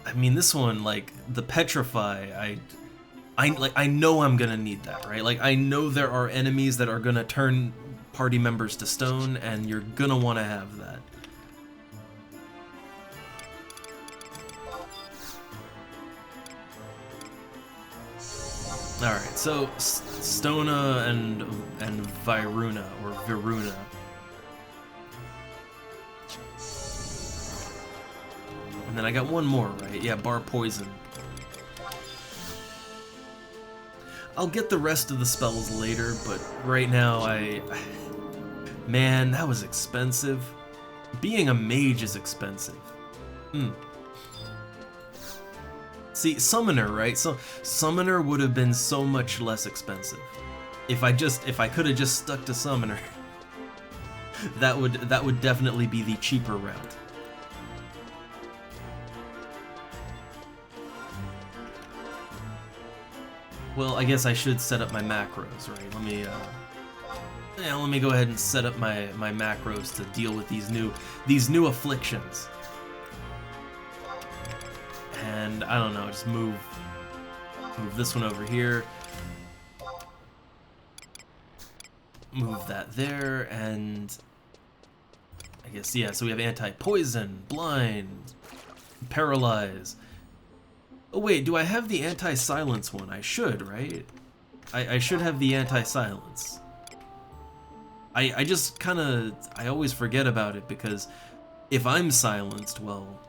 I mean, this one, like the Petrify, I know I'm gonna need that, right? Like, I know there are enemies that are gonna turn party members to stone, and you're gonna want to have that. Alright, so Stona and Viruna, or Viruna. And then I got one more, right? Yeah, Bar Poison. I'll get the rest of the spells later, but right now man, that was expensive. Being a mage is expensive. See, Summoner, right? So Summoner would have been so much less expensive. If I could have just stuck to Summoner. that would definitely be the cheaper route. Well, I guess I should set up my macros, right? Let me go ahead and set up my macros to deal with these new afflictions. And I don't know, just move this one over here. Move that there, and I guess, yeah, so we have anti-poison, blind, paralyze. Oh wait, do I have the anti-silence one? I should, right? I should have the anti-silence. I just kind of, I always forget about it because if I'm silenced, well,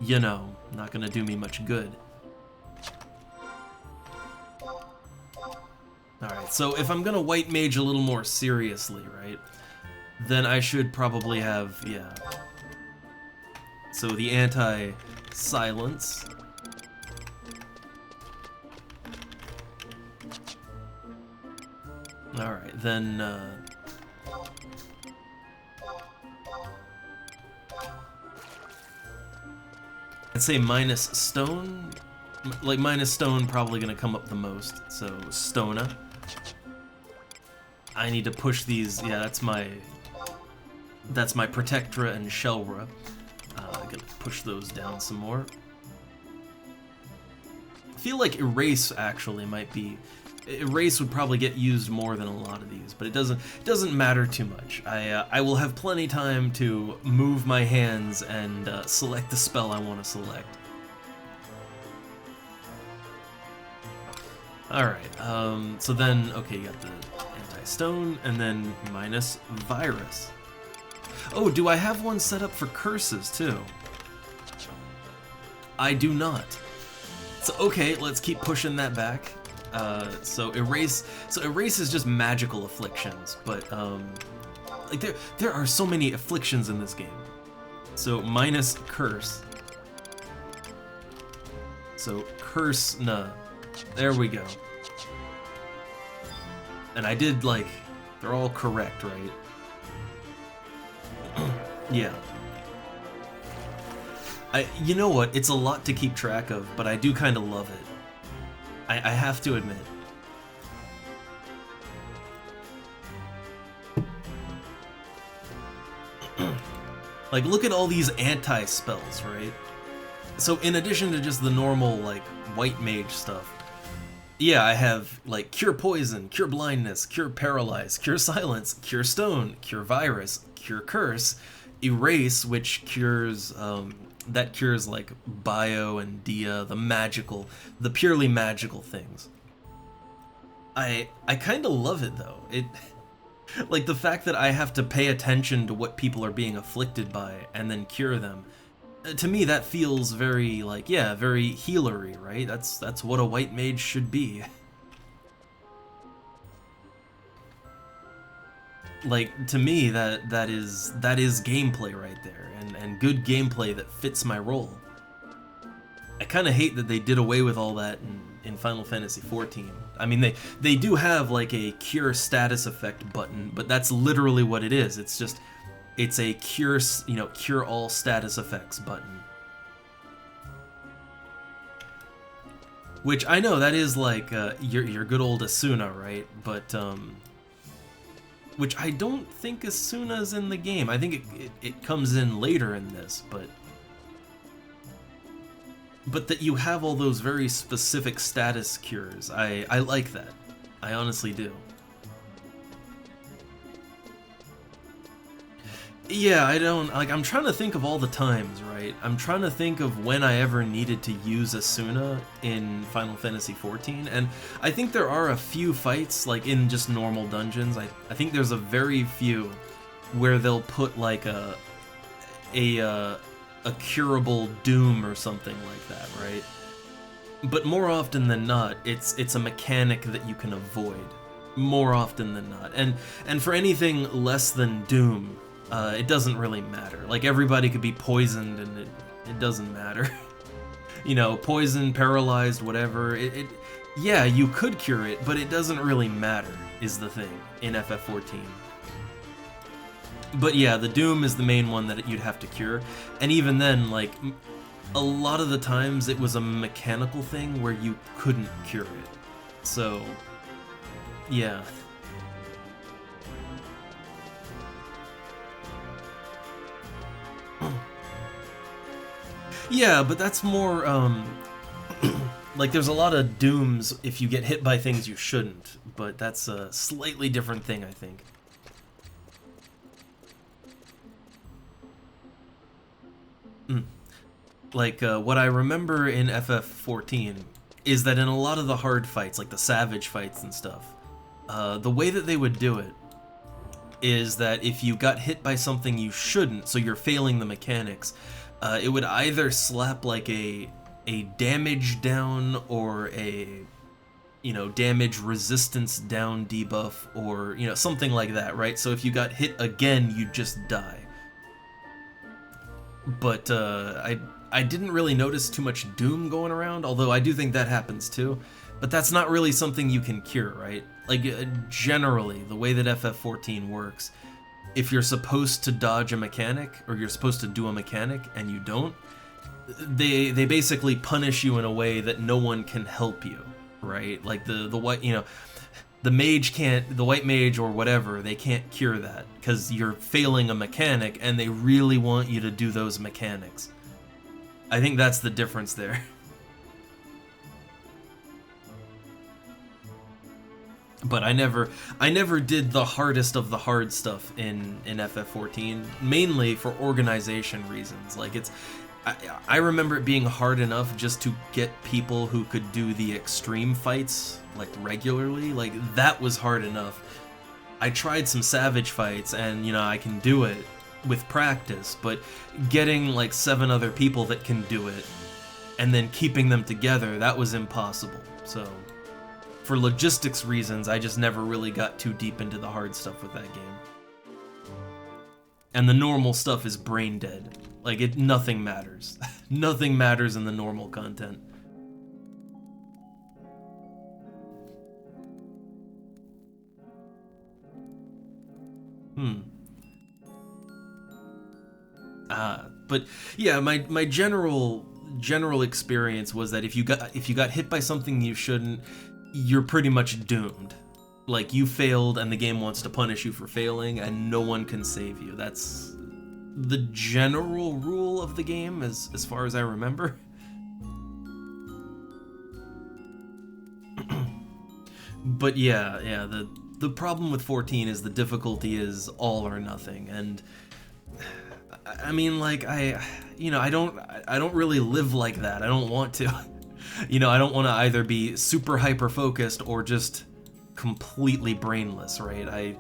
you know, not gonna do me much good. Alright, so if I'm gonna white mage a little more seriously, right, then I should probably have, yeah. So the anti-silence. Alright, then, I'd say minus stone. Like, minus stone probably gonna come up the most, so Stona. I need to push these, yeah, that's my Protectra and Shelra. I'm gonna push those down some more. I feel like Erase actually might be, Erase would probably get used more than a lot of these, but it doesn't matter too much. I will have plenty time to move my hands and select the spell I want to select. Alright, so then, okay, you got the anti-stone, and then minus virus. Oh, do I have one set up for curses, too? I do not. So, okay, let's keep pushing that back. So erase is just magical afflictions, but, like, there are so many afflictions in this game. So, minus curse. So, curse, nah. There we go. And I did, like, they're all correct, right? Yeah. You know what, it's a lot to keep track of, but I do kind of love it. I have to admit. Like, look at all these anti-spells, right? So in addition to just the normal, like, white mage stuff, yeah, I have, like, Cure Poison, Cure Blindness, Cure Paralyze, Cure Silence, Cure Stone, Cure Virus, Cure Curse, Erase, which cures, that cures, like, Bio and Dia, the purely magical things. I kind of love it, though. Like, the fact that I have to pay attention to what people are being afflicted by and then cure them, to me, that feels very, like, yeah, very healery, right? That's what a white mage should be. Like, to me, that is gameplay right there, and good gameplay that fits my role. I kind of hate that they did away with all that in Final Fantasy XIV. I mean, they do have, like, a cure status effect button, but that's literally what it is. It's just, it's a cure, you know, cure all status effects button. Which, I know, that is, like, your good old Asuna, right? But, which I don't think Asuna's in the game. I think it comes in later in this, but that you have all those very specific status cures. I like that. I honestly do. Yeah, I don't, like, I'm trying to think of all the times, right? I'm trying to think of when I ever needed to use Asuna in Final Fantasy XIV, and I think there are a few fights, like, in just normal dungeons. I think there's a very few where they'll put, like, a curable doom or something like that, right? But more often than not, it's a mechanic that you can avoid. More often than not. And for anything less than doom, it doesn't really matter. Like, everybody could be poisoned and it doesn't matter. You know, poisoned, paralyzed, whatever. Yeah, you could cure it, but it doesn't really matter, is the thing in FF14. But yeah, the Doom is the main one that you'd have to cure. And even then, like, a lot of the times it was a mechanical thing where you couldn't cure it. So, yeah. Yeah, but that's more, like, there's a lot of dooms if you get hit by things you shouldn't, but that's a slightly different thing, I think. Like, what I remember in FF14 is that in a lot of the hard fights, like the Savage fights and stuff, the way that they would do it is that if you got hit by something you shouldn't, so you're failing the mechanics, it would either slap like a damage down or a, you know, damage resistance down debuff, or, you know, something like that, right? So if you got hit again, you'd just die. But I didn't really notice too much doom going around, although I do think that happens too. But that's not really something you can cure, right? Like, generally, the way that FF14 works, if you're supposed to dodge a mechanic, or you're supposed to do a mechanic, and you don't, they basically punish you in a way that no one can help you, right? Like, the white, you know, the mage can't, the white mage or whatever, they can't cure that, because you're failing a mechanic, and they really want you to do those mechanics. I think that's the difference there. But I never did the hardest of the hard stuff in FF14, mainly for organization reasons. Like, I remember it being hard enough just to get people who could do the extreme fights, like, regularly. Like, that was hard enough. I tried some savage fights, and, you know, I can do it with practice, but getting, like, 7 other people that can do it, and then keeping them together, that was impossible. So, for logistics reasons, I just never really got too deep into the hard stuff with that game. And the normal stuff is brain dead. Like, nothing matters. Nothing matters in the normal content. But yeah, my general experience was that if you got hit by something you shouldn't, you're pretty much doomed. Like, you failed and the game wants to punish you for failing, and no one can save you. That's the general rule of the game, as far as I remember. But yeah, the problem with 14 is the difficulty is all or nothing, and I mean, like, I don't really live like that. I don't want to. You know, I don't want to either be super hyper focused or just completely brainless, right?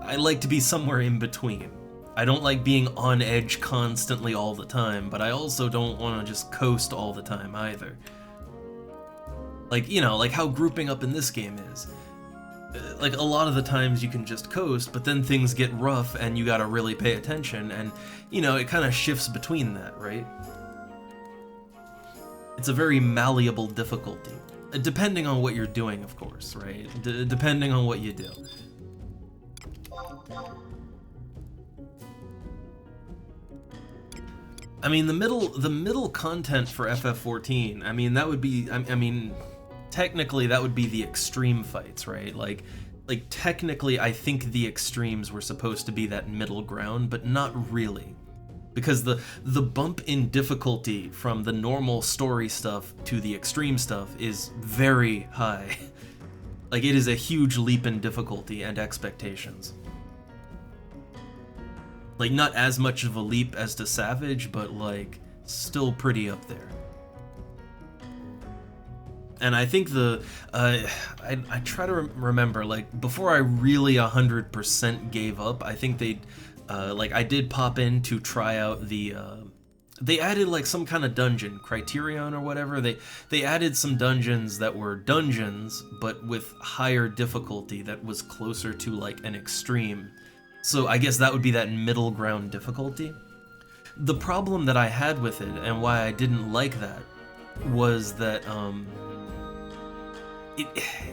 I like to be somewhere in between. I don't like being on edge constantly all the time, but I also don't want to just coast all the time either. Like, you know, like how grouping up in this game is. Like, a lot of the times you can just coast, but then things get rough and you gotta really pay attention, and, you know, it kind of shifts between that, right? It's a very malleable difficulty, depending on what you're doing, of course, right? Depending on what you do. I mean, the middle content for FF14, I mean, that would be, I mean, technically that would be the extreme fights, right? Like technically I think the extremes were supposed to be that middle ground, but not really. Because the bump in difficulty from the normal story stuff to the extreme stuff is very high. Like, it is a huge leap in difficulty and expectations. Like, not as much of a leap as to Savage, but, like, still pretty up there. And I think I try to remember, like, before I really 100% gave up, I think they, like, I did pop in to try out the, they added, like, some kind of dungeon, Criterion or whatever. They added some dungeons that were dungeons, but with higher difficulty that was closer to, like, an extreme. So I guess that would be that middle ground difficulty. The problem that I had with it, and why I didn't like that, was that,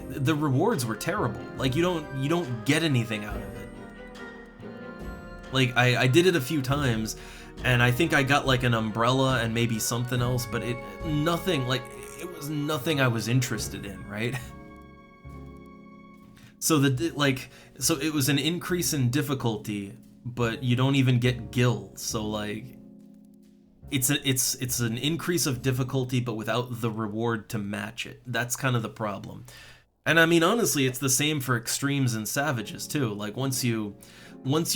the rewards were terrible. Like, you don't get anything out of it. Like, I did it a few times, and I think I got, like, an umbrella and maybe something else, but nothing, like, it was nothing I was interested in, right? So so it was an increase in difficulty, but you don't even get gills. So, like, it's an increase of difficulty, but without the reward to match it. That's kind of the problem. And I mean, honestly, it's the same for extremes and savages too. Like, once you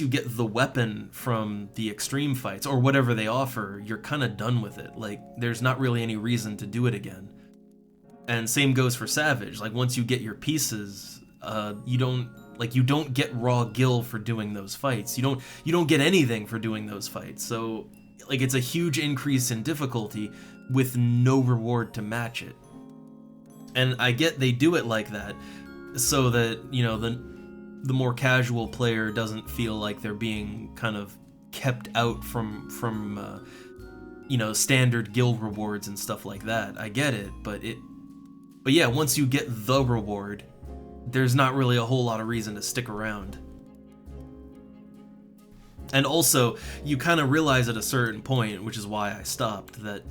get the weapon from the extreme fights or whatever they offer, you're kind of done with it. Like, there's not really any reason to do it again. And same goes for savage. Like, once you get your pieces, you don't, Like, you don't get raw gil for doing those fights. You don't get anything for doing those fights. So, like, it's a huge increase in difficulty with no reward to match it. And I get they do it like that so that, you know, the more casual player doesn't feel like they're being kind of kept out from you know, standard gil rewards and stuff like that. I get it, but yeah, once you get the reward, there's not really a whole lot of reason to stick around. And also, you kind of realize at a certain point, which is why I stopped, that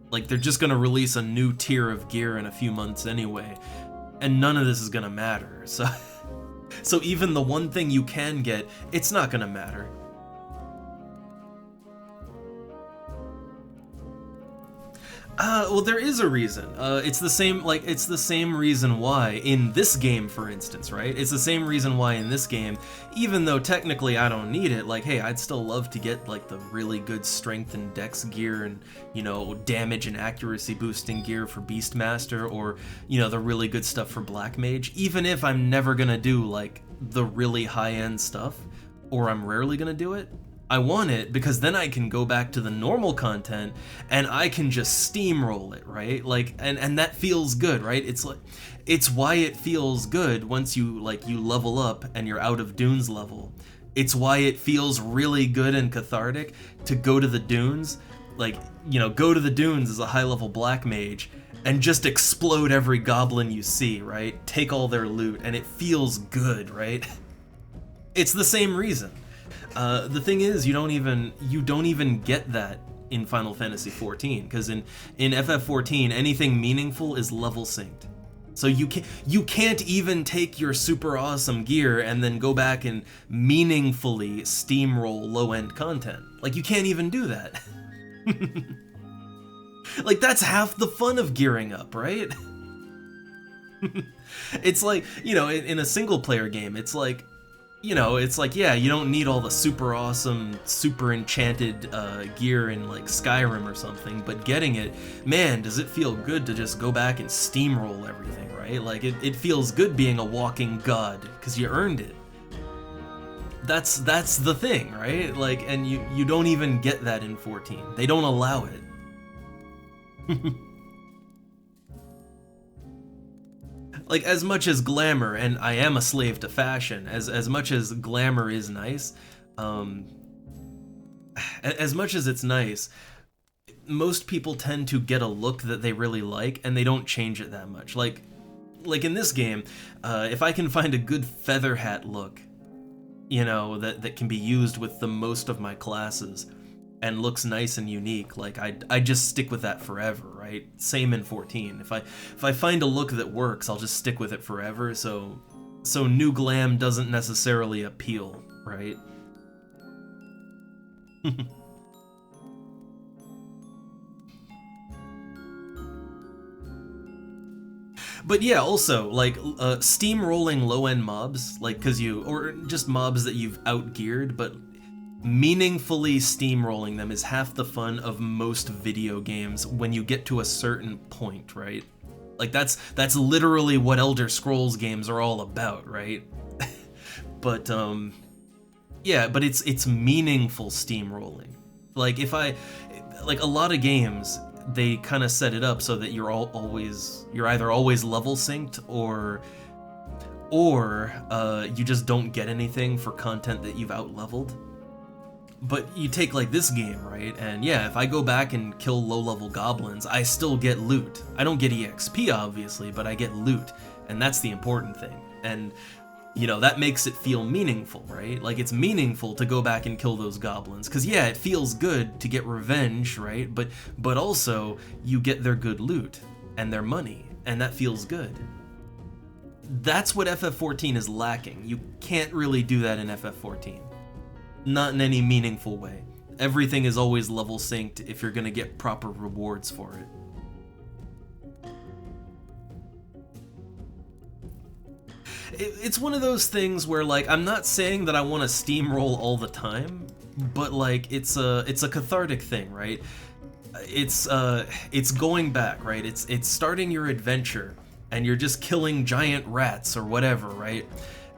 like they're just gonna release a new tier of gear in a few months anyway, and none of this is gonna matter. So even the one thing you can get, it's not gonna matter. Well, there is a reason. It's the same reason why in this game, for instance, right? It's the same reason why in this game, even though technically I don't need it, like, hey, I'd still love to get, like, the really good strength and dex gear and, you know, damage and accuracy boosting gear for Beastmaster, or, you know, the really good stuff for Black Mage, even if I'm never gonna do, like, the really high-end stuff, or I'm rarely gonna do it. I want it because then I can go back to the normal content and I can just steamroll it, right? Like, and that feels good, right? It's why it feels good once you level up and you're out of Dunes level. It's why it feels really good and cathartic to go to the Dunes, like, you know, go to the Dunes as a high-level Black Mage and just explode every goblin you see, right? Take all their loot, and it feels good, right? It's the same reason. The thing is, you don't even get that in Final Fantasy XIV, because in FF14, anything meaningful is level synced. So you can't even take your super awesome gear and then go back and meaningfully steamroll low-end content. Like, you can't even do that. Like, that's half the fun of gearing up, right? It's like, you know, in a single-player game, it's like, you know, it's like, yeah, you don't need all the super awesome, super enchanted gear in, like, Skyrim or something, but getting it, man, does it feel good to just go back and steamroll everything, right? Like, it feels good being a walking god, because you earned it. That's the thing, right? Like, and you don't even get that in 14. They don't allow it. Like, as much as glamour, and I am a slave to fashion, as much as glamour is nice, as much as it's nice, most people tend to get a look that they really like, and they don't change it that much. Like in this game, if I can find a good feather hat look, you know, that can be used with the most of my classes, and looks nice and unique, like, I just stick with that forever, right? Same in 14. If I find a look that works, I'll just stick with it forever, so new glam doesn't necessarily appeal, right? But yeah, also, like, steamrolling low-end mobs, like, or just mobs that you've outgeared, but meaningfully steamrolling them is half the fun of most video games when you get to a certain point, right? Like, that's literally what Elder Scrolls games are all about, right? But yeah, but it's meaningful steamrolling. Like, like, a lot of games, they kind of set it up so that you're either always level synced or you just don't get anything for content that you've out-leveled. But you take, like, this game, right? And yeah, if I go back and kill low-level goblins, I still get loot. I don't get EXP, obviously, but I get loot, and that's the important thing. And, you know, that makes it feel meaningful, right? Like, it's meaningful to go back and kill those goblins, because yeah, it feels good to get revenge, right? But also, you get their good loot, and their money, and that feels good. That's what FF14 is lacking. You can't really do that in FF14. Not in any meaningful way. Everything is always level synced if you're gonna get proper rewards for it. It's one of those things where, like, I'm not saying that I want to steamroll all the time, but, like, it's a cathartic thing, right? It's going back, right? It's starting your adventure, and you're just killing giant rats or whatever, right?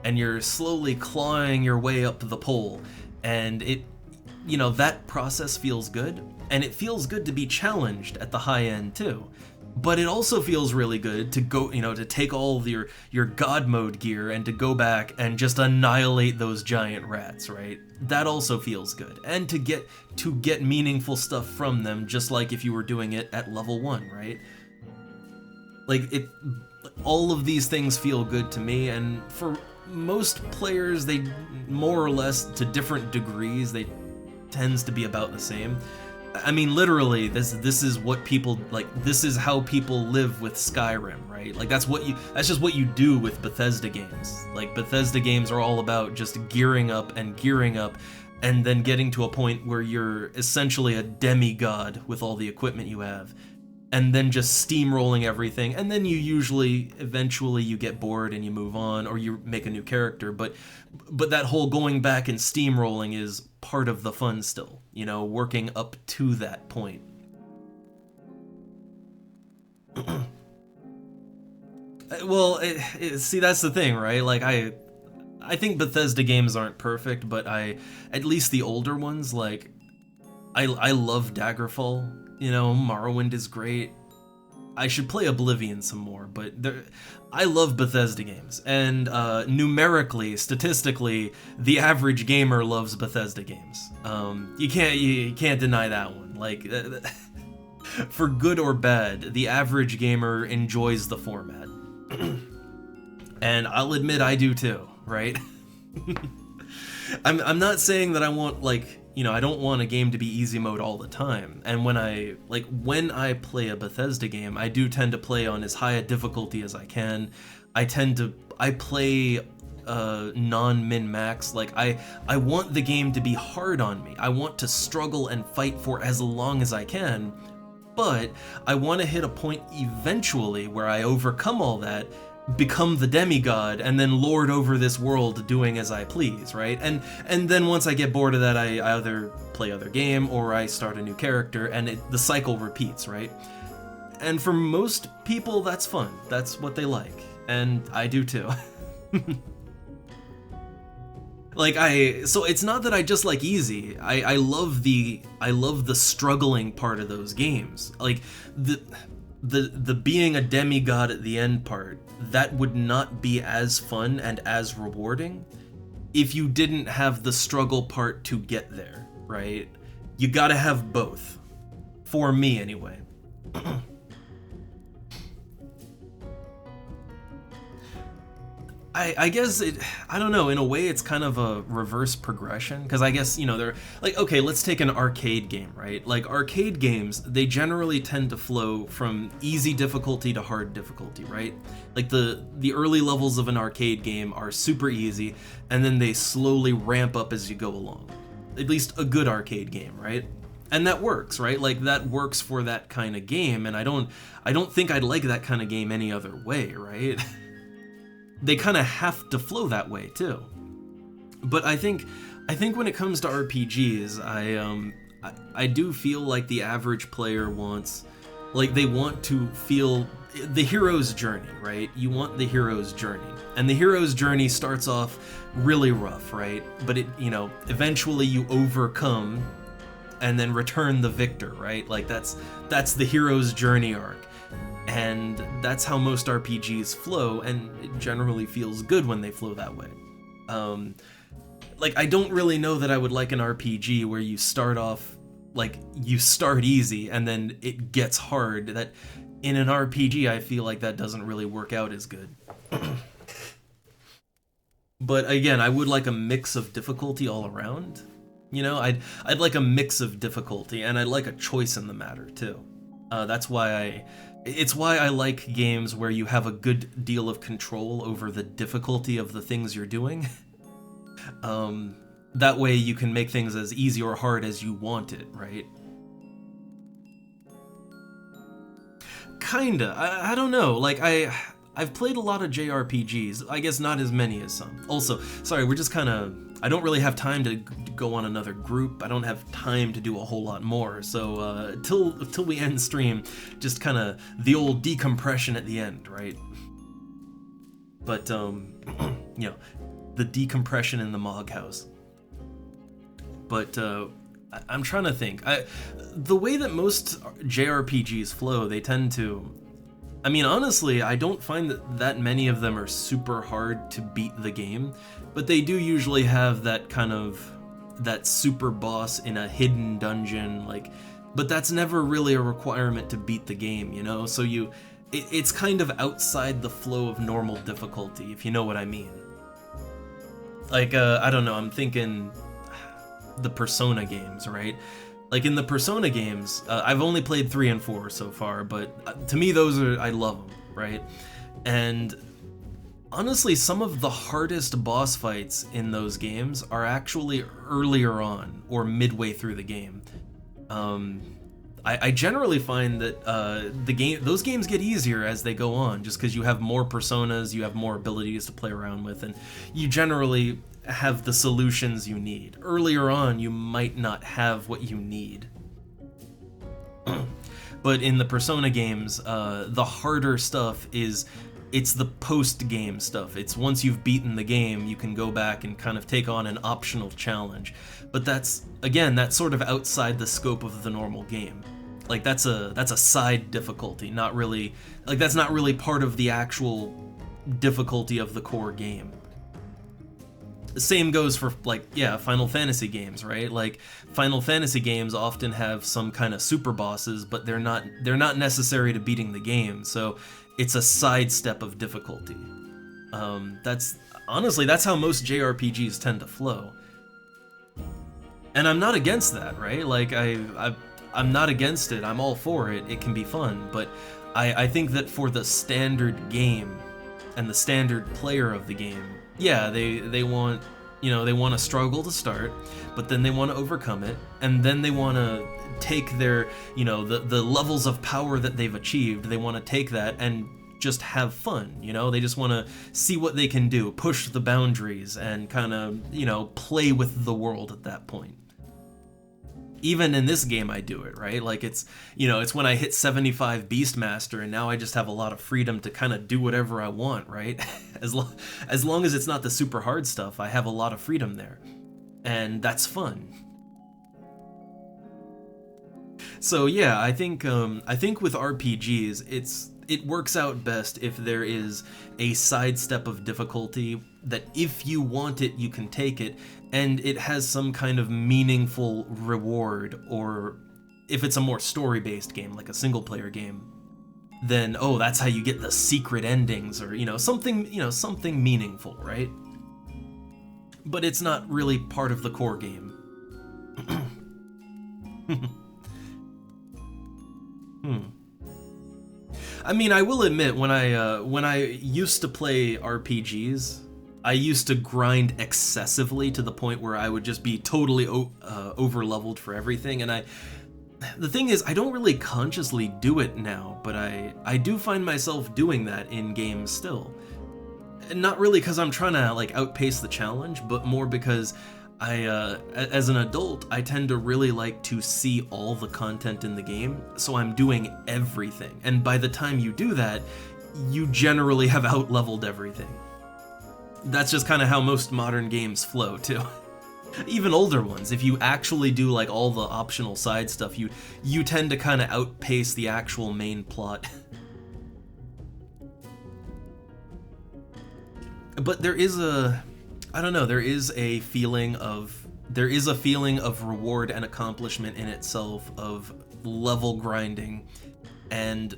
and you're slowly clawing your way up the pole, and that process feels good, and it feels good to be challenged at the high end too. But it also feels really good to go, to take all of your god mode gear and to go back and just annihilate those giant rats, right? That also feels good. And to get meaningful stuff from them, just like if you were doing it at level 1, right? All of these things feel good to me, and for most players, they more or less, to different degrees, they tends to be about the same. I mean, literally, this is what people like. This is how people live with Skyrim, right? Like that's just what you do with Bethesda games. Like Bethesda games are all about just gearing up, and then getting to a point where you're essentially a demigod with all the equipment you have, and then just steamrolling everything. And then eventually you get bored and you move on, or you make a new character. But that whole going back and steamrolling is part of the fun still, working up to that point. Well, see, that's the thing, right? Like, I think Bethesda games aren't perfect, but at least the older ones, like, I love Daggerfall, Morrowind is great. I should play Oblivion some more, but I love Bethesda games, and numerically, statistically, the average gamer loves Bethesda games. You can't deny that one. Like, for good or bad, the average gamer enjoys the format, and I'll admit I do too, right? I'm not saying that I want, like, I don't want a game to be easy mode all the time. And when I play a Bethesda game, I do tend to play on as high a difficulty as I can. I play non-min-max. Like, I want the game to be hard on me. I want to struggle and fight for as long as I can, but I want to hit a point eventually where I overcome all that, become the demigod, and then lord over this world doing as I please, right? And then once I get bored of that, I either play other game or I start a new character, and the cycle repeats, right? And for most people, that's fun. That's what they like, and I do too. So it's not that I just like easy. I love the struggling part of those games. Like the being a demigod at the end part, that would not be as fun and as rewarding if you didn't have the struggle part to get there, right? You gotta have both. For me, anyway. I guess I don't know, in a way it's kind of a reverse progression, because I guess, they're like, okay, let's take an arcade game, right? Like, arcade games, they generally tend to flow from easy difficulty to hard difficulty, right? Like, the early levels of an arcade game are super easy, and then they slowly ramp up as you go along. At least a good arcade game, right? And that works, right? Like, that works for that kind of game, and I don't think I'd like that kind of game any other way, right? They kind of have to flow that way too. But I think when it comes to RPGs, I do feel like the average player wants, like, they want to feel the hero's journey, right? You want the hero's journey. And the hero's journey starts off really rough, right? But eventually you overcome and then return the victor, right? Like, that's the hero's journey arc. And that's how most RPGs flow, and it generally feels good when they flow that way. Like, I don't really know that I would like an RPG where you start off, like, you start easy and then it gets hard. That in an RPG, I feel like that doesn't really work out as good. But again, I would like a mix of difficulty all around. I'd like a mix of difficulty, and I'd like a choice in the matter too. It's why I like games where you have a good deal of control over the difficulty of the things you're doing. That way you can make things as easy or hard as you want it, right? Kinda. I don't know. Like, I've played a lot of JRPGs. I guess not as many as some. Also, sorry, we're just kind of... I don't really have time to go on another group. I don't have time to do a whole lot more. So till we end stream, just kind of the old decompression at the end, right? But the decompression in the Mog House. But I'm trying to think. The way that most JRPGs flow, they tend to... I mean, honestly, I don't find that many of them are super hard to beat the game, but they do usually have that kind of... that super boss in a hidden dungeon, like... But that's never really a requirement to beat the game, you know? So it's kind of outside the flow of normal difficulty, if you know what I mean. Like, I don't know, I'm thinking the Persona games, right? Like in the Persona games, I've only played 3 and 4 so far, but to me those are, I love them, right? And honestly, some of the hardest boss fights in those games are actually earlier on, or midway through the game. I generally find that those games get easier as they go on, just because you have more personas, you have more abilities to play around with, and you generally have the solutions you need. Earlier on, you might not have what you need. But in the Persona games, the harder stuff it's the post-game stuff. It's once you've beaten the game, you can go back and kind of take on an optional challenge. But that's sort of outside the scope of the normal game. Like that's a side difficulty, not really, like that's not really part of the actual difficulty of the core game. The same goes for, like, yeah, Final Fantasy games, right? Like, Final Fantasy games often have some kind of super bosses, but they're not necessary to beating the game, so it's a sidestep of difficulty. That's how most JRPGs tend to flow. And I'm not against that, right? Like, I'm not against it, I'm all for it, it can be fun, but I think that for the standard game, and the standard player of the game, yeah, they want, they want to struggle to start, but then they want to overcome it, and then they want to take their, the levels of power that they've achieved, they want to take that and just have fun, they just want to see what they can do, push the boundaries, and kind of, play with the world at that point. Even in this game I do it, right? Like it's when I hit 75 Beastmaster and now I just have a lot of freedom to kind of do whatever I want, right? As long as it's not the super hard stuff, I have a lot of freedom there. And that's fun. So yeah, I think with RPGs, it works out best if there is a sidestep of difficulty that if you want it, you can take it, and it has some kind of meaningful reward, or if it's a more story-based game, like a single-player game, then, oh, that's how you get the secret endings, or, something meaningful, right? But it's not really part of the core game. I mean, I will admit, when I used to play RPGs, I used to grind excessively to the point where I would just be totally over-leveled for everything, and the thing is, I don't really consciously do it now, but I do find myself doing that in games still. Not really because I'm trying to, like, outpace the challenge, but more because as an adult, I tend to really like to see all the content in the game, so I'm doing everything. And by the time you do that, you generally have out-leveled everything. That's just kind of how most modern games flow, too. Even older ones, if you actually do, like, all the optional side stuff, you tend to kind of outpace the actual main plot. But there is a feeling of reward and accomplishment in itself, of level grinding and,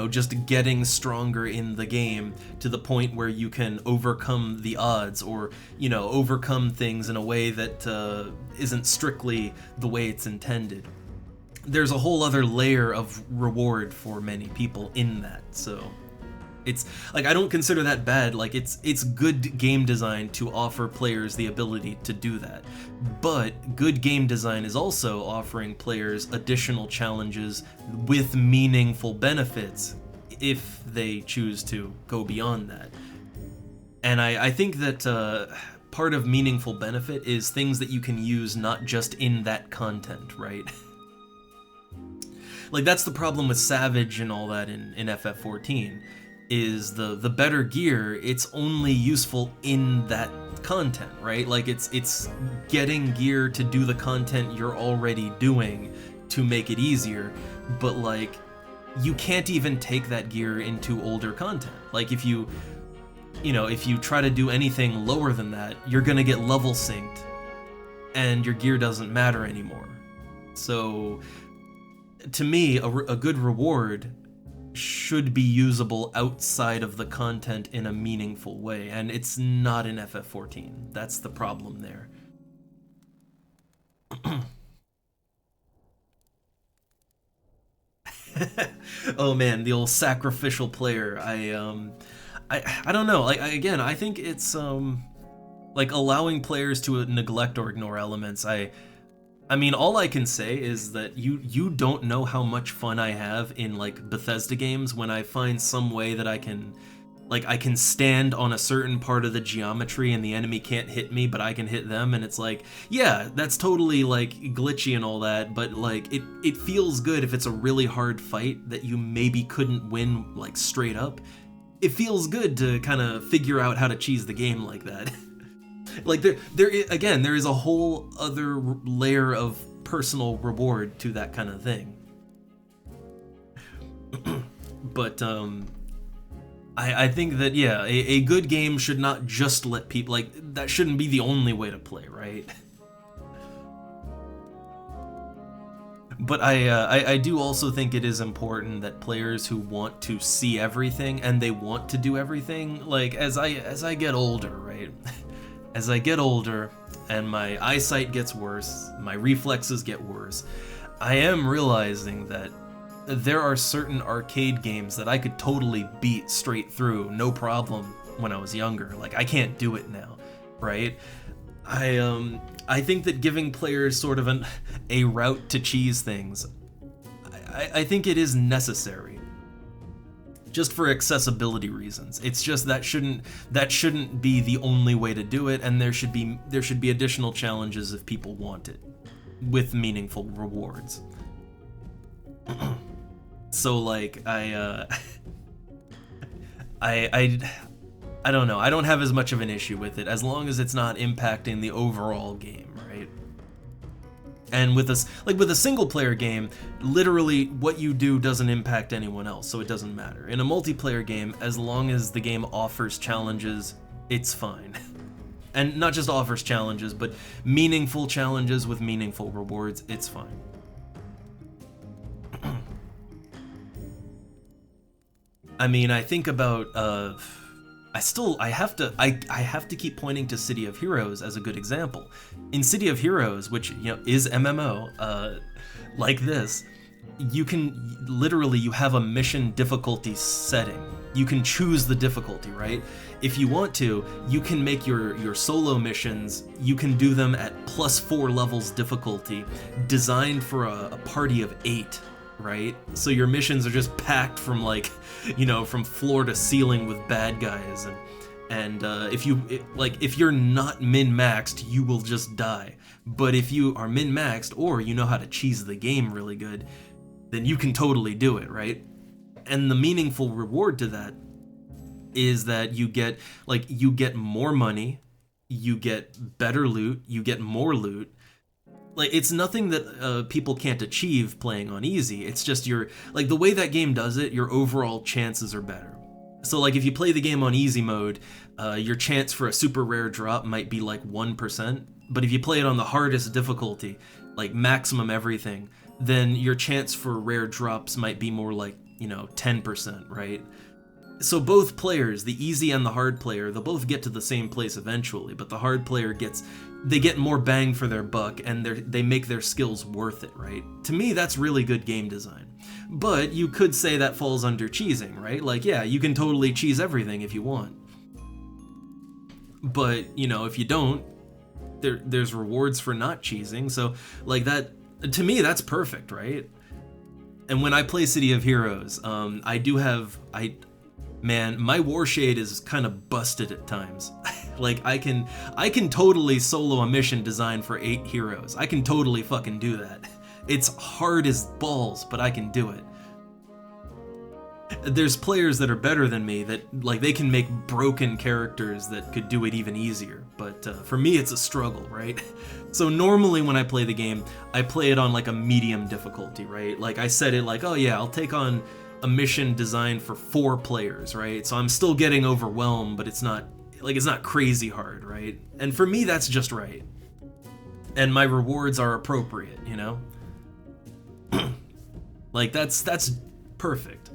just getting stronger in the game to the point where you can overcome the odds, or, overcome things in a way that isn't strictly the way it's intended. There's a whole other layer of reward for many people in that, so it's like, I don't consider that bad. Like, it's good game design to offer players the ability to do that. But good game design is also offering players additional challenges with meaningful benefits if they choose to go beyond that. And I think that part of meaningful benefit is things that you can use not just in that content, right? Like, that's the problem with Savage and all that in FF14. Is the better gear, it's only useful in that content, right? Like it's getting gear to do the content you're already doing to make it easier, but like you can't even take that gear into older content. Like if you try to do anything lower than that, you're gonna get level synced and your gear doesn't matter anymore. So to me, a good reward should be usable outside of the content in a meaningful way, and it's not in FF14. That's the problem there. Oh man, the old sacrificial player. I don't know. Like again, I think it's like allowing players to neglect or ignore elements. I mean, all I can say is that you don't know how much fun I have in like Bethesda games when I find some way that I can stand on a certain part of the geometry and the enemy can't hit me, but I can hit them, and it's like, yeah, that's totally like glitchy and all that, but like it feels good if it's a really hard fight that you maybe couldn't win like straight up. It feels good to kind of figure out how to cheese the game like that. Like there is a whole other layer of personal reward to that kind of thing. But I think that yeah, a good game should not just let people, like, that shouldn't be the only way to play, right? But I do also think it is important that players who want to see everything and they want to do everything, like as I get older, right? As I get older and my eyesight gets worse, my reflexes get worse, I am realizing that there are certain arcade games that I could totally beat straight through, no problem, when I was younger. Like, I can't do it now, right? I think that giving players sort of a route to cheese things, I think it is necessary. Just for accessibility reasons. It's just that shouldn't be the only way to do it, and there should be additional challenges if people want it, with meaningful rewards. So like I don't know. I don't have as much of an issue with it as long as it's not impacting the overall game, right? And with a single player game, literally what you do doesn't impact anyone else, so it doesn't matter. In a multiplayer game, as long as the game offers challenges, it's fine. And not just offers challenges, but meaningful challenges with meaningful rewards, it's fine. I mean, I think about I have to keep pointing to City of Heroes as a good example. In City of Heroes, which is MMO, like this, you have a mission difficulty setting. You can choose the difficulty, right? If you want to, you can make your solo missions, you can do them at +4 levels difficulty, designed for a party of 8, right? So your missions are just packed from from floor to ceiling with bad guys, and if you're not min-maxed, you will just die. But if you are min-maxed, or you know how to cheese the game really good, then you can totally do it, right? And the meaningful reward to that is that you get more money, you get better loot, you get more loot. Like, it's nothing that people can't achieve playing on easy. It's just the way that game does it, your overall chances are better. So like if you play the game on easy mode, your chance for a super rare drop might be like 1%, but if you play it on the hardest difficulty, like maximum everything, then your chance for rare drops might be more like 10%, right? So both players, the easy and the hard player, they'll both get to the same place eventually, but the hard player get more bang for their buck, and they make their skills worth it, right? To me, that's really good game design. But you could say that falls under cheesing, right? Like, yeah, you can totally cheese everything if you want. But, if you don't, there's rewards for not cheesing, so like that, to me, that's perfect, right? And when I play City of Heroes, man, my war shade is kind of busted at times. Like, I can totally solo a mission designed for 8 heroes. I can totally fucking do that. It's hard as balls, but I can do it. There's players that are better than me that, like, they can make broken characters that could do it even easier, but for me it's a struggle, right? So normally when I play the game, I play it on like a medium difficulty, right? Like I set it like, oh yeah, I'll take on a mission designed for 4 players, right? So I'm still getting overwhelmed, but it's not crazy hard, right? And for me that's just right. And my rewards are appropriate, you know? Like that's perfect.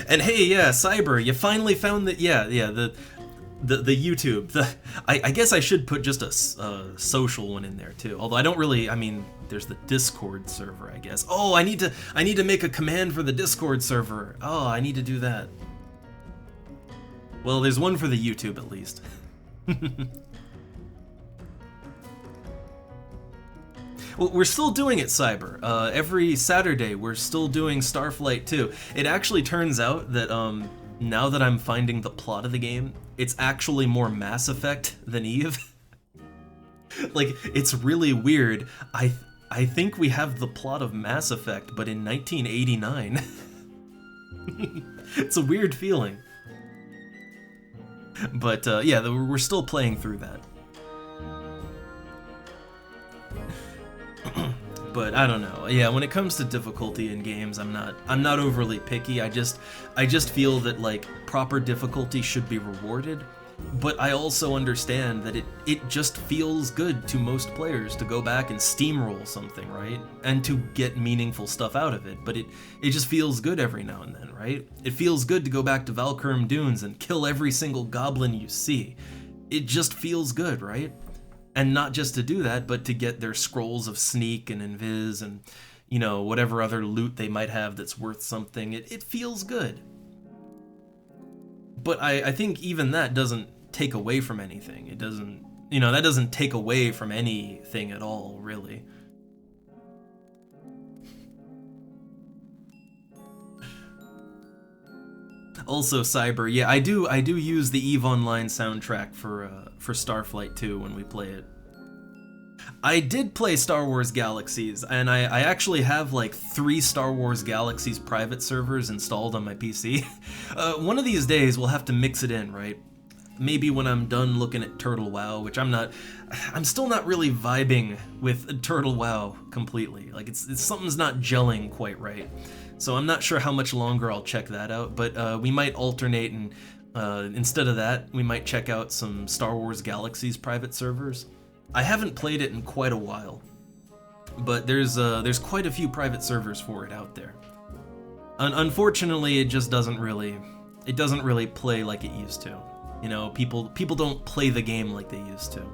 And hey, yeah, Cyber, you finally found that, the YouTube. I guess I should put just a social one in there too. Although I don't really, I mean, there's the Discord server, I guess. Oh, I need to make a command for the Discord server. Oh, I need to do that. Well, there's one for the YouTube at least. Well, we're still doing it, Cyber. Every Saturday, we're still doing Starflight 2. It actually turns out that now that I'm finding the plot of the game, it's actually more Mass Effect than Eve. Like, it's really weird. I think we have the plot of Mass Effect, but in 1989. It's a weird feeling. But yeah, we're still playing through that. But I don't know. Yeah, when it comes to difficulty in games, I'm not overly picky. I just feel that like proper difficulty should be rewarded, but I also understand that it just feels good to most players to go back and steamroll something, right? And to get meaningful stuff out of it, but it just feels good every now and then, right? It feels good to go back to Valkyrie Dunes and kill every single goblin you see. It just feels good, right? And not just to do that, but to get their scrolls of sneak and invis and, you know, whatever other loot they might have that's worth something. It feels good. But I think even that doesn't take away from anything. It doesn't, you know, that doesn't take away from anything at all, really. Also, Cyber, yeah, I do use the EVE Online soundtrack for Starflight 2 when we play it. I did play Star Wars Galaxies, and I actually have like 3 Star Wars Galaxies private servers installed on my PC. One of these days we'll have to mix it in, right? Maybe when I'm done looking at Turtle WoW, which I'm still not really vibing with Turtle WoW completely. Like it's something's not gelling quite right. So I'm not sure how much longer I'll check that out, but we might alternate, and instead of that, we might check out some Star Wars Galaxies private servers. I haven't played it in quite a while, but there's quite a few private servers for it out there. Unfortunately, it just doesn't really play like it used to. You know, people don't play the game like they used to.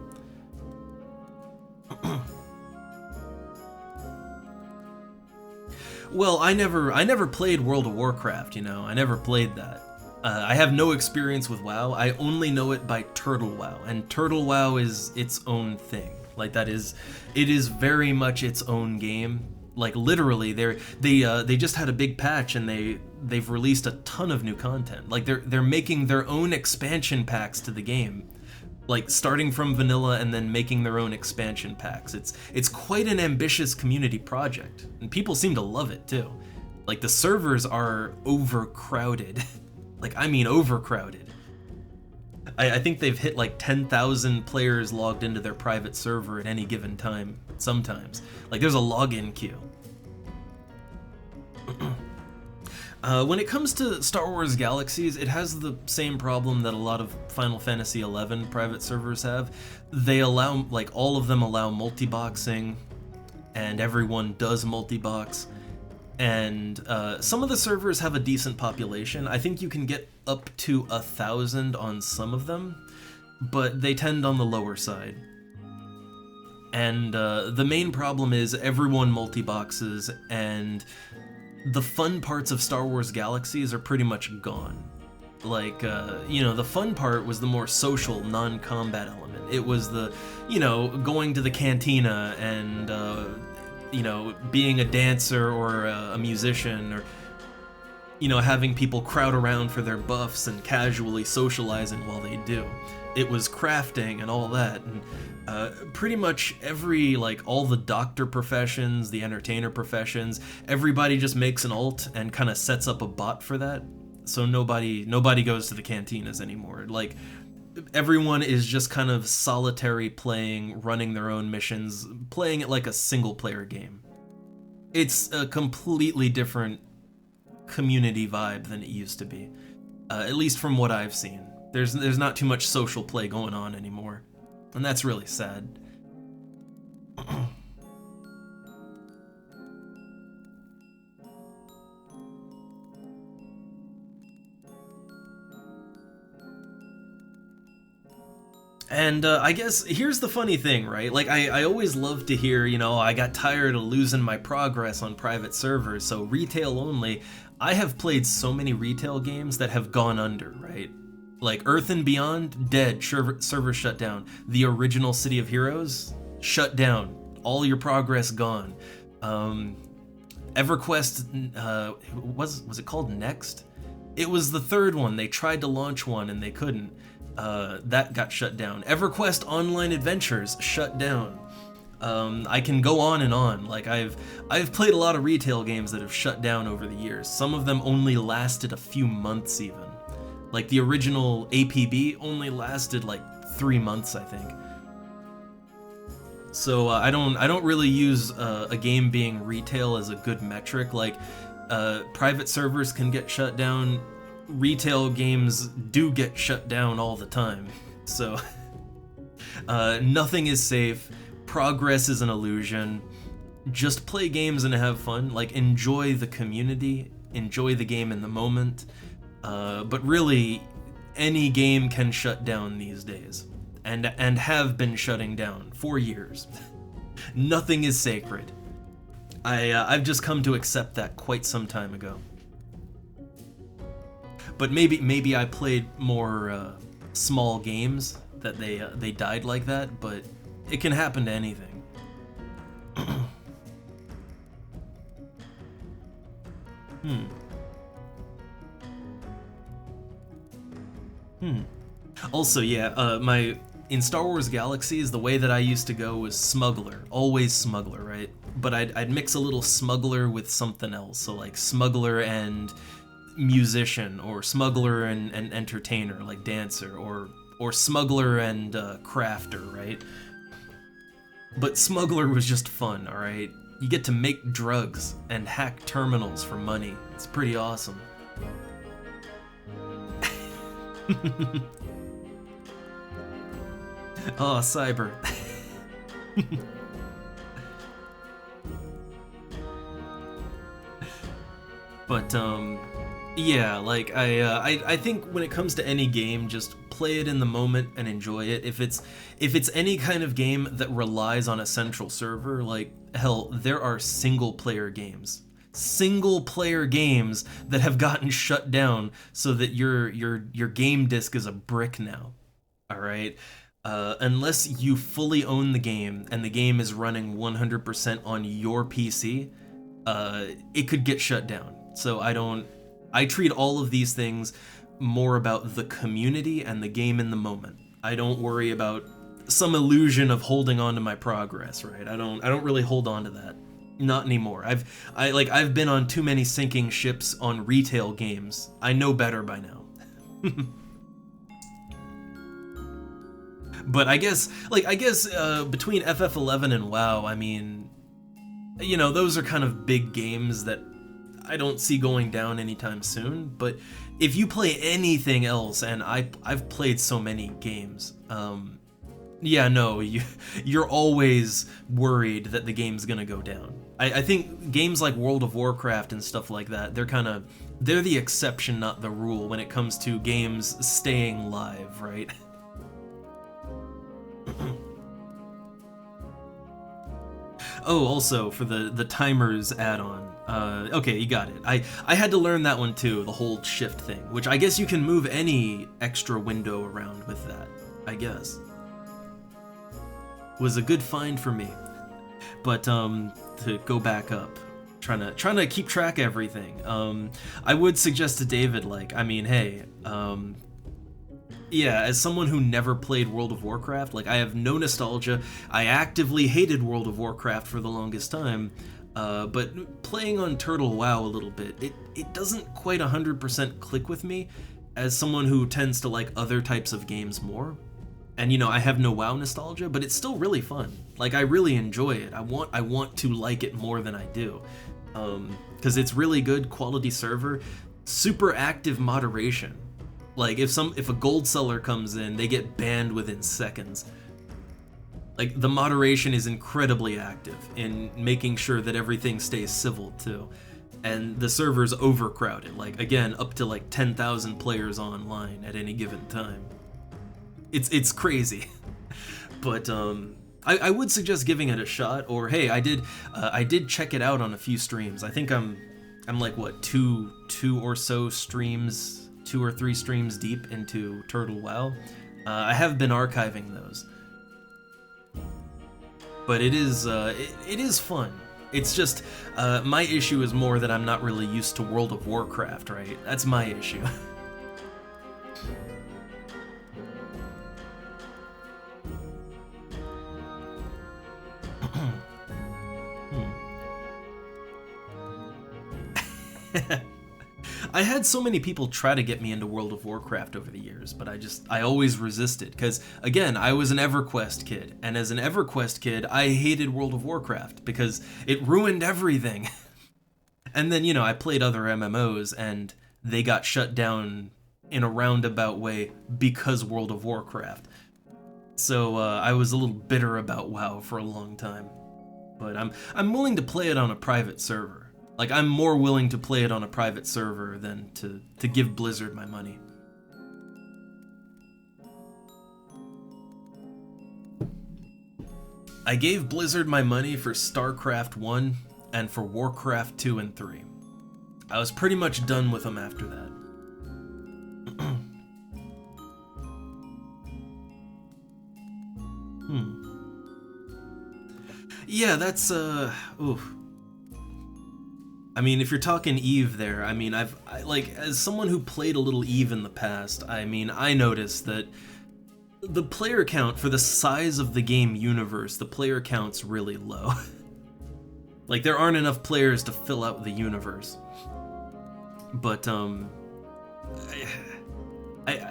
Well, I never played World of Warcraft, you know, I never played that. I have no experience with WoW, I only know it by Turtle WoW, and Turtle WoW is its own thing. Like it is very much its own game. Like literally, they just had a big patch and they've released a ton of new content. Like they're making their own expansion packs to the game. Like starting from vanilla and then making their own expansion packs. It's quite an ambitious community project, and people seem to love it too. Like the servers are overcrowded. Like I mean overcrowded. I think they've hit like 10,000 players logged into their private server at any given time sometimes. Like there's a login queue. When it comes to Star Wars Galaxies, it has the same problem that a lot of Final Fantasy XI private servers have. They allow, like, all of them allow multi-boxing, and everyone does multi-box. And some of the servers have a decent population. I think you can get up to 1,000 on some of them, but they tend on the lower side. And the main problem is everyone multi-boxes, and the fun parts of Star Wars Galaxies are pretty much gone. Like, you know, the fun part was the more social, non-combat element. It was the, you know, going to the cantina and, you know, being a dancer or a musician, or you know, having people crowd around for their buffs and casually socializing while they do. It was crafting and all that, and pretty much every, like, all the doctor professions, the entertainer professions, everybody just makes an alt and kind of sets up a bot for that. So nobody goes to the cantinas anymore. Like, everyone is just kind of solitary playing, running their own missions, playing it like a single player game. It's a completely different community vibe than it used to be, at least from what I've seen. There's not too much social play going on anymore, and that's really sad. And I guess here's the funny thing, right? Like, I always love to hear, you know, I got tired of losing my progress on private servers, so retail only. I have played so many retail games that have gone under, right? Like Earth and Beyond, dead, server shut down. The original City of Heroes, shut down. All your progress gone. EverQuest, was it called Next? It was the third one. They tried to launch one and they couldn't. That got shut down. EverQuest Online Adventures shut down. I can go on and on. Like, I've played a lot of retail games that have shut down over the years. Some of them only lasted a few months even. Like the original APB only lasted like 3 months, I think. So I don't really use a game being retail as a good metric. Like, private servers can get shut down. Retail games do get shut down all the time. So nothing is safe. Progress is an illusion. Just play games and have fun. Like, enjoy the community, enjoy the game in the moment. But really, any game can shut down these days, and have been shutting down for years. Nothing is sacred. I've just come to accept that quite some time ago. But maybe I played more small games that they died like that, but it can happen to anything. Also, yeah, in Star Wars Galaxies, the way that I used to go was smuggler, always smuggler, right? But I'd mix a little smuggler with something else, so like smuggler and musician, or smuggler and entertainer, like dancer, or smuggler and crafter, right? But smuggler was just fun, all right? You get to make drugs and hack terminals for money. It's pretty awesome. Oh, cyber. But yeah, like I think when it comes to any game, just play it in the moment and enjoy it. If it's any kind of game that relies on a central server, like, hell, there are single player games that have gotten shut down so that your game disc is a brick now. All right. Unless you fully own the game and the game is running 100% on your PC, it could get shut down. So I treat all of these things more about the community and the game in the moment. I don't worry about some illusion of holding on to my progress, right? I don't really hold on to that. Not anymore. I've been on too many sinking ships on retail games. I know better by now. But I guess between FF11 and WoW, I mean, you know, those are kind of big games that I don't see going down anytime soon. But if you play anything else, and I've played so many games, yeah, no, you're always worried that the game's gonna go down. I think games like World of Warcraft and stuff like that, they're the exception, not the rule, when it comes to games staying live, right? Oh, also, for the timers add-on, okay, you got it. I had to learn that one too, the whole shift thing, which I guess you can move any extra window around with that, I guess. Was a good find for me. But, to go back up, trying to keep track of everything. I would suggest to David, like, I mean, hey, yeah, as someone who never played World of Warcraft, like, I have no nostalgia. I actively hated World of Warcraft for the longest time, but playing on Turtle WoW a little bit, it doesn't quite 100% click with me as someone who tends to like other types of games more. And, you know, I have no WoW nostalgia, but it's still really fun. Like, I really enjoy it. I want to like it more than I do. Because it's really good quality server, super active moderation. Like, if a gold seller comes in, they get banned within seconds. Like, the moderation is incredibly active in making sure that everything stays civil, too. And the server's overcrowded, like, again, up to like 10,000 players online at any given time. It's crazy. But, I would suggest giving it a shot, or hey, I did check it out on a few streams. I think I'm like, what, two or so streams, 2 or 3 streams deep into Turtle WoW. I have been archiving those, but it is fun. It's just my issue is more that I'm not really used to World of Warcraft, right? That's my issue. I had so many people try to get me into World of Warcraft over the years, but I always resisted, because, again, I was an EverQuest kid, and as an EverQuest kid, I hated World of Warcraft, because it ruined everything. And then, you know, I played other MMOs, and they got shut down in a roundabout way because World of Warcraft. So, I was a little bitter about WoW for a long time. But I'm willing to play it on a private server. Like, I'm more willing to play it on a private server than to give Blizzard my money. I gave Blizzard my money for StarCraft 1 and for Warcraft 2 and 3. I was pretty much done with them after that. Yeah, that's, oof. I mean, if you're talking EVE there, I mean, like, as someone who played a little EVE in the past, I mean, I noticed that the player count for the size of the game universe, the player count's really low. Like, there aren't enough players to fill out the universe. But,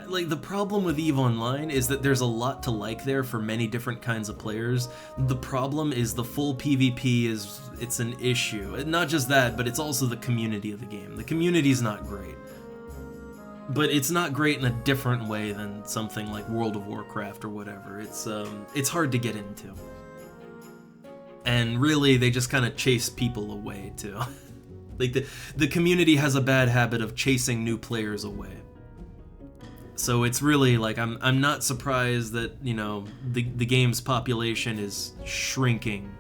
like, the problem with EVE Online is that there's a lot to like there for many different kinds of players. The problem is the full PvP it's an issue. Not just that, but it's also the community of the game. The community's not great. But it's not great in a different way than something like World of Warcraft or whatever. It's hard to get into. And really, they just kind of chase people away, too. Like, the community has a bad habit of chasing new players away. So it's really, like, I'm not surprised that, you know, the game's population is shrinking.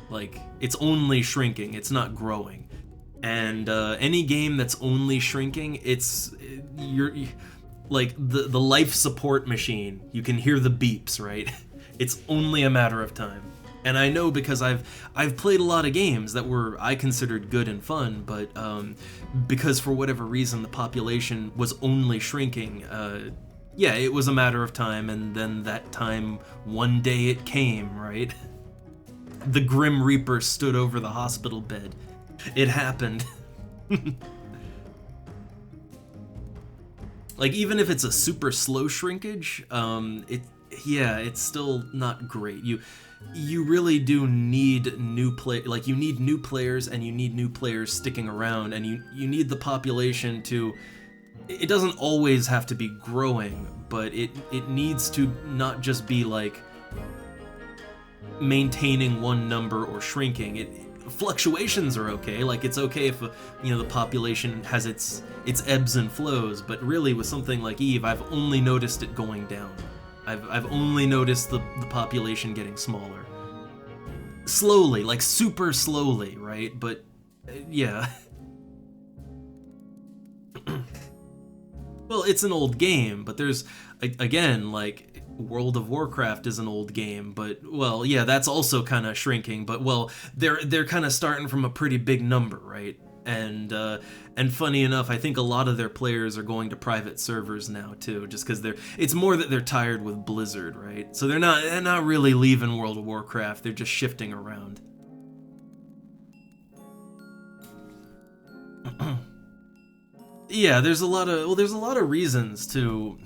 Like, it's only shrinking, it's not growing. And any game that's only shrinking, you're like, the life support machine, you can hear the beeps, right? It's only a matter of time. And I know because I've played a lot of games that I considered good and fun, but because for whatever reason the population was only shrinking, yeah, it was a matter of time, and then that time, one day it came, right? The Grim Reaper stood over the hospital bed. It happened. Like, even if it's a super slow shrinkage, it's still not great. You really do need you need new players, and you need new players sticking around, and you need the population to, it doesn't always have to be growing, but it needs to not just be like maintaining one number or shrinking. Fluctuations are okay, like it's okay if the population has its ebbs and flows, but really with something like EVE, I've only noticed it going down. I've only noticed the population getting smaller. Slowly, like super slowly, right? But, yeah. Well, it's an old game, but there's, again, like, World of Warcraft is an old game, but well, yeah, that's also kind of shrinking. But well, they're kind of starting from a pretty big number, right? And funny enough, I think a lot of their players are going to private servers now too, just because it's more that they're tired with Blizzard, right? So they're not really leaving World of Warcraft. They're just shifting around. Yeah, there's a lot of reasons to,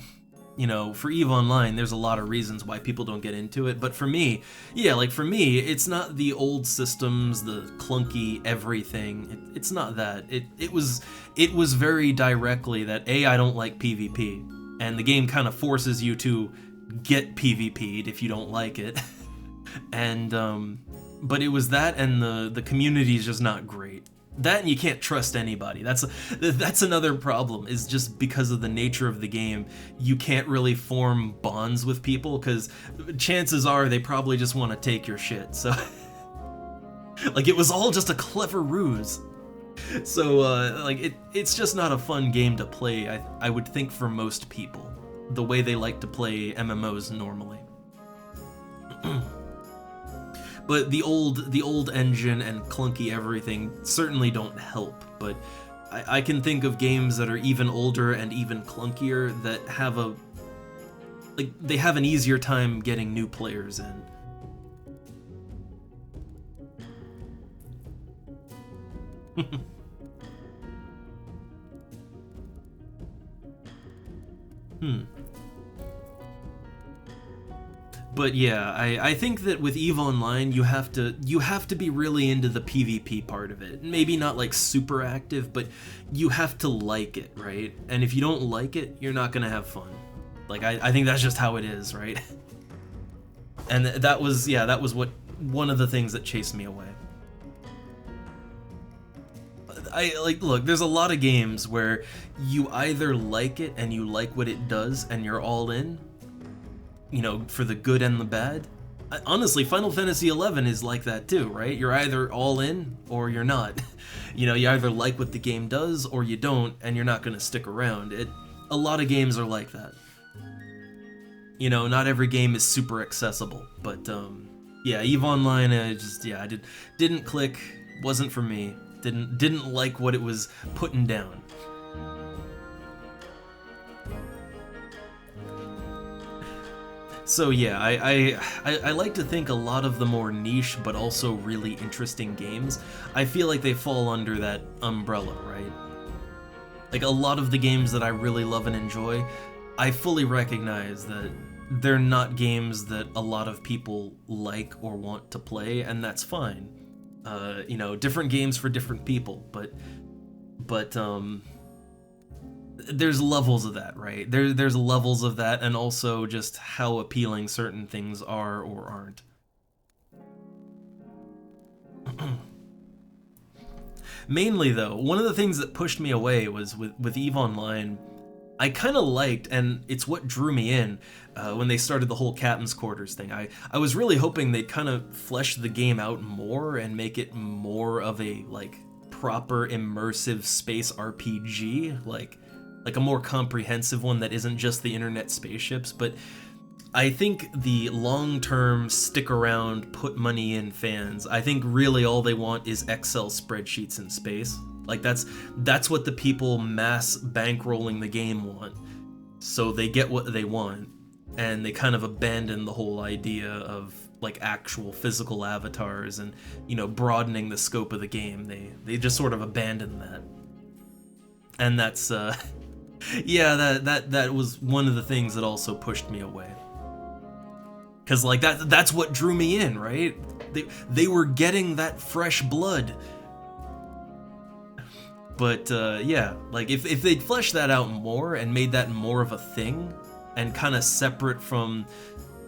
for EVE Online, there's a lot of reasons why people don't get into it. But for me, yeah, like for me, it's not the old systems, the clunky everything. It's not that. It was very directly that I don't like PvP, and the game kind of forces you to get PvP'd if you don't like it. And but it was that, and the community is just not great. That, and you can't trust anybody. That's another problem, is just because of the nature of the game, you can't really form bonds with people, because chances are they probably just want to take your shit. So like, it was all just a clever ruse. So like, it's just not a fun game to play, I would think, for most people, the way they like to play MMOs normally. But the old engine and clunky everything certainly don't help, but I can think of games that are even older and even clunkier that have they have an easier time getting new players in. But yeah, I think that with EVE Online, you have to be really into the PvP part of it. Maybe not like super active, but you have to like it, right? And if you don't like it, you're not gonna have fun. Like, I think that's just how it is, right? And that was one of the things that chased me away. Look, there's a lot of games where you either like it and you like what it does and you're all in, for the good and the bad. Honestly, Final Fantasy XI is like that too, right? You're either all in or you're not. You either like what the game does or you don't, and you're not going to stick around. A lot of games are like that. Not every game is super accessible, but yeah, EVE Online, didn't click, wasn't for me. Didn't like what it was putting down. So yeah, I like to think a lot of the more niche but also really interesting games, I feel like they fall under that umbrella, right? Like, a lot of the games that I really love and enjoy, I fully recognize that they're not games that a lot of people like or want to play, and that's fine. Different games for different people, but there's levels of that, right? There's levels of that, and also just how appealing certain things are or aren't. Mainly, though, one of the things that pushed me away was with EVE Online. I kind of liked, and it's what drew me in, when they started the whole Captain's Quarters thing. I was really hoping they'd kind of flesh the game out more and make it more of a, like, proper immersive space RPG, like a more comprehensive one that isn't just the internet spaceships. But I think the long-term stick-around, put-money-in fans, I think really all they want is Excel spreadsheets in space. Like, that's what the people mass bankrolling the game want. So they get what they want, and they kind of abandon the whole idea of, like, actual physical avatars and, broadening the scope of the game. They just sort of abandon that. And that's, yeah, that was one of the things that also pushed me away. Because, like, that's what drew me in, right? They were getting that fresh blood. But, yeah, like, if they'd fleshed that out more and made that more of a thing, and kind of separate from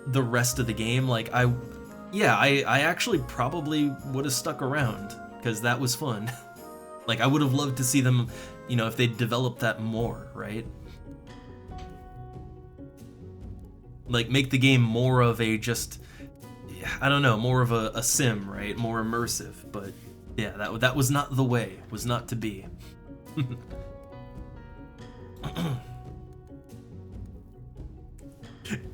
the rest of the game, like, I actually probably would have stuck around, because that was fun. Like, I would have loved to see them, if they'd developed that more, right? Like, make the game more of a more of a sim, right? More immersive, but yeah, that was not the way, was not to be.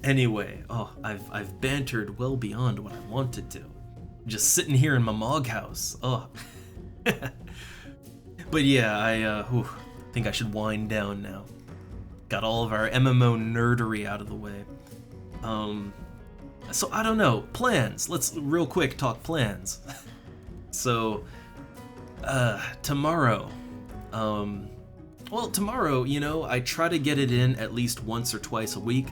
Anyway, oh, I've bantered well beyond what I wanted to. Just sitting here in my Mog house. Oh. But yeah, I think I should wind down now. Got all of our MMO nerdery out of the way. So I don't know, plans. Let's real quick talk plans. So, tomorrow, well, tomorrow, you know, I try to get it in at least once or twice a week.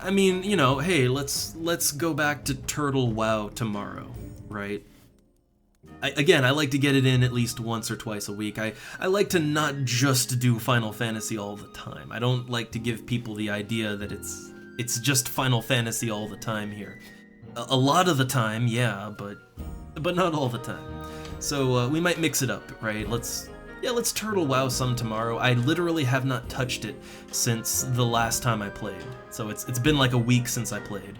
I mean, you know, hey, let's go back to Turtle WoW tomorrow, right? Again, I like to get it in at least once or twice a week. I like to not just do Final Fantasy all the time. I don't like to give people the idea that it's just Final Fantasy all the time here. A lot of the time, yeah, but not all the time. So we might mix it up, right? Let's Turtle WoW some tomorrow. I literally have not touched it since the last time I played. So it's been like a week since I played.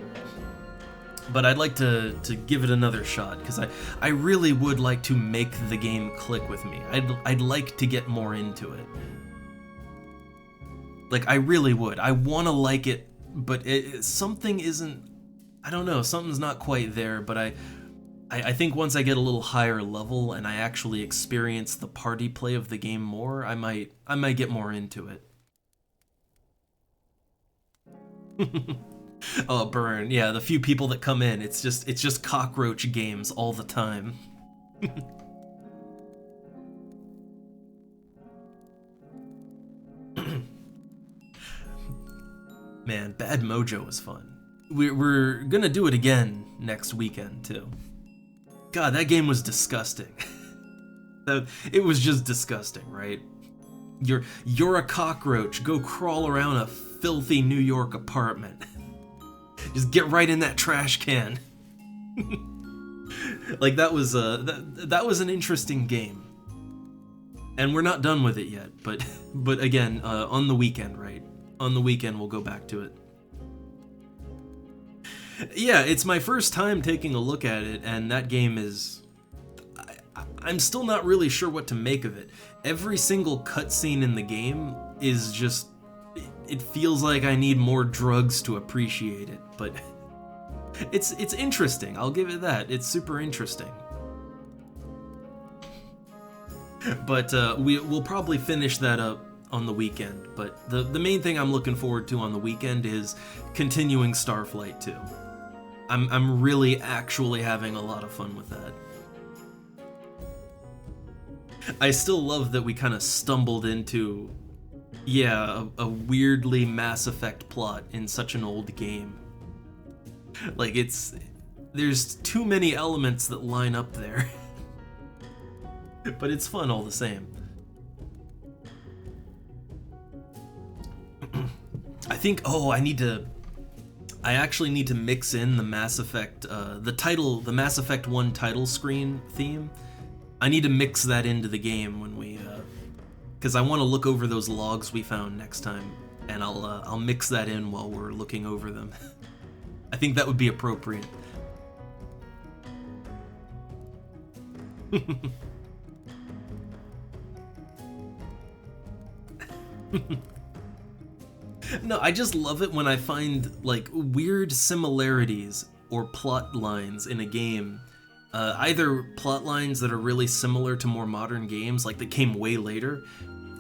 But I'd like to give it another shot, because I really would like to make the game click with me. I'd like to get more into it. Like, I really would. I want to like it, but something isn't... I don't know, something's not quite there, but I think once I get a little higher level and I actually experience the party play of the game more, I might get more into it. Oh, burn. Yeah, the few people that come in, it's just cockroach games all the time. Man, Bad Mojo was fun. We're gonna do it again next weekend, too. God, that game was disgusting. It was just disgusting, right? You're a cockroach, go crawl around a filthy New York apartment. Just get right in that trash can. Like, that was an interesting game. And we're not done with it yet, but again, on the weekend, right? On the weekend we'll go back to it. Yeah, it's my first time taking a look at it, and that game is... I'm still not really sure what to make of it. Every single cutscene in the game is just... It feels like I need more drugs to appreciate it, but... It's interesting, I'll give it that. It's super interesting. But we'll probably finish that up on the weekend, but the main thing I'm looking forward to on the weekend is continuing Starflight 2. I'm really actually having a lot of fun with that. I still love that we kind of stumbled into, yeah, a weirdly Mass Effect plot in such an old game. Like, there's too many elements that line up there. But it's fun all the same. I think, I actually need to mix in the Mass Effect, the Mass Effect 1 title screen theme. I need to mix that into the game when we, because I want to look over those logs we found next time, and I'll mix that in while we're looking over them. I think that would be appropriate. No, I just love it when I find, like, weird similarities or plot lines in a game. Either plot lines that are really similar to more modern games, like that came way later,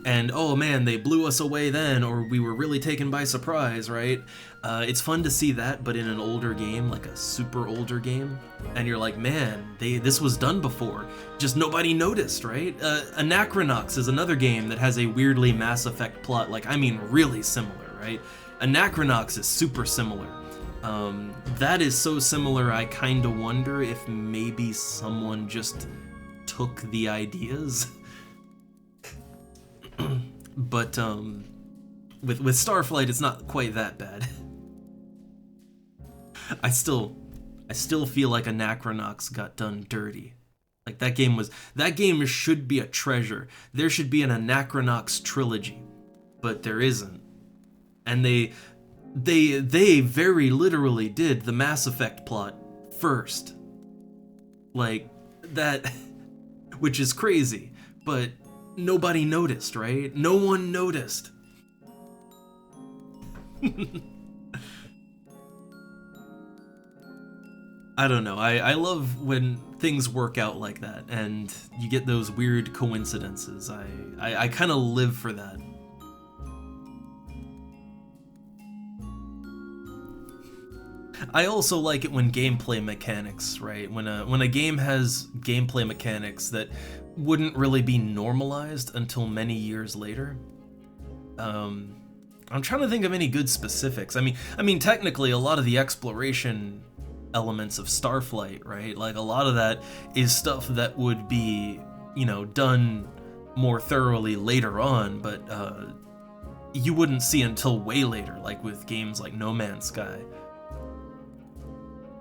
and oh man, they blew us away then, or we were really taken by surprise, right? It's fun to see that, but in an older game, like a super older game, and you're like, man, this was done before, just nobody noticed, right? Anachronox is another game that has a weirdly Mass Effect plot, like, I mean really similar, right? Anachronox is super similar. That is so similar, I kinda wonder if maybe someone just took the ideas. But, with Starflight, it's not quite that bad. I still feel like Anachronox got done dirty. Like, that game should be a treasure. There should be an Anachronox trilogy, but there isn't. And they very literally did the Mass Effect plot first. Like, that, which is crazy, but nobody noticed, right? No one noticed. I don't know. I love when things work out like that, and you get those weird coincidences. I kind of live for that. I also like it when gameplay mechanics, right? When a game has gameplay mechanics that wouldn't really be normalized until many years later. I'm trying to think of any good specifics. I mean, technically, a lot of the exploration elements of Starflight, right? Like a lot of that is stuff that would be, you know, done more thoroughly later on, but you wouldn't see until way later, like with games like No Man's Sky.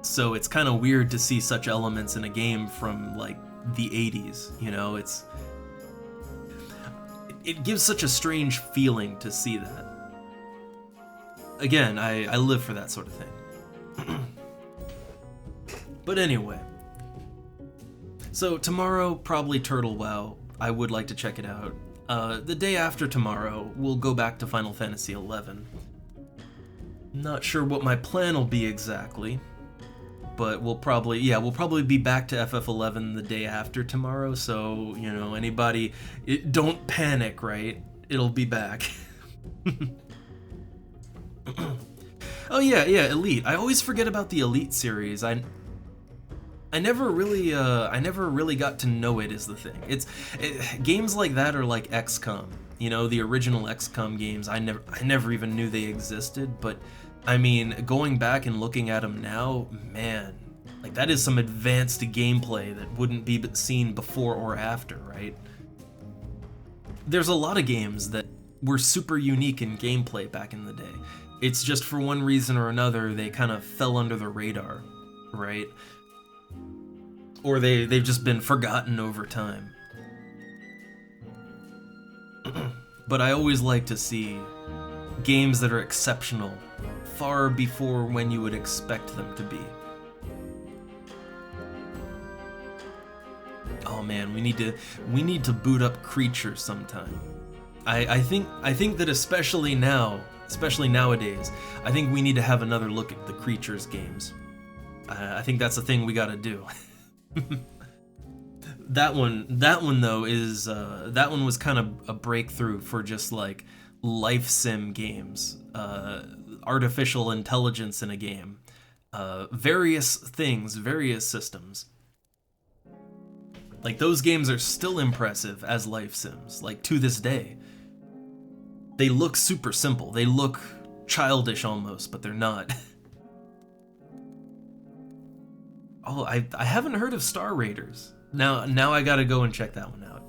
So it's kind of weird to see such elements in a game from like the 80s, you know? It gives such a strange feeling to see that. Again, I live for that sort of thing. But anyway, so tomorrow, probably Turtle WoW. I would like to check it out. The day after tomorrow, we'll go back to Final Fantasy XI. Not sure what my plan will be exactly, but we'll probably be back to FF11 the day after tomorrow, so, you know, anybody, don't panic, right? It'll be back. Oh yeah, Elite. I always forget about the Elite series. I never really got to know it, is the thing. Games like that are like XCOM. You know, the original XCOM games. I never even knew they existed. But I mean, going back and looking at them now, man, like that is some advanced gameplay that wouldn't be seen before or after, right? There's a lot of games that were super unique in gameplay back in the day. It's just for one reason or another they kind of fell under the radar, right? Or they've just been forgotten over time. But I always like to see games that are exceptional far before when you would expect them to be. Oh man, we need to boot up Creatures sometime. I think that especially nowadays, I think we need to have another look at the Creatures games. I think that's a thing we gotta do. That one though is that one was kind of a breakthrough for just like life sim games, artificial intelligence in a game, various things, various systems. Like those games are still impressive as life sims, like to this day. They look super simple. They look childish almost, but they're not. Oh, I haven't heard of Star Raiders. Now I gotta go and check that one out.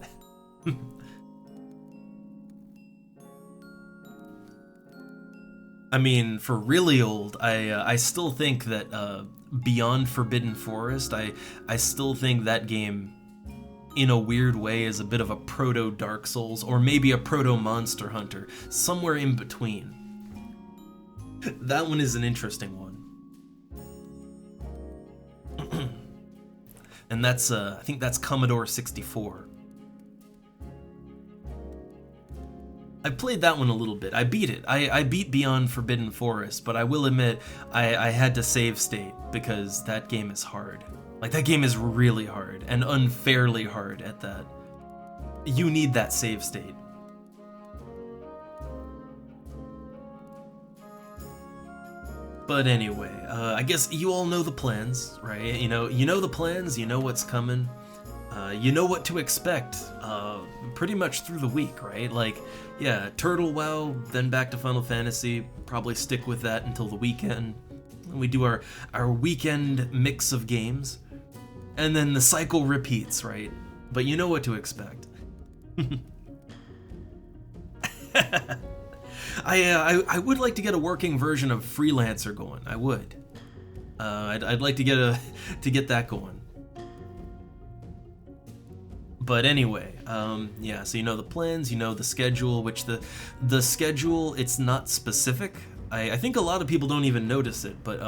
I mean, for really old, I still think that Beyond Forbidden Forest, I still think that game, in a weird way, is a bit of a proto Dark Souls, or maybe a proto Monster Hunter, somewhere in between. That one is an interesting one. And that's, I think that's Commodore 64. I played that one a little bit. I beat it. I beat Beyond Forbidden Forest, but I will admit, I had to save state, because that game is hard. Like, that game is really hard, and unfairly hard at that. You need that save state. But anyway, I guess you all know the plans, right? You know the plans, you know what's coming. You know what to expect pretty much through the week, right? Like, yeah, Turtle WoW, then back to Final Fantasy, probably stick with that until the weekend. We do our weekend mix of games, and then the cycle repeats, right? But you know what to expect. I would like to get a working version of Freelancer going. I would. I'd like to get that going. But anyway, yeah. So you know the plans, you know the schedule. Which the schedule, it's not specific. I think a lot of people don't even notice it. But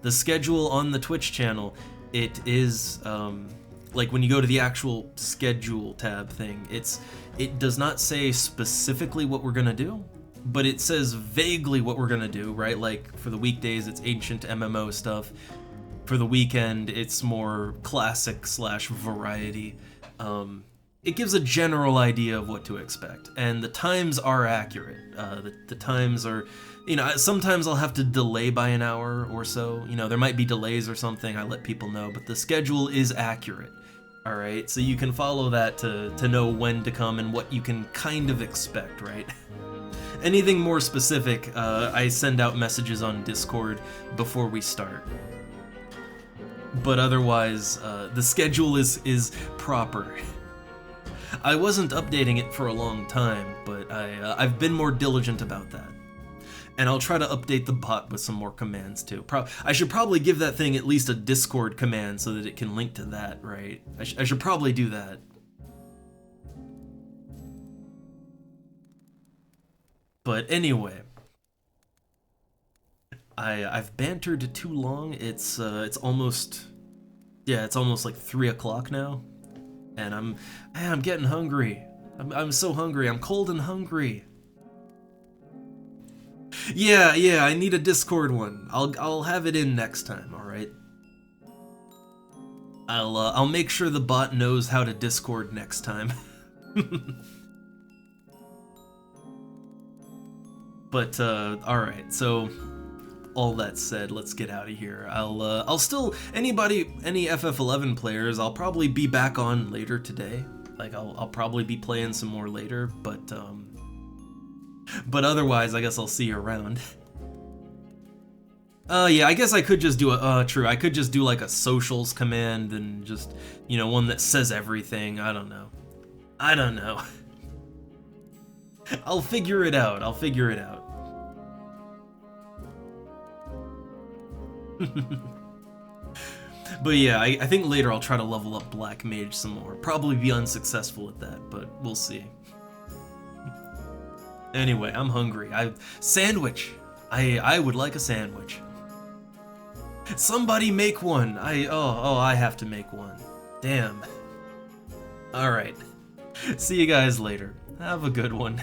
the schedule on the Twitch channel, it is like when you go to the actual schedule tab thing, it does not say specifically what we're gonna do. But it says vaguely what we're gonna do, right? Like for the weekdays, it's ancient MMO stuff. For the weekend, it's more classic / variety. It gives a general idea of what to expect, and the times are accurate. The times are, sometimes I'll have to delay by an hour or so. There might be delays or something, I let people know, but the schedule is accurate. Alright, so you can follow that to know when to come and what you can kind of expect, right? Anything more specific, I send out messages on Discord before we start. But otherwise, the schedule is proper. I wasn't updating it for a long time, but I've been more diligent about that. And I'll try to update the bot with some more commands too. I should probably give that thing at least a Discord command so that it can link to that, right? I should probably do that. But anyway, I've bantered too long. It's almost like 3 o'clock now, and I'm getting hungry. I'm so hungry. I'm cold and hungry. Yeah, I need a Discord one. I'll have it in next time, all right? I'll make sure the bot knows how to Discord next time. But all right. So all that said, let's get out of here. I'll still any FF11 players, I'll probably be back on later today. Like I'll probably be playing some more later, but otherwise I guess I'll see you around. Yeah, I guess I could just do true, I could just do like a socials command and just, one that says everything. I don't know. I'll figure it out. But yeah, I think later I'll try to level up Black Mage some more. Probably be unsuccessful at that, but we'll see. Anyway, I'm hungry. Sandwich! I would like a sandwich. Somebody make one! I have to make one. Damn. Alright. See you guys later. Have a good one.